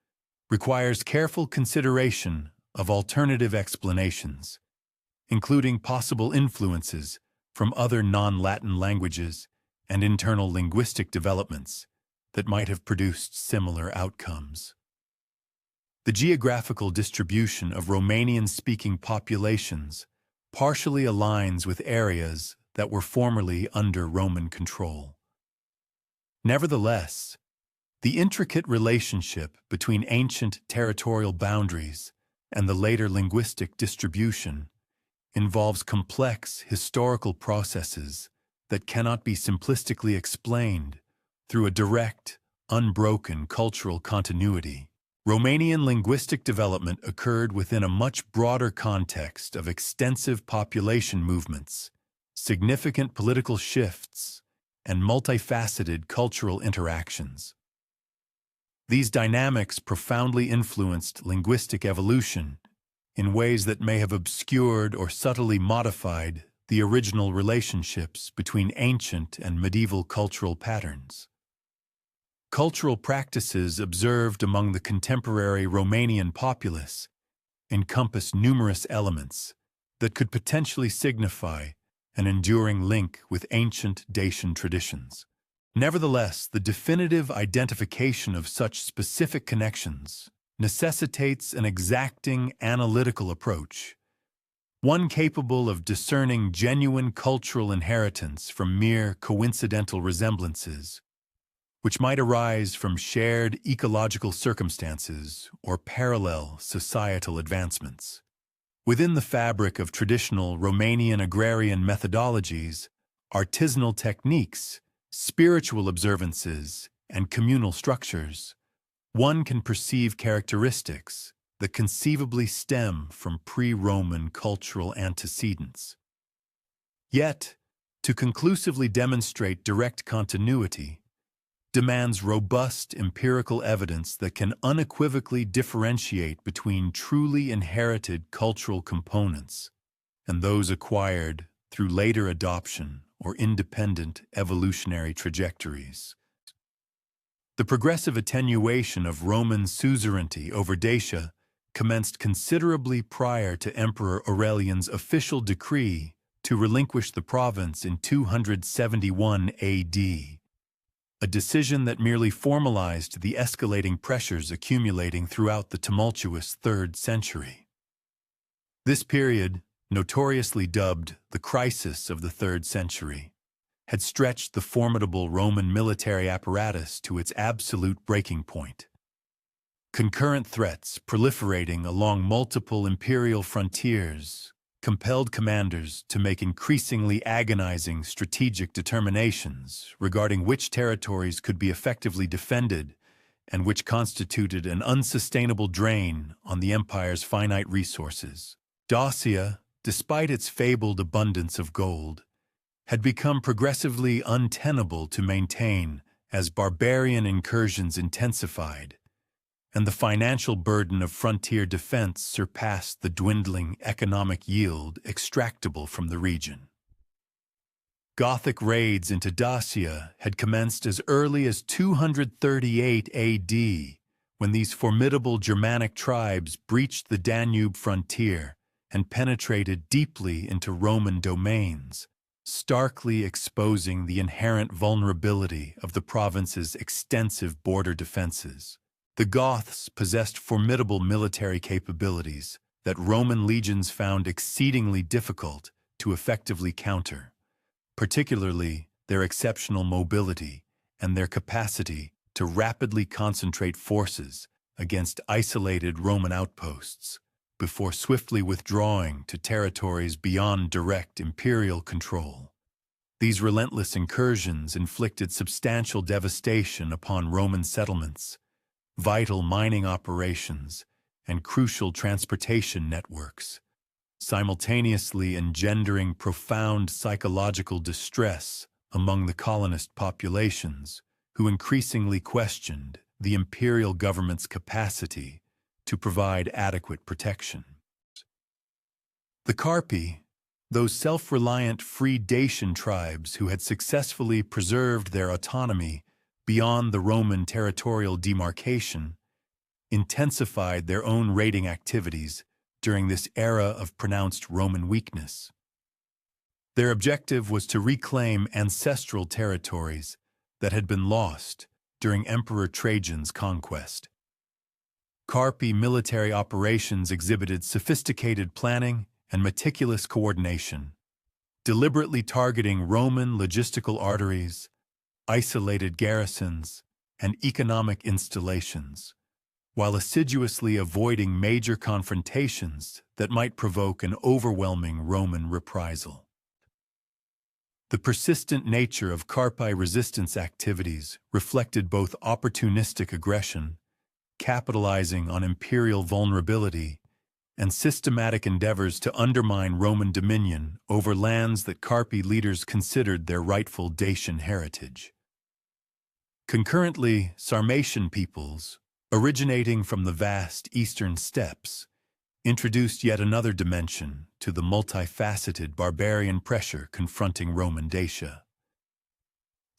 requires careful consideration of alternative explanations, including possible influences from other non-Latin languages and internal linguistic developments that might have produced similar outcomes. The geographical distribution of Romanian-speaking populations partially aligns with areas that were formerly under Roman control. Nevertheless, the intricate relationship between ancient territorial boundaries and the later linguistic distribution involves complex historical processes that cannot be simplistically explained through a direct, unbroken cultural continuity. Romanian linguistic development occurred within a much broader context of extensive population movements, significant political shifts, and multifaceted cultural interactions. These dynamics profoundly influenced linguistic evolution in ways that may have obscured or subtly modified the original relationships between ancient and medieval cultural patterns. Cultural practices observed among the contemporary Romanian populace encompass numerous elements that could potentially signify an enduring link with ancient Dacian traditions. Nevertheless, the definitive identification of such specific connections necessitates an exacting analytical approach, one capable of discerning genuine cultural inheritance from mere coincidental resemblances, which might arise from shared ecological circumstances or parallel societal advancements. Within the fabric of traditional Romanian agrarian methodologies, artisanal techniques, spiritual observances, and communal structures, one can perceive characteristics that conceivably stem from pre-Roman cultural antecedents. Yet, to conclusively demonstrate direct continuity demands robust empirical evidence that can unequivocally differentiate between truly inherited cultural components and those acquired through later adoption or independent evolutionary trajectories. The progressive attenuation of Roman suzerainty over Dacia commenced considerably prior to Emperor Aurelian's official decree to relinquish the province in 271 AD, a decision that merely formalized the escalating pressures accumulating throughout the tumultuous 3rd century. This period, notoriously dubbed the crisis of the 3rd century, had stretched the formidable Roman military apparatus to its absolute breaking point. Concurrent threats proliferating along multiple imperial frontiers compelled commanders to make increasingly agonizing strategic determinations regarding which territories could be effectively defended and which constituted an unsustainable drain on the empire's finite resources. Dacia, despite its fabled abundance of gold, had become progressively untenable to maintain as barbarian incursions intensified, and the financial burden of frontier defense surpassed the dwindling economic yield extractable from the region. Gothic raids into Dacia had commenced as early as 238 AD, when these formidable Germanic tribes breached the Danube frontier and penetrated deeply into Roman domains, starkly exposing the inherent vulnerability of the province's extensive border defenses. The Goths possessed formidable military capabilities that Roman legions found exceedingly difficult to effectively counter, particularly their exceptional mobility and their capacity to rapidly concentrate forces against isolated Roman outposts before swiftly withdrawing to territories beyond direct imperial control. These relentless incursions inflicted substantial devastation upon Roman settlements, vital mining operations, and crucial transportation networks, simultaneously engendering profound psychological distress among the colonist populations, who increasingly questioned the imperial government's capacity to provide adequate protection. The Carpi, those self-reliant free Dacian tribes who had successfully preserved their autonomy beyond the Roman territorial demarcation, intensified their own raiding activities during this era of pronounced Roman weakness. Their objective was to reclaim ancestral territories that had been lost during Emperor Trajan's conquest. Carpi military operations exhibited sophisticated planning and meticulous coordination, deliberately targeting Roman logistical arteries, isolated garrisons, and economic installations, while assiduously avoiding major confrontations that might provoke an overwhelming Roman reprisal. The persistent nature of Carpi resistance activities reflected both opportunistic aggression, capitalizing on imperial vulnerability, and systematic endeavors to undermine Roman dominion over lands that Carpi leaders considered their rightful Dacian heritage. Concurrently, Sarmatian peoples, originating from the vast eastern steppes, introduced yet another dimension to the multifaceted barbarian pressure confronting Roman Dacia.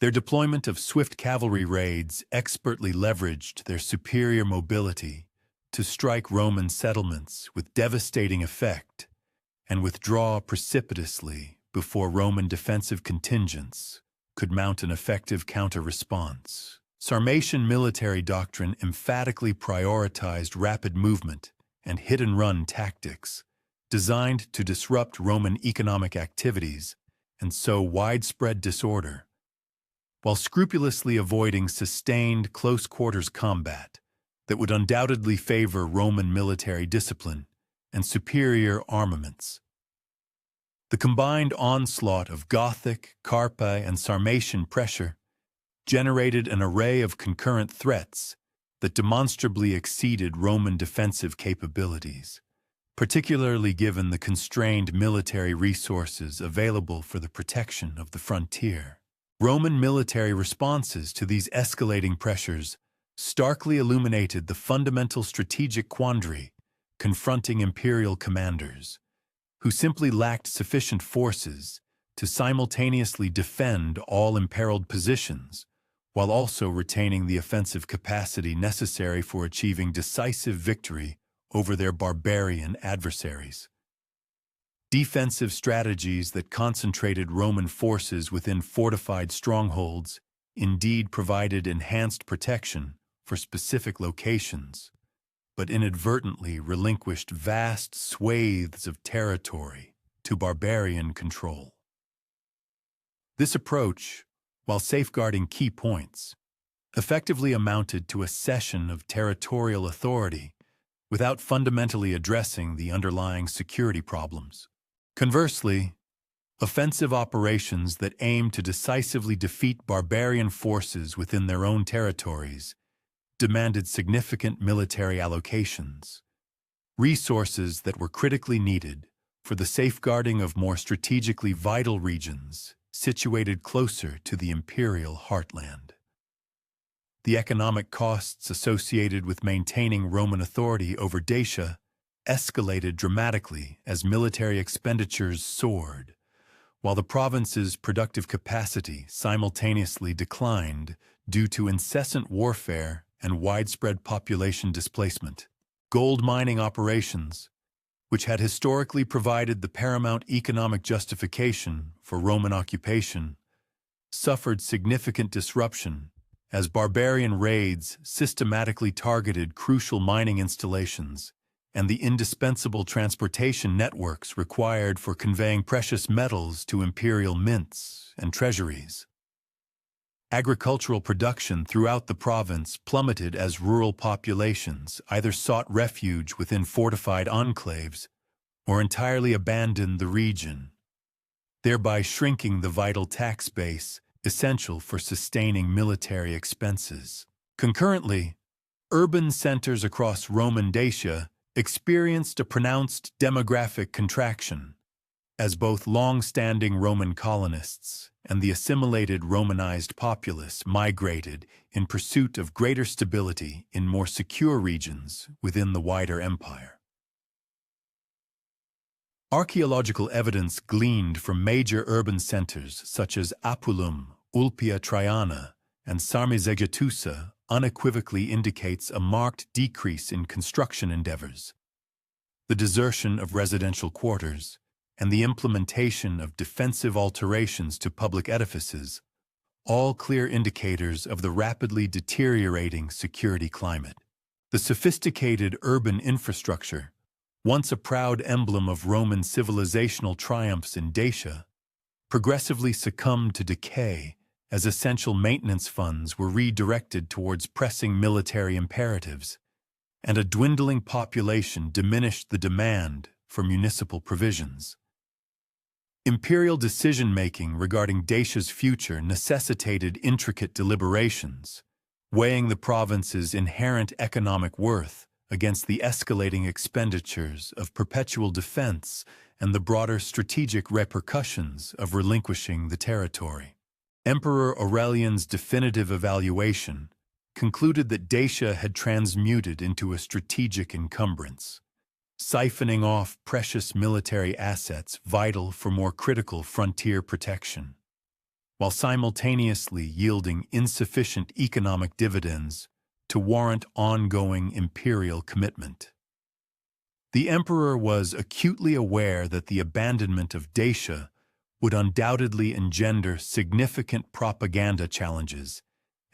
Their deployment of swift cavalry raids expertly leveraged their superior mobility to strike Roman settlements with devastating effect and withdraw precipitously before Roman defensive contingents could mount an effective counter-response. Sarmatian military doctrine emphatically prioritized rapid movement and hit-and-run tactics, designed to disrupt Roman economic activities and sow widespread disorder, while scrupulously avoiding sustained close-quarters combat that would undoubtedly favor Roman military discipline and superior armaments. The combined onslaught of Gothic, Carpi, and Sarmatian pressure generated an array of concurrent threats that demonstrably exceeded Roman defensive capabilities, particularly given the constrained military resources available for the protection of the frontier. Roman military responses to these escalating pressures starkly illuminated the fundamental strategic quandary confronting imperial commanders, who simply lacked sufficient forces to simultaneously defend all imperiled positions, while also retaining the offensive capacity necessary for achieving decisive victory over their barbarian adversaries. Defensive strategies that concentrated Roman forces within fortified strongholds indeed provided enhanced protection for specific locations, but inadvertently relinquished vast swathes of territory to barbarian control. This approach, while safeguarding key points, effectively amounted to a cession of territorial authority without fundamentally addressing the underlying security problems. Conversely, offensive operations that aimed to decisively defeat barbarian forces within their own territories demanded significant military allocations, resources that were critically needed for the safeguarding of more strategically vital regions situated closer to the imperial heartland. The economic costs associated with maintaining Roman authority over Dacia escalated dramatically as military expenditures soared, while the province's productive capacity simultaneously declined due to incessant warfare and widespread population displacement. Gold mining operations, which had historically provided the paramount economic justification for Roman occupation, suffered significant disruption as barbarian raids systematically targeted crucial mining installations and the indispensable transportation networks required for conveying precious metals to imperial mints and treasuries. Agricultural production throughout the province plummeted as rural populations either sought refuge within fortified enclaves or entirely abandoned the region, thereby shrinking the vital tax base essential for sustaining military expenses. Concurrently, urban centers across Roman Dacia experienced a pronounced demographic contraction, as both long-standing Roman colonists and the assimilated Romanized populace migrated in pursuit of greater stability in more secure regions within the wider empire. Archaeological evidence gleaned from major urban centers such as Apulum, Ulpia Traiana, and Sarmizegetusa unequivocally indicates a marked decrease in construction endeavors. The desertion of residential quarters and the implementation of defensive alterations to public edifices, all clear indicators of the rapidly deteriorating security climate. The sophisticated urban infrastructure, once a proud emblem of Roman civilizational triumphs in Dacia, progressively succumbed to decay as essential maintenance funds were redirected towards pressing military imperatives, and a dwindling population diminished the demand for municipal provisions. Imperial decision-making regarding Dacia's future necessitated intricate deliberations, weighing the province's inherent economic worth against the escalating expenditures of perpetual defense and the broader strategic repercussions of relinquishing the territory. Emperor Aurelian's definitive evaluation concluded that Dacia had transmuted into a strategic encumbrance, siphoning off precious military assets vital for more critical frontier protection, while simultaneously yielding insufficient economic dividends to warrant ongoing imperial commitment. The emperor was acutely aware that the abandonment of Dacia would undoubtedly engender significant propaganda challenges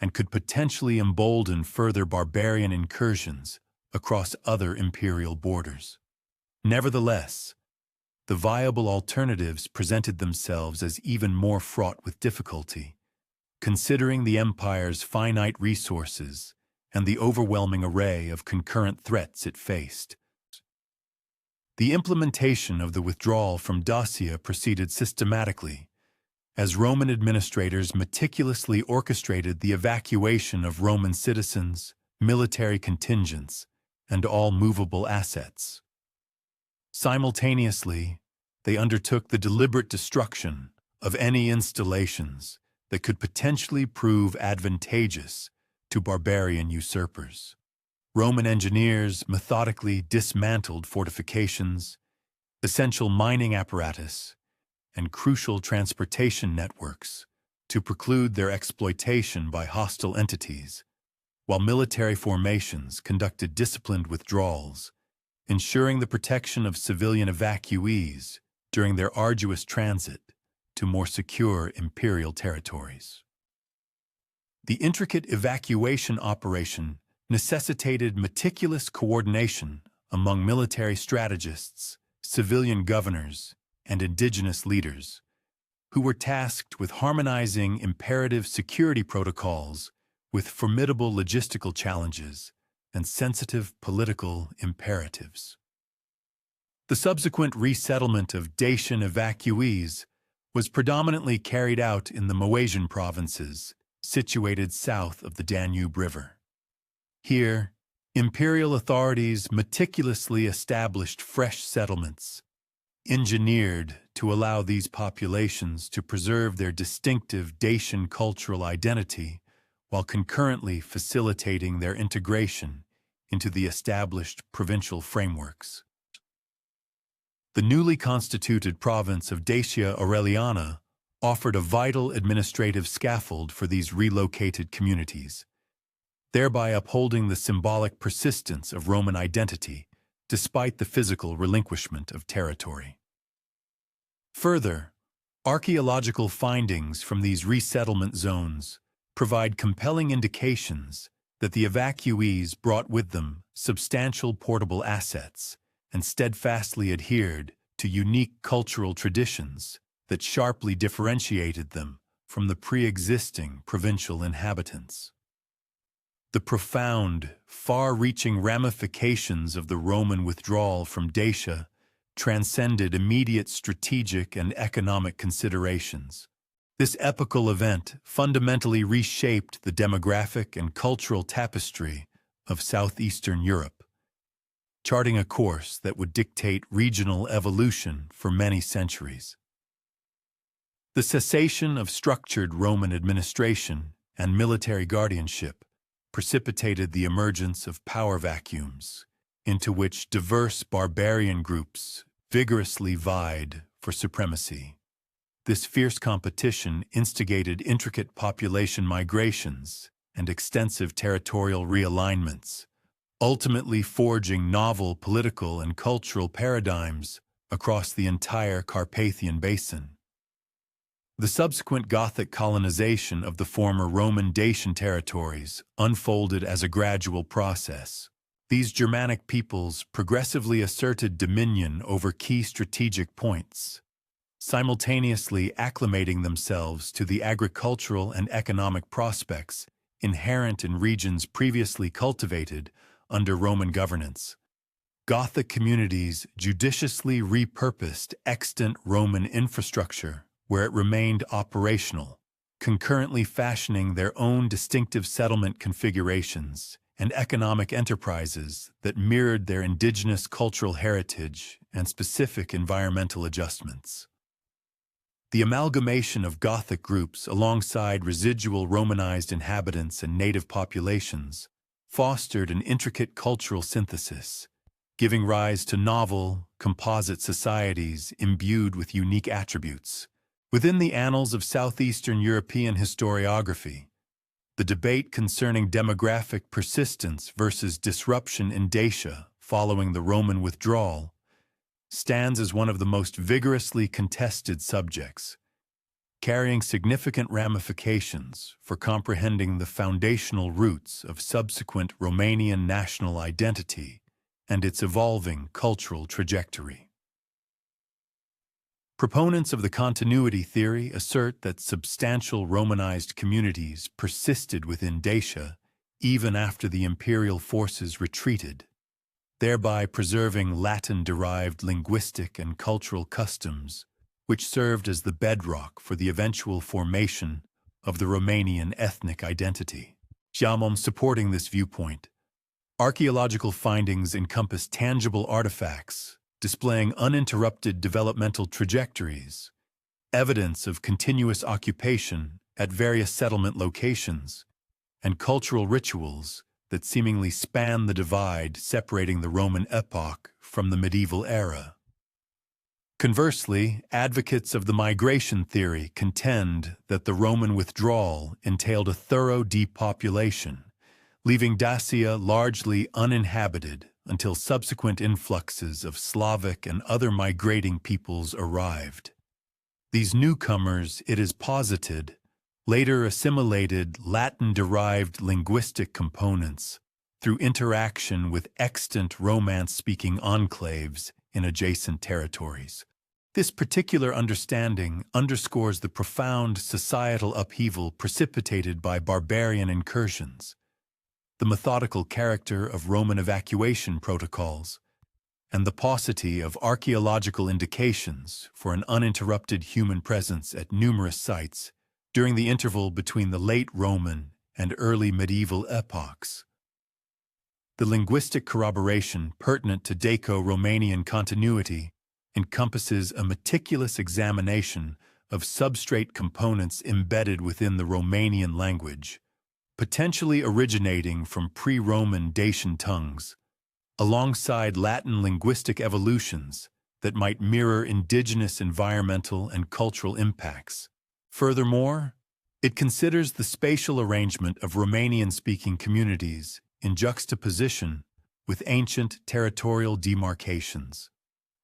and could potentially embolden further barbarian incursions across other imperial borders. Nevertheless, the viable alternatives presented themselves as even more fraught with difficulty, considering the empire's finite resources and the overwhelming array of concurrent threats it faced. The implementation of the withdrawal from Dacia proceeded systematically, as Roman administrators meticulously orchestrated the evacuation of Roman citizens, military contingents, and all movable assets. Simultaneously, they undertook the deliberate destruction of any installations that could potentially prove advantageous to barbarian usurpers. Roman engineers methodically dismantled fortifications, essential mining apparatus, and crucial transportation networks to preclude their exploitation by hostile entities, while military formations conducted disciplined withdrawals, ensuring the protection of civilian evacuees during their arduous transit to more secure imperial territories. The intricate evacuation operation necessitated meticulous coordination among military strategists, civilian governors, and indigenous leaders, who were tasked with harmonizing imperative security protocols with formidable logistical challenges and sensitive political imperatives. The subsequent resettlement of Dacian evacuees was predominantly carried out in the Moesian provinces, situated south of the Danube River. Here, imperial authorities meticulously established fresh settlements, engineered to allow these populations to preserve their distinctive Dacian cultural identity while concurrently facilitating their integration into the established provincial frameworks. The newly constituted province of Dacia Aureliana offered a vital administrative scaffold for these relocated communities, thereby upholding the symbolic persistence of Roman identity despite the physical relinquishment of territory. Further, archaeological findings from these resettlement zones provide compelling indications that the evacuees brought with them substantial portable assets and steadfastly adhered to unique cultural traditions that sharply differentiated them from the pre-existing provincial inhabitants. The profound, far-reaching ramifications of the Roman withdrawal from Dacia transcended immediate strategic and economic considerations. This epical event fundamentally reshaped the demographic and cultural tapestry of southeastern Europe, charting a course that would dictate regional evolution for many centuries. The cessation of structured Roman administration and military guardianship precipitated the emergence of power vacuums, into which diverse barbarian groups vigorously vied for supremacy. This fierce competition instigated intricate population migrations and extensive territorial realignments, ultimately forging novel political and cultural paradigms across the entire Carpathian Basin. The subsequent Gothic colonization of the former Roman Dacian territories unfolded as a gradual process. These Germanic peoples progressively asserted dominion over key strategic points, simultaneously acclimating themselves to the agricultural and economic prospects inherent in regions previously cultivated under Roman governance. Gothic communities judiciously repurposed extant Roman infrastructure where it remained operational, concurrently fashioning their own distinctive settlement configurations and economic enterprises that mirrored their indigenous cultural heritage and specific environmental adjustments. The amalgamation of Gothic groups alongside residual Romanized inhabitants and native populations fostered an intricate cultural synthesis, giving rise to novel, composite societies imbued with unique attributes. Within the annals of southeastern European historiography, the debate concerning demographic persistence versus disruption in Dacia following the Roman withdrawal stands as one of the most vigorously contested subjects, carrying significant ramifications for comprehending the foundational roots of subsequent Romanian national identity and its evolving cultural trajectory. Proponents of the continuity theory assert that substantial Romanized communities persisted within Dacia even after the imperial forces retreated, thereby preserving Latin-derived linguistic and cultural customs, which served as the bedrock for the eventual formation of the Romanian ethnic identity. Supporting this viewpoint, archaeological findings encompass tangible artifacts displaying uninterrupted developmental trajectories, evidence of continuous occupation at various settlement locations, and cultural rituals that seemingly span the divide separating the Roman epoch from the medieval era. Conversely, advocates of the migration theory contend that the Roman withdrawal entailed a thorough depopulation, leaving Dacia largely uninhabited until subsequent influxes of Slavic and other migrating peoples arrived. These newcomers, it is posited, later assimilated Latin-derived linguistic components through interaction with extant Romance-speaking enclaves in adjacent territories. This particular understanding underscores the profound societal upheaval precipitated by barbarian incursions, the methodical character of Roman evacuation protocols, and the paucity of archaeological indications for an uninterrupted human presence at numerous sites during the interval between the late Roman and early medieval epochs. The linguistic corroboration pertinent to Daco-Romanian continuity encompasses a meticulous examination of substrate components embedded within the Romanian language, potentially originating from pre-Roman Dacian tongues, alongside Latin linguistic evolutions that might mirror indigenous environmental and cultural impacts. Furthermore, it considers the spatial arrangement of Romanian-speaking communities in juxtaposition with ancient territorial demarcations.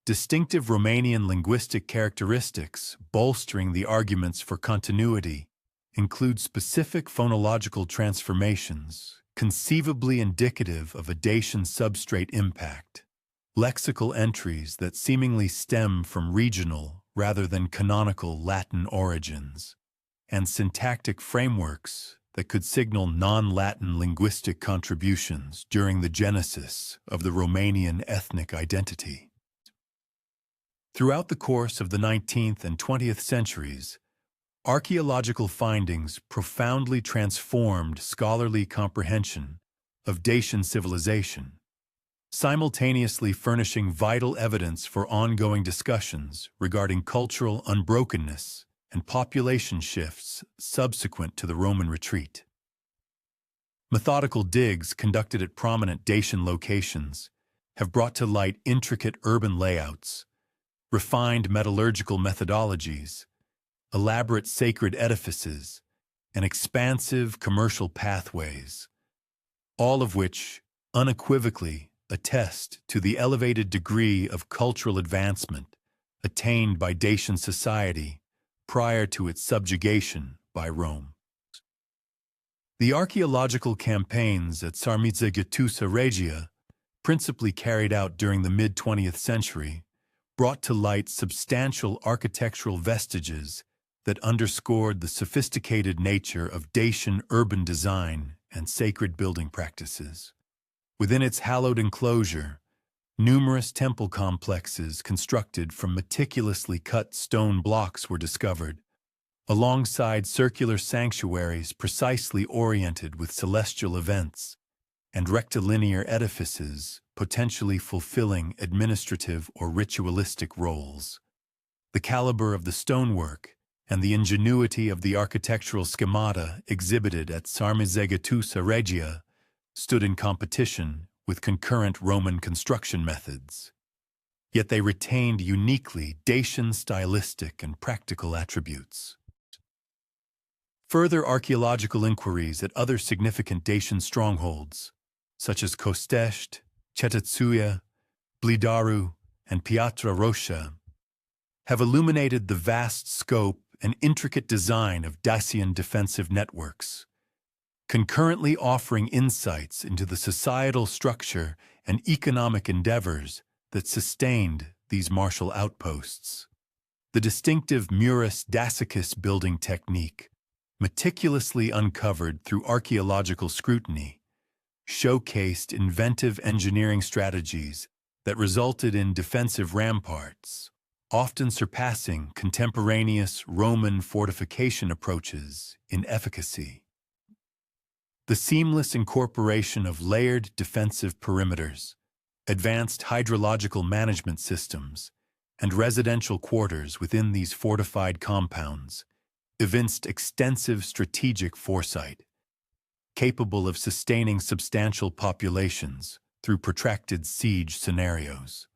Distinctive Romanian linguistic characteristics bolstering the arguments for continuity include specific phonological transformations, conceivably indicative of a Dacian substrate impact, lexical entries that seemingly stem from regional rather than canonical Latin origins, and syntactic frameworks that could signal non-Latin linguistic contributions during the genesis of the Romanian ethnic identity. Throughout the course of the 19th and 20th centuries, archaeological findings profoundly transformed scholarly comprehension of Dacian civilization, simultaneously furnishing vital evidence for ongoing discussions regarding cultural unbrokenness and population shifts subsequent to the Roman retreat. Methodical digs conducted at prominent Dacian locations have brought to light intricate urban layouts, refined metallurgical methodologies, elaborate sacred edifices, and expansive commercial pathways, all of which unequivocally attest to the elevated degree of cultural advancement attained by Dacian society prior to its subjugation by Rome. The archaeological campaigns at Sarmizegetusa Regia, principally carried out during the mid-20th century, brought to light substantial architectural vestiges that underscored the sophisticated nature of Dacian urban design and sacred building practices. Within its hallowed enclosure, numerous temple complexes constructed from meticulously cut stone blocks were discovered, alongside circular sanctuaries precisely oriented with celestial events, and rectilinear edifices potentially fulfilling administrative or ritualistic roles. The caliber of the stonework and the ingenuity of the architectural schemata exhibited at Sarmizegetusa Regia stood in competition with concurrent Roman construction methods. Yet they retained uniquely Dacian stylistic and practical attributes. Further archaeological inquiries at other significant Dacian strongholds, such as Costești, Cetățuia, Blidaru, and Piatra Roșia, have illuminated the vast scope and intricate design of Dacian defensive networks, concurrently offering insights into the societal structure and economic endeavors that sustained these martial outposts. The distinctive Muris Dacicus building technique, meticulously uncovered through archaeological scrutiny, showcased inventive engineering strategies that resulted in defensive ramparts, often surpassing contemporaneous Roman fortification approaches in efficacy. The seamless incorporation of layered defensive perimeters, advanced hydrological management systems, and residential quarters within these fortified compounds evinced extensive strategic foresight, capable of sustaining substantial populations through protracted siege scenarios.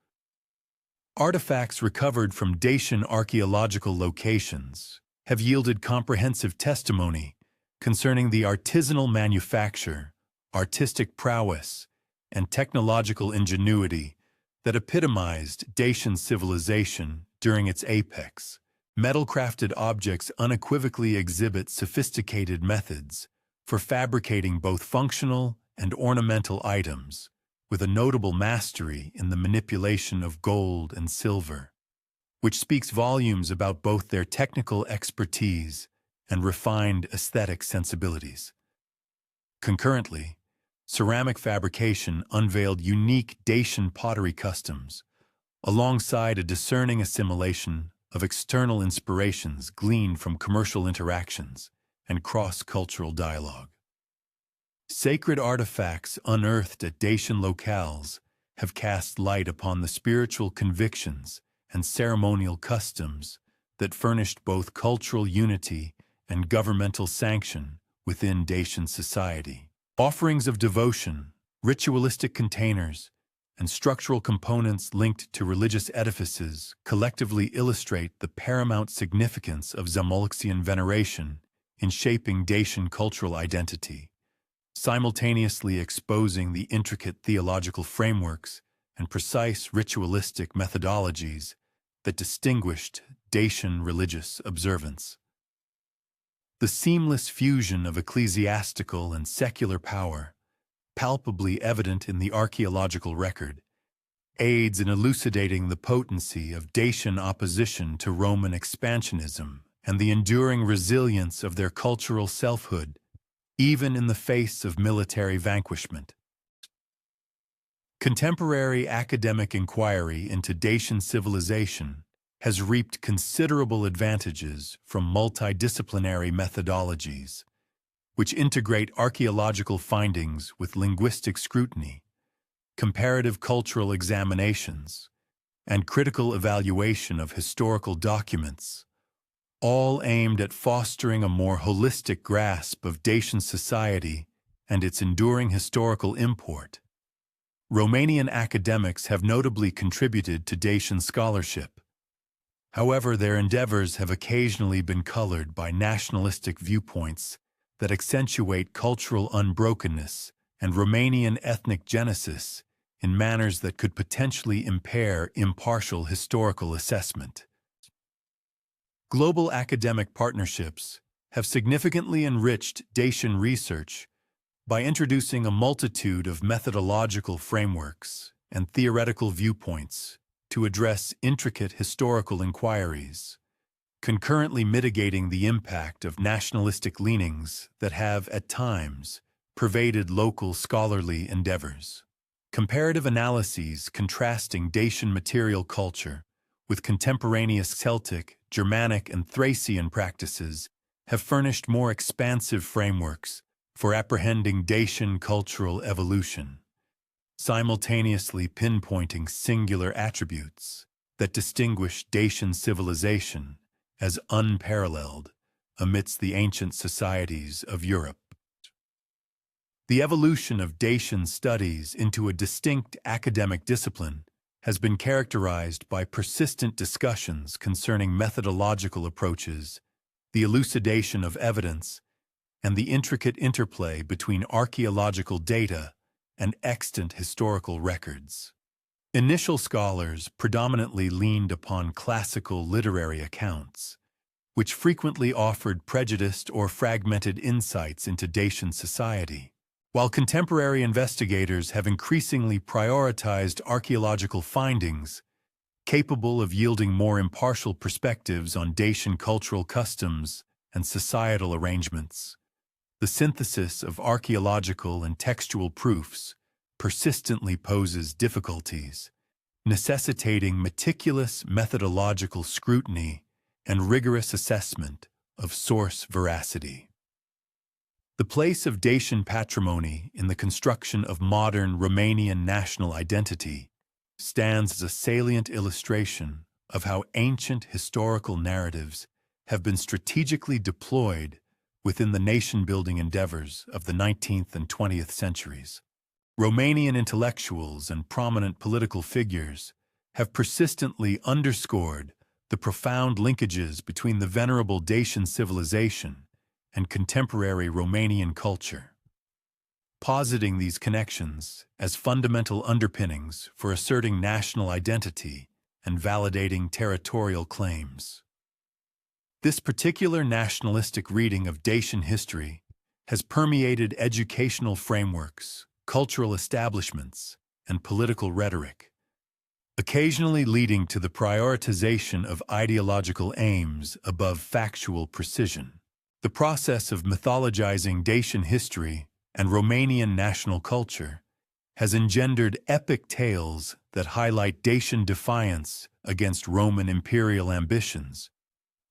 Artifacts recovered from Dacian archaeological locations have yielded comprehensive testimony concerning the artisanal manufacture, artistic prowess, and technological ingenuity that epitomized Dacian civilization during its apex. Metal-crafted objects unequivocally exhibit sophisticated methods for fabricating both functional and ornamental items, with a notable mastery in the manipulation of gold and silver, which speaks volumes about both their technical expertise and refined aesthetic sensibilities. Concurrently, ceramic fabrication unveiled unique Dacian pottery customs, alongside a discerning assimilation of external inspirations gleaned from commercial interactions and cross-cultural dialogue. Sacred artifacts unearthed at Dacian locales have cast light upon the spiritual convictions and ceremonial customs that furnished both cultural unity and governmental sanction within Dacian society. Offerings of devotion, ritualistic containers, and structural components linked to religious edifices collectively illustrate the paramount significance of Zamolxian veneration in shaping Dacian cultural identity, simultaneously exposing the intricate theological frameworks and precise ritualistic methodologies that distinguished Dacian religious observance. The seamless fusion of ecclesiastical and secular power, palpably evident in the archaeological record, aids in elucidating the potency of Dacian opposition to Roman expansionism and the enduring resilience of their cultural selfhood, even in the face of military vanquishment. Contemporary academic inquiry into Dacian civilization has reaped considerable advantages from multidisciplinary methodologies, which integrate archaeological findings with linguistic scrutiny, comparative cultural examinations, and critical evaluation of historical documents, all aimed at fostering a more holistic grasp of Dacian society and its enduring historical import. Romanian academics have notably contributed to Dacian scholarship. However, their endeavors have occasionally been colored by nationalistic viewpoints that accentuate cultural unbrokenness and Romanian ethnic genesis in manners that could potentially impair impartial historical assessment. Global academic partnerships have significantly enriched Dacian research by introducing a multitude of methodological frameworks and theoretical viewpoints to address intricate historical inquiries, concurrently mitigating the impact of nationalistic leanings that have, at times, pervaded local scholarly endeavors. Comparative analyses contrasting Dacian material culture with contemporaneous Celtic, Germanic, and Thracian practices have furnished more expansive frameworks for apprehending Dacian cultural evolution, simultaneously pinpointing singular attributes that distinguish Dacian civilization as unparalleled amidst the ancient societies of Europe. The evolution of Dacian studies into a distinct academic discipline has been characterized by persistent discussions concerning methodological approaches, the elucidation of evidence, and the intricate interplay between archaeological data and extant historical records. Initial scholars predominantly leaned upon classical literary accounts, which frequently offered prejudiced or fragmented insights into Dacian society, while contemporary investigators have increasingly prioritized archaeological findings capable of yielding more impartial perspectives on Dacian cultural customs and societal arrangements. The synthesis of archaeological and textual proofs persistently poses difficulties, necessitating meticulous methodological scrutiny and rigorous assessment of source veracity. The place of Dacian patrimony in the construction of modern Romanian national identity stands as a salient illustration of how ancient historical narratives have been strategically deployed within the nation-building endeavors of the 19th and 20th centuries. Romanian intellectuals and prominent political figures have persistently underscored the profound linkages between the venerable Dacian civilization and contemporary Romanian culture, positing these connections as fundamental underpinnings for asserting national identity and validating territorial claims. This particular nationalistic reading of Dacian history has permeated educational frameworks, cultural establishments, and political rhetoric, occasionally leading to the prioritization of ideological aims above factual precision. The process of mythologizing Dacian history and Romanian national culture has engendered epic tales that highlight Dacian defiance against Roman imperial ambitions,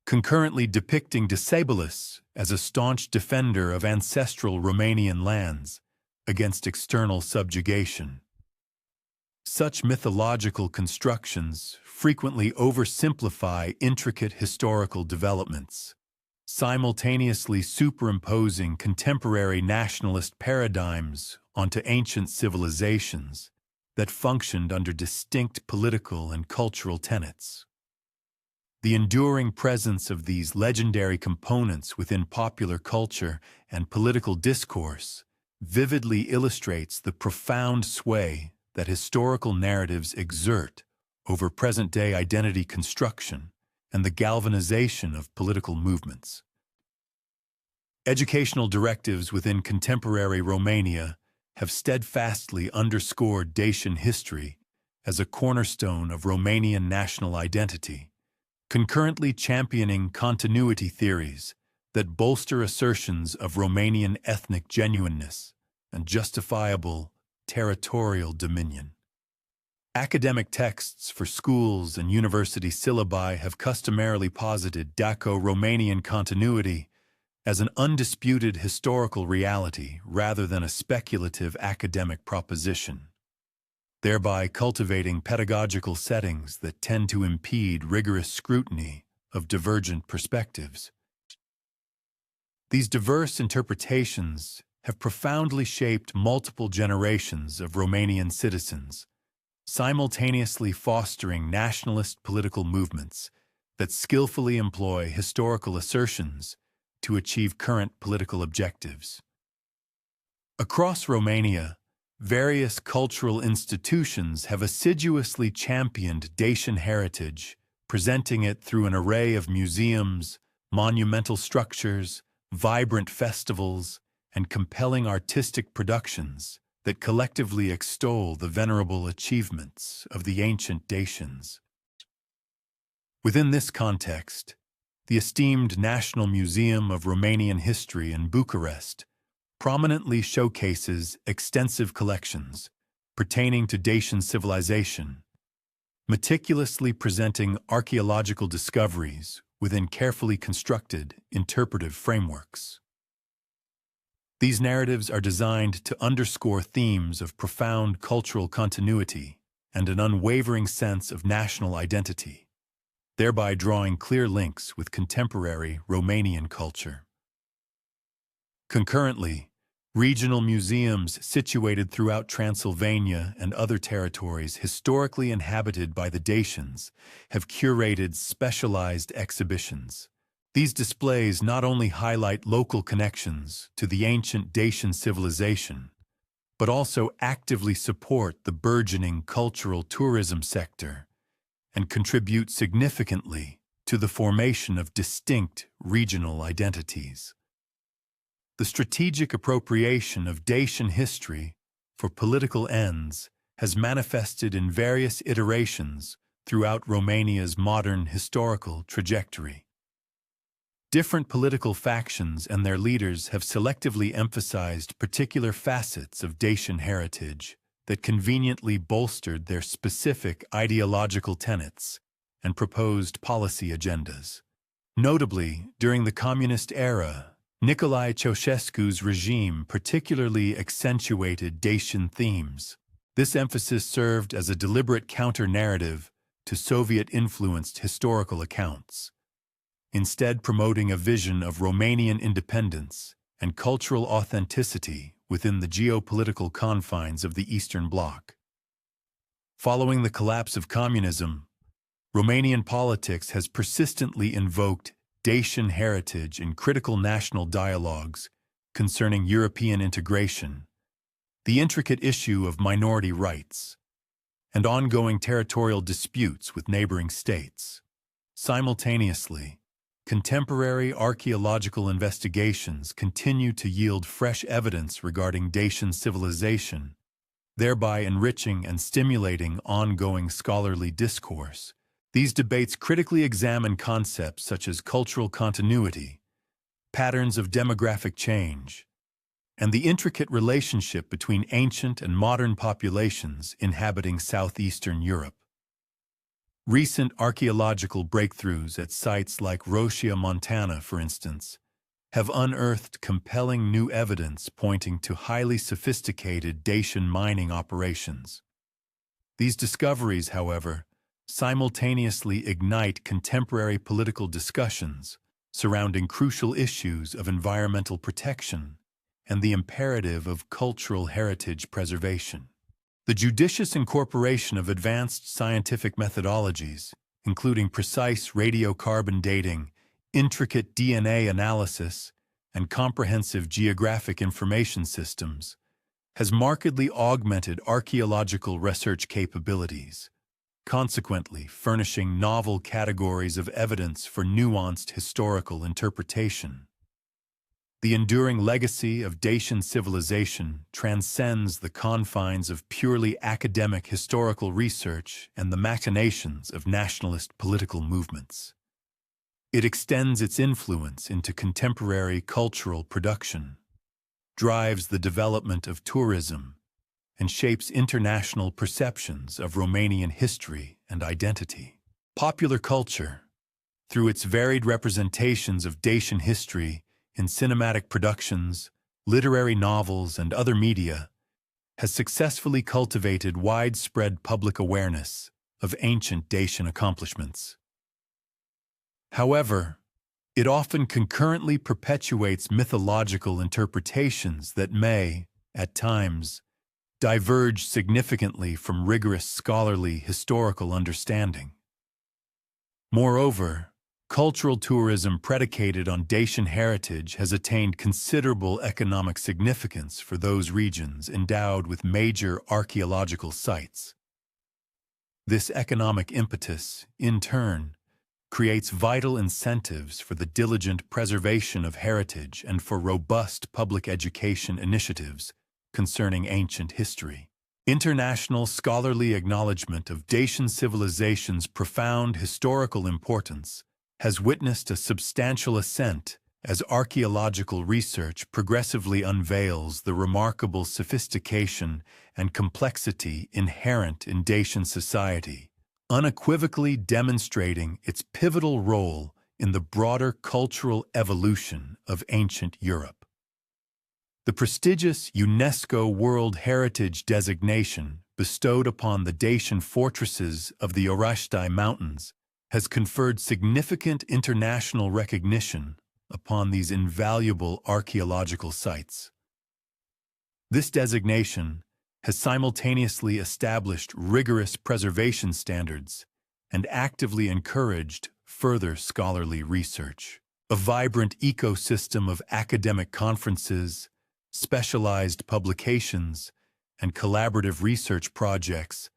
concurrently depicting Decebalus as a staunch defender of ancestral Romanian lands against external subjugation. Such mythological constructions frequently oversimplify intricate historical developments, simultaneously superimposing contemporary nationalist paradigms onto ancient civilizations that functioned under distinct political and cultural tenets. The enduring presence of these legendary components within popular culture and political discourse vividly illustrates the profound sway that historical narratives exert over present-day identity construction and the galvanization of political movements. Educational directives within contemporary Romania have steadfastly underscored Dacian history as a cornerstone of Romanian national identity, concurrently championing continuity theories that bolster assertions of Romanian ethnic genuineness and justifiable territorial dominion. Academic texts for schools and university syllabi have customarily posited Daco-Romanian continuity as an undisputed historical reality rather than a speculative academic proposition, thereby cultivating pedagogical settings that tend to impede rigorous scrutiny of divergent perspectives. These diverse interpretations have profoundly shaped multiple generations of Romanian citizens, simultaneously fostering nationalist political movements that skillfully employ historical assertions to achieve current political objectives. Across Romania, various cultural institutions have assiduously championed Dacian heritage, presenting it through an array of museums, monumental structures, vibrant festivals, and compelling artistic productions that collectively extol the venerable achievements of the ancient Dacians. Within this context, the esteemed National Museum of Romanian History in Bucharest prominently showcases extensive collections pertaining to Dacian civilization, meticulously presenting archaeological discoveries within carefully constructed interpretive frameworks. These narratives are designed to underscore themes of profound cultural continuity and an unwavering sense of national identity, thereby drawing clear links with contemporary Romanian culture. Concurrently, regional museums situated throughout Transylvania and other territories historically inhabited by the Dacians have curated specialized exhibitions. These displays not only highlight local connections to the ancient Dacian civilization, but also actively support the burgeoning cultural tourism sector and contribute significantly to the formation of distinct regional identities. The strategic appropriation of Dacian history for political ends has manifested in various iterations throughout Romania's modern historical trajectory. Different political factions and their leaders have selectively emphasized particular facets of Dacian heritage that conveniently bolstered their specific ideological tenets and proposed policy agendas. Notably, during the communist era, Nicolae Ceausescu's regime particularly accentuated Dacian themes. This emphasis served as a deliberate counter-narrative to Soviet-influenced historical accounts, instead promoting a vision of Romanian independence and cultural authenticity within the geopolitical confines of the Eastern Bloc. Following the collapse of communism, Romanian politics has persistently invoked Dacian heritage in critical national dialogues concerning European integration, the intricate issue of minority rights, and ongoing territorial disputes with neighboring states. Simultaneously, contemporary archaeological investigations continue to yield fresh evidence regarding Dacian civilization, thereby enriching and stimulating ongoing scholarly discourse. These debates critically examine concepts such as cultural continuity, patterns of demographic change, and the intricate relationship between ancient and modern populations inhabiting southeastern Europe. Recent archaeological breakthroughs at sites like Roșia, Montana, for instance, have unearthed compelling new evidence pointing to highly sophisticated Dacian mining operations. These discoveries, however, simultaneously ignite contemporary political discussions surrounding crucial issues of environmental protection and the imperative of cultural heritage preservation. The judicious incorporation of advanced scientific methodologies, including precise radiocarbon dating, intricate DNA analysis, and comprehensive geographic information systems, has markedly augmented archaeological research capabilities, consequently furnishing novel categories of evidence for nuanced historical interpretation. The enduring legacy of Dacian civilization transcends the confines of purely academic historical research and the machinations of nationalist political movements. It extends its influence into contemporary cultural production, drives the development of tourism, and shapes international perceptions of Romanian history and identity. Popular culture, through its varied representations of Dacian history in cinematic productions, literary novels, and other media, has successfully cultivated widespread public awareness of ancient Dacian accomplishments. However, it often concurrently perpetuates mythological interpretations that may, at times, diverge significantly from rigorous scholarly historical understanding. Moreover, cultural tourism predicated on Dacian heritage has attained considerable economic significance for those regions endowed with major archaeological sites. This economic impetus, in turn, creates vital incentives for the diligent preservation of heritage and for robust public education initiatives concerning ancient history. International scholarly acknowledgement of Dacian civilization's profound historical importance has witnessed a substantial ascent as archaeological research progressively unveils the remarkable sophistication and complexity inherent in Dacian society, unequivocally demonstrating its pivotal role in the broader cultural evolution of ancient Europe. The prestigious UNESCO World Heritage designation bestowed upon the Dacian fortresses of the Hallstatt Mountains has conferred significant international recognition upon these invaluable archaeological sites. This designation has simultaneously established rigorous preservation standards and actively encouraged further scholarly research. A vibrant ecosystem of academic conferences, specialized publications, and collaborative research projects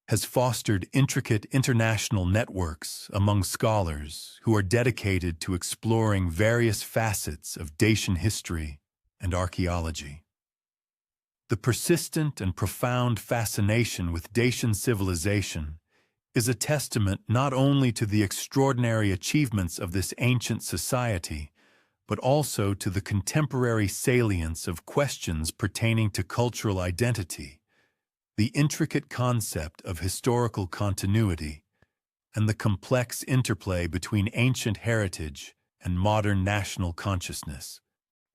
has fostered intricate international networks among scholars who are dedicated to exploring various facets of Dacian history and archaeology. The persistent and profound fascination with Dacian civilization is a testament not only to the extraordinary achievements of this ancient society, but also to the contemporary salience of questions pertaining to cultural identity, the intricate concept of historical continuity, and the complex interplay between ancient heritage and modern national consciousness.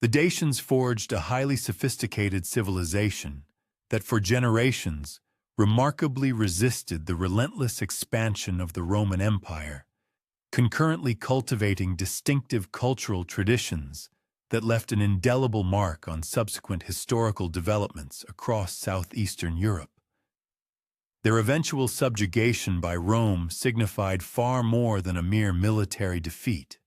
The Dacians forged a highly sophisticated civilization that for generations remarkably resisted the relentless expansion of the Roman Empire, concurrently cultivating distinctive cultural traditions that left an indelible mark on subsequent historical developments across southeastern Europe. Their eventual subjugation by Rome signified far more than a mere military defeat.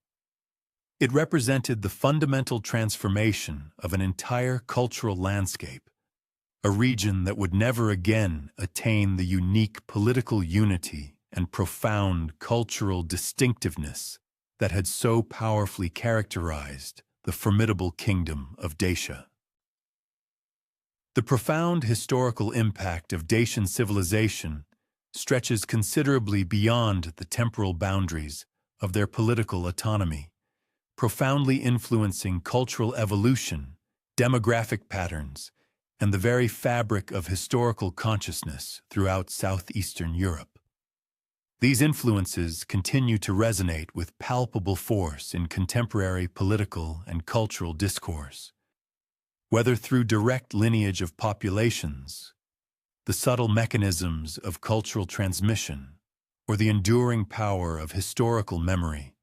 It represented the fundamental transformation of an entire cultural landscape, a region that would never again attain the unique political unity and profound cultural distinctiveness that had so powerfully characterized the formidable kingdom of Dacia. The profound historical impact of Dacian civilization stretches considerably beyond the temporal boundaries of their political autonomy, profoundly influencing cultural evolution, demographic patterns, and the very fabric of historical consciousness throughout southeastern Europe. These influences continue to resonate with palpable force in contemporary political and cultural discourse. Whether through direct lineage of populations, the subtle mechanisms of cultural transmission, or the enduring power of historical memory,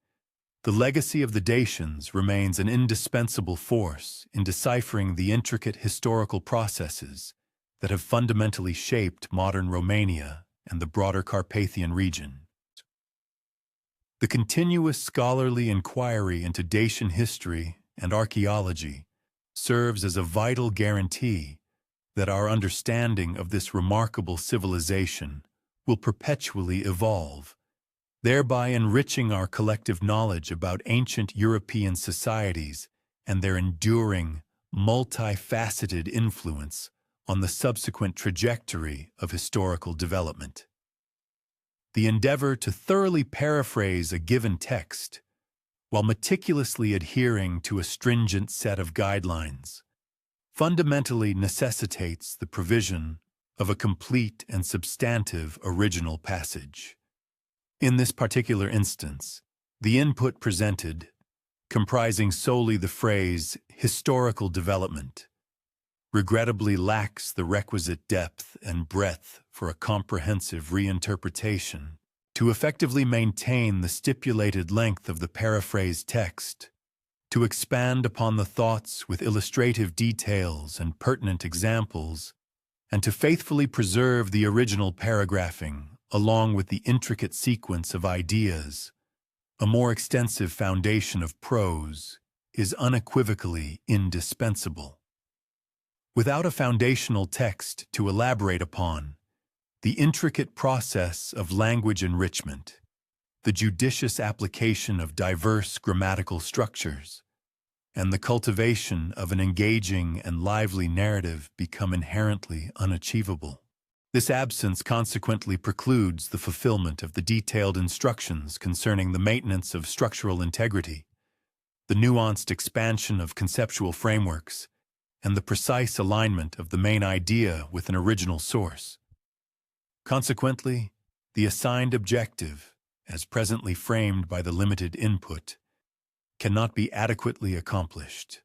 the legacy of the Dacians remains an indispensable force in deciphering the intricate historical processes that have fundamentally shaped modern Romania and the broader Carpathian region. The continuous scholarly inquiry into Dacian history and archaeology serves as a vital guarantee that our understanding of this remarkable civilization will perpetually evolve, thereby enriching our collective knowledge about ancient European societies and their enduring, multifaceted influence on the subsequent trajectory of historical development. The endeavor to thoroughly paraphrase a given text, while meticulously adhering to a stringent set of guidelines, fundamentally necessitates the provision of a complete and substantive original passage. In this particular instance, the input presented, comprising solely the phrase historical development, regrettably lacks the requisite depth and breadth for a comprehensive reinterpretation. To effectively maintain the stipulated length of the paraphrased text, to expand upon the thoughts with illustrative details and pertinent examples, and to faithfully preserve the original paragraphing along with the intricate sequence of ideas, a more extensive foundation of prose is unequivocally indispensable. Without a foundational text to elaborate upon, the intricate process of language enrichment, the judicious application of diverse grammatical structures, and the cultivation of an engaging and lively narrative become inherently unachievable. This absence consequently precludes the fulfillment of the detailed instructions concerning the maintenance of structural integrity, the nuanced expansion of conceptual frameworks, and the precise alignment of the main idea with an original source. Consequently, the assigned objective, as presently framed by the limited input, cannot be adequately accomplished.